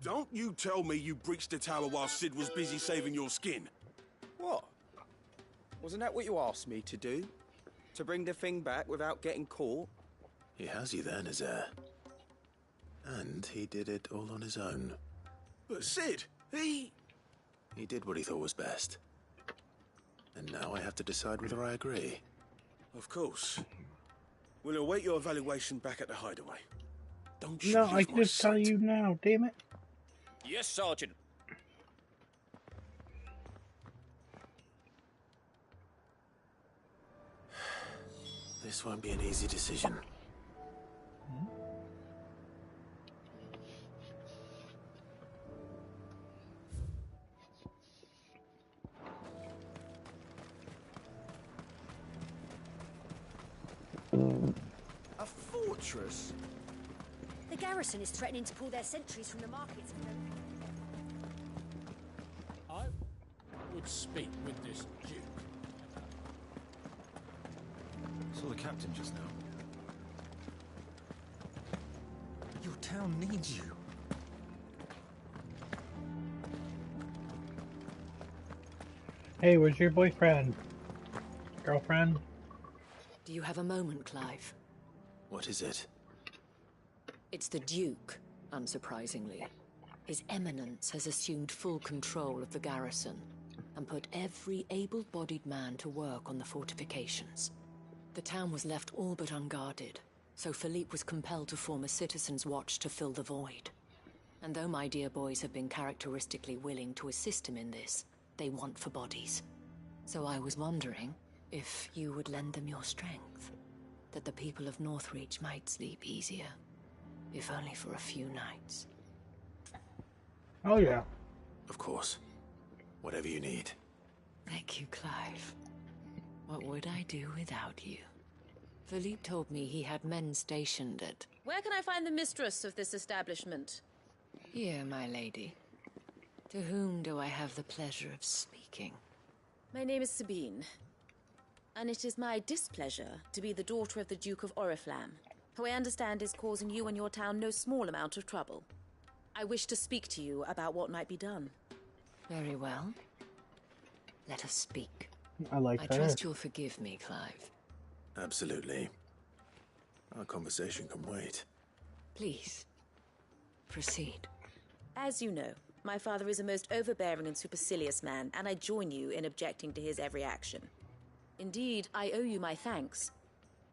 Don't you tell me you breached the tower while Sid was busy saving your skin. What? Wasn't that what you asked me to do? To bring the thing back without getting caught? He has you then, Eseeh. And he did it all on his own. But Sid, he did what he thought was best. And now I have to decide whether I agree. Of course. We'll await your evaluation back at the hideaway. Don't you No, I leave my just tell sight. you now, damn it. Yes, Sergeant. This won't be an easy decision. A fortress? The garrison is threatening to pull their sentries from the markets. I would speak with this Duke. Saw the captain just now. Your town needs you. Hey, where's your boyfriend? Girlfriend? Do you have a moment, Clive? What is it? It's the Duke, unsurprisingly. His Eminence has assumed full control of the garrison and put every able-bodied man to work on the fortifications. The town was left all but unguarded, so Philippe was compelled to form a citizens' watch to fill the void. And though my dear boys have been characteristically willing to assist him in this, they want for bodies. So I was wondering if you would lend them your strength, that the people of Northreach might sleep easier, if only for a few nights. Oh yeah. Of course. Whatever you need. Thank you, Clive. What would I do without you? Philippe told me he had men stationed at... Where can I find the mistress of this establishment? Here, my lady. To whom do I have the pleasure of speaking? My name is Sabine, and it is my displeasure to be the daughter of the Duke of Oriflamme, who I understand is causing you and your town no small amount of trouble. I wish to speak to you about what might be done. Very well. Let us speak. I trust you'll forgive me, Clive. Absolutely. Our conversation can wait. Please, proceed. As you know, my father is a most overbearing and supercilious man, and I join you in objecting to his every action. Indeed, I owe you my thanks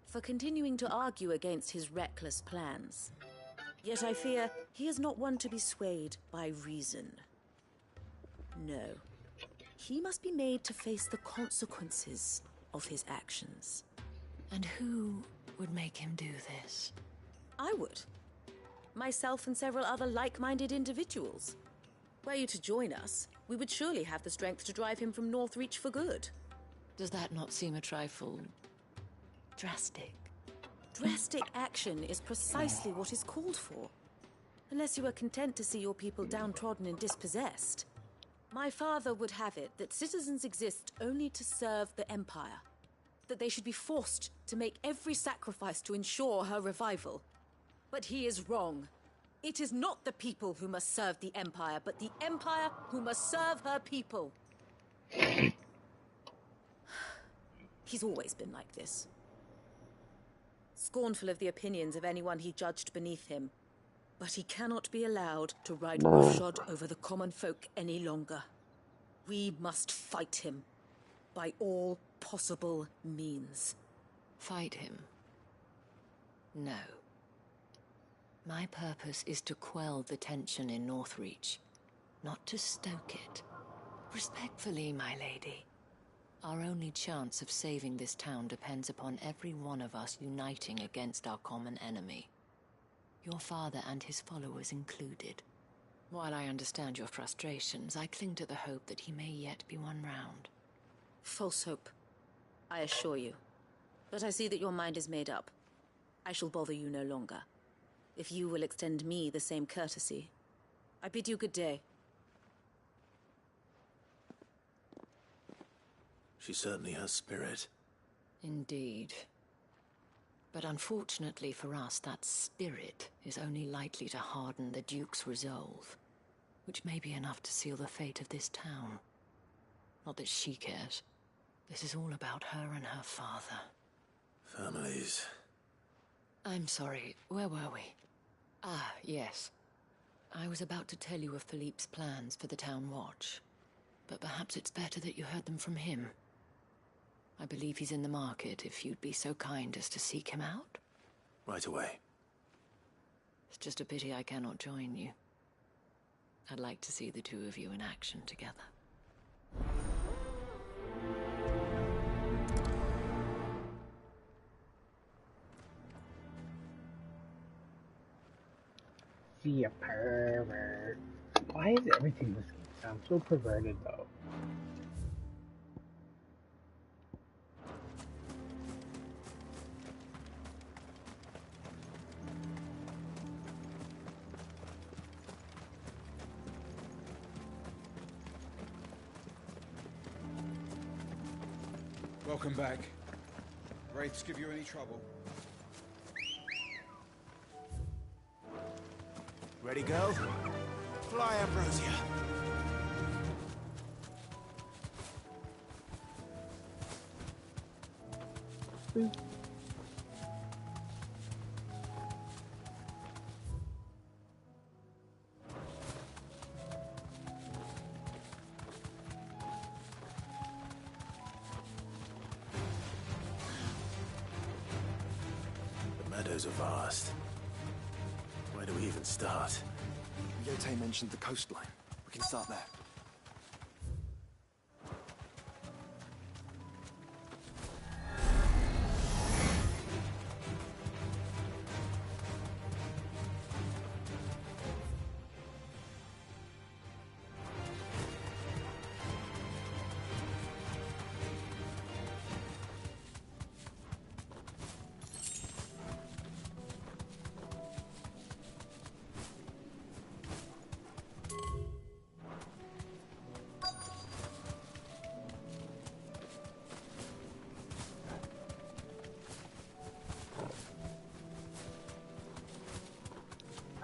for continuing to argue against his reckless plans. Yet I fear he is not one to be swayed by reason. No. He must be made to face the consequences of his actions. And who would make him do this? I would. Myself and several other like-minded individuals. Were you to join us, we would surely have the strength to drive him from Northreach for good. Does that not seem a trifle... drastic? Drastic action is precisely what is called for. Unless you are content to see your people downtrodden and dispossessed. My father would have it that citizens exist only to serve the Empire. That they should be forced to make every sacrifice to ensure her revival. But he is wrong. It is not the people who must serve the Empire, but the Empire who must serve her people. He's always been like this. Scornful of the opinions of anyone he judged beneath him. But he cannot be allowed to ride roughshod over the common folk any longer. We must fight him. By all possible means. Fight him? No. My purpose is to quell the tension in Northreach, not to stoke it. Respectfully, my lady. Our only chance of saving this town depends upon every one of us uniting against our common enemy. Your father and his followers included. While I understand your frustrations, I cling to the hope that he may yet be won round. False hope, I assure you. But I see that your mind is made up. I shall bother you no longer. If you will extend me the same courtesy, I bid you good day. She certainly has spirit. Indeed. But unfortunately for us, that spirit is only likely to harden the Duke's resolve, which may be enough to seal the fate of this town. Not that she cares. This is all about her and her father. Families. I'm sorry, where were we? Ah, yes. I was about to tell you of Philippe's plans for the town watch, but perhaps it's better that you heard them from him. I believe he's in the market, if you'd be so kind as to seek him out. Right away. It's just a pity I cannot join you. I'd like to see the two of you in action together. See a pervert. Why is everything in this game sound so perverted, though? Welcome back. Wraiths give you any trouble? Ready, go? Fly, Ambrosia. The meadows are vast. Where do we even start? Yote mentioned the coastline. We can start there.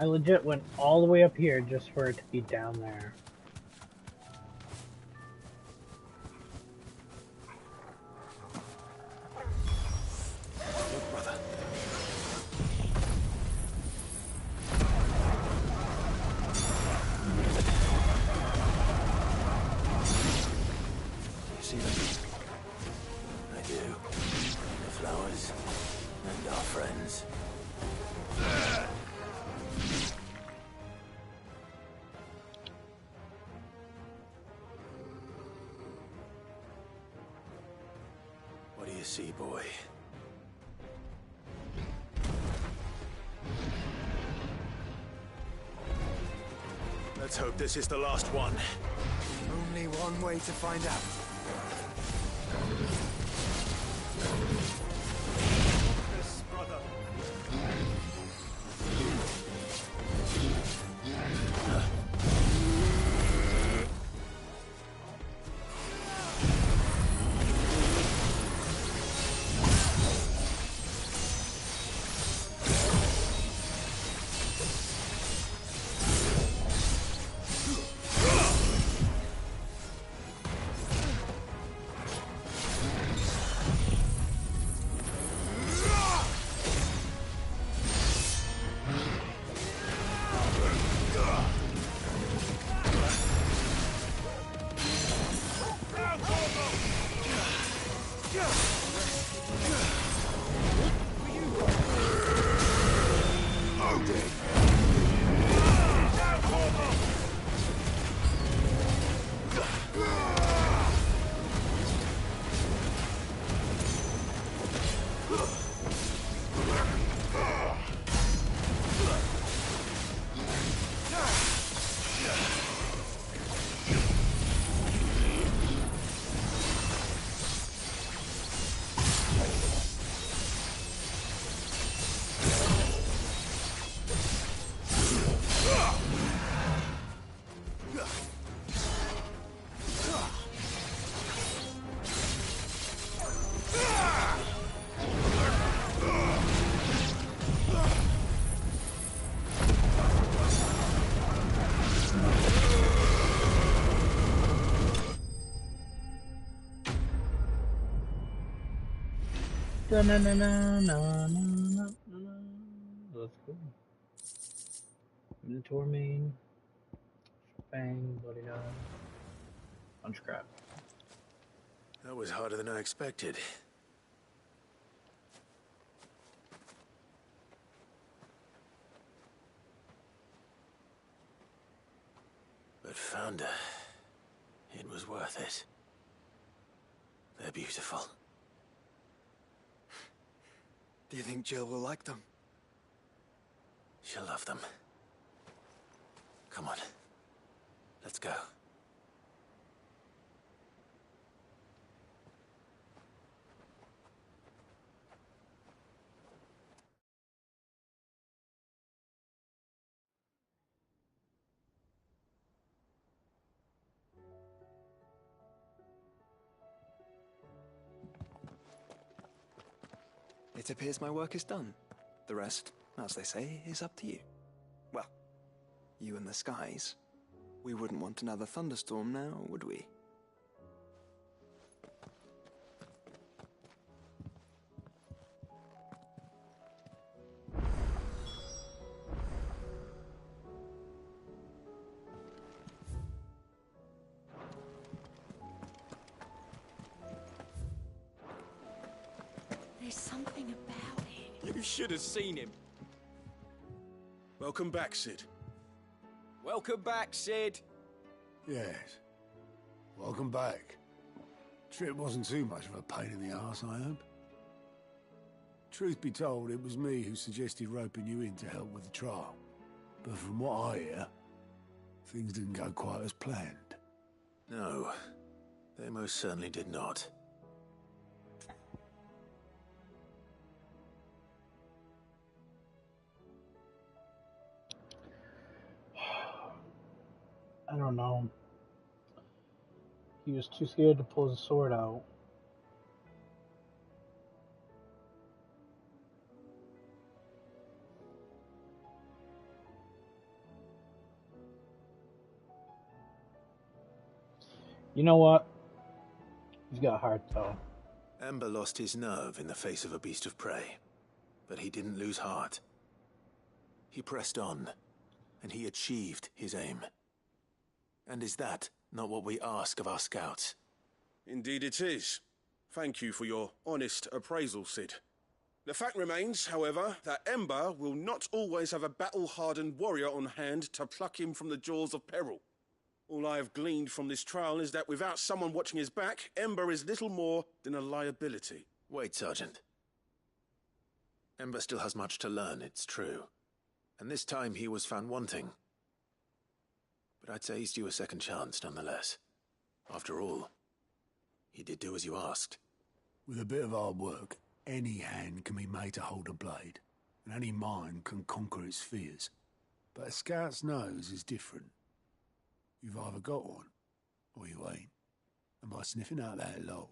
I legit went all the way up here just for it to be down there. Look, brother. You see them? I do. The flowers and our friends. What do you see, boy? Let's hope this is the last one. Only one way to find out. This, brother. That's cool. Minotaur main. Fang, bloody eye. Bunch of crap. That was harder than I expected. But found her. It was worth it. They're beautiful. Do you think Jill will like them? She'll love them. Come on. Let's go. It appears my work is done. The rest, as they say, is up to you. Well, you and the skies. We wouldn't want another thunderstorm now, would we? There's something about him. You should have seen him. Welcome back, Sid. Welcome back, Sid. Yes. Welcome back. Trip wasn't too much of a pain in the arse, I hope. Truth be told, it was me who suggested roping you in to help with the trial. But from what I hear, things didn't go quite as planned. No, they most certainly did not. I don't know. He was too scared to pull his sword out. You know what? He's got heart, though. Ember lost his nerve in the face of a beast of prey, but he didn't lose heart. He pressed on, and he achieved his aim. And is that not what we ask of our scouts? Indeed it is. Thank you for your honest appraisal, Sid. The fact remains, however, that Ember will not always have a battle-hardened warrior on hand to pluck him from the jaws of peril. All I have gleaned from this trial is that without someone watching his back, Ember is little more than a liability. Wait, Sergeant. Ember still has much to learn, it's true. And this time he was found wanting. But I'd say he's due a second chance, nonetheless. After all, he did do as you asked. With a bit of hard work, any hand can be made to hold a blade, and any mind can conquer its fears. But a scout's nose is different. You've either got one, or you ain't. And by sniffing out that log,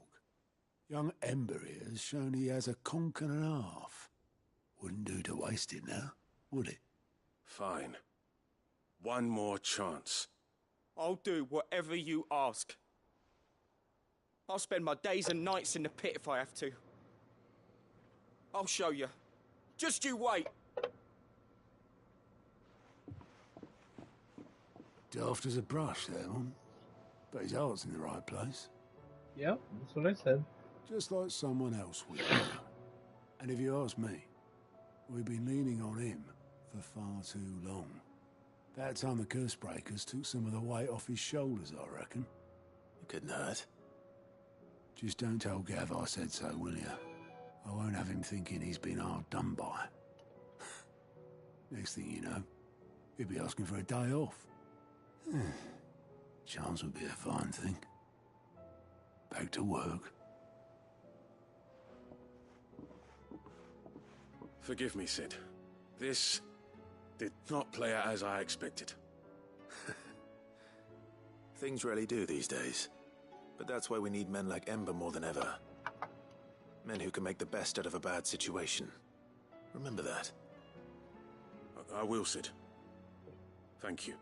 young Ember here has shown he has a conch and a half. Wouldn't do to waste it now, would it? Fine. One more chance. I'll do whatever you ask. I'll spend my days and nights in the pit if I have to. I'll show you. Just you wait. Daft as a brush, that one. But his heart's in the right place. Yep, that's what I said. Just like someone else would. And if you ask me, we've been leaning on him for far too long. That time the curse breakers took some of the weight off his shoulders, I reckon. It couldn't hurt. Just don't tell Gav I said so, will you? I won't have him thinking he's been hard done by. Next thing you know, he'll be asking for a day off. Chance would be a fine thing. Back to work. Forgive me, Sid. This did not play out as I expected. Things really do these days. But that's why we need men like Ember more than ever. Men who can make the best out of a bad situation. Remember that. I will, Sid. Thank you.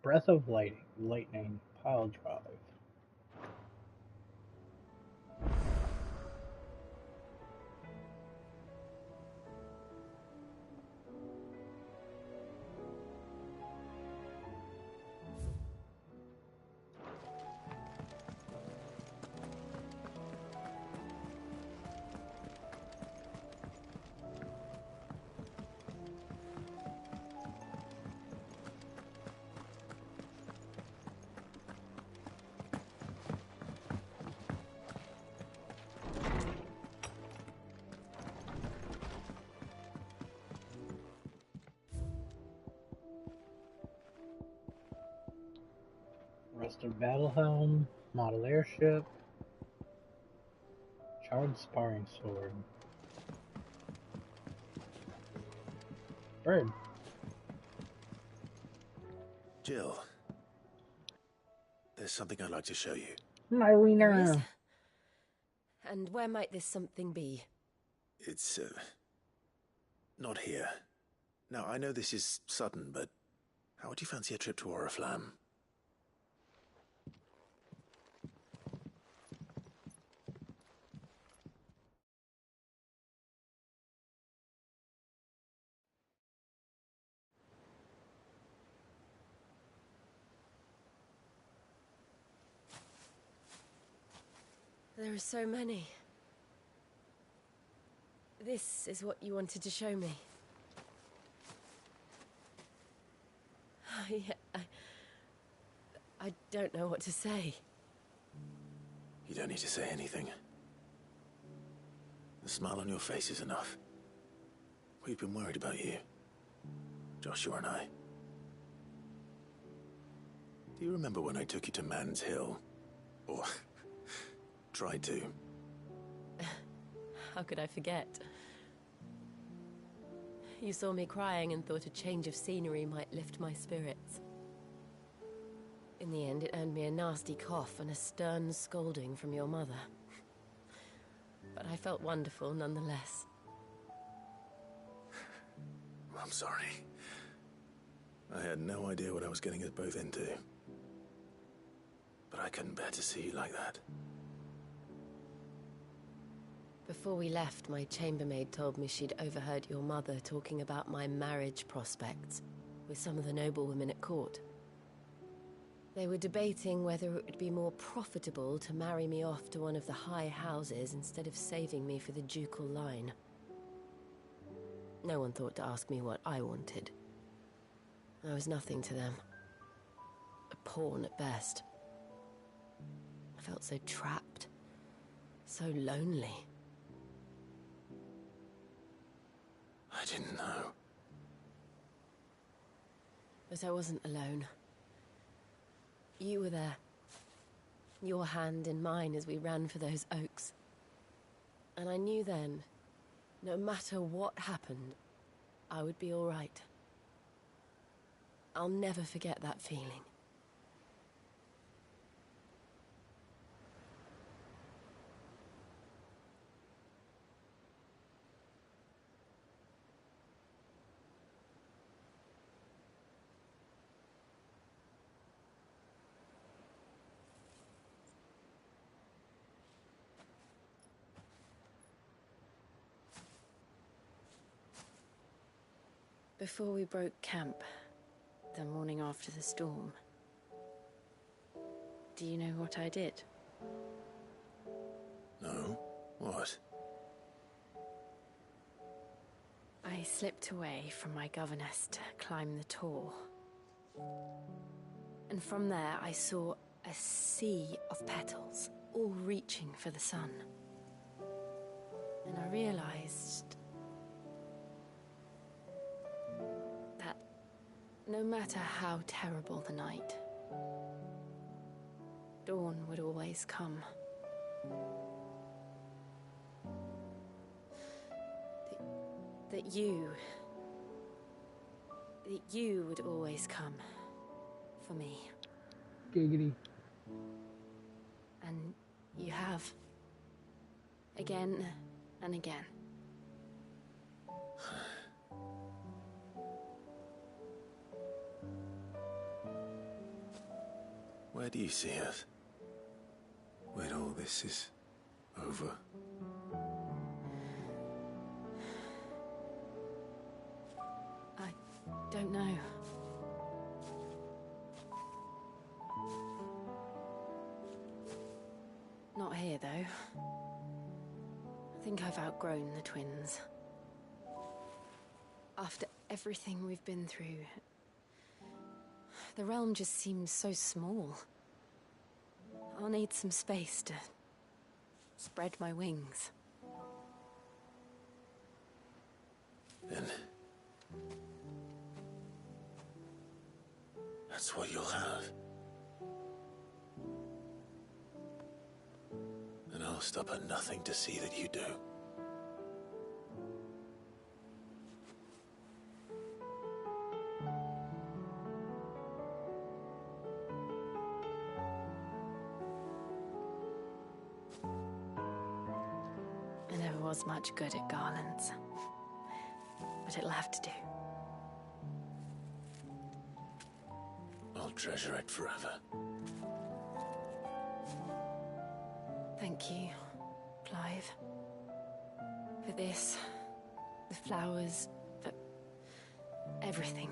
Breath of Lightning, pile drive. Rusted battle helm, model airship, charred sparring sword. Bird. Jill, there's something I'd like to show you. My wiener. And where might this something be? It's, not here. Now, I know this is sudden, but how would you fancy a trip to Oriflamme? There are so many. This is what you wanted to show me. I don't know what to say. You don't need to say anything. The smile on your face is enough. We've been worried about you, Joshua and I. Do you remember when I took you to Man's Hill? Or tried to? How could I forget? You saw me crying and thought a change of scenery might lift my spirits. In the end, it earned me a nasty cough and a stern scolding from your mother. but I felt wonderful nonetheless. I'm sorry. I had no idea what I was getting us both into. But I couldn't bear to see you like that. Before we left, my chambermaid told me she'd overheard your mother talking about my marriage prospects with some of the noblewomen at court. They were debating whether it would be more profitable to marry me off to one of the high houses instead of saving me for the ducal line. No one thought to ask me what I wanted. I was nothing to them. A pawn at best. I felt so trapped, so lonely. I didn't know. But I wasn't alone. You were there. Your hand in mine as we ran for those oaks. And I knew then, no matter what happened, I would be all right. I'll never forget that feeling. Before we broke camp, the morning after the storm, do you know what I did? No? What? I slipped away from my governess to climb the tor. And from there I saw a sea of petals, all reaching for the sun. And I realized that no matter how terrible the night, dawn would always come. That you would always come for me. Giggity. And you have. Again and again. Where do you see us? When all this is over? I don't know. Not here, though. I think I've outgrown the twins. After everything we've been through, the realm just seems so small. I'll need some space to spread my wings. Then that's what you'll have. And I'll stop at nothing to see that you do. I never was much good at garlands, but it'll have to do. I'll treasure it forever. Thank you, Clive. For this, the flowers, for everything.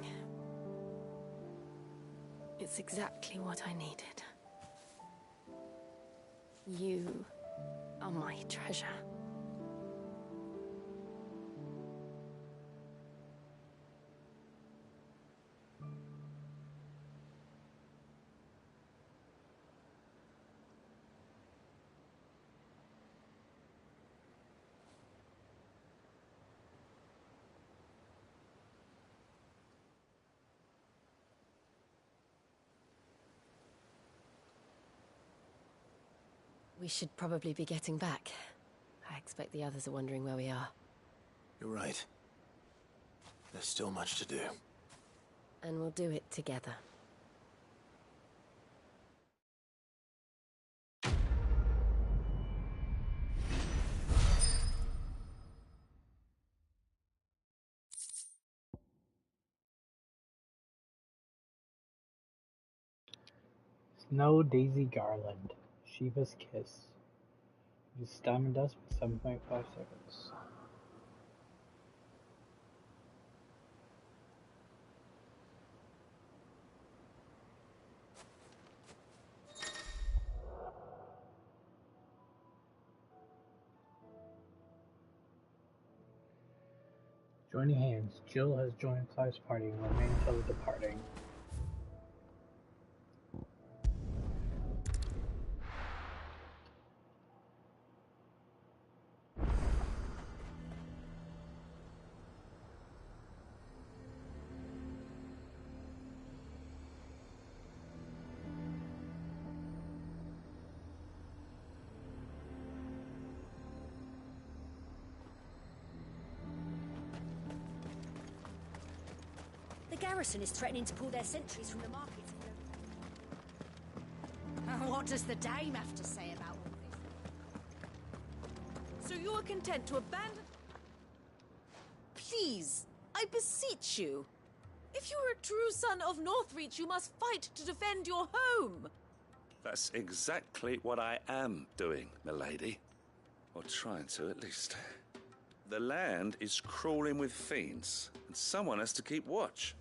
It's exactly what I needed. You are my treasure. We should probably be getting back. I expect the others are wondering where we are. You're right. There's still much to do. And we'll do it together. Snow Daisy Garland. Shiva's Kiss. Use diamond dust for 7.5 seconds. Joining hands. Jill has joined Clive's party and will remain until the departing. The garrison is threatening to pull their sentries from the markets. What does the dame have to say about all this? So you are content to abandon... Please, I beseech you. If you are a true son of Northreach, you must fight to defend your home. That's exactly what I am doing, milady. Or trying to, at least. The land is crawling with fiends, and someone has to keep watch.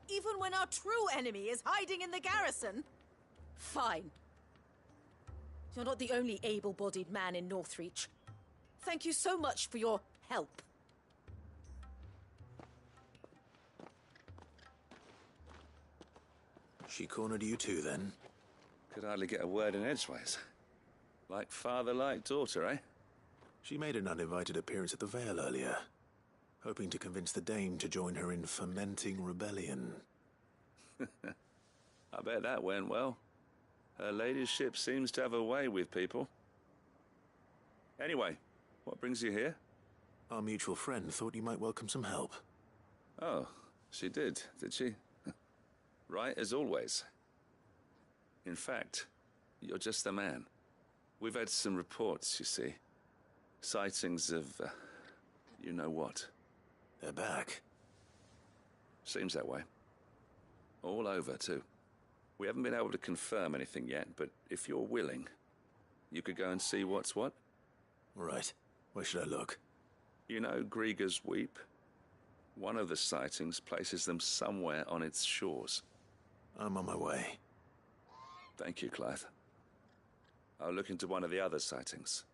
Even when our true enemy is hiding in the garrison? Fine. You're not the only able-bodied man in Northreach. Thank you so much for your help. She cornered you too, then? Could hardly get a word in edgeways. Like father, like daughter, eh? She made an uninvited appearance at the Vale earlier, hoping to convince the Dame to join her in fomenting rebellion. I bet that went well. Her ladyship seems to have a way with people. Anyway, what brings you here? Our mutual friend thought you might welcome some help. Oh, she did she? Right as always. In fact, you're just the man. We've had some reports, you see. Sightings of, you know what. They're back. Seems that way. All over, too. We haven't been able to confirm anything yet, but if you're willing, you could go and see what's what. Right. Where should I look? You know Grieger's Weep? One of the sightings places them somewhere on its shores. I'm on my way. Thank you, Clive. I'll look into one of the other sightings.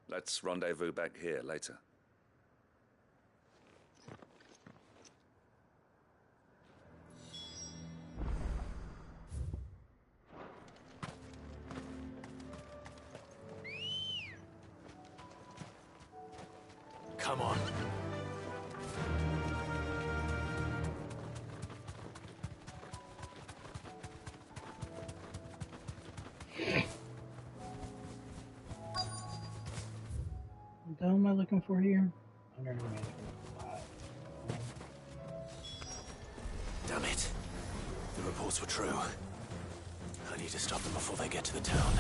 Let's rendezvous back here later. Come on. What the hell am I looking for here? Under management. Damn it. The reports were true. I need to stop them before they get to the town.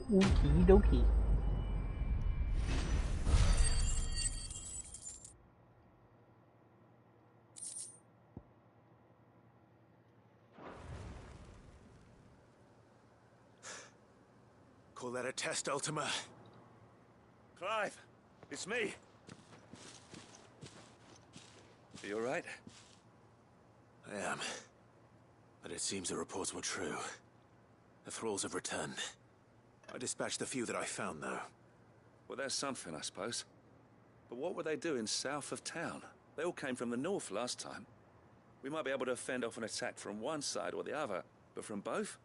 Okie dokie. Call that a test, Ultima? Clive, it's me. Are you all right? I am. But it seems the reports were true. The thralls have returned. I dispatched the few that I found, though. Well, there's something, I suppose. But what were they doing south of town? They all came from the north last time. We might be able to fend off an attack from one side or the other, but from both?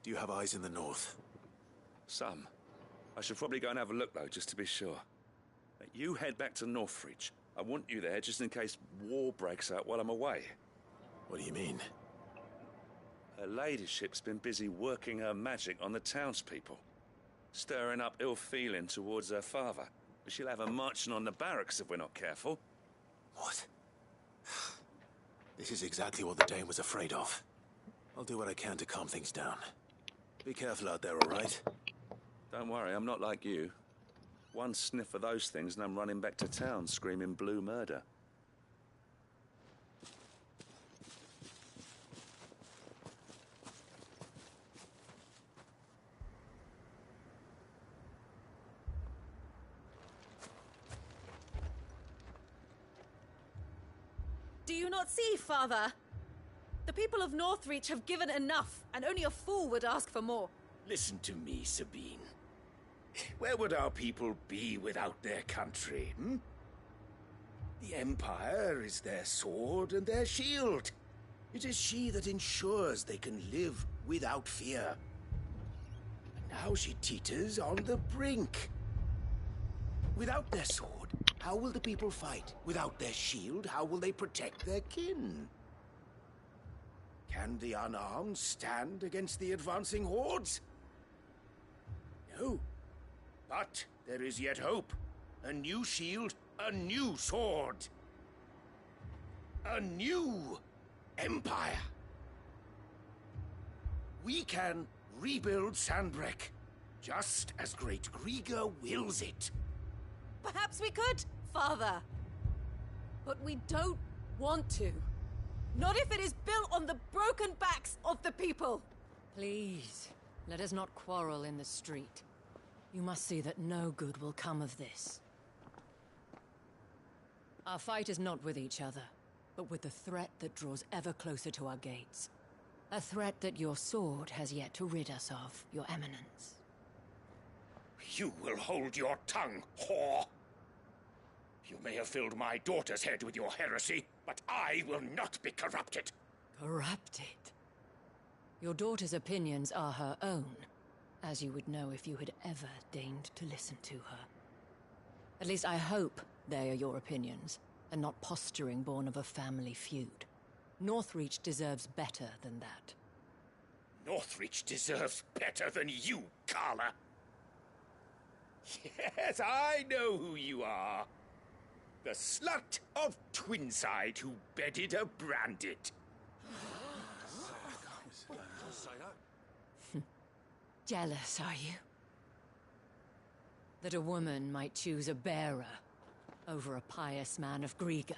Do you have eyes in the north? Some. I should probably go and have a look, though, just to be sure. You head back to Northreach. I want you there just in case war breaks out while I'm away. What do you mean? Her ladyship's been busy working her magic on the townspeople, stirring up ill feeling towards her father. But she'll have her marching on the barracks if we're not careful. What? This is exactly what the Dane was afraid of. I'll do what I can to calm things down. Be careful out there, all right? Don't worry, I'm not like you. One sniff of those things and I'm running back to town screaming blue murder. Do you not see, Father? The people of Northreach have given enough, and only a fool would ask for more. Listen to me, Sabine. Where would our people be without their country, hmm? The Empire is their sword and their shield. It is she that ensures they can live without fear. And now she teeters on the brink. Without their sword, how will the people fight? Without their shield, how will they protect their kin? Can the unarmed stand against the advancing hordes? No. But there is yet hope. A new shield, a new sword. A new empire. We can rebuild Sandbreck, just as Great Grieger wills it. Perhaps we could, Father. But we don't want to. Not if it is built on the broken backs of the people. Please, let us not quarrel in the street. You must see that no good will come of this. Our fight is not with each other, but with the threat that draws ever closer to our gates. A threat that your sword has yet to rid us of, Your Eminence. You will hold your tongue, whore! You may have filled my daughter's head with your heresy, but I will not be corrupted. Corrupted? Your daughter's opinions are her own, as you would know if you had ever deigned to listen to her. At least I hope they are your opinions, and not posturing born of a family feud. Northreach deserves better than that. Northreach deserves better than you, Carla. Yes, I know who you are. The slut of Twinside who bedded a Branded. Jealous, are you? That a woman might choose a bearer over a pious man of Grieger.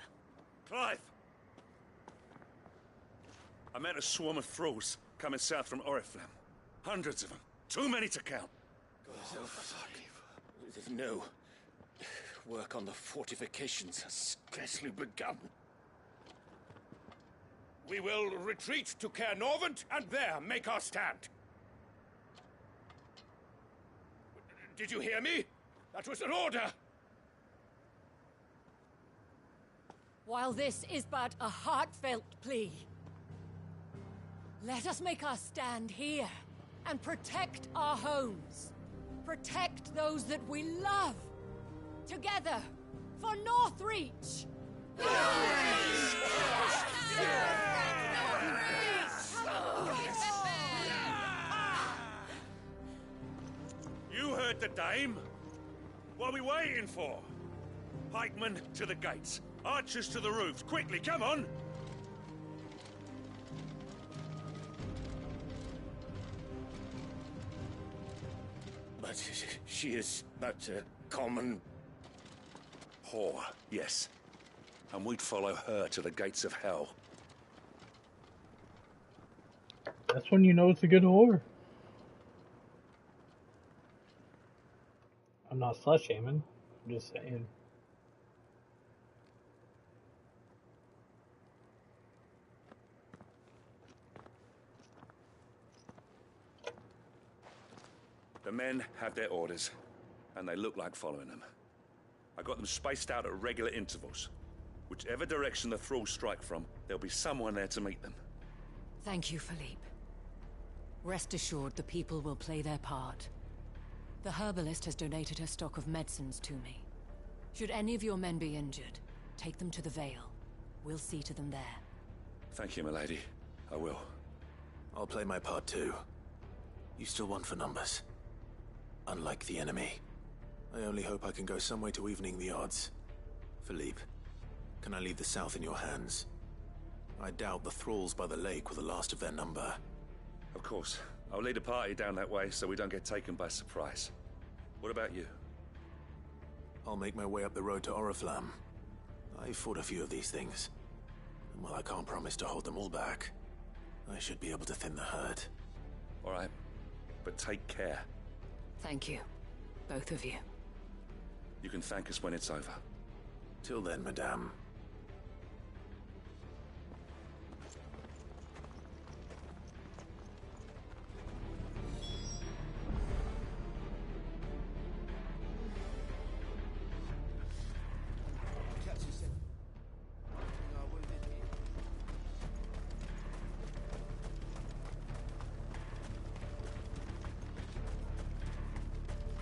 Clive! I met a swarm of thralls coming south from Oriflamme. Hundreds of them. Too many to count. No. Work on the fortifications has scarcely begun. We will retreat to Caer Norvent and there make our stand. Did you hear me? That was an order! While this is but a heartfelt plea, let us make our stand here and protect our homes. Protect those that we love. Together, for Northreach! You heard the dame. What are we waiting for? Pikemen to the gates. Archers to the roofs. Quickly, come on! But she is but a common... whore, yes. And we'd follow her to the gates of hell. That's when you know it's a good whore. I'm not slut-shaming. I'm just saying. The men have their orders, and they look like following them. I got them spaced out at regular intervals. Whichever direction the thralls strike from, there'll be someone there to meet them. Thank you, Philippe. Rest assured the people will play their part. The herbalist has donated her stock of medicines to me. Should any of your men be injured, take them to the Vale. We'll see to them there. Thank you, milady. I will. I'll play my part too. You still want for numbers. Unlike the enemy. I only hope I can go some way to evening the odds. Philippe, can I leave the south in your hands? I doubt the thralls by the lake were the last of their number. Of course. I'll lead a party down that way so we don't get taken by surprise. What about you? I'll make my way up the road to Oriflamme. I fought a few of these things. And while I can't promise to hold them all back, I should be able to thin the herd. All right. But take care. Thank you. Both of you. You can thank us when it's over. Till then, madame.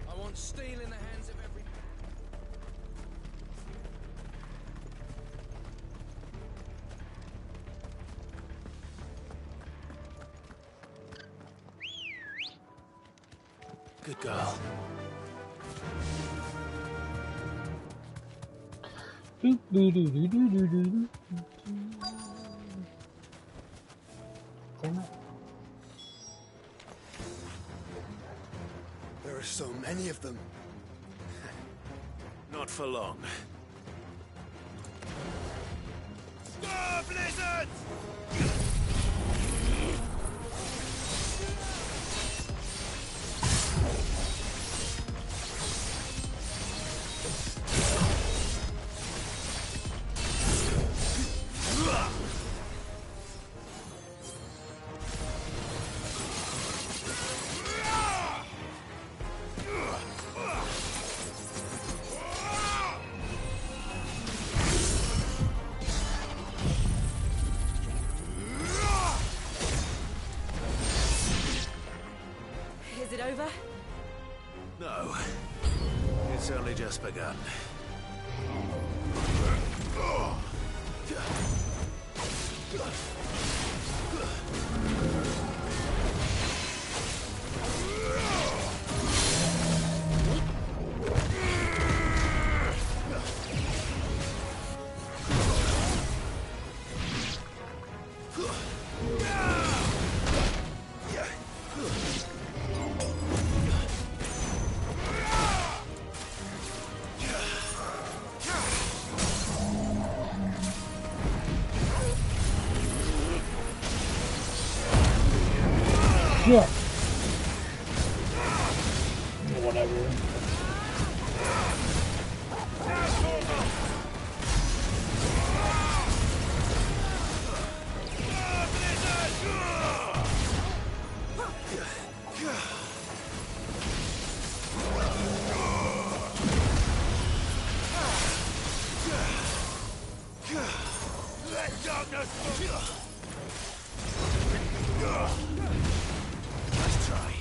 I want steel in the hands of every... Good girl. There are so many of them. Not for long. Go, Blizzard! Is it over? No. It's only just begun. Yeah. Whatever. Let darkness go! Let's try.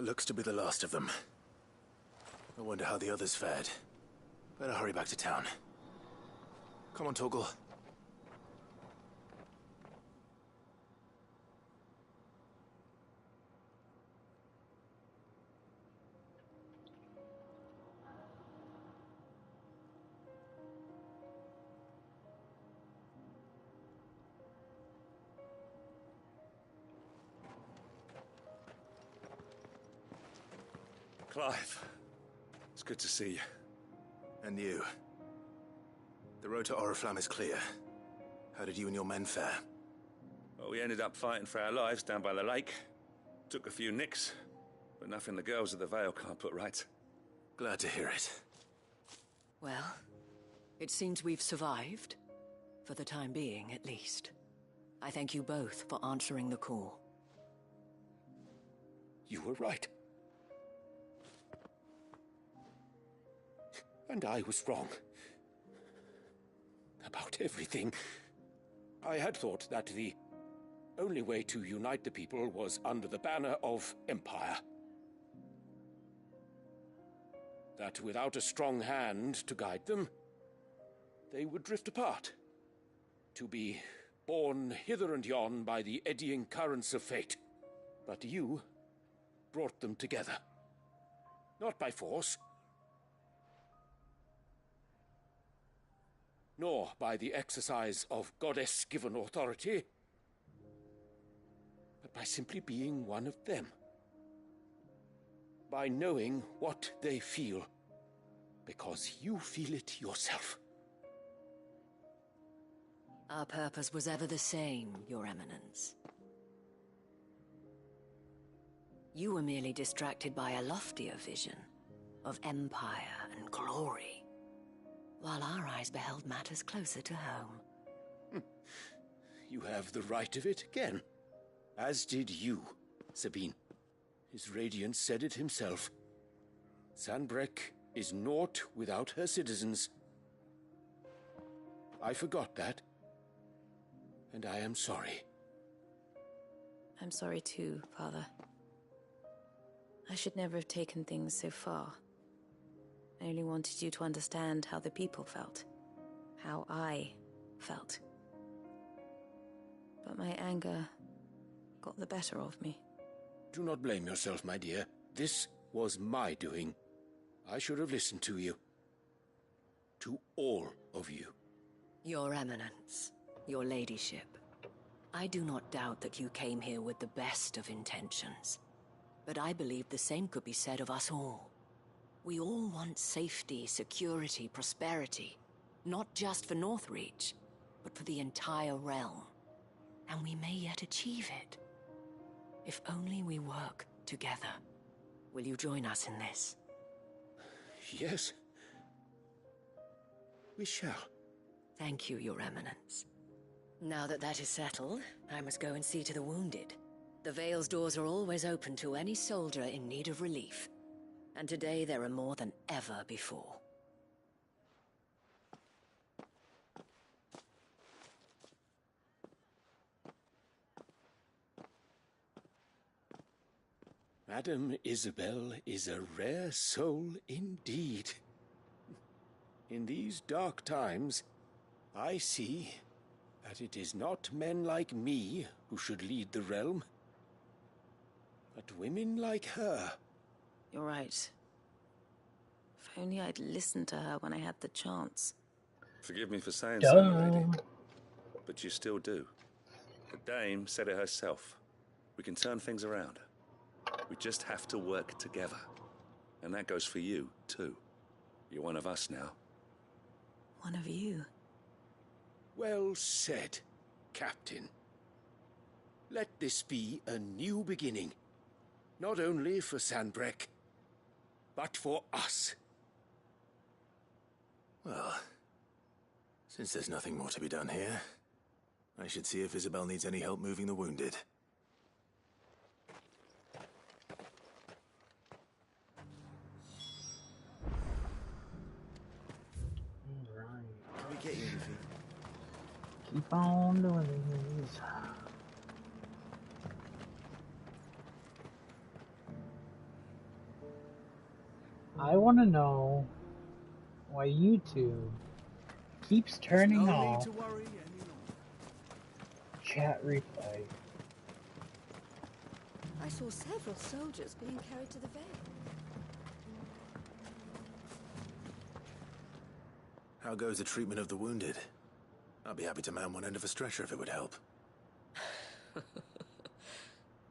That looks to be the last of them. I wonder how the others fared. Better hurry back to town. Come on, Torgal. Clive, it's good to see you. And you. The road to Oriflamme is clear. How did you and your men fare? Well, we ended up fighting for our lives down by the lake. Took a few nicks, but nothing the girls of the Vale can't put right. Glad to hear it. Well, it seems we've survived. For the time being, at least. I thank you both for answering the call. You were right. And I was wrong. About everything. I had thought that the only way to unite the people was under the banner of Empire. That without a strong hand to guide them, they would drift apart. To be borne hither and yon by the eddying currents of fate. But you brought them together. Not by force, nor by the exercise of goddess-given authority, but by simply being one of them. By knowing what they feel, because you feel it yourself. Our purpose was ever the same, Your Eminence. You were merely distracted by a loftier vision of empire and glory, while our eyes beheld matters closer to home. You have the right of it again. As did you, Sabine. His radiance said it himself. Sanbreque is naught without her citizens. I forgot that. And I am sorry. I'm sorry too, Father. I should never have taken things so far. I only wanted you to understand how the people felt. How I felt. But my anger got the better of me. Do not blame yourself, my dear. This was my doing. I should have listened to you. To all of you. Your Eminence, your ladyship, I do not doubt that you came here with the best of intentions. But I believe the same could be said of us all. We all want safety, security, prosperity. Not just for Northreach, but for the entire realm. And we may yet achieve it. If only we work together. Will you join us in this? Yes. We shall. Thank you, Your Eminence. Now that that is settled, I must go and see to the wounded. The Vale's doors are always open to any soldier in need of relief. And today there are more than ever before. Madame Isabel is a rare soul indeed. In these dark times, I see that it is not men like me who should lead the realm, but women like her. You're right. If only I'd listened to her when I had the chance. Forgive me for saying so, my lady, but you still do. The dame said it herself. We can turn things around. We just have to work together. And that goes for you, too. You're one of us now. One of you? Well said, Captain. Let this be a new beginning. Not only for Sanbreque, but for us. Well, since there's nothing more to be done here, I should see if Isabel needs any help moving the wounded. Can we get you anything? Keep on doing these. I want to know why YouTube keeps turning off chat replay. I saw several soldiers being carried to the Vale. How goes the treatment of the wounded? I'd be happy to man one end of a stretcher if it would help.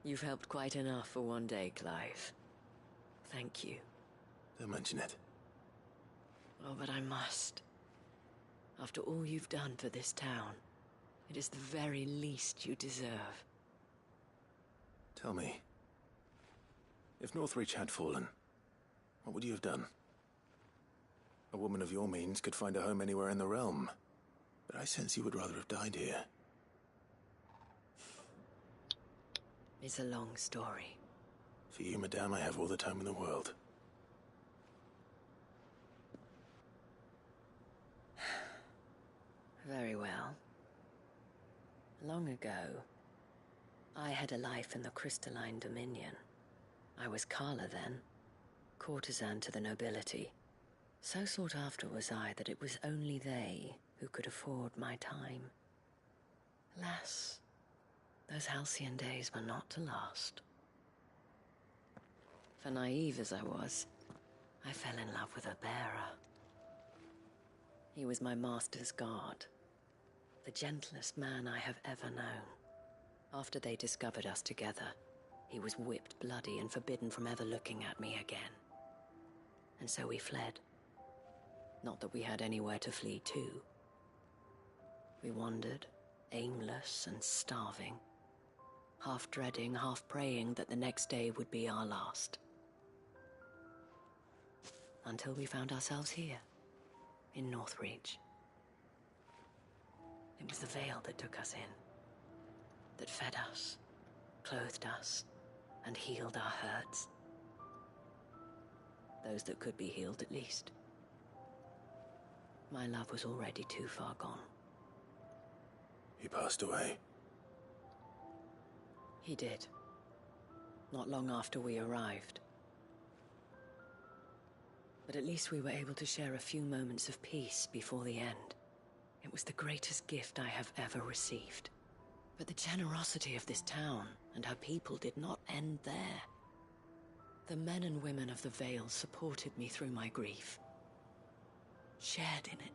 You've helped quite enough for one day, Clive. Thank you. Don't mention it. Oh, but I must. After all you've done for this town, it is the very least you deserve. Tell me, if Northreach had fallen, what would you have done? A woman of your means could find a home anywhere in the realm, but I sense you would rather have died here. It's a long story. For you, madame, I have all the time in the world. Very well. Long ago, I had a life in the Crystalline Dominion. I was Carla then, courtesan to the nobility. So sought after was I that it was only they who could afford my time. Alas, those halcyon days were not to last. For naive as I was, I fell in love with a bearer. He was my master's guard, the gentlest man I have ever known. After they discovered us together, he was whipped bloody and forbidden from ever looking at me again. And so we fled. Not that we had anywhere to flee to. We wandered, aimless and starving, half dreading, half praying that the next day would be our last. Until we found ourselves here, in Northreach. It was the Vale that took us in, that fed us, clothed us, and healed our hurts. Those that could be healed, at least. My love was already too far gone. He passed away. He did. Not long after we arrived. But at least we were able to share a few moments of peace before the end. It was the greatest gift I have ever received. But the generosity of this town and her people did not end there. The men and women of the Vale supported me through my grief. Shared in it,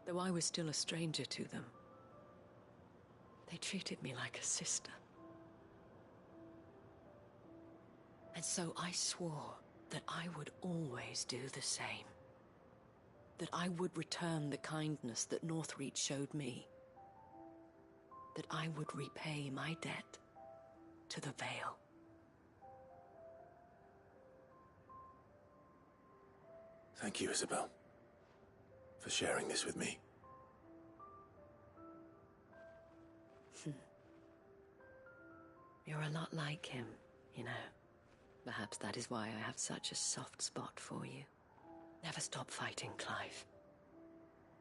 though I was still a stranger to them. They treated me like a sister. And so I swore that I would always do the same. That I would return the kindness that Northreach showed me. That I would repay my debt to the Vale. Thank you, Isabel, for sharing this with me. You're a lot like him, you know. Perhaps that is why I have such a soft spot for you. Never stop fighting, Clive.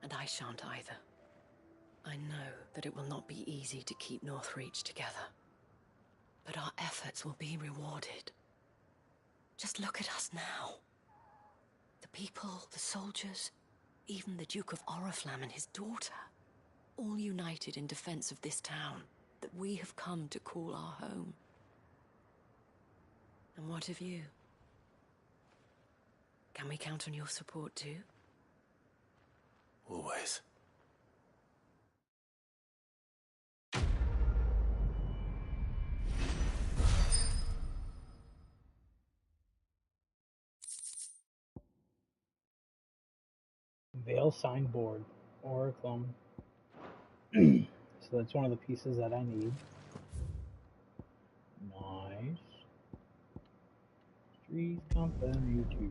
And I shan't either. I know that it will not be easy to keep Northreach together. But our efforts will be rewarded. Just look at us now. The people, the soldiers, even the Duke of Oriflamme and his daughter, all united in defense of this town that we have come to call our home. And what of you? Can we count on your support too? Always. Vale signboard, Oriflamme. So that's one of the pieces that I need. Nice. Street company too.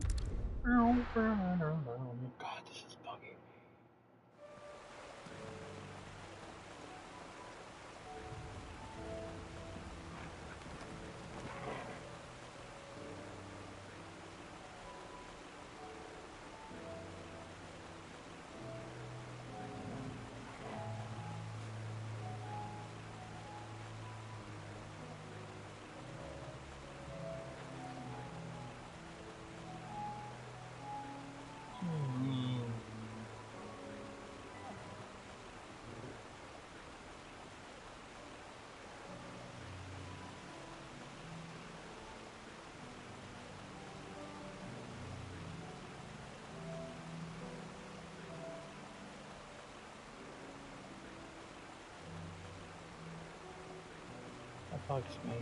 God, this is buggy. talks to me.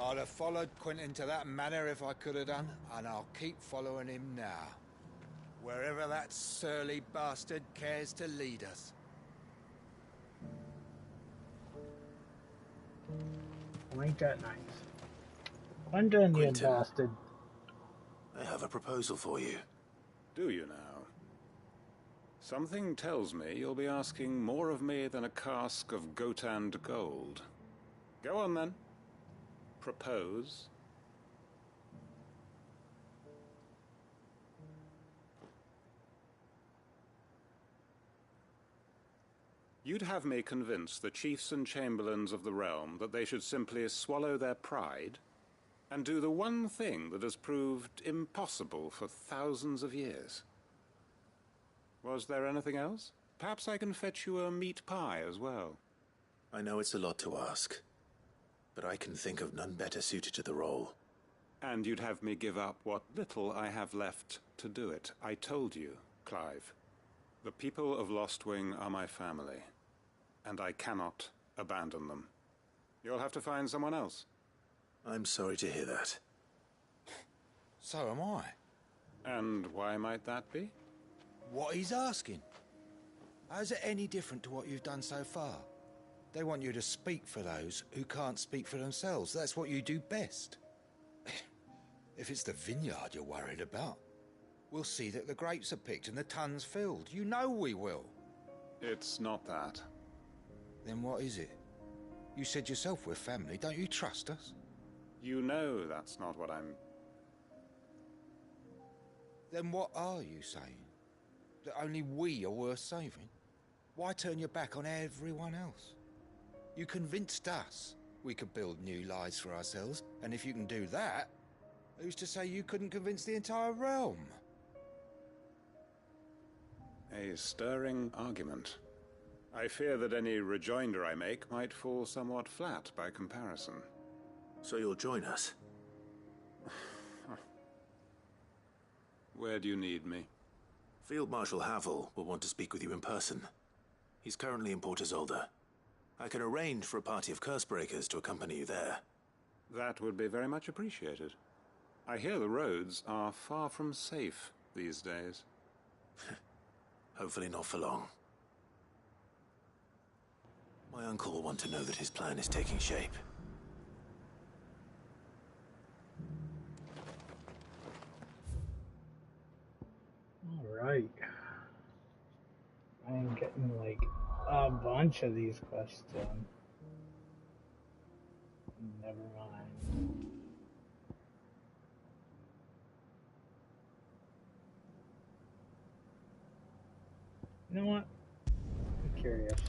I'd have followed Quentin to that manor if I could have done, and I'll keep following him now. Wherever that surly bastard cares to lead us. Ain't that nice? Quentin, you bastard. I have a proposal for you. Do you now? Something tells me you'll be asking more of me than a cask of Gotand gold. Go on then. Propose. You'd have me convince the chiefs and chamberlains of the realm that they should simply swallow their pride and do the one thing that has proved impossible for thousands of years. Was there anything else? Perhaps I can fetch you a meat pie as well. I know it's a lot to ask, but I can think of none better suited to the role. And you'd have me give up what little I have left to do it. I told you, Clive. The people of Lostwing are my family, and I cannot abandon them. You'll have to find someone else. I'm sorry to hear that. So am I. And why might that be? What he's asking. How's it any different to what you've done so far? They want you to speak for those who can't speak for themselves. That's what you do best. If it's the vineyard you're worried about, we'll see that the grapes are picked and the tons filled. You know we will. It's not that. Then what is it? You said yourself we're family. Don't you trust us? You know that's not what I'm... Then what are you saying? That only we are worth saving? Why turn your back on everyone else? You convinced us we could build new lives for ourselves, and if you can do that, who's to say you couldn't convince the entire realm? A stirring argument. I fear that any rejoinder I make might fall somewhat flat by comparison. So you'll join us? Where do you need me? Field Marshal Havel will want to speak with you in person. He's currently in Port Isolde. I can arrange for a party of Cursebreakers to accompany you there. That would be very much appreciated. I hear the roads are far from safe these days. Hopefully not for long. My uncle will want to know that his plan is taking shape. Alright. I am getting like a bunch of these quests done. Never mind. You know what? I'm curious.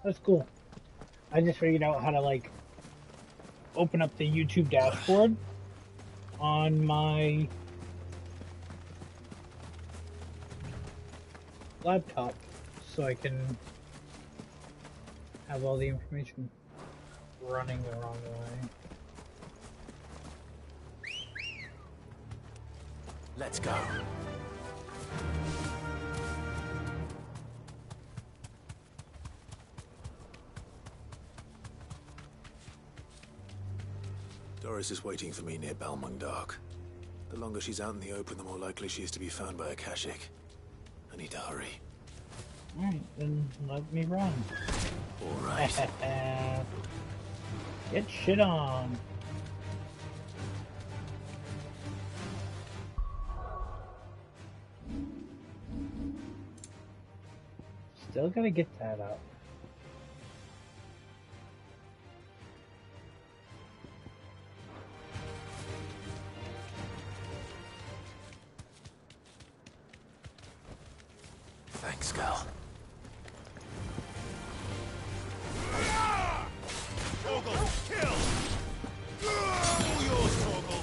That's cool. I just figured out how to like open up the YouTube dashboard on my laptop so I can have all the information running the wrong way. Let's go. Doris is waiting for me near Balmung Dark. The longer she's out in the open, the more likely she is to be found by Akashic. I need to hurry. Alright, then let me run. Alright. Get shit on. Still gotta get that up. Thanks, Gal. Torgal, kill! All yours, Torgal!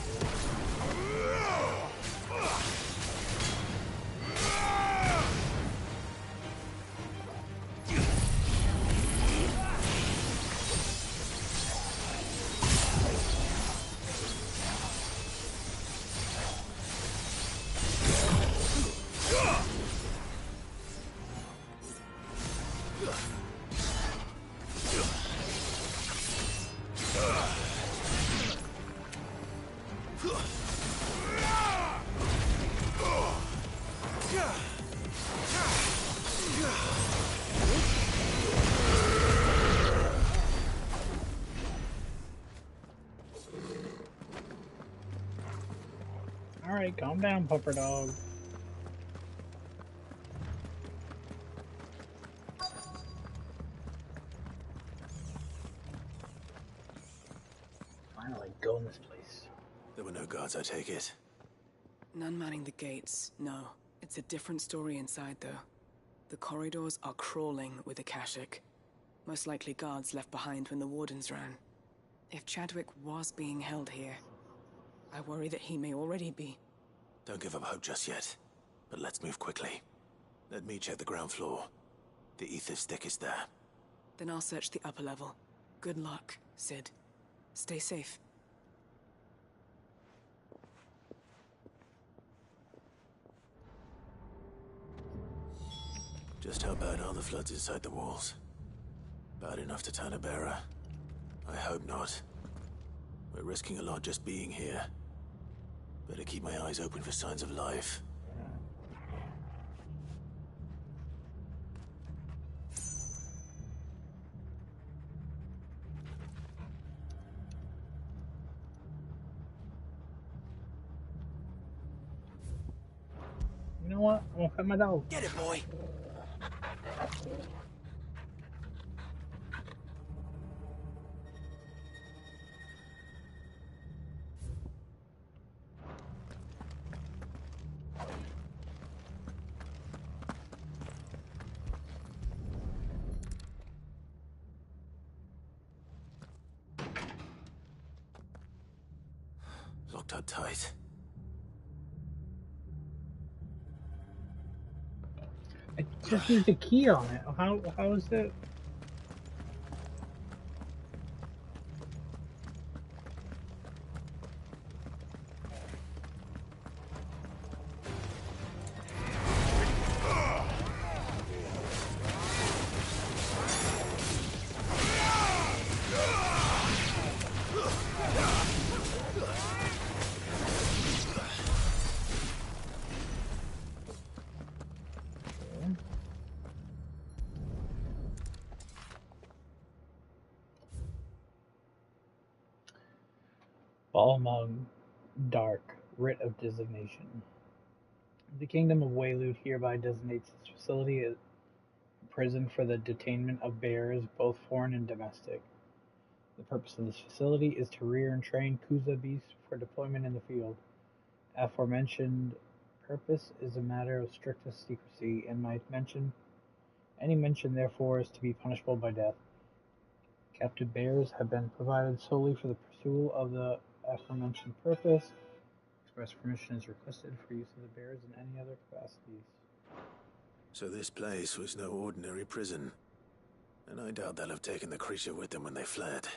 Alright, calm down, pupper dog. Finally, go in this place. There were no guards, I take it. None manning the gates, no. It's a different story inside, though. The corridors are crawling with Akashic. Most likely guards left behind when the wardens ran. If Chadwick was being held here, I worry that he may already be. Don't give up hope just yet. But let's move quickly. Let me check the ground floor. The ether stick is there. Then I'll search the upper level. Good luck, Sid. Stay safe. Just how bad are the floods inside the walls? Bad enough to turn a bearer? I hope not. We're risking a lot just being here. Better keep my eyes open for signs of life. You know what? I'm gonna pet my dog. Get it, boy! Locked up tight. I just need the key on it. How is it? Balmung Dark, Writ of Designation. The Kingdom of Wayloot hereby designates this facility as a prison for the detainment of bears, both foreign and domestic. The purpose of this facility is to rear and train Kuza beasts for deployment in the field. Aforementioned purpose is a matter of strictest secrecy, and any mention therefore is to be punishable by death. Captive bears have been provided solely for the pursuit of the aforementioned purpose. Express permission is requested for use of the bears in any other capacities. So this place was no ordinary prison. And I doubt they'll have taken the creature with them when they fled.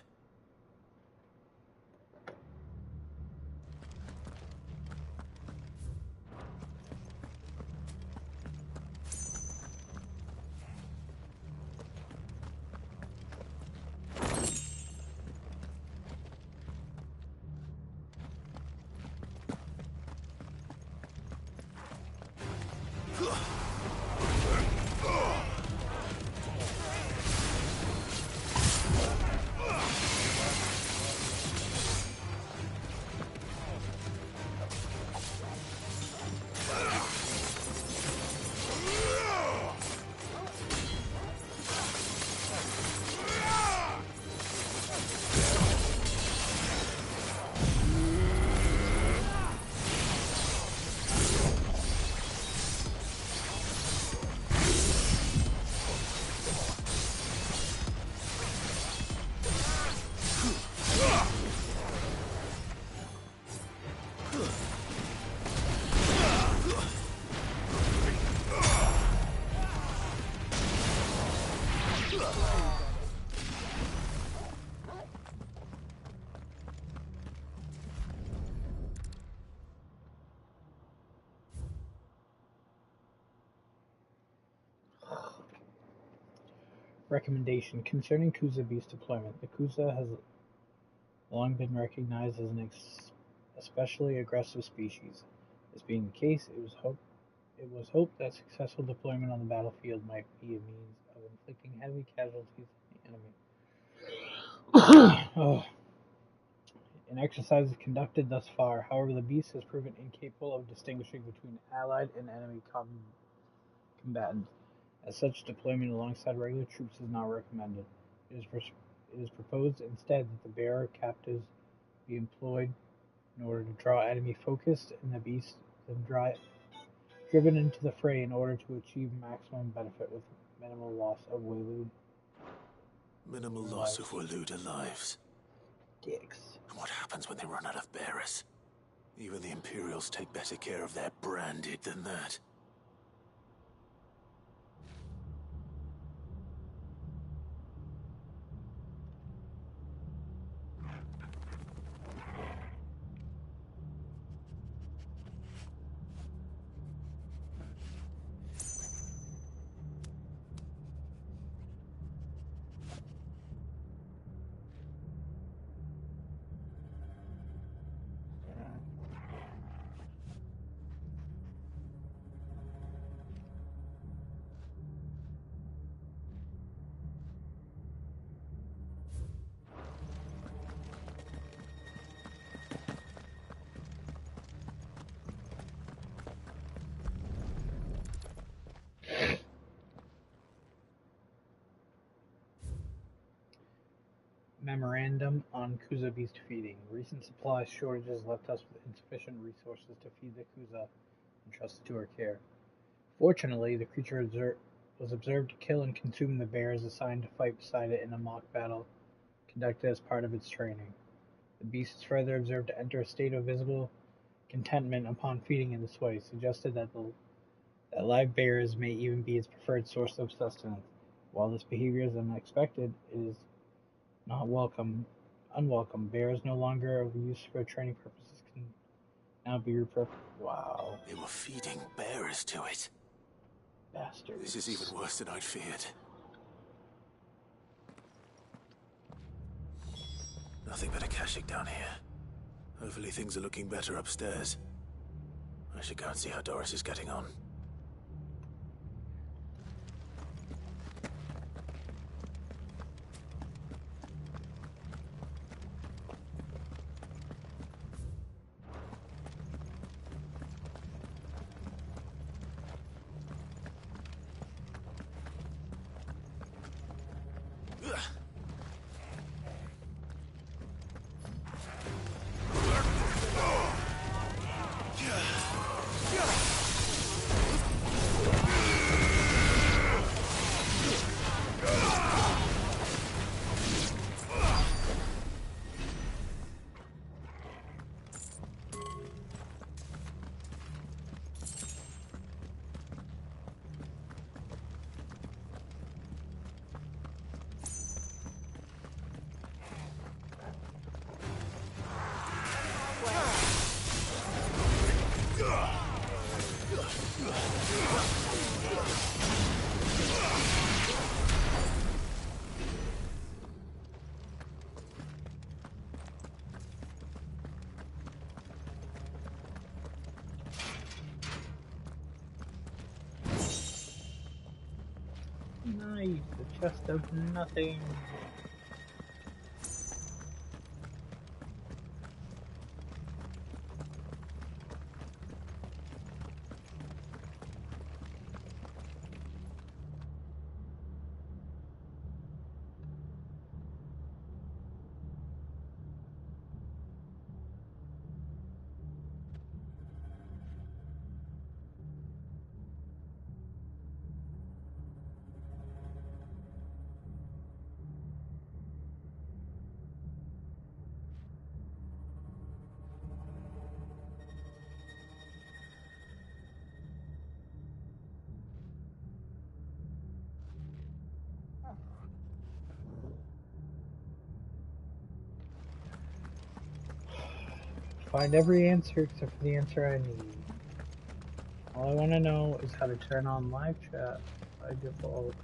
Recommendation concerning Kuza beast deployment. The Kuza has long been recognized as an especially aggressive species. This being the case, it was hoped that successful deployment on the battlefield might be a means of inflicting heavy casualties on the enemy. In exercises conducted thus far, however, the beast has proven incapable of distinguishing between allied and enemy combatants. As such, deployment alongside regular troops is not recommended. It is proposed instead that the bearer captives be employed in order to draw enemy focus, and the beast then driven into the fray in order to achieve maximum benefit with minimal loss of Waloed. Minimal loss of Waloed lives. Dicks. And what happens when they run out of bearers? Even the Imperials take better care of their branded than that. Memorandum on Kuza beast feeding. Recent supply shortages left us with insufficient resources to feed the Kuza entrusted to our care. Fortunately, the creature was observed to kill and consume the bears assigned to fight beside it in a mock battle conducted as part of its training. The beast is further observed to enter a state of visible contentment upon feeding in this way, suggested that live bears may even be its preferred source of sustenance. While this behavior is unexpected, it is not unwelcome. Bears no longer of use for training purposes can now be repurposed. Wow. They were feeding bearers to it. Bastards. This is even worse than I'd feared. Nothing but a Akashic down here. Hopefully things are looking better upstairs. I should go and see how Doris is getting on. Nice, a chest of nothing. Find every answer except for the answer I need. All I want to know is how to turn on live chat by default.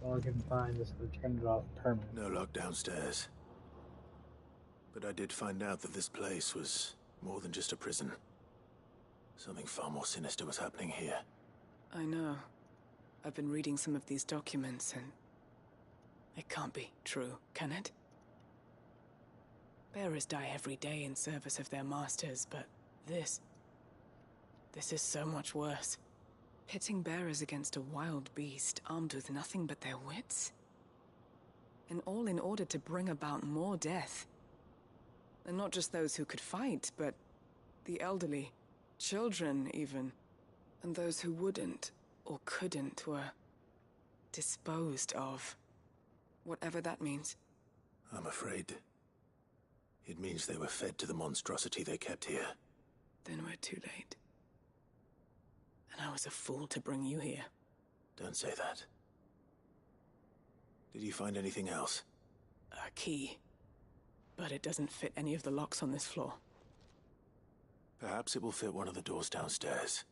All I can find is to turn it off permanently. No lock downstairs. But I did find out that this place was more than just a prison. Something far more sinister was happening here. I know. I've been reading some of these documents and... it can't be true, can it? Bearers die every day in service of their masters, but this is so much worse. Pitting bearers against a wild beast armed with nothing but their wits? And all in order to bring about more death. And not just those who could fight, but the elderly, children even. And those who wouldn't or couldn't were disposed of. Whatever that means. I'm afraid it means they were fed to the monstrosity they kept here. Then we're too late. And I was a fool to bring you here. Don't say that. Did you find anything else? A key. But it doesn't fit any of the locks on this floor. Perhaps it will fit one of the doors downstairs.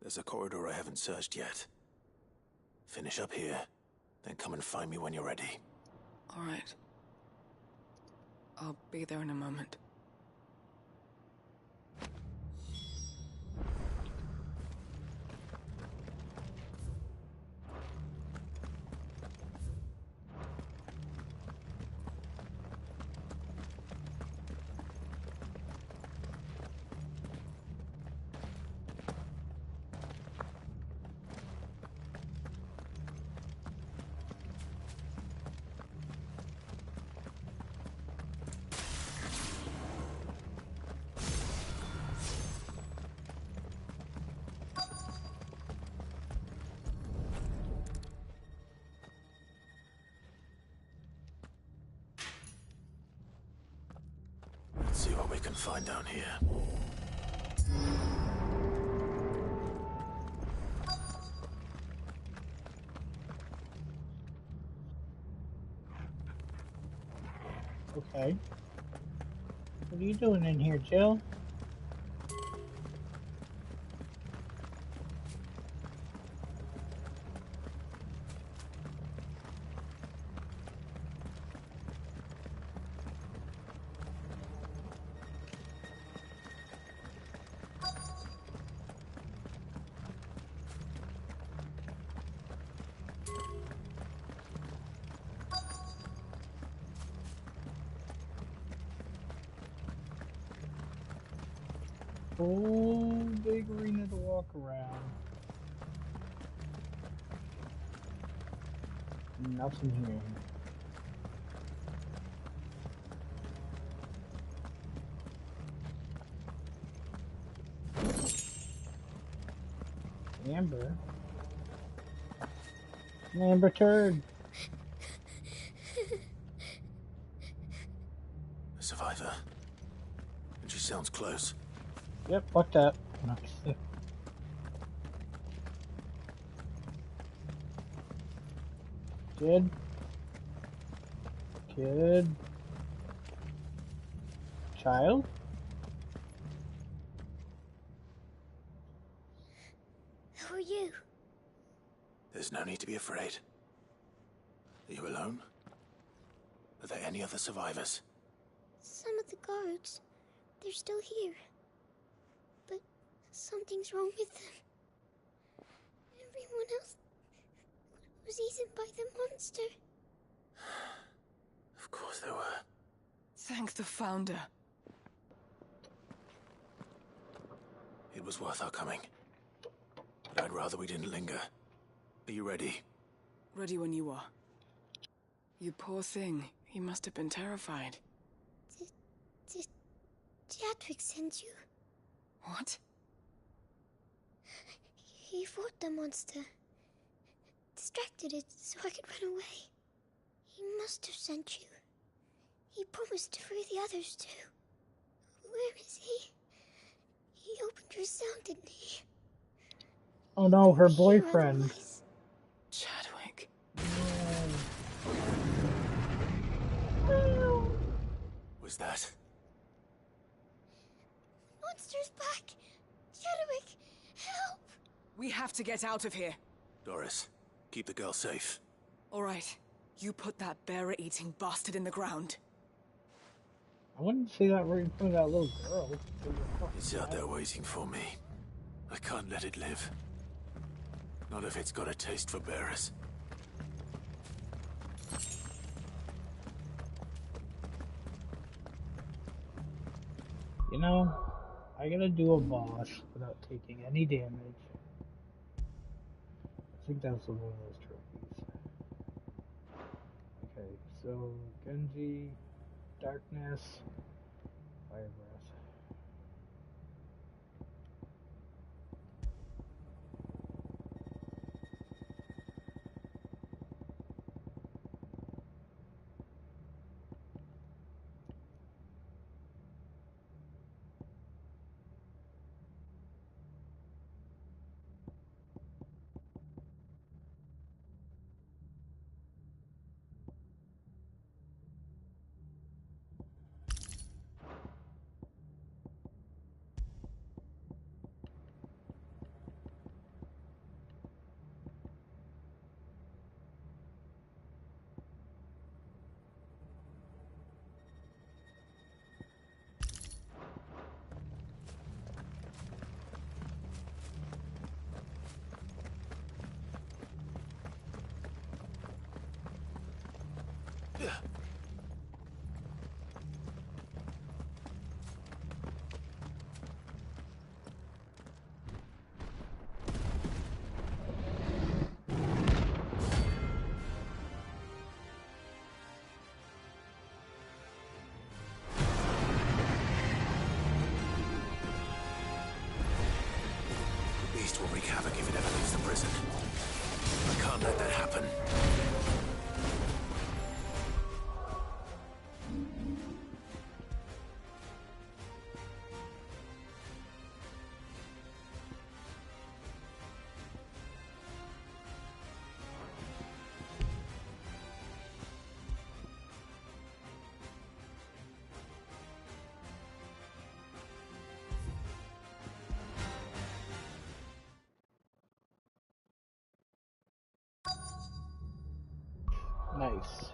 There's a corridor I haven't searched yet. Finish up here, then come and find me when you're ready. All right. I'll be there in a moment. Let's see what we can find down here. Okay. What are you doing in here, Jill? Whole big arena to walk around. Nothing here. Amber? An amber turd. A survivor. And she sounds close. Yep, fuck that. Kid. Kid. Child? Who are you? There's no need to be afraid. Are you alone? Are there any other survivors? Some of the guards. They're still here. But something's wrong with them. Everyone else was eaten by the monster. Of course there were. Thank the Founder. It was worth our coming. But I'd rather we didn't linger. Are you ready? Ready when you are. You poor thing. He must have been terrified. Did Jadwick send you? What? He fought the monster. Distracted it so I could run away. He must have sent you. He promised to free the others too. Where is he? He opened your cell, didn't he? Oh no, her boyfriend. Chadwick. Was that? Monster's back! Chadwick, help! We have to get out of here. Doris, keep the girl safe. All right, you put that bearer-eating bastard in the ground. I wanted to see that right in front of that little girl. It's out there waiting for me. I can't let it live. Not if it's got a taste for bearers. You know, I gotta do a boss without taking any damage. I think that's one of those trophies. Okay, so Genji, Darkness, Fire Breath. The beast will wreak havoc if it ever leaves the prison. I can't let that happen. Nice.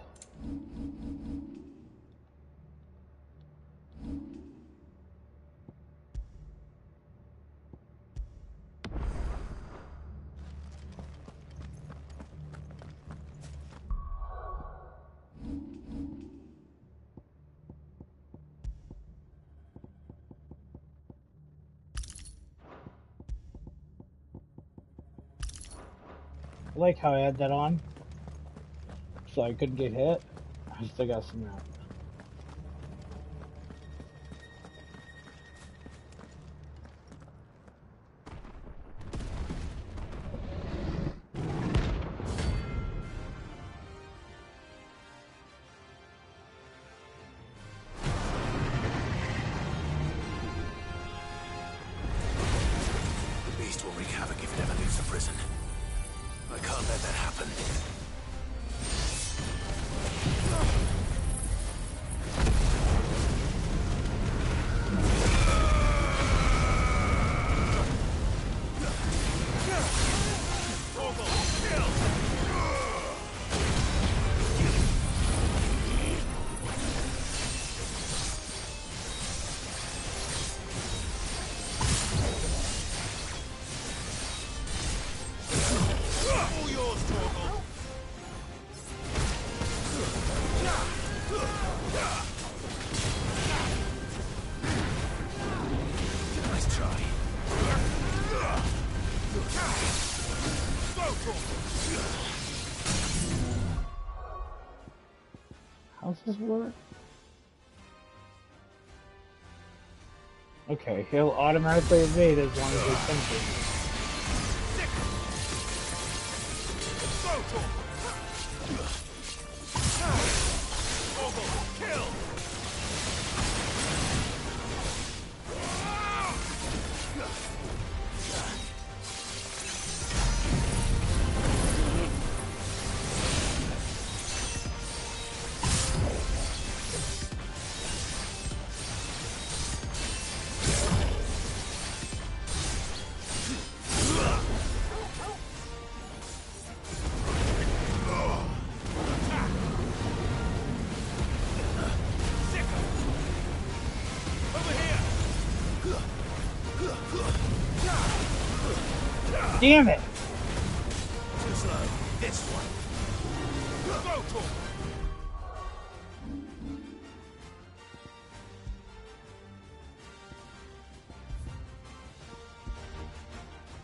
I like how I had that on, so I couldn't get hit. I still got some out. The beast will wreak havoc if it ever leaves the prison. I can't let that happen. Nice try. How's this work? Okay, he'll automatically evade as long as we finish it. Damn it! Too slow. This one. Go, Tom.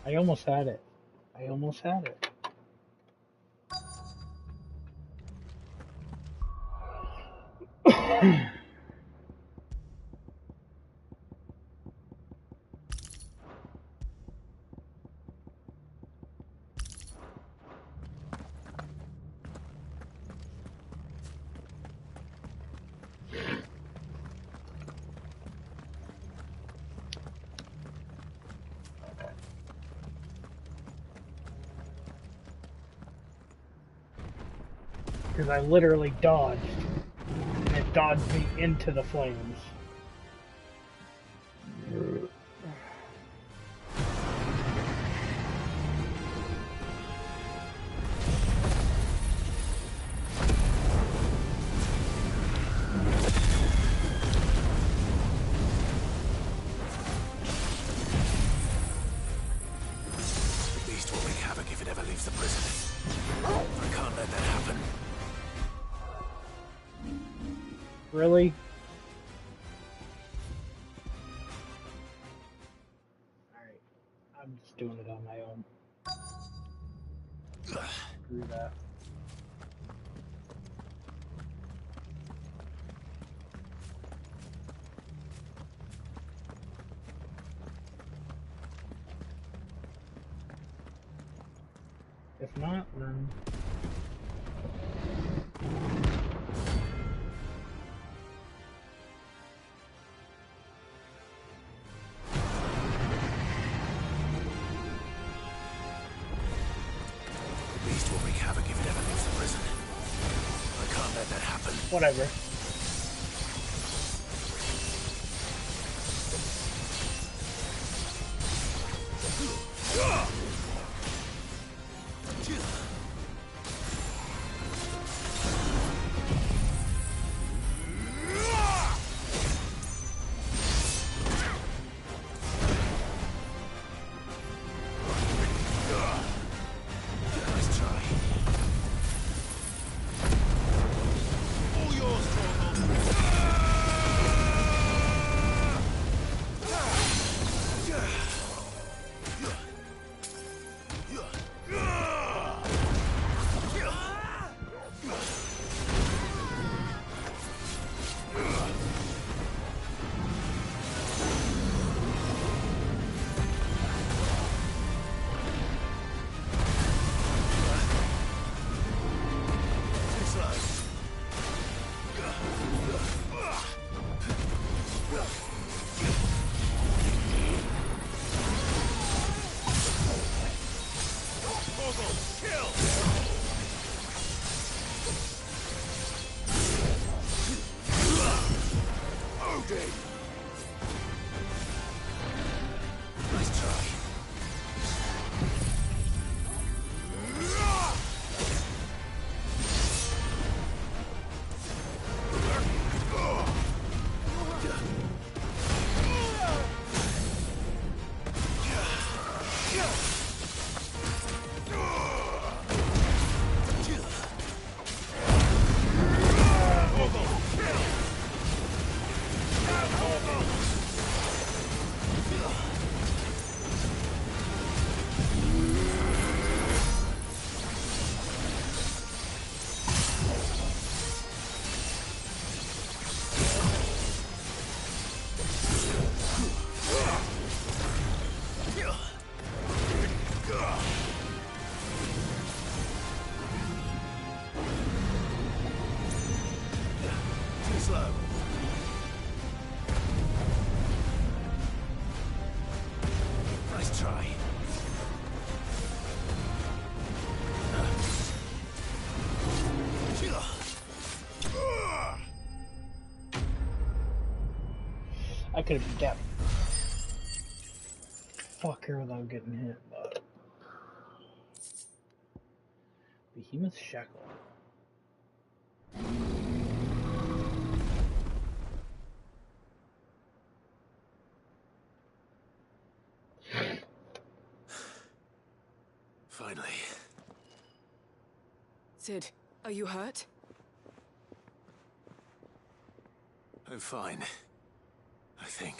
I almost had it. I almost had it. Because I literally dodged, and it dodged me into the flames. The beast will wreak havoc if it ever leaves the prison. I can't let that happen. Really? Alright. I'm just doing it on my own. Screw that. If not, then... The beast will wreak havoc if it ever leaves the prison. I can't let that happen. Whatever. Nice try. All yours, Nice try. Too slow. Nice try. I could have got fucker without getting hit, but Behemoth Shackle. Finally. Sid, are you hurt? I'm fine. I think.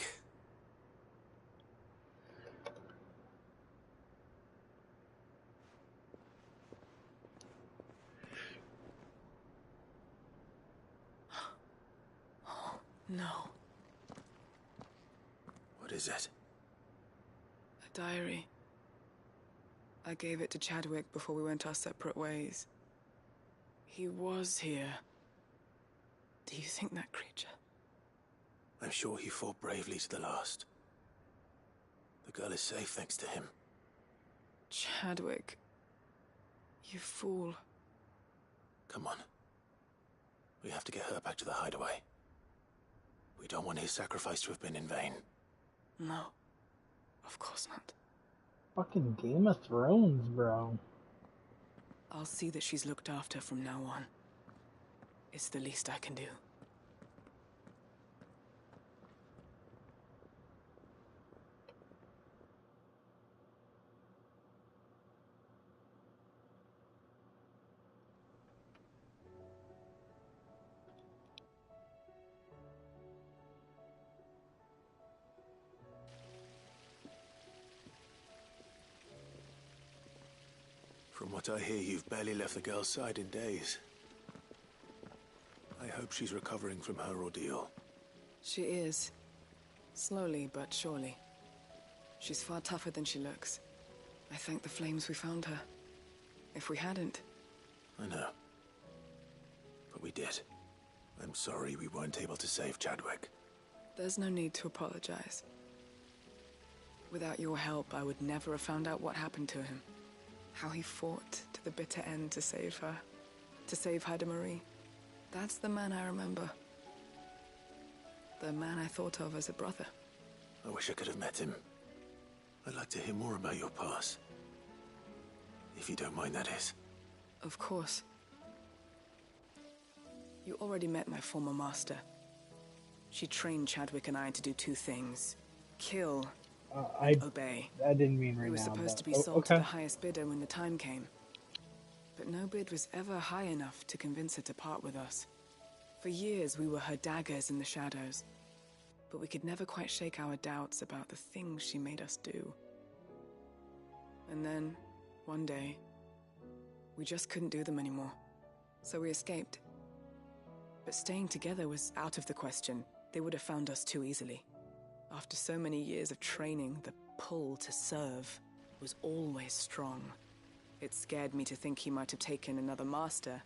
No. What is it? A diary. I gave it to Chadwick before we went our separate ways. He was here. Do you think that creature? I'm sure he fought bravely to the last. The girl is safe thanks to him. Chadwick. You fool. Come on. We have to get her back to the hideaway. We don't want his sacrifice to have been in vain. No. Of course not. Fucking Game of Thrones, bro. I'll see that she's looked after from now on. It's the least I can do. From what I hear, you've barely left the girl's side in days. I hope she's recovering from her ordeal. She is. Slowly but surely. She's far tougher than she looks. I thank the flames we found her. If we hadn't... I know. But we did. I'm sorry we weren't able to save Chadwick. There's no need to apologize. Without your help, I would never have found out what happened to him. How he fought to the bitter end to save her. To save Haida Marie. That's the man I remember. The man I thought of as a brother. I wish I could have met him. I'd like to hear more about your past. If you don't mind, that is. Of course. You already met my former master. She trained Chadwick and I to do two things. Kill and obey. I didn't mean right now. We were supposed to be sold to the highest bidder when the time came. But no bid was ever high enough to convince her to part with us. For years we were her daggers in the shadows. But we could never quite shake our doubts about the things she made us do. And then, one day, we just couldn't do them anymore. So we escaped. But staying together was out of the question. They would have found us too easily. After so many years of training, the pull to serve was always strong. It scared me to think he might have taken another master,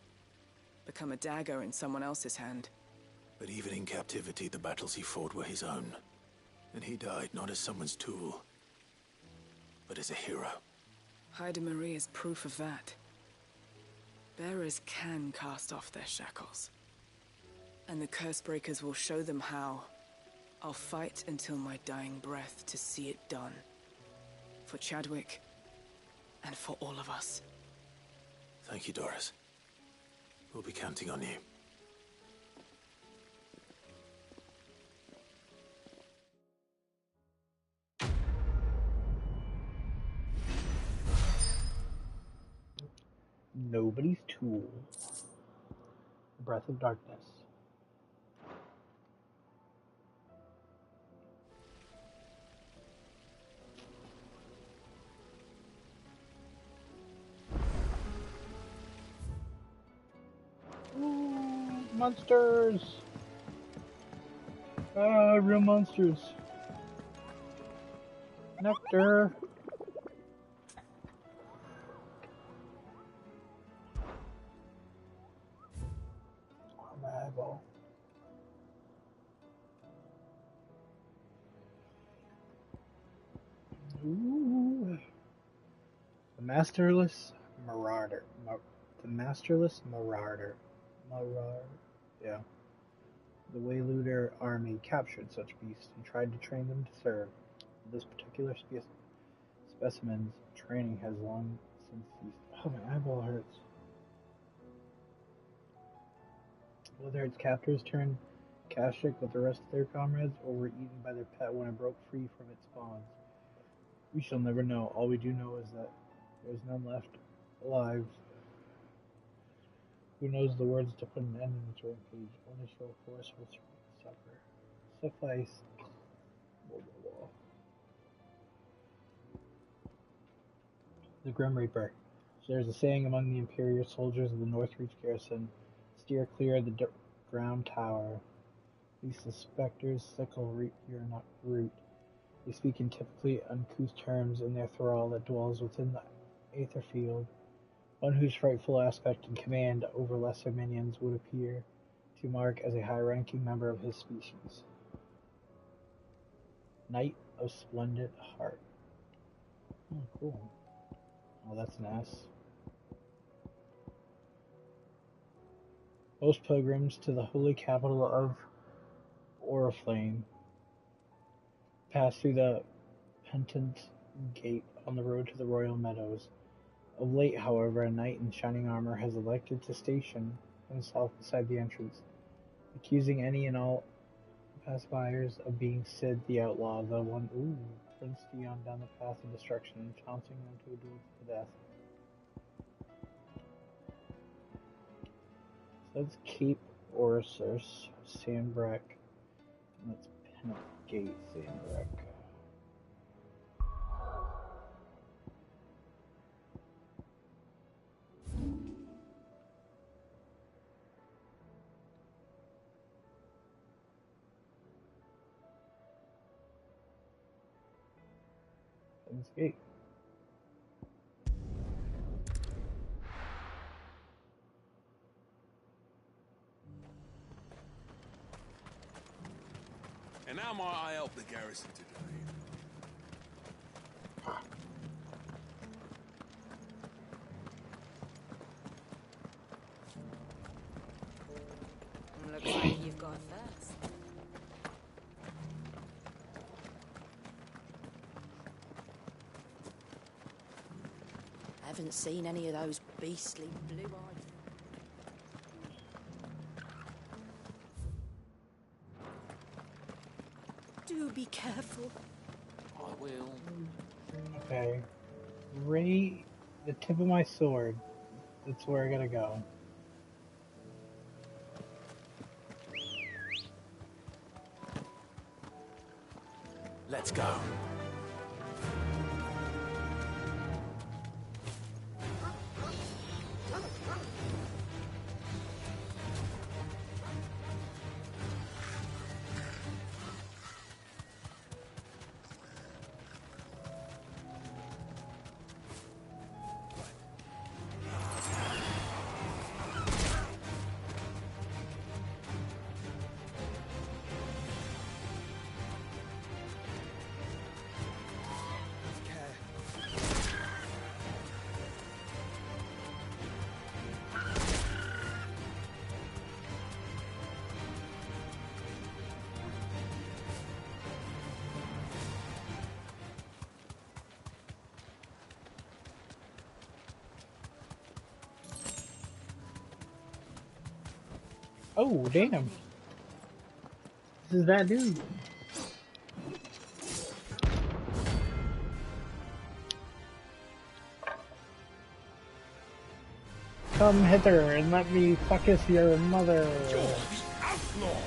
become a dagger in someone else's hand. But even in captivity, the battles he fought were his own. And he died not as someone's tool, but as a hero. Haida Marie is proof of that. Bearers can cast off their shackles. And the Cursebreakers will show them how. I'll fight until my dying breath to see it done. For Chadwick, and for all of us. Thank you, Doris. We'll be counting on you. Nobody's tool. Breath of Darkness. Ooh, monsters! Ah, real monsters. Nectar. Eyeball. Ooh. The Masterless Marauder. The Masterless Marauder. Yeah. The Wayluder army captured such beasts and tried to train them to serve. This particular specimen's training has long since ceased. Oh, my eyeball hurts. Whether its captors turned Kashyyyk with the rest of their comrades, or were eaten by their pet when it broke free from its bonds, we shall never know. All we do know is that There's none left alive. Who knows the words to put an end to this rampage? Only show force will suffer. Suffice. Blah, blah, blah. The Grim Reaper. There's a saying among the Imperial soldiers of the Northreach garrison: steer clear of the ground tower. These specters sickle your root. They speak in typically uncouth terms in their thrall that dwells within the aether field, one whose frightful aspect and command over lesser minions would appear to mark as a high-ranking member of his species. Knight of Splendid Heart. Oh, cool. Oh, that's an S. Most pilgrims to the holy capital of Oriflame pass through the Pentant Gate on the road to the Royal Meadows. Of late, however, a knight in shining armor has elected to station himself beside the entrance, accusing any and all pacifiers of being Sid the Outlaw, the one Prince Dion down the path of destruction and trouncing them to a duel to the death. So that's Cape Orsus, Sandbreck, and that's Pennant Gate, Sandbreck. Pennant Gate. And how might I help the garrison today? Looks like you've got first. Haven't seen any of those beastly blue-eyed. Do be careful. I will. Okay. Ready the tip of my sword. That's where I gotta go. Let's go. Oh, damn. This is that dude. Come hither and let me fuckus your mother. You're the outlaw!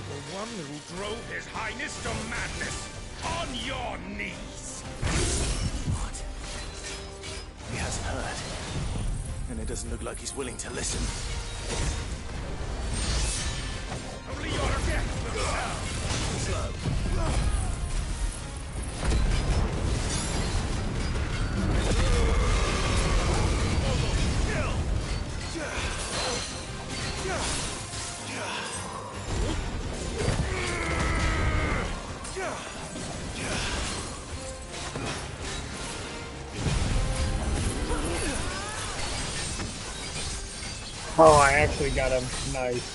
The one who drove His Highness to madness! On your knees! What? He hasn't heard. And it doesn't look like he's willing to listen. Only your death will serve! Slow. Oh, I actually got him. Nice.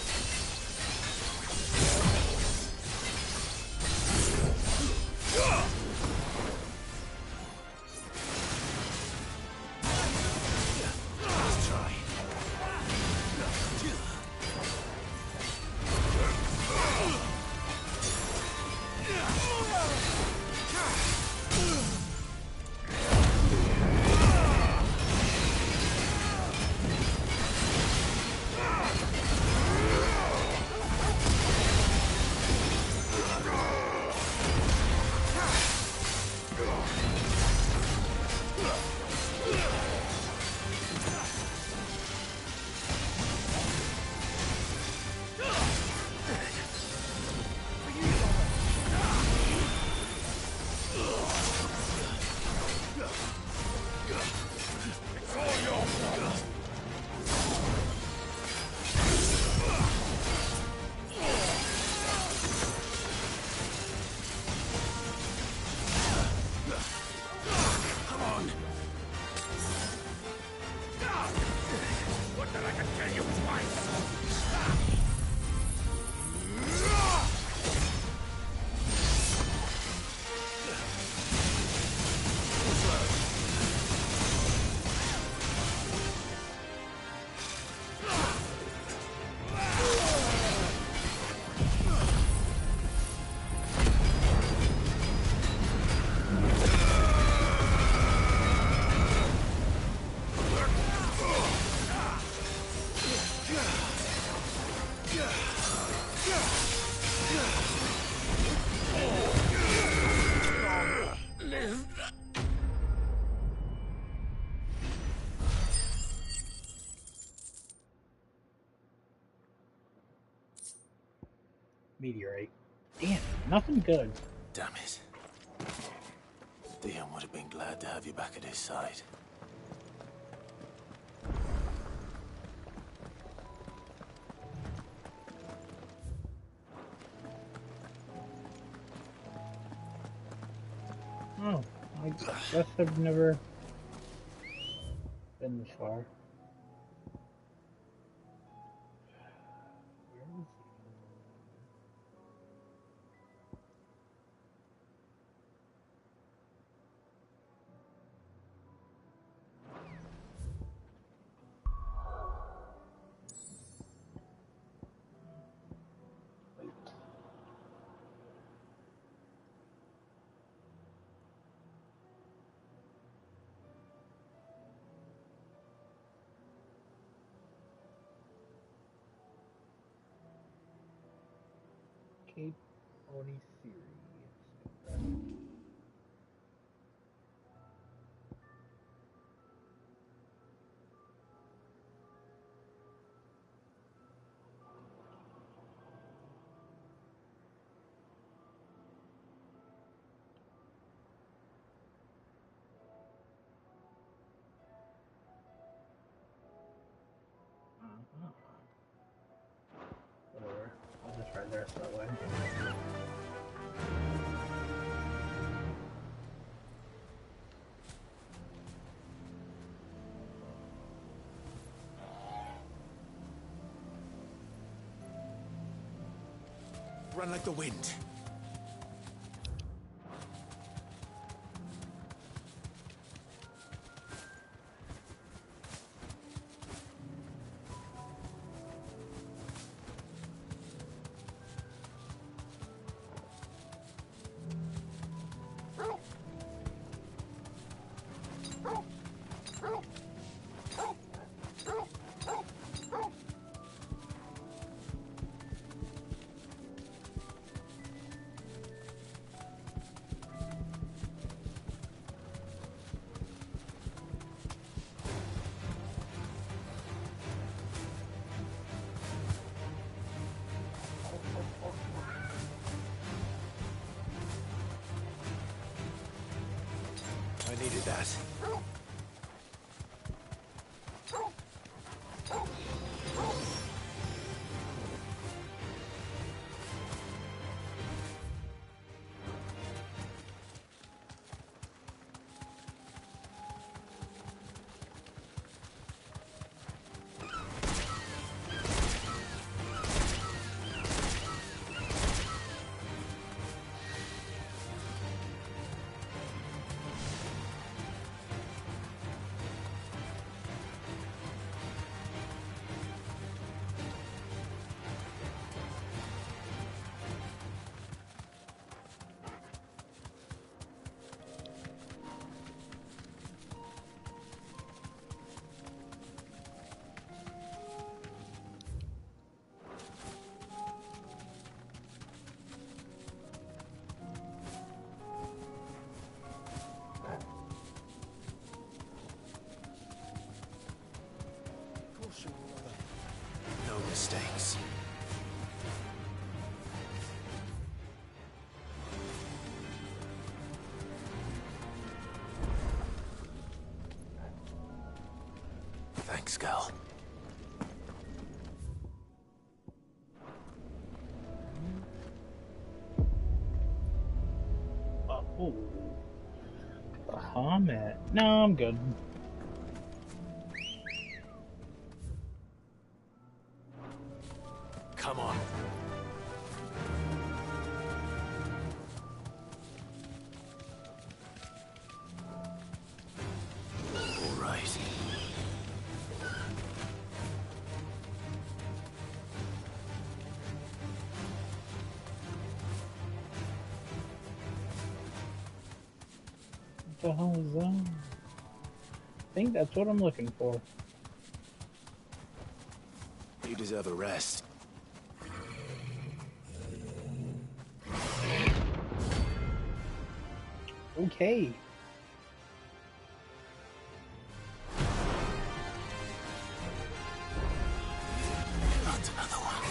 Meteorite. Damn, nothing good. Damn it. Dion would have been glad to have you back at his side. Oh, I guess I've never been this far. Cape Onisiri. Whatever. I'll just ride the rest of that way. Run like the wind. I needed that. No mistakes. Thanks, Gal. Oh, Bahamut. No, I'm good. Come on. All right. What the hell is that? I think that's what I'm looking for. You deserve a rest. Okay. Not another one.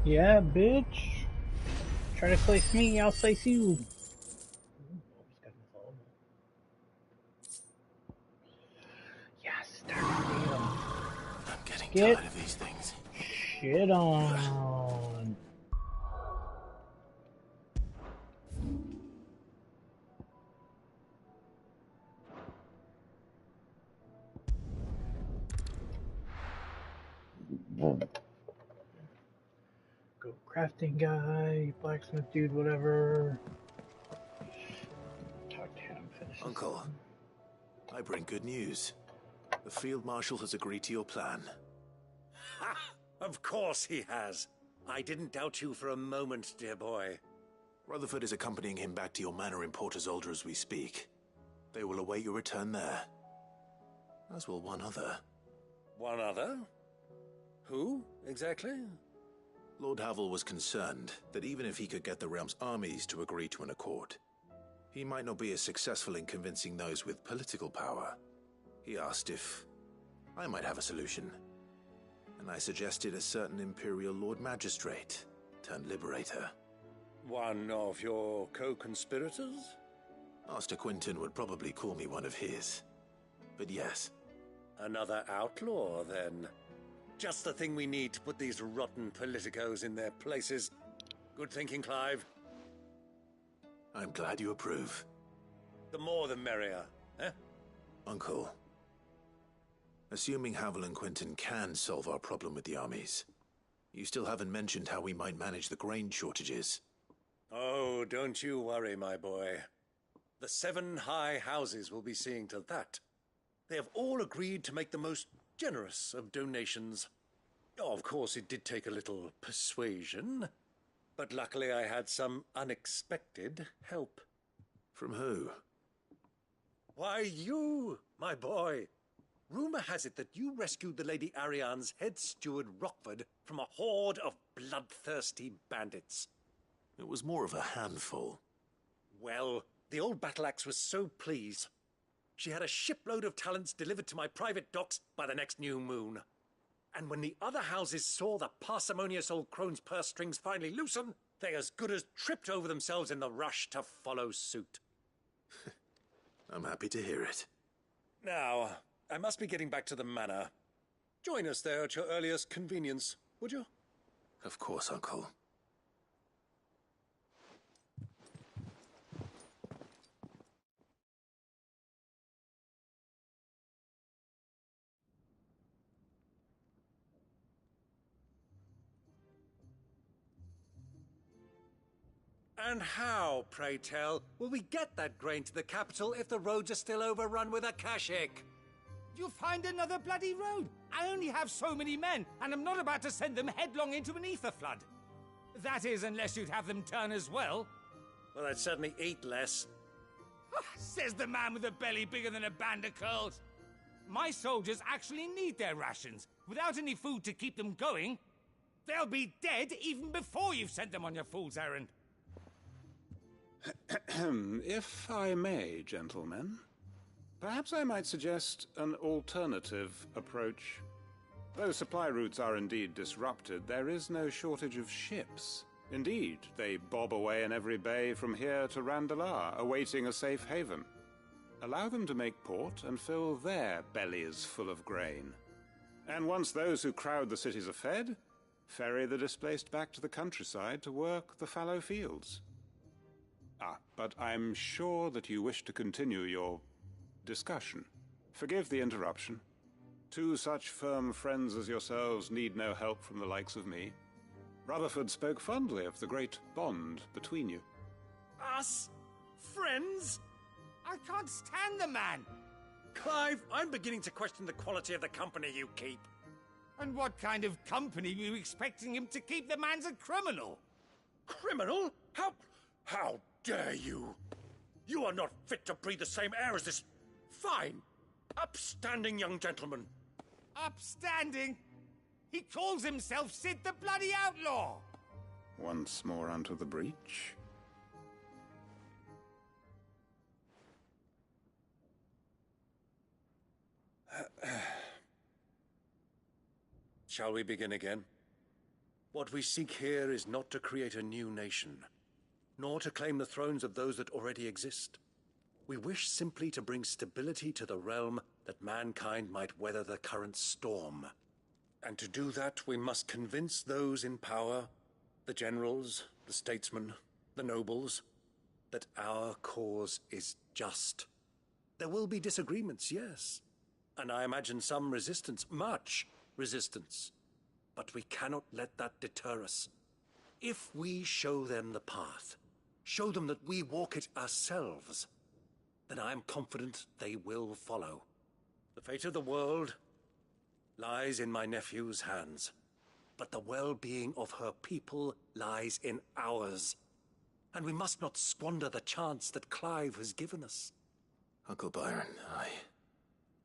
Yeah, bitch. Try to slice me, I'll slice you. Yes, I'm getting Get tired of these things. shit on. Go crafting guy, blacksmith dude, whatever. Talk to him, finish this. Uncle, I bring good news. The Field Marshal has agreed to your plan. Ha! Of course he has. I didn't doubt you for a moment, dear boy. Rutherford is accompanying him back to your manor in Port Isolde as we speak. They will await your return there. As will one other. One other? Who, exactly? Lord Havel was concerned that even if he could get the realm's armies to agree to an accord, he might not be as successful in convincing those with political power. He asked if I might have a solution, and I suggested a certain Imperial Lord Magistrate turned Liberator. One of your co-conspirators? Master Quinton would probably call me one of his, but yes. Another outlaw, then. Just the thing we need to put these rotten politicos in their places. Good thinking, Clive. I'm glad you approve. The more the merrier, eh? Uncle, assuming Havel and Quinton can solve our problem with the armies, you still haven't mentioned how we might manage the grain shortages. Oh, don't you worry, my boy. The 7 high houses will be seeing to that. They have all agreed to make the most generous of donations. Oh, of course, it did take a little persuasion, but luckily I had some unexpected help. From who? Why, you, my boy. Rumor has it that you rescued the Lady Ariane's head steward Rockford from a horde of bloodthirsty bandits. It was more of a handful. Well, the old battle-axe was so pleased. She had a shipload of talents delivered to my private docks by the next new moon. And when the other houses saw the parsimonious old crone's purse strings finally loosen, they as good as tripped over themselves in the rush to follow suit. I'm happy to hear it. Now, I must be getting back to the manor. Join us there at your earliest convenience, would you? Of course, Uncle. And how, pray tell, will we get that grain to the capital if the roads are still overrun with akashic? You'll find another bloody road. I only have so many men, and I'm not about to send them headlong into an ether flood. That is, unless you'd have them turn as well. Well, I'd certainly eat less. Says the man with a belly bigger than a band of curls. My soldiers actually need their rations. Without any food to keep them going, they'll be dead even before you've sent them on your fool's errand. If I may, gentlemen, perhaps I might suggest an alternative approach. Though supply routes are indeed disrupted, there is no shortage of ships. Indeed, they bob away in every bay from here to Randalar, awaiting a safe haven. Allow them to make port and fill their bellies full of grain. And once those who crowd the cities are fed, ferry the displaced back to the countryside to work the fallow fields. But I'm sure that you wish to continue your discussion. Forgive the interruption. 2 such firm friends as yourselves need no help from the likes of me. Rutherford spoke fondly of the great bond between you. Us? Friends? I can't stand the man! Clive, I'm beginning to question the quality of the company you keep. And what kind of company were you expecting him to keep? The man's a criminal! Criminal? How dare you? You are not fit to breathe the same air as this fine, upstanding young gentleman. Upstanding? He calls himself Sid the Bloody Outlaw! Once more onto the breach. Shall we begin again? What we seek here is not to create a new nation, nor to claim the thrones of those that already exist. We wish simply to bring stability to the realm that mankind might weather the current storm. And to do that, we must convince those in power, the generals, the statesmen, the nobles, that our cause is just. There will be disagreements, yes, and I imagine some resistance, much resistance. But we cannot let that deter us. If we show them the path, show them that we walk it ourselves, then I am confident they will follow. The fate of the world lies in my nephew's hands, but the well-being of her people lies in ours. And we must not squander the chance that Clive has given us. Uncle Byron,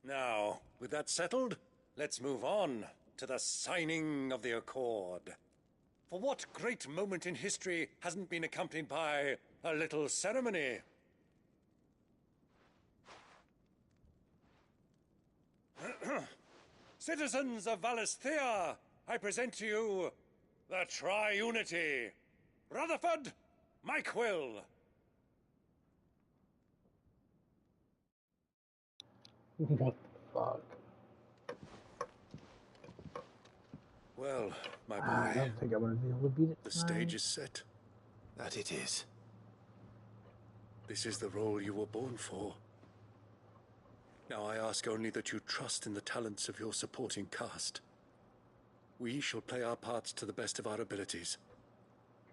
Now, with that settled, let's move on to the signing of the Accord. For what great moment in history hasn't been accompanied by a little ceremony? Citizens of Valisthea, I present to you the Triunity. Rutherford, Mike Will. What the fuck? Well, my boy, I don't think I'm gonna be able to beat it the tonight. stage is set. that it is. This is the role you were born for. Now I ask only that you trust in the talents of your supporting cast. We shall play our parts to the best of our abilities,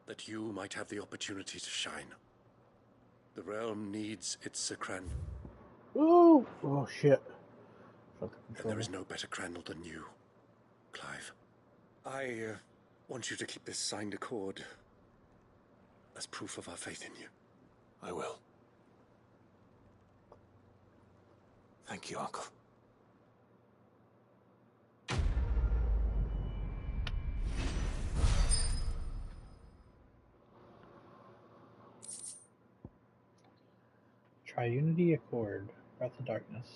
that you might have the opportunity to shine. The realm needs its Crandall. Ooh! Oh shit. And there is no better Crandall than you, Clive. I want you to keep this signed accord as proof of our faith in you. I will. Thank you, Uncle. Triunity Accord. Breath of Darkness.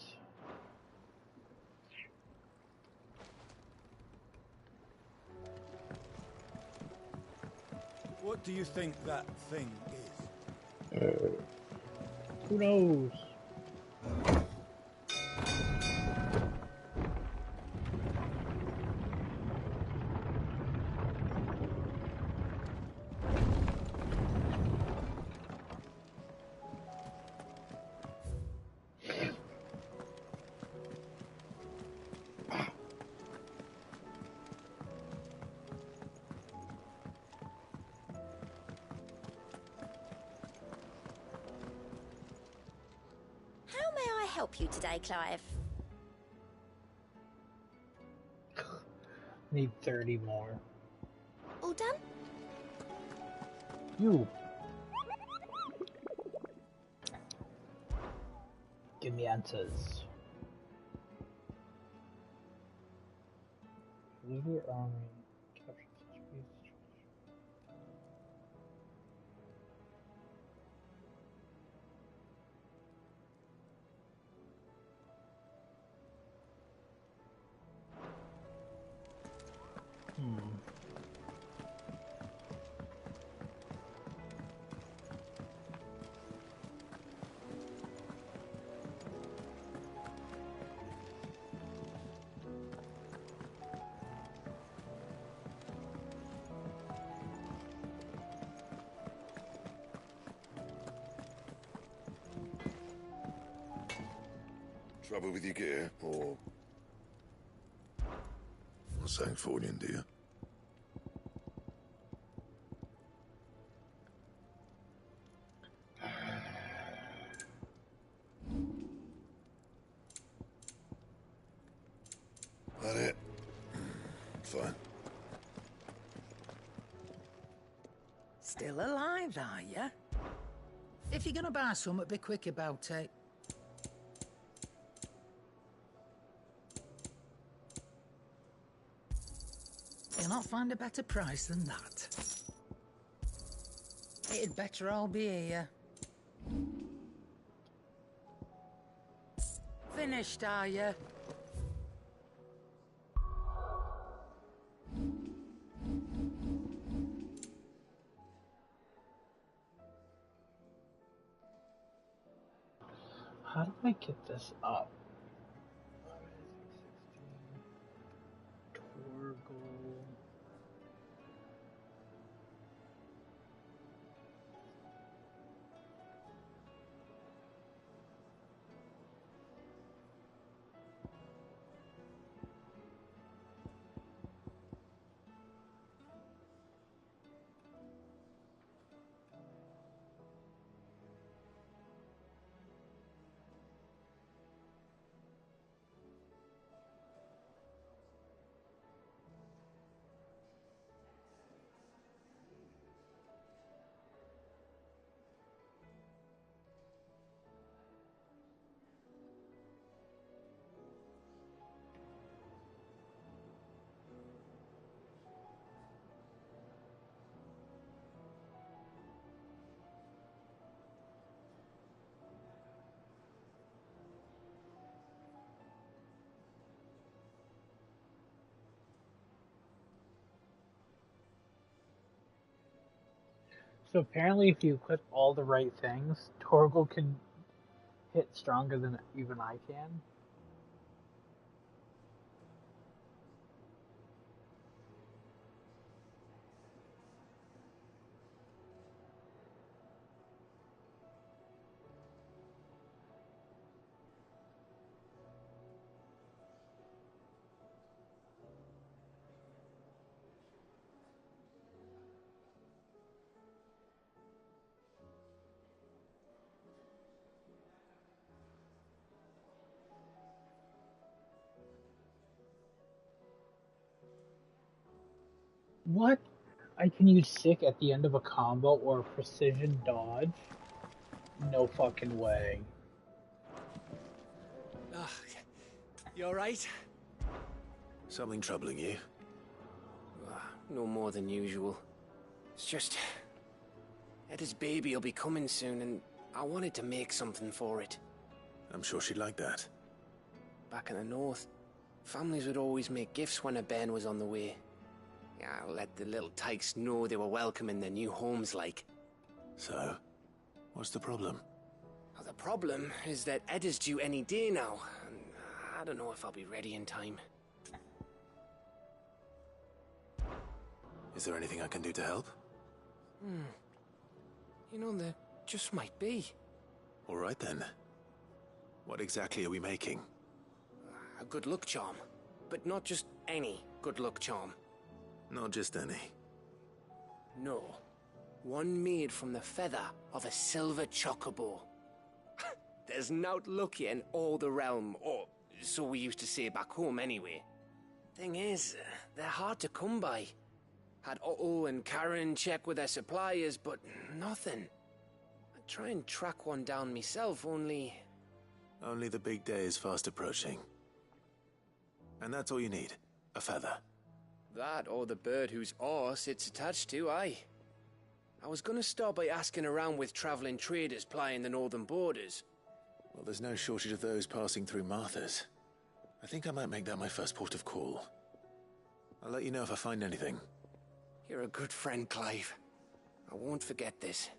What do you think that thing is? Who knows? How may I help you today, Clive? Need 30 more. All done? You. Give me answers. Leader army. Capture such beasts. Trouble with your gear, or... What's that for you, dear? That it? Fine. Still alive, are you? If you're gonna buy something, be quick about it. You'll not find a better price than that. It'd better all be here. Finished, are you? How do I get this up? Torgal. So apparently if you equip all the right things, Torgal can hit stronger than even I can. What? I can use sick at the end of a combo or precision dodge? No fucking way. You alright? Something troubling you? No more than usual. It's just... Eda's baby will be coming soon, and I wanted to make something for it. I'm sure she'd like that. Back in the north, families would always make gifts when a bairn was on the way. I'll let the little tykes know they were welcome in their new homes, like. So, what's the problem? Well, the problem is that Eda's due any day now, and I don't know if I'll be ready in time. Is there anything I can do to help? You know, there just might be. All right then. What exactly are we making? A good luck charm. But not just any good luck charm. Not just any. No. One made from the feather of a silver chocobo. There's naught luckier in all the realm, or so we used to say back home anyway. Thing is, they're hard to come by. Had Otto and Karen check with their suppliers, but nothing. I'd try and track one down myself, only... Only the big day is fast approaching. And that's all you need, a feather. That or the bird whose horse it's attached to, aye. I was gonna start by asking around with traveling traders plying the northern borders. Well, there's no shortage of those passing through Martha's. I think I might make that my first port of call. I'll let you know if I find anything. You're a good friend, Clive. I won't forget this.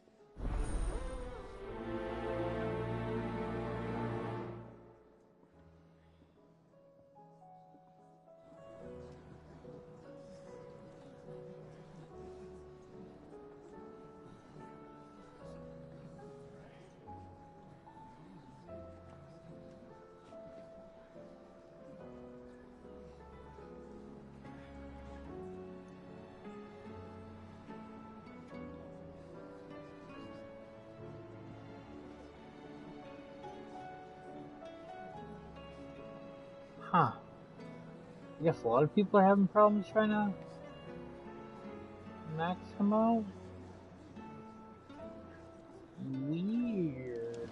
Huh. I guess a lot of people are having problems trying to max him out. Weird.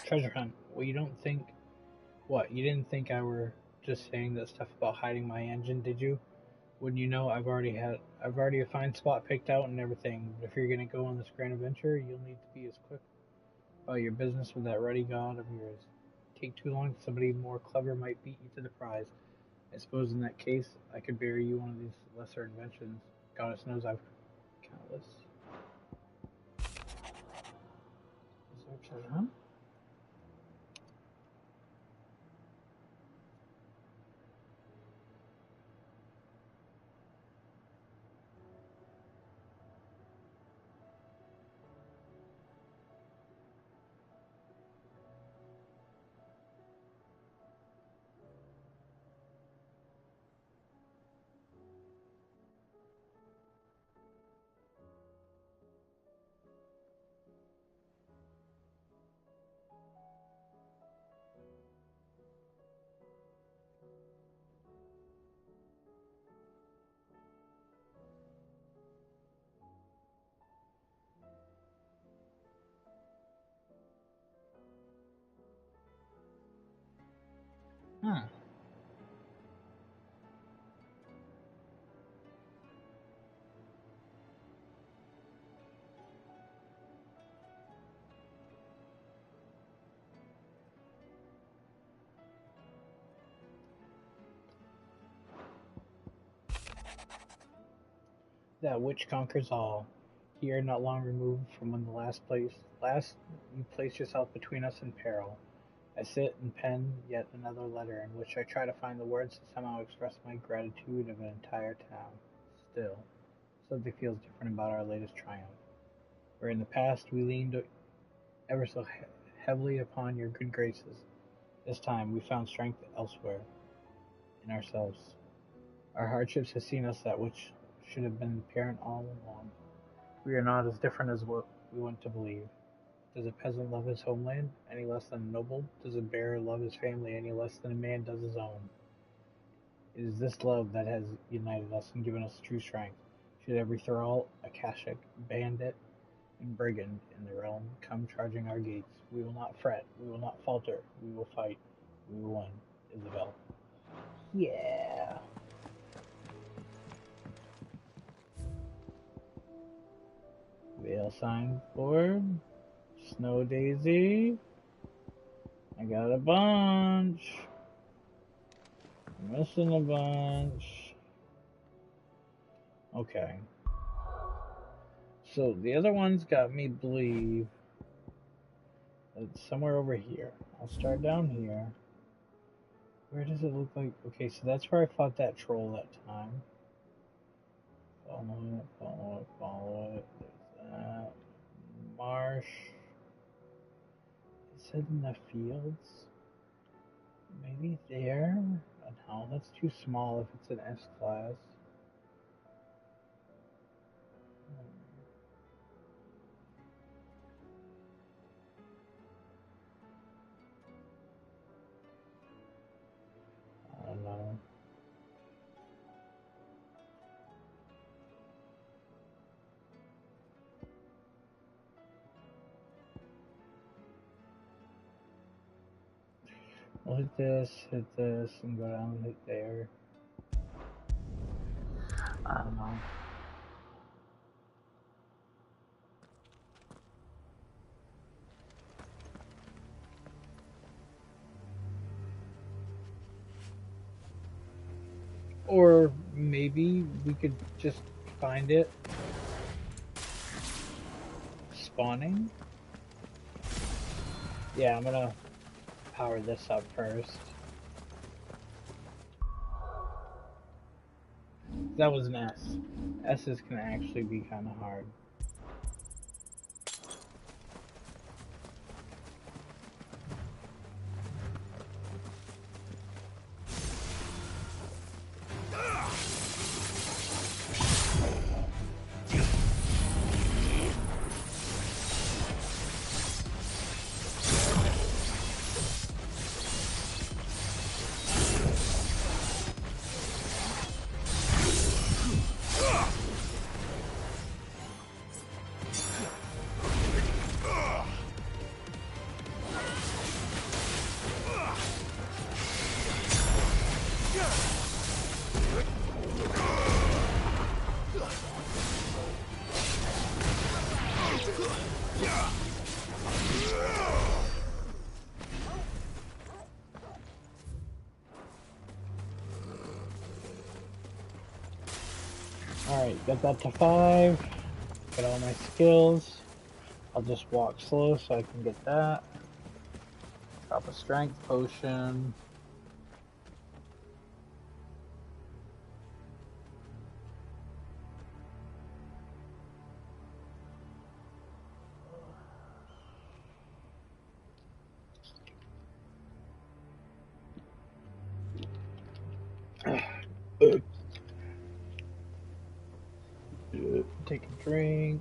Treasure hunt. Well, you don't think... What, you didn't think I were just saying that stuff about hiding my engine, did you? Wouldn't you know, I've I've already a fine spot picked out and everything, but if you're gonna go on this grand adventure, you'll need to be as quick about your business with that ruddy god of yours. Take too long, somebody more clever might beat you to the prize. I suppose in that case, I could bury you one of these lesser inventions. Goddess knows I've countless. Huh? Huh. That which conquers all. Here, not long removed from when the last you placed yourself between us in peril. I sit and pen yet another letter in which I try to find the words to somehow express my gratitude of an entire town. Still, something feels different about our latest triumph. Where in the past we leaned ever so heavily upon your good graces, this time we found strength elsewhere, in ourselves. Our hardships have seen us that which should have been apparent all along. We are not as different as what we want to believe. Does a peasant love his homeland any less than a noble? Does a bearer love his family any less than a man does his own? It is this love that has united us and given us true strength. Should every thrall, akashic, bandit, and brigand in the realm come charging our gates, we will not fret, we will not falter, we will fight, we will win. Isabel. Yeah. Veil sign board. Snow Daisy. I got a bunch. I'm missing a bunch. Okay. So the other ones got me believe it's somewhere over here. I'll start down here. Where does it look like? Okay, so that's where I fought that troll that time. Follow it, follow it, follow it. There's that. Marsh. It said in the fields. Maybe there? No, that's too small if it's an S-class. I don't know. We'll hit this, and go down and hit there. I don't know. Or maybe we could just find it spawning. Yeah, I'm gonna power this up first. That was an S. S's can actually be kind of hard. Alright, get that to 5. Get all my skills. I'll just walk slow so I can get that. Drop a strength potion. Take a drink.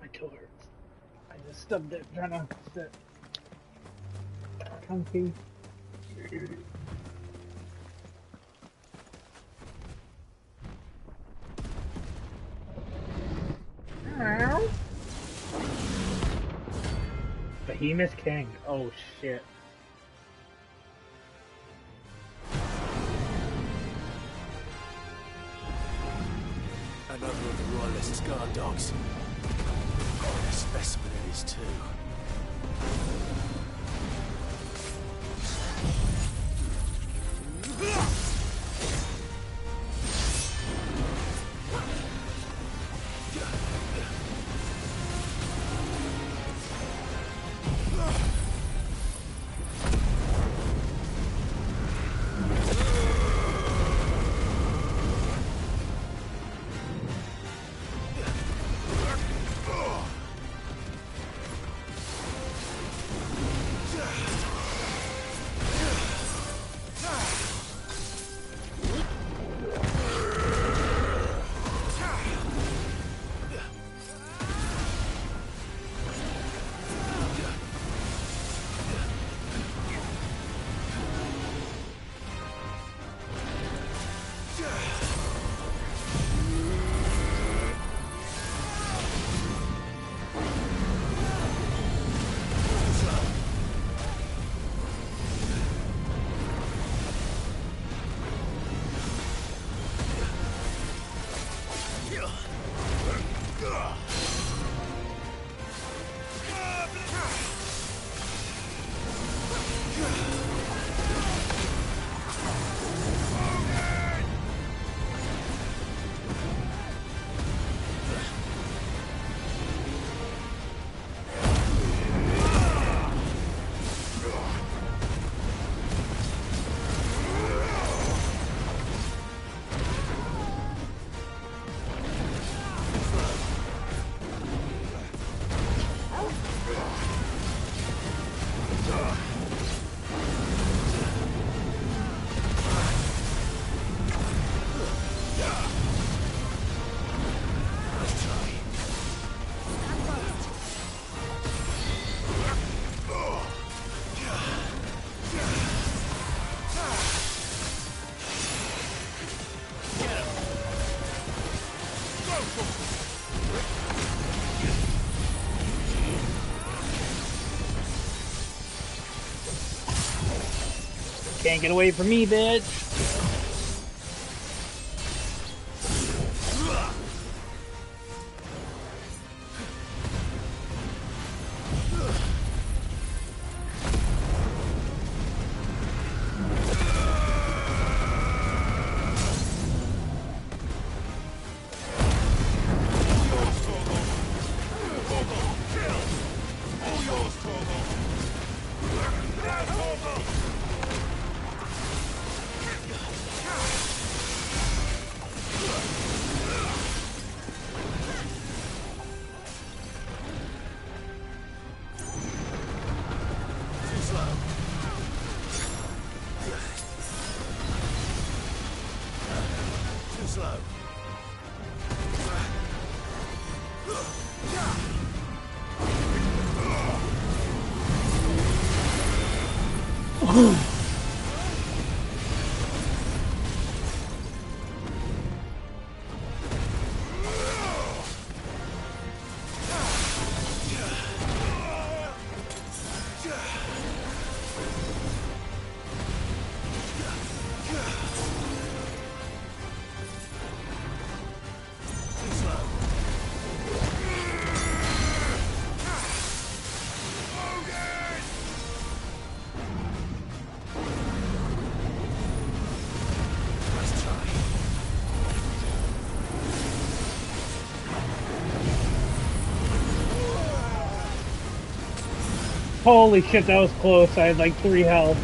My toe hurts. I just stubbed it trying to sit comfy. Behemoth King. Oh shit. Another of the Royalist guard dogs. Oh, a specimen it is too. Can't get away from me, bitch. Holy shit, that was close. I had like 3 health.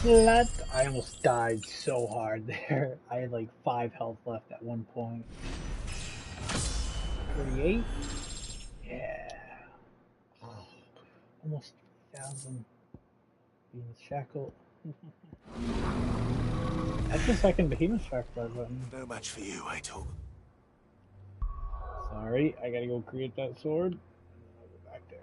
Slut! I almost died so hard there. I had like 5 health left at one point. 38? Yeah. Oh, almost 1,000. Behemoth Shackle. That's the second Behemoth Shackle button. No match for you, I told. Sorry, I gotta go create that sword. I'll go back there.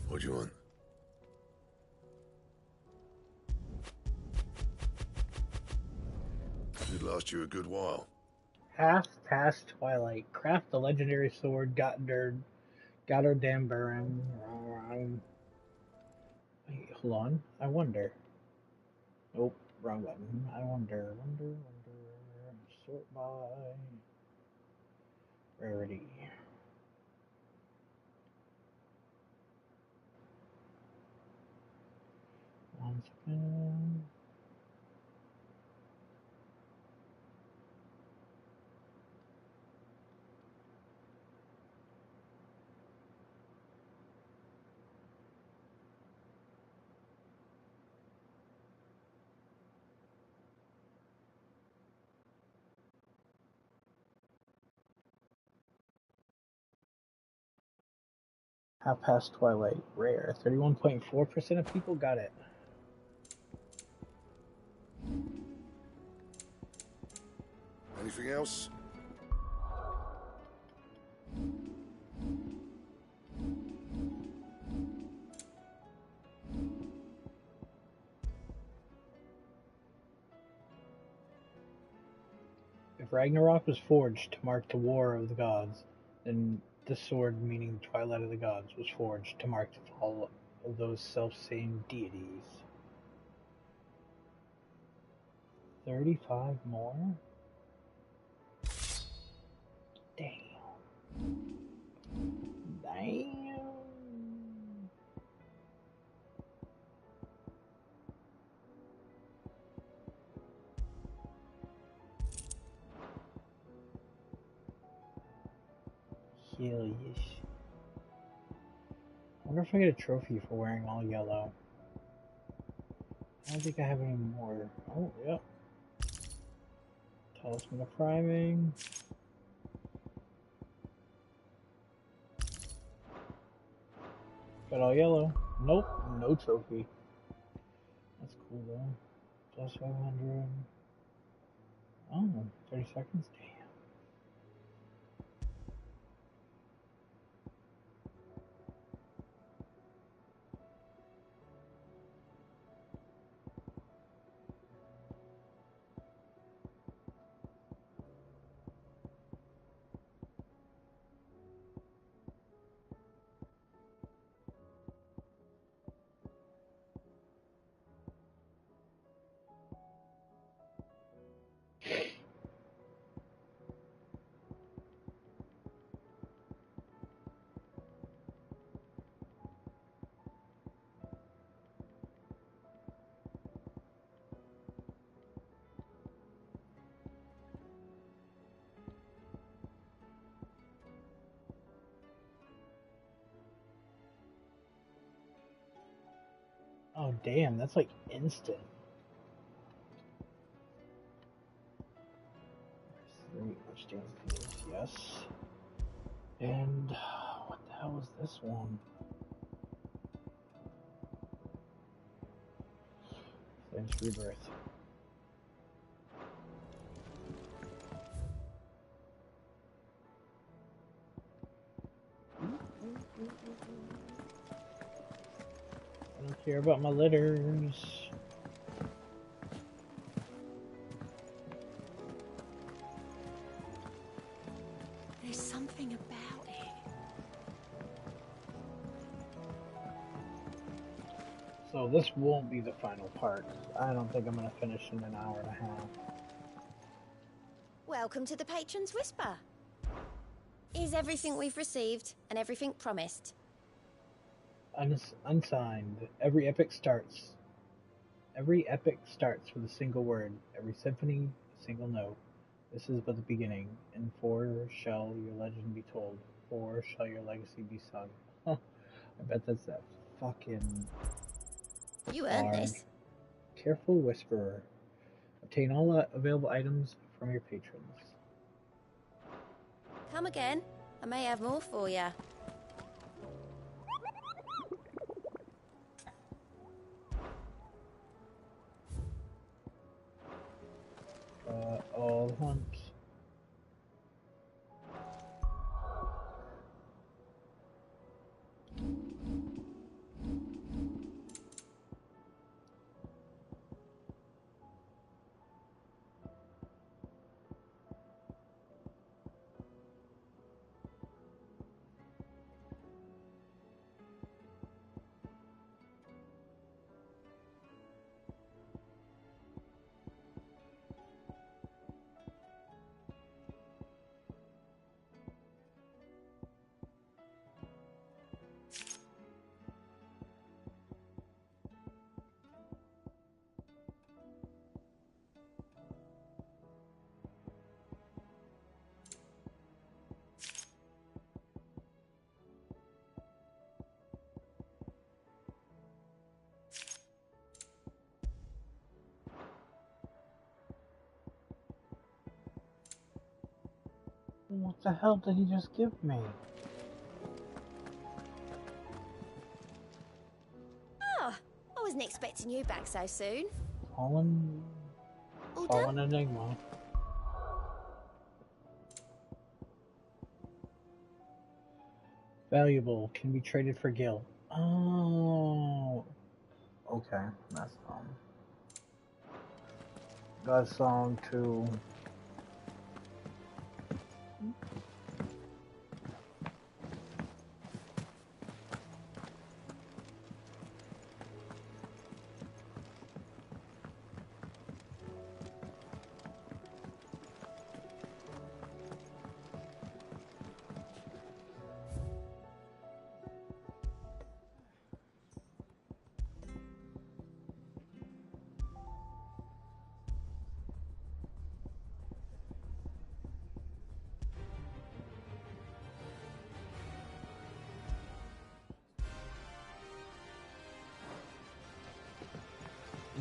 What do you want? Should last you a good while. Half past twilight. Craft the legendary sword Goddard Dambaran. Wait, hold on. I wonder. Nope, wrong button. I wonder. Sort by rarity. One second. Half past twilight. Rare. 31.4% of people got it. Anything else? If Ragnarok was forged to mark the War of the Gods, then this sword, meaning the Twilight of the Gods, was forged to mark the fall of those self-same deities. 35 more? Damn. Damn. Hell yes. I wonder if I get a trophy for wearing all yellow. I don't think I have any more. Oh, yep. Talisman of priming. Got all yellow. Nope, no trophy. That's cool though. Plus 500. Oh, 30 seconds? Damn. Oh damn, that's like instant. 3 much damage, yes. And what the hell is this one? Flames Rebirth. I don't care about my litters. There's something about it. So this won't be the final part. I don't think I'm going to finish in an hour and a half. Welcome to the Patron's Whisper. Is everything we've received and everything promised? Unsigned. Every epic starts with a single word. Every symphony, a single note. This is but the beginning. In 4 shall your legend be told. 4 shall your legacy be sung. I bet that's that fucking... You earned this. Careful Whisperer. Obtain all available items from your patrons. Come again. I may have more for you. All hunts. What the hell did he just give me? Oh, I wasn't expecting you back so soon. Fallen Enigma. Valuable, can be traded for gil. Oh, okay, that's dumb. Got a song too.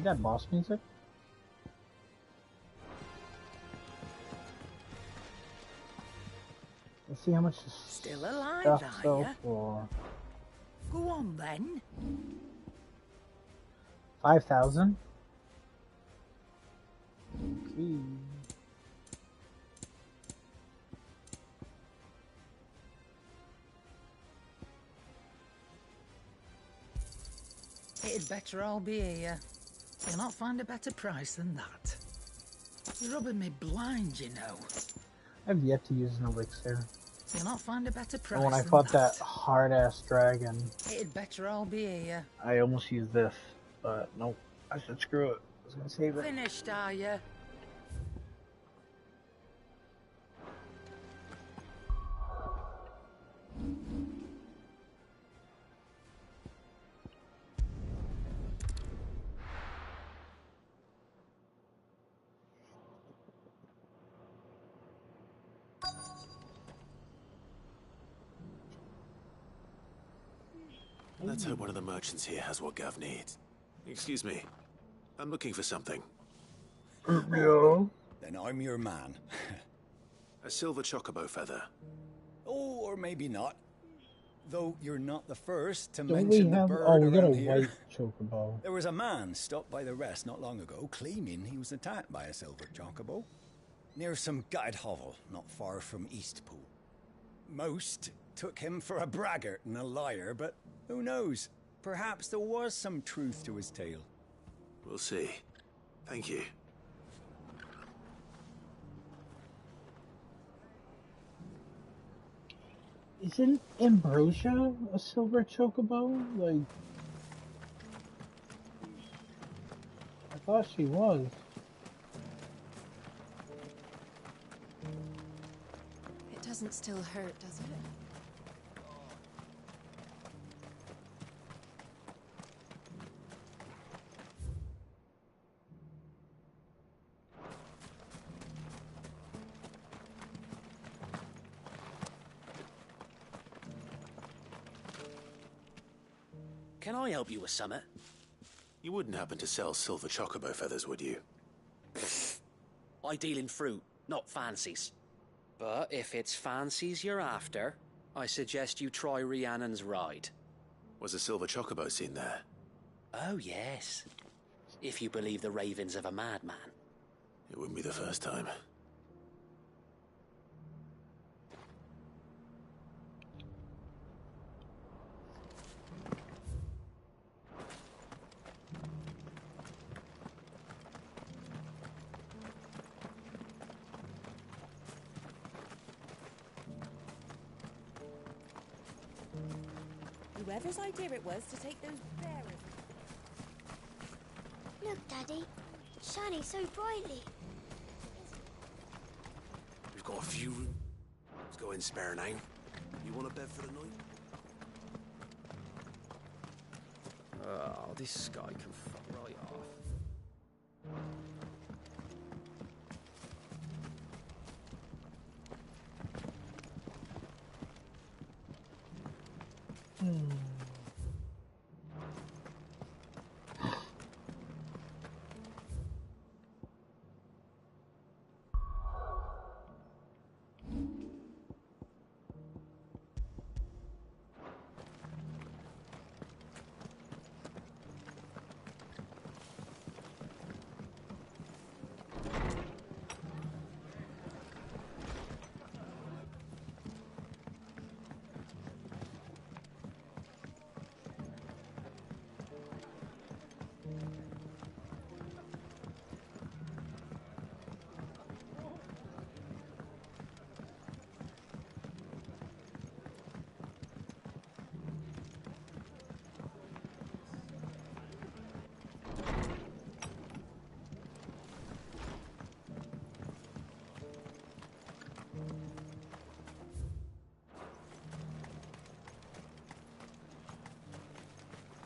Is that boss music? Let's see how much this Still alive, stuff are sells ya? for. Go on then. 5,000. Okay. It'd better all be here. You'll not find a better price than that. You're rubbing me blind, you know. I've yet to use an elixir. You'll not find a better price And when I than fought that. that hard-ass dragon, It'd better all be here. I almost used this, but nope. I said screw it. I was gonna save it. Finished, are ya? Let's hope one of the merchants here has what Gav needs. Excuse me. I'm looking for something. No. Then I'm your man. A silver chocobo feather. Oh, or maybe not. Though you're not the first to Don't mention we the have? bird Oh, we got a around here. white chocobo. There was a man stopped by the rest not long ago claiming he was attacked by a silver chocobo near some gutted hovel not far from Eastpool. Most took him for a braggart and a liar, but who knows? Perhaps there was some truth to his tale. We'll see. Thank you. Isn't Ambrosia a silver chocobo? Like, I thought she was. It doesn't still hurt, does it? Can I help you with something? You wouldn't happen to sell silver chocobo feathers, would you? I deal in fruit, not fancies. But if it's fancies you're after, I suggest you try Rhiannon's ride. Was a silver chocobo seen there? Oh, yes. If you believe the ravings of a madman. It wouldn't be the first time. Whoever's idea it was to take those bearers. Look, Daddy. It's shining so brightly. We've got a few rooms. Let's go in spare now. You want a bed for the night? Oh, this guy can fuck right off.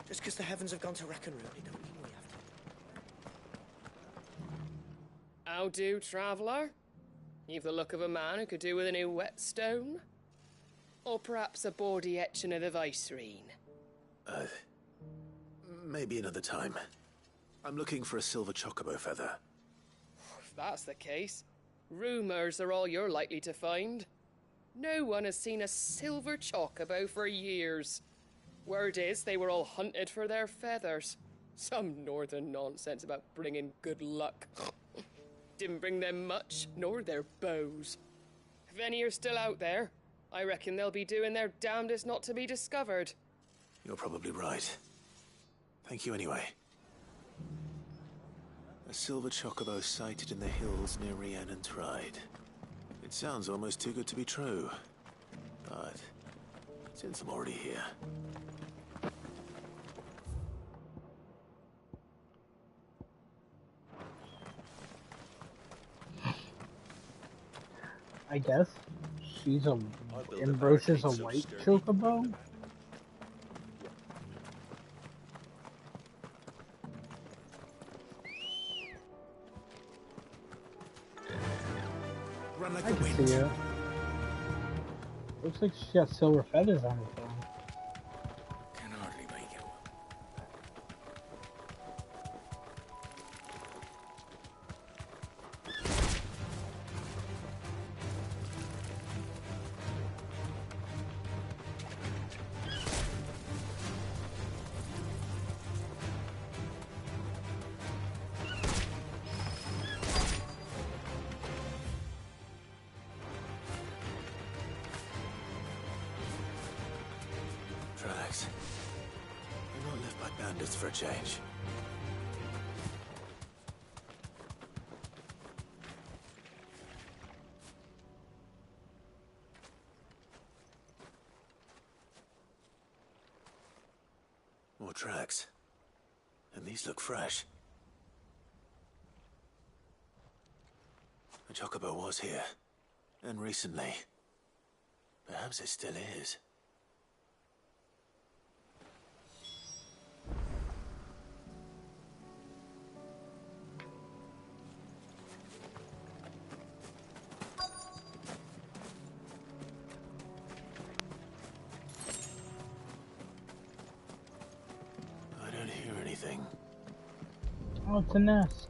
Just because the heavens have gone to wreck and ruin, it don't mean we have to. How do, traveller? You've the look of a man who could do with a new whetstone? Or perhaps a bawdy etching of the Vicerine? Maybe another time. I'm looking for a silver chocobo feather. If that's the case, rumors are all you're likely to find. No one has seen a silver chocobo for years. Word is they were all hunted for their feathers. Some northern nonsense about bringing good luck. Didn't bring them much, nor their bows. If any are still out there, I reckon they'll be doing their damnedest not to be discovered. You're probably right. Thank you anyway. A silver chocobo sighted in the hills near Rhiannon's Ride. It sounds almost too good to be true. But since I'm already here... I guess she's Ambrosia's a white chocobo? Run like I the can wind. see it. Looks like she got silver feathers on her phone. Can hardly make it. Tracks. They're not left by bandits for a change. More tracks. And these look fresh. The chocobo was here. And recently. Perhaps it still is. I don't hear anything. Oh, it's a nest.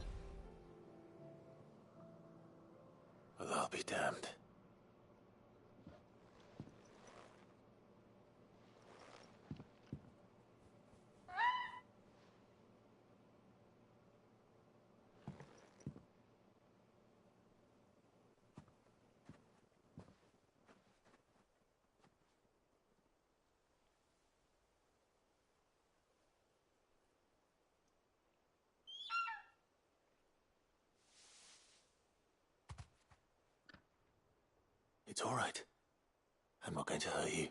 Well, I'll be damned. It's all right. I'm not going to hurt you.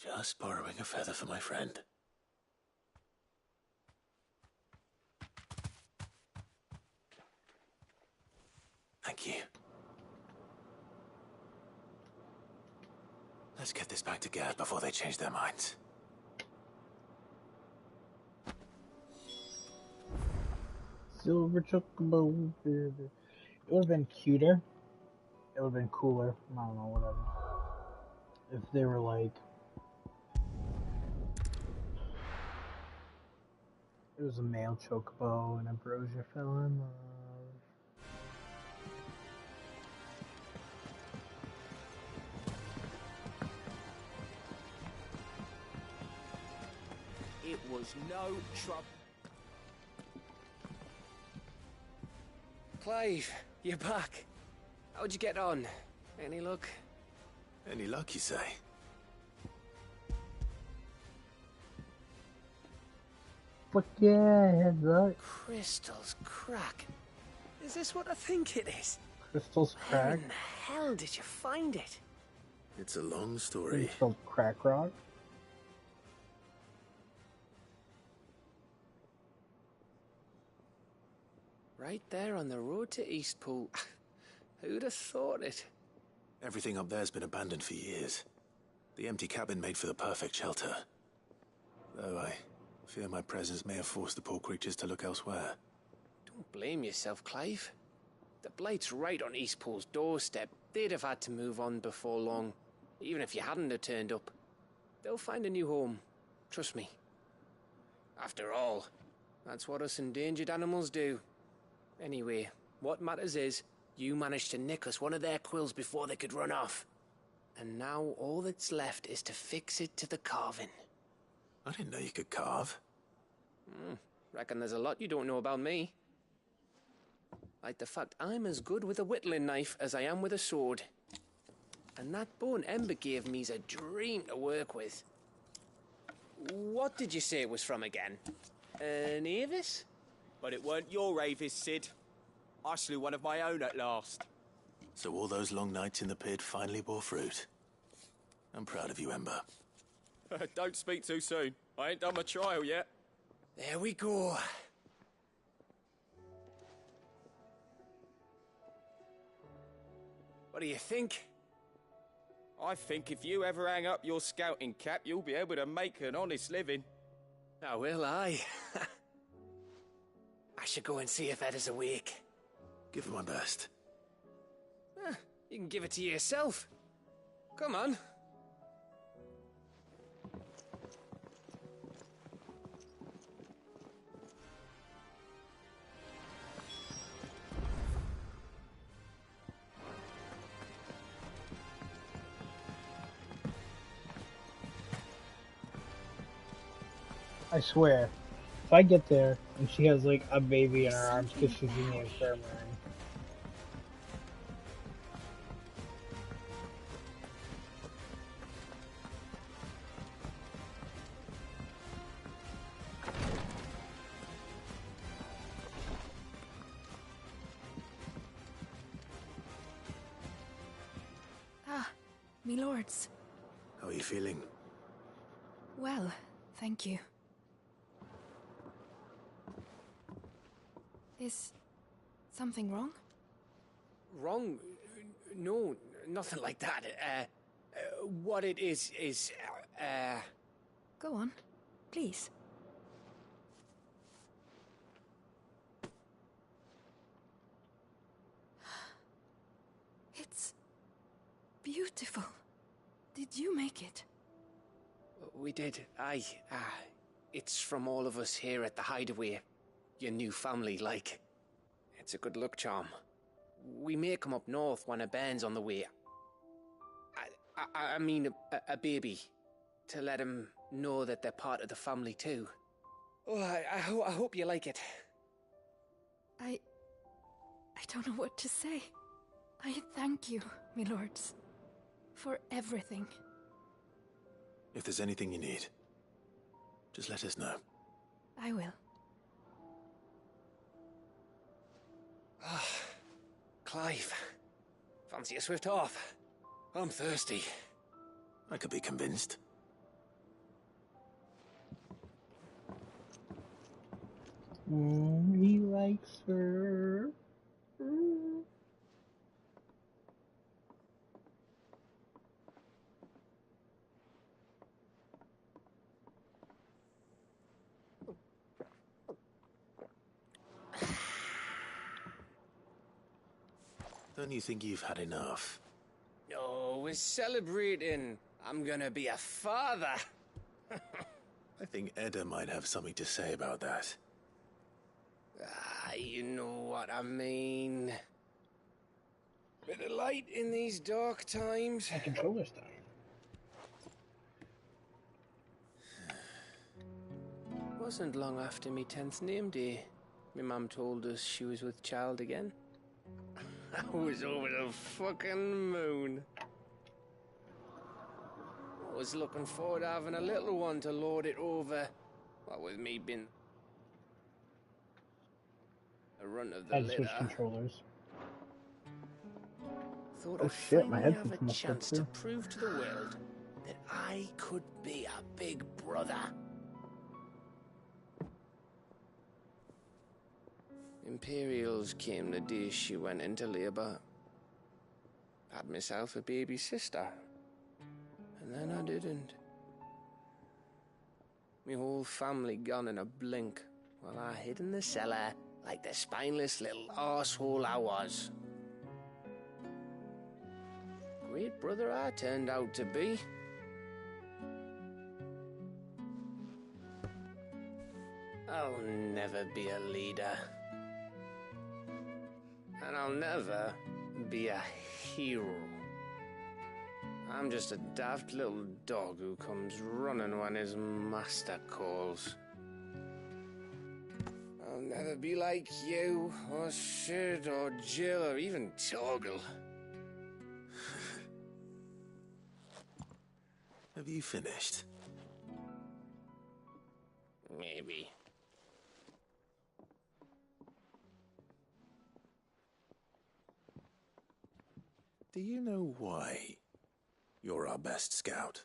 Just borrowing a feather for my friend. Thank you. Let's get this back to Gad before they change their minds. Silver chocobo. It would have been cuter. It would have been cooler. I don't know, whatever. If they were like... It was a male chocobo and Ambrosia fell in love. It was no trouble. Clive, you're back. How'd you get on? Any luck? Any luck, you say? Fuck yeah, heads up. Crystal's crack. Is this what I think it is? Crystal's How crack. in the hell did you find it? It's a long story. Crystal crack rock. Right there on the road to Eastpool. Who'd have thought it? Everything up there's been abandoned for years. The empty cabin made for the perfect shelter. Though I fear my presence may have forced the poor creatures to look elsewhere. Don't blame yourself, Clive. The Blight's right on Eastpool's doorstep. They'd have had to move on before long, even if you hadn't have turned up. They'll find a new home. Trust me. After all, That's what us endangered animals do. Anyway, what matters is, you managed to nick us one of their quills before they could run off. And now all that's left is to fix it to the carving. I didn't know you could carve. Reckon there's a lot you don't know about me. Like the fact I'm as good with a whittling knife as I am with a sword. And that bone Ember gave me's a dream to work with. What did you say it was from again? An Avis? But it weren't your Avis, Sid. I slew one of my own at last. So all those long nights in the pit finally bore fruit. I'm proud of you, Ember. Don't speak too soon. I ain't done my trial yet. There we go. What do you think? I think if you ever hang up your scouting cap, you'll be able to make an honest living. Oh, will I? I should go and see if Ed is awake. Give it my best. You can give it to yourself. Come on. I swear, if I get there and she has like a baby in her arms because she's in the infirmary. Ah, me lords. How are you feeling? Well, thank you. Is something wrong? Wrong? No, nothing like that. What it is... Go on, please. It's beautiful. Did you make it? We did. Aye. It's from all of us here at the Hideaway. Your new family, like. It's a good luck charm. We may come up north when a band's on the way. I mean a baby. To let him know that they're part of the family too. Oh, I hope you like it. I don't know what to say. I thank you, my lords, for everything. If there's anything you need, just let us know. I will. Clive, fancy a swift off? I'm thirsty. I could be convinced. He likes her. Don't you think you've had enough? No, we're celebrating. I'm gonna be a father. I think Edda might have something to say about that. You know what I mean. Bit of light in these dark times. My controller's dying. Wasn't long after me 10th name day. My mum told us she was with child again. I was over the fucking moon. I was looking forward to having a little one to lord it over. What with me being a run of the I had to switch litter. controllers. Thought Oh I'd shit, my finally headphones have a must go chance to too. prove to the world that I could be a big brother. Imperials came the day she went into labour. Had myself a baby sister. And then I didn't. My whole family gone in a blink, while I hid in the cellar like the spineless little arsehole I was. Great brother I turned out to be. I'll never be a leader. And I'll never be a hero. I'm just a daft little dog who comes running when his master calls. I'll never be like you, or Sid, or Jill, or even Torgal. Have you finished? Maybe. Do you know why you're our best scout?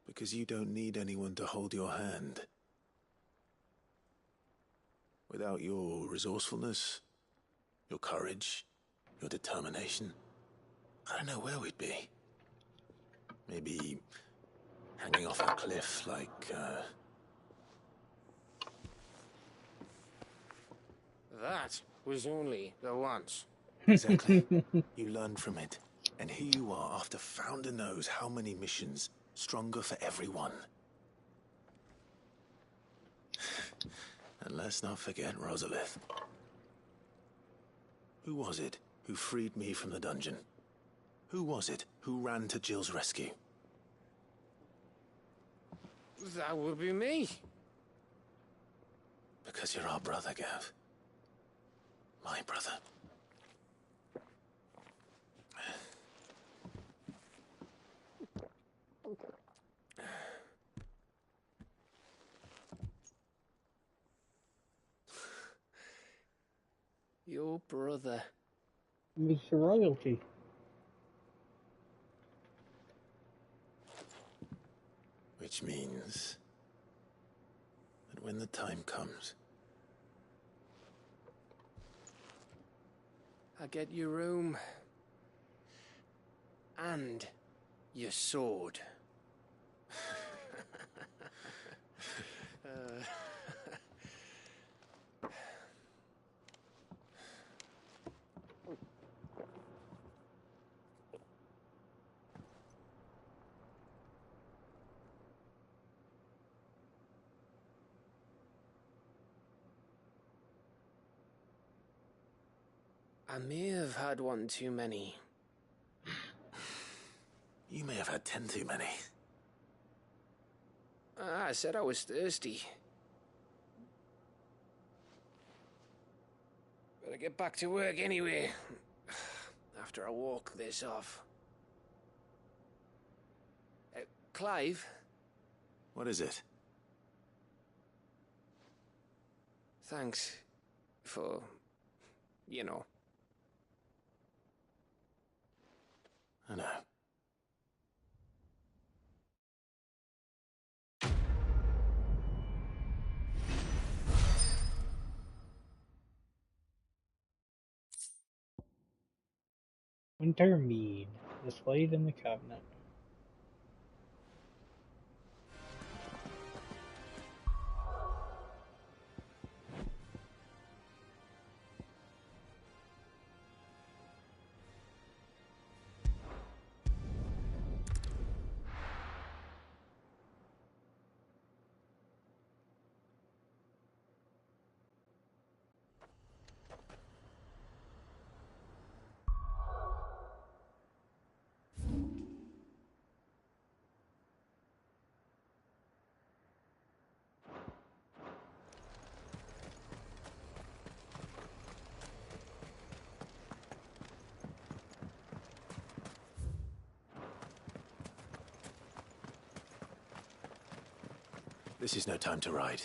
Because you don't need anyone to hold your hand. Without your resourcefulness, your courage, your determination, I don't know where we'd be. Maybe hanging off a cliff like, That was only the once. Exactly. You learned from it. And here you are after Founder knows how many missions, stronger for everyone. And let's not forget Rosalith. Who was it who freed me from the dungeon? Who was it who ran to Jill's rescue? That would be me. Because you're our brother, Gav. My brother. Your brother. Mr. Royalty. Which means that when the time comes, I get your room. And your sword. I may have had one too many. you may have had 10 too many. I said I was thirsty. Better get back to work anyway. After I walk this off. Clive? What is it? Thanks for, you know. I know. Winter mead, displayed in the cabinet. This is no time to ride.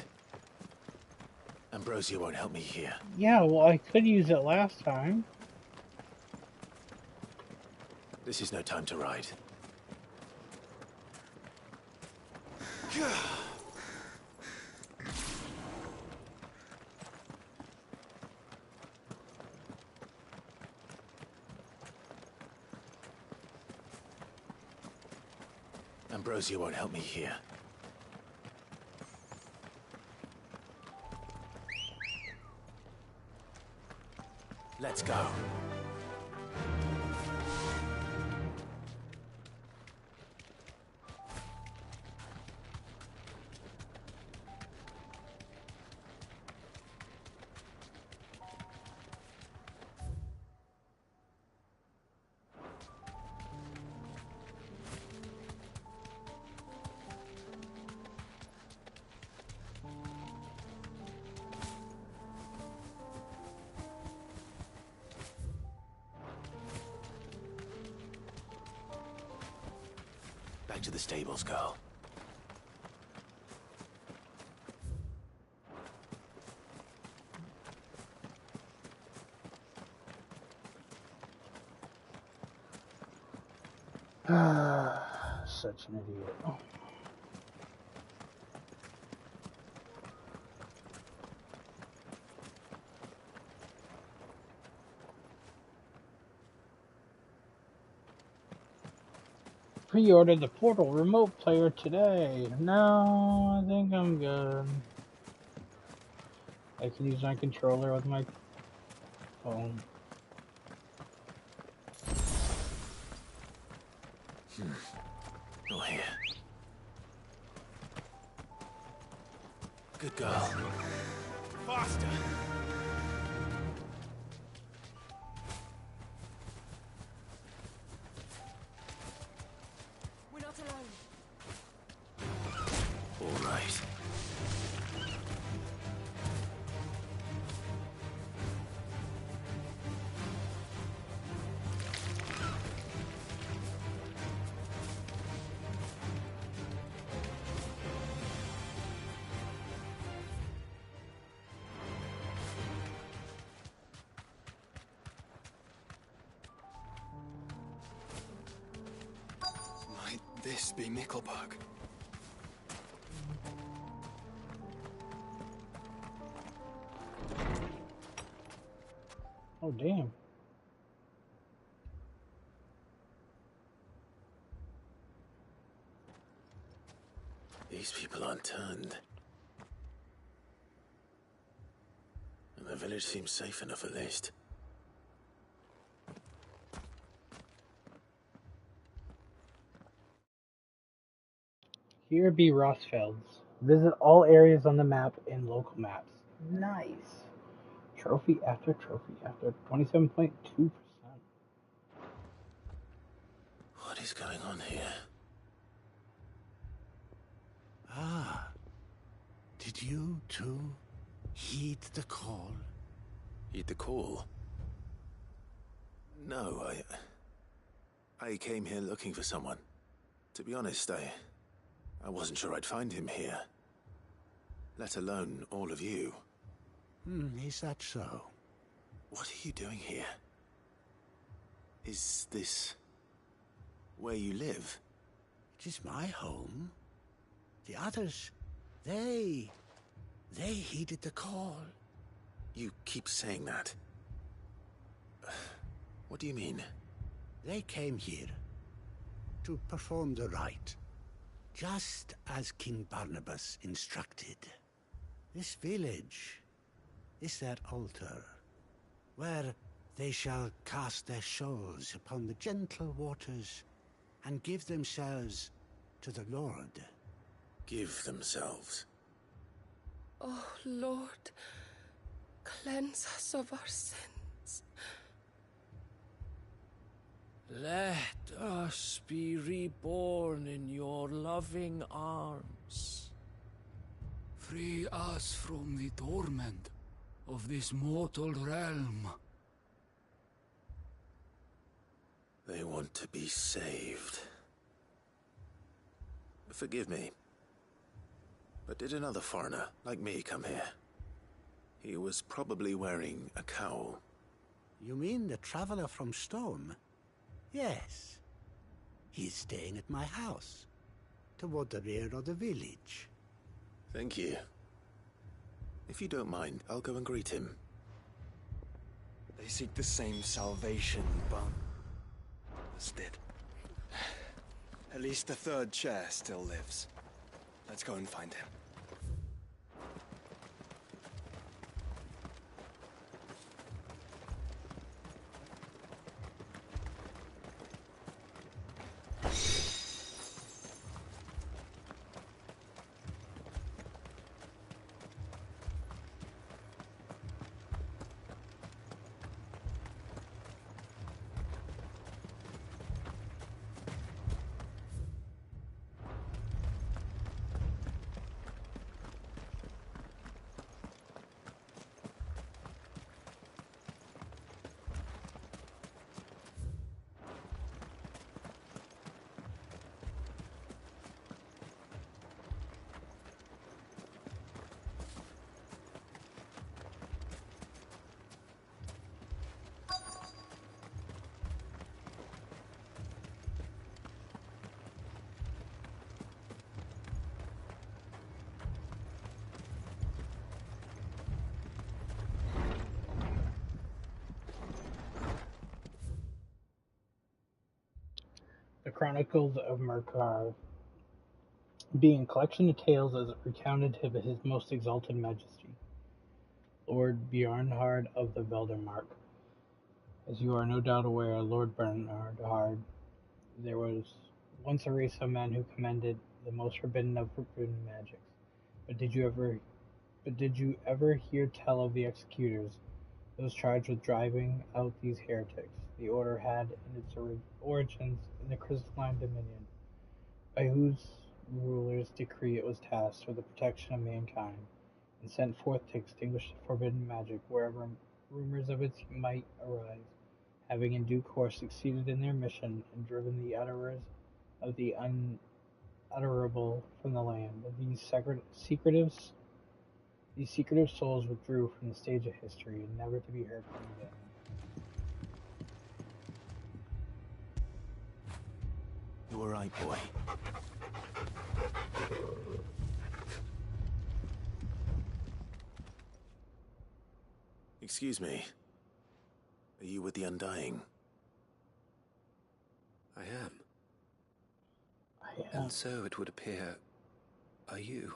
Ambrosia won't help me here. Yeah, well, I could use it last time. This is no time to ride. Ambrosia won't help me here. Let's go. back to the stables, girl. Such an idiot. Pre-order the Portal remote player today. No, I think I'm good. I can use my controller with my phone. Oh, here. Good girl. Faster! We're not alone. All right. Might this be Nickelberg? Oh, damn. These people aren't turned. And the village seems safe enough at least. Here be Rossfelds. Visit all areas on the map in local maps. Nice. Trophy after trophy after 27.2%. What is going on here? Ah. Did you, too, heed the call? Heed the call? No, I came here looking for someone. To be honest, I wasn't sure I'd find him here. Let alone all of you. Is that so? What are you doing here? Is this where you live? It is my home. The others, they heeded the call. You keep saying that. What do you mean? They came here to perform the rite, just as King Barnabas instructed. This village is their altar, where they shall cast their souls upon the gentle waters and give themselves to the Lord. Give themselves? Oh, Lord, cleanse us of our sins. Let us be reborn in your loving arms. Free us from the torment of this mortal realm. They want to be saved. Forgive me, but did another foreigner like me come here? He was probably wearing a cowl. You mean the traveler from Stone? Yes. He's staying at my house, toward the rear of the village. Thank you. If you don't mind, I'll go and greet him. They seek the same salvation Barnabas did. At least the third chair still lives. Let's go and find him. Chronicles of Mercar, being a collection of tales as recounted of his most exalted majesty, Lord Bernhard of the Veldermark. As you are no doubt aware, Lord Bernhard, there was once a race of men who commanded the most forbidden of forbidden magics. But did you ever hear tell of the executors, those charged with driving out these heretics? The order had in its origins in the crystalline dominion, by whose ruler's decree it was tasked with the protection of mankind, and sent forth to extinguish the forbidden magic wherever rumors of its might arise, having in due course succeeded in their mission and driven the utterers of the unutterable from the land. These secretive souls withdrew from the stage of history, and never to be heard from again. You were right, boy. Excuse me. Are you with the Undying? I am. And so it would appear, are you?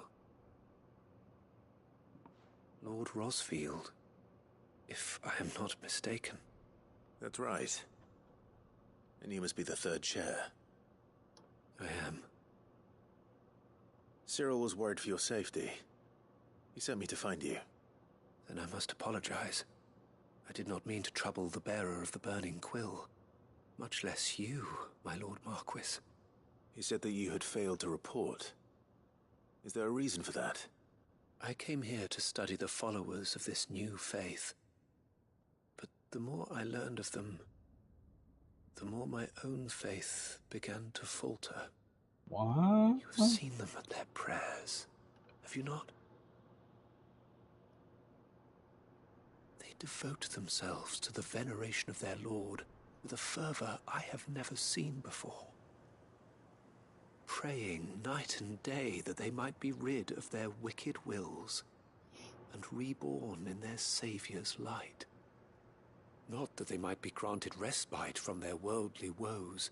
Lord Rosfield, if I am not mistaken. That's right. And you must be the third chair. I am. Cyril was worried for your safety. He sent me to find you. Then I must apologize. I did not mean to trouble the bearer of the burning quill, much less you, my Lord Marquis. He said that you had failed to report. Is there a reason for that? I came here to study the followers of this new faith. But the more I learned of them, the more my own faith began to falter. What? You have seen them at their prayers, have you not? They devote themselves to the veneration of their Lord with a fervor I have never seen before. Praying night and day that they might be rid of their wicked wills and reborn in their Saviour's light. Not that they might be granted respite from their worldly woes,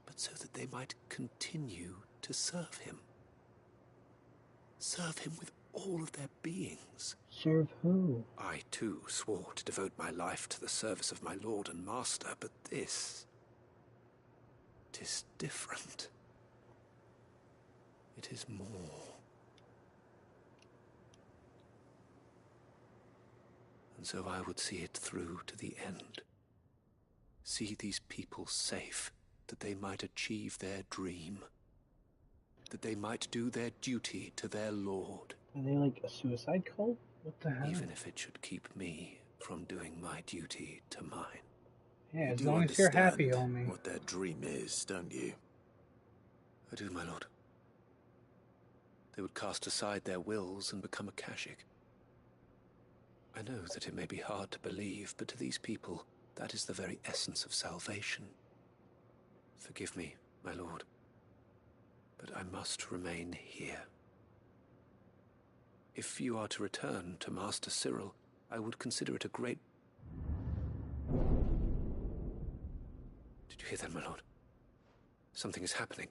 but so that they might continue to serve him. Serve him with all of their beings. Serve who? I, too, swore to devote my life to the service of my Lord and Master, but this... 'tis different. It is more. And so I would see it through to the end. See these people safe, that they might achieve their dream. That they might do their duty to their Lord. Are they like a suicide cult? What the hell? Even if it should keep me from doing my duty to mine. Yeah, as You long as you're happy, understand homie. what their dream is, don't you? I do, my lord. They would cast aside their wills and become a Kashik. I know that it may be hard to believe, but to these people, that is the very essence of salvation. Forgive me, my lord, but I must remain here. If you are to return to Master Cyril, I would consider it a great... Did you hear that, my lord? Something is happening.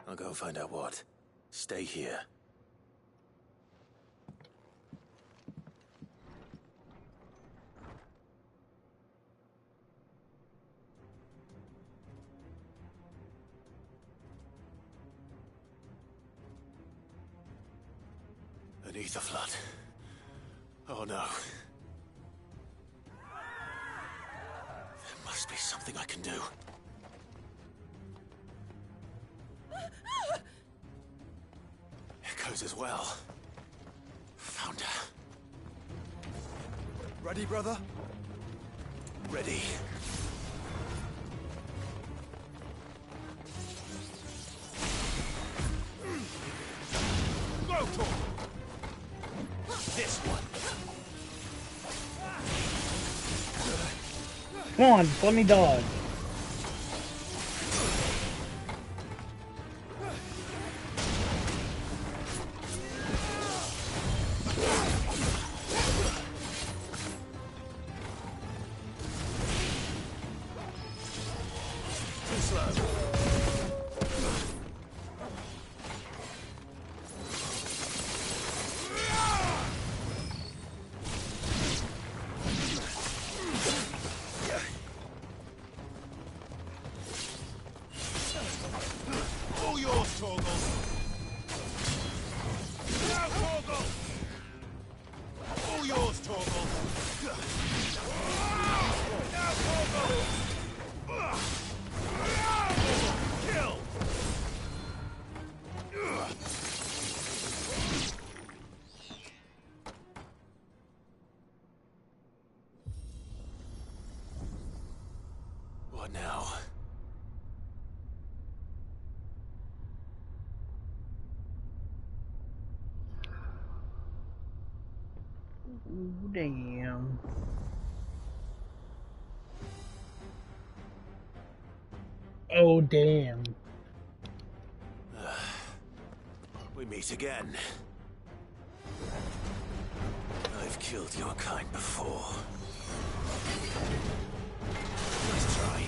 I'll go and find out what. Stay here. An ether flood. Oh no. There must be something I can do. Echoes as well. Found her. Ready, brother? Ready. Go, Tor! This one. Come on, just let me dodge. Too slow. What now? Ooh, damn. Oh, damn. We meet again. I've killed your kind before. Nice try.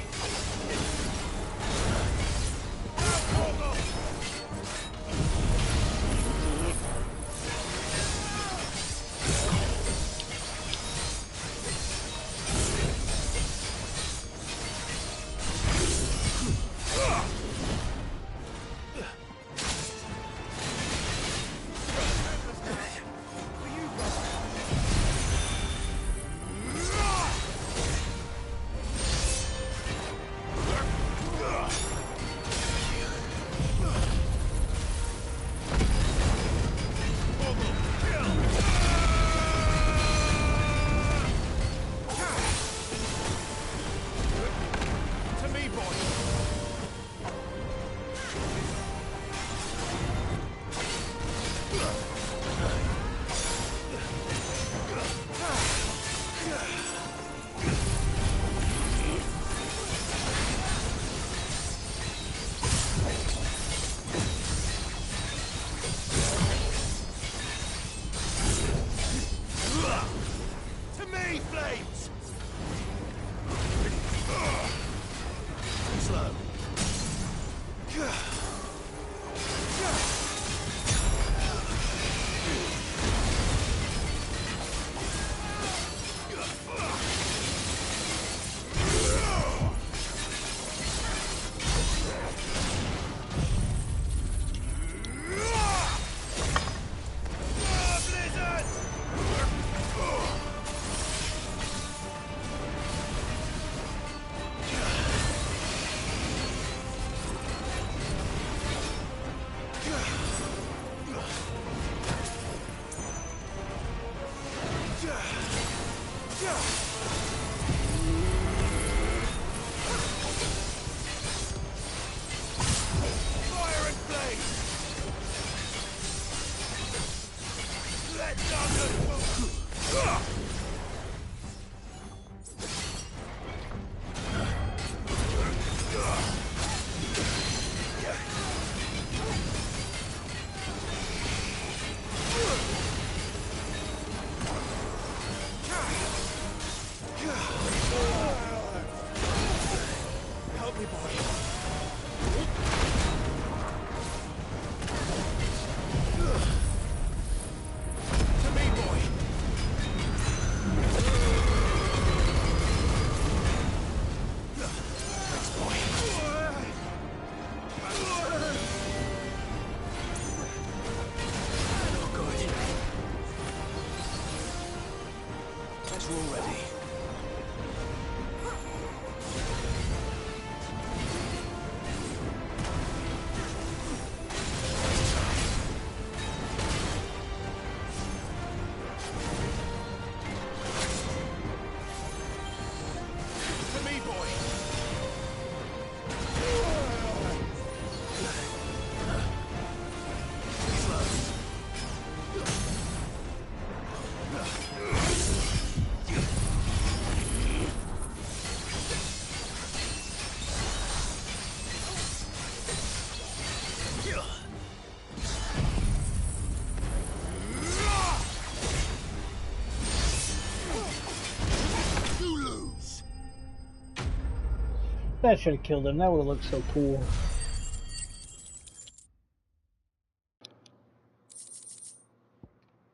That should have killed him. That would have looked so cool.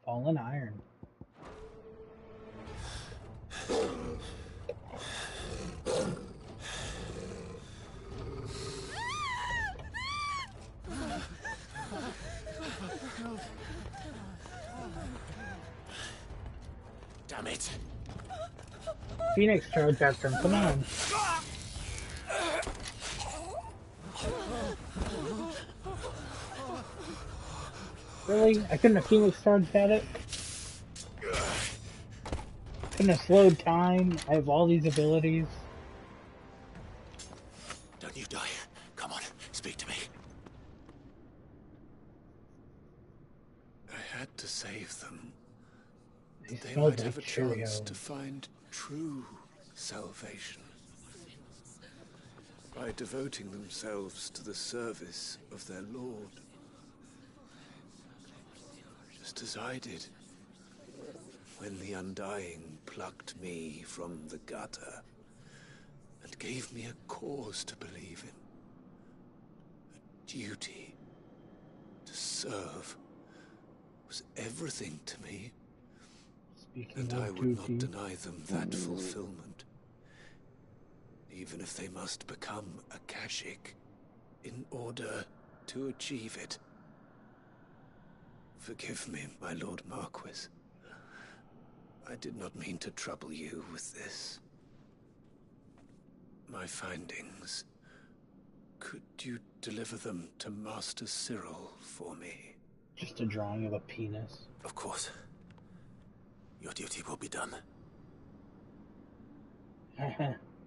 Fallen iron. Damn it. Phoenix charge after him. Come on. Really? I couldn't have Phoenix charged at it? Couldn't have slowed time? I have all these abilities. save them, that they smelled might have like a chance Cheerios. to find true salvation by devoting themselves to the service of their Lord. Just as I did when the Undying plucked me from the gutter and gave me a cause to believe in. A duty to serve was everything to me. Speaking And of I would not duty. deny them that fulfillment, even if they must become a Kashik in order to achieve it. Forgive me, my Lord Marquis. I did not mean to trouble you with this. My findings. Could you deliver them to Master Cyril for me? Just a drawing of a penis. Of course. Your duty will be done.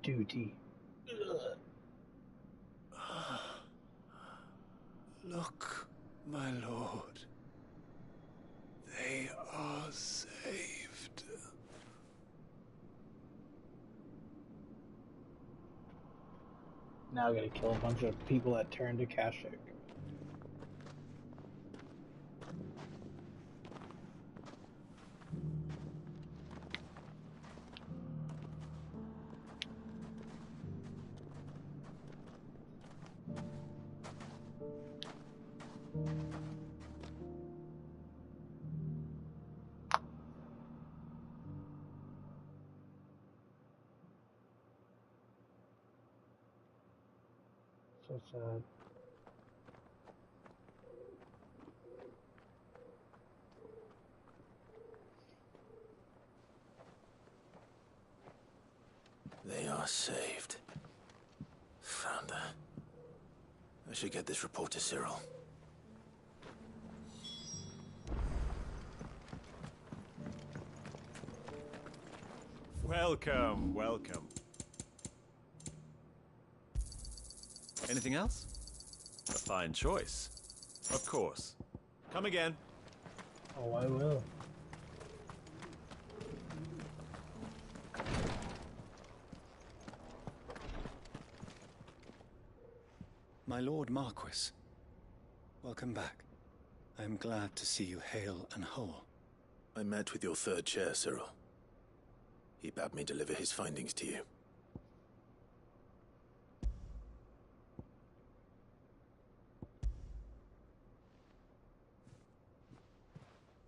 Duty. Look, my lord. They are saved. Now I gotta kill a bunch of people that turn to Kashik. So sad. They are saved. Founder. I should get this report to Cyril. Welcome, welcome. Anything else? A fine choice. Of course. Come again. Oh, I will. My Lord Marquis, welcome back. I am glad to see you hale and whole. I met with your third chair, Cyril. He bade me deliver his findings to you.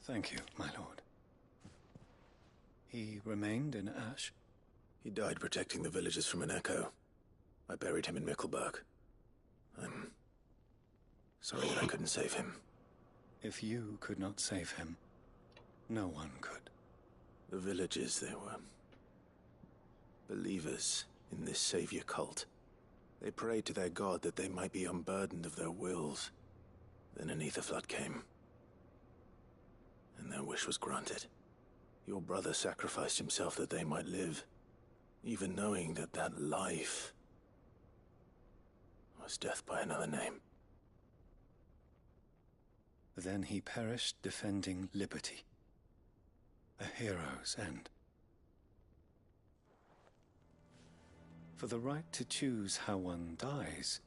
Thank you, my lord. He remained in Ash? He died protecting the villagers from an echo. I buried him in Mickelberg. I'm sorry that I couldn't save him. If you could not save him, no one could. The villagers, they were believers in this savior cult. They prayed to their god that they might be unburdened of their wills. Then an ether flood came, and their wish was granted. Your brother sacrificed himself that they might live, even knowing that that life was death by another name. Then he perished defending liberty. A hero's end. For the right to choose how one dies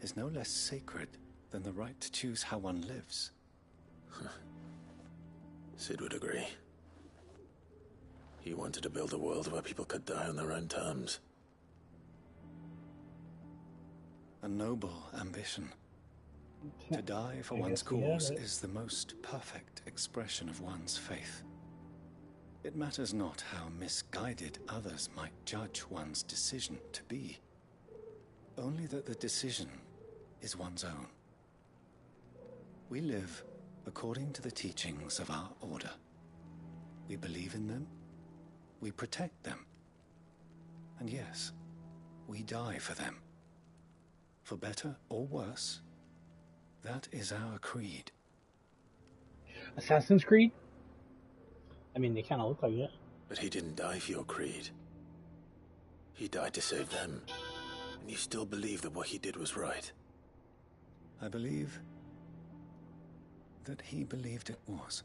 is no less sacred than the right to choose how one lives. Sid would agree. He wanted to build a world where people could die on their own terms. A noble ambition. To die for one's cause is the most perfect expression of one's faith. It matters not how misguided others might judge one's decision to be. Only that the decision is one's own. We live according to the teachings of our order. We believe in them. We protect them. And yes, we die for them. For better or worse, that is our creed. Assassin's Creed? I mean, they kind of look like it. But he didn't die for your creed. He died to save them. And you still believe that what he did was right. I believe that he believed it was.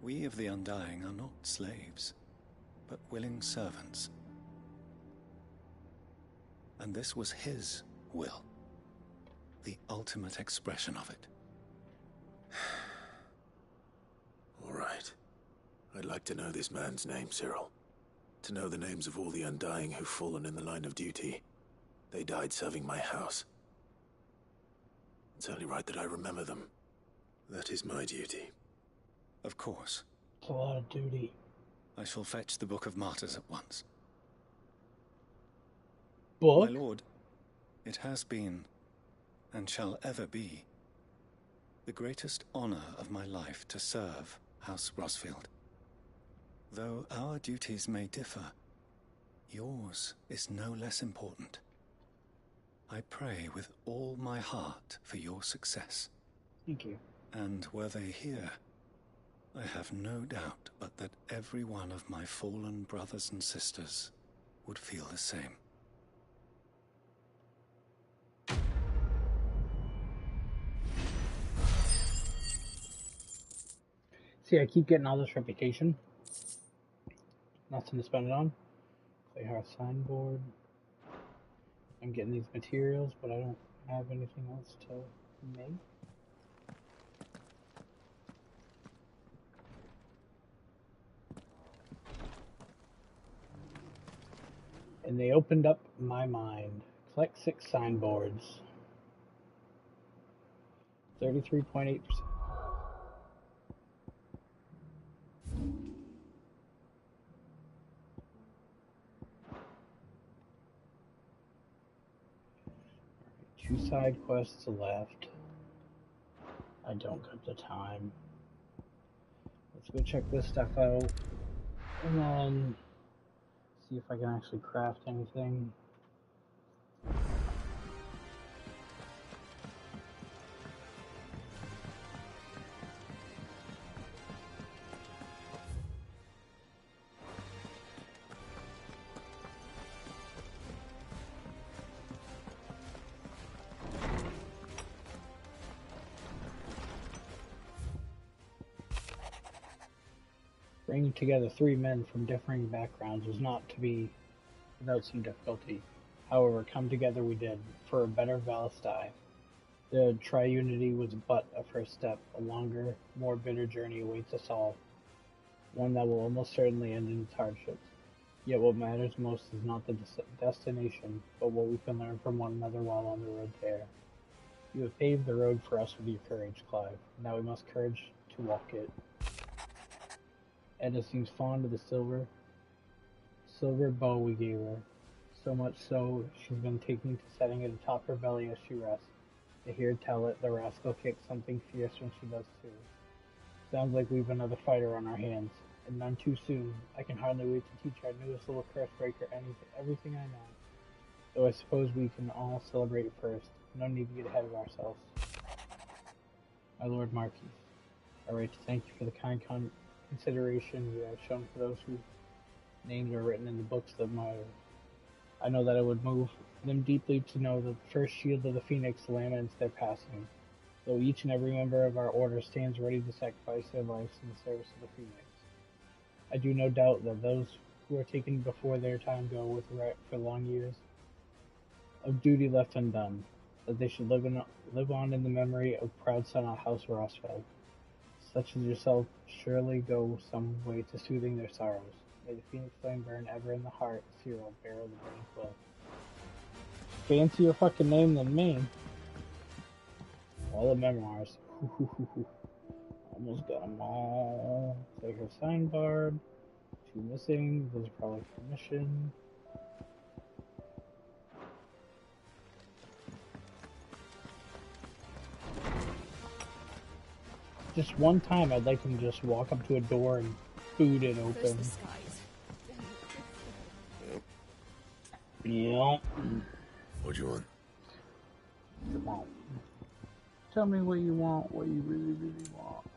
We of the Undying are not slaves, but willing servants. And this was his will, the ultimate expression of it. All right. I'd like to know this man's name, Cyril. To know the names of all the Undying who've fallen in the line of duty. They died serving my house. It's only right that I remember them. That is my duty. Of course. It's a lot of duty. I shall fetch the Book of Martyrs at once. Book? My lord, it has been, and shall ever be, the greatest honor of my life to serve House Rosfield. Though our duties may differ, yours is no less important. I pray with all my heart for your success. Thank you. And were they here, I have no doubt but that every one of my fallen brothers and sisters would feel the same. See, I keep getting all this reputation. Nothing to spend it on. Playhouse signboard. I'm getting these materials, but I don't have anything else to make. And they opened up my mind. Collect 6 signboards. 33.8%. Two side quests left. I don't got the time. Let's go check this stuff out. And then see if I can actually craft anything. Bringing together 3 men from differing backgrounds was not to be without some difficulty. However, come together we did, for a better Valestai. The triunity was but a first step. A longer, more bitter journey awaits us all, one that will almost certainly end in its hardships. Yet what matters most is not the destination, but what we can learn from one another while on the road there. You have paved the road for us with your courage, Clive. Now we must courage to walk it. Edda seems fond of the silver bow we gave her. So much so, she's been taking to setting it atop her belly as she rests. To hear tell it, the rascal kicks something fierce when she does too. Sounds like we've another fighter on our hands, and none too soon. I can hardly wait to teach our newest little curse breaker everything I know. Though I suppose we can all celebrate first. No need to get ahead of ourselves. My Lord Marquis, I write to thank you for the kind consideration you have shown for those whose names are written in the books of my... I know that it would move them deeply to know that the first shield of the Phoenix laments their passing, though each and every member of our order stands ready to sacrifice their lives in the service of the Phoenix. I do no doubt that those who are taken before their time go with regret for long years of duty left undone, that they should live on in the memory of proud son of House Rosfeld. Such as yourself surely go some way to soothing their sorrows. May the Phoenix flame burn ever in the heart, Cyril, bearer of the burning quill. Fancier fucking name than me. All the memoirs. Almost got them all. Like her signboard. 2 missing. Those are probably for mission. Just one time, I'd like him to just walk up to a door and boot it open. Yeah. What do you want? Come on. Tell me what you want, what you really, really want.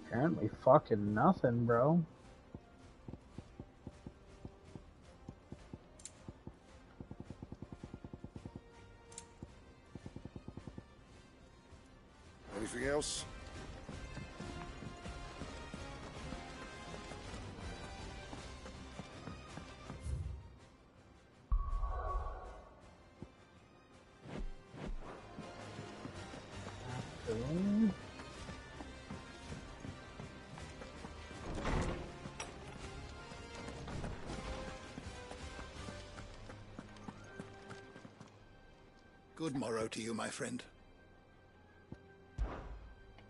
Apparently fucking nothing, bro. Anything else? Good morrow to you, my friend.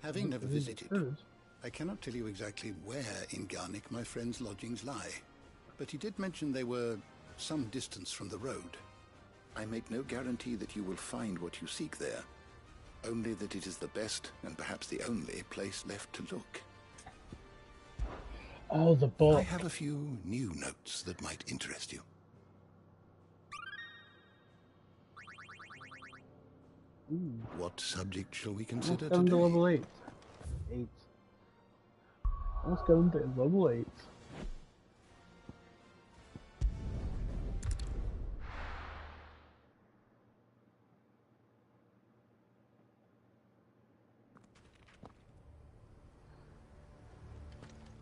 Having never visited, I cannot tell you exactly where in Garnick my friend's lodgings lie, but he did mention they were some distance from the road. I make no guarantee that you will find what you seek there, only that it is the best and perhaps the only place left to look. Oh, the book. I have a few new notes that might interest you. Ooh. What subject shall we consider Let's go into today? level 8. Let's go into level 8.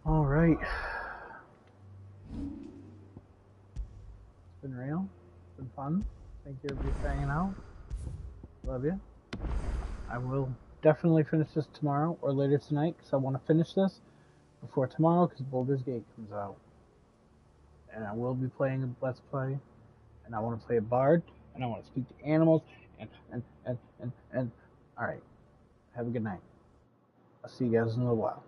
All right. It's been real. It's been fun. Thank you everybody for hanging out. Love you. I will definitely finish this tomorrow or later tonight because I want to finish this before tomorrow because Baldur's Gate comes out. And I will be playing a Let's Play. And I want to play a bard. And I want to speak to animals. And. Alright. Have a good night. I'll see you guys in a little while.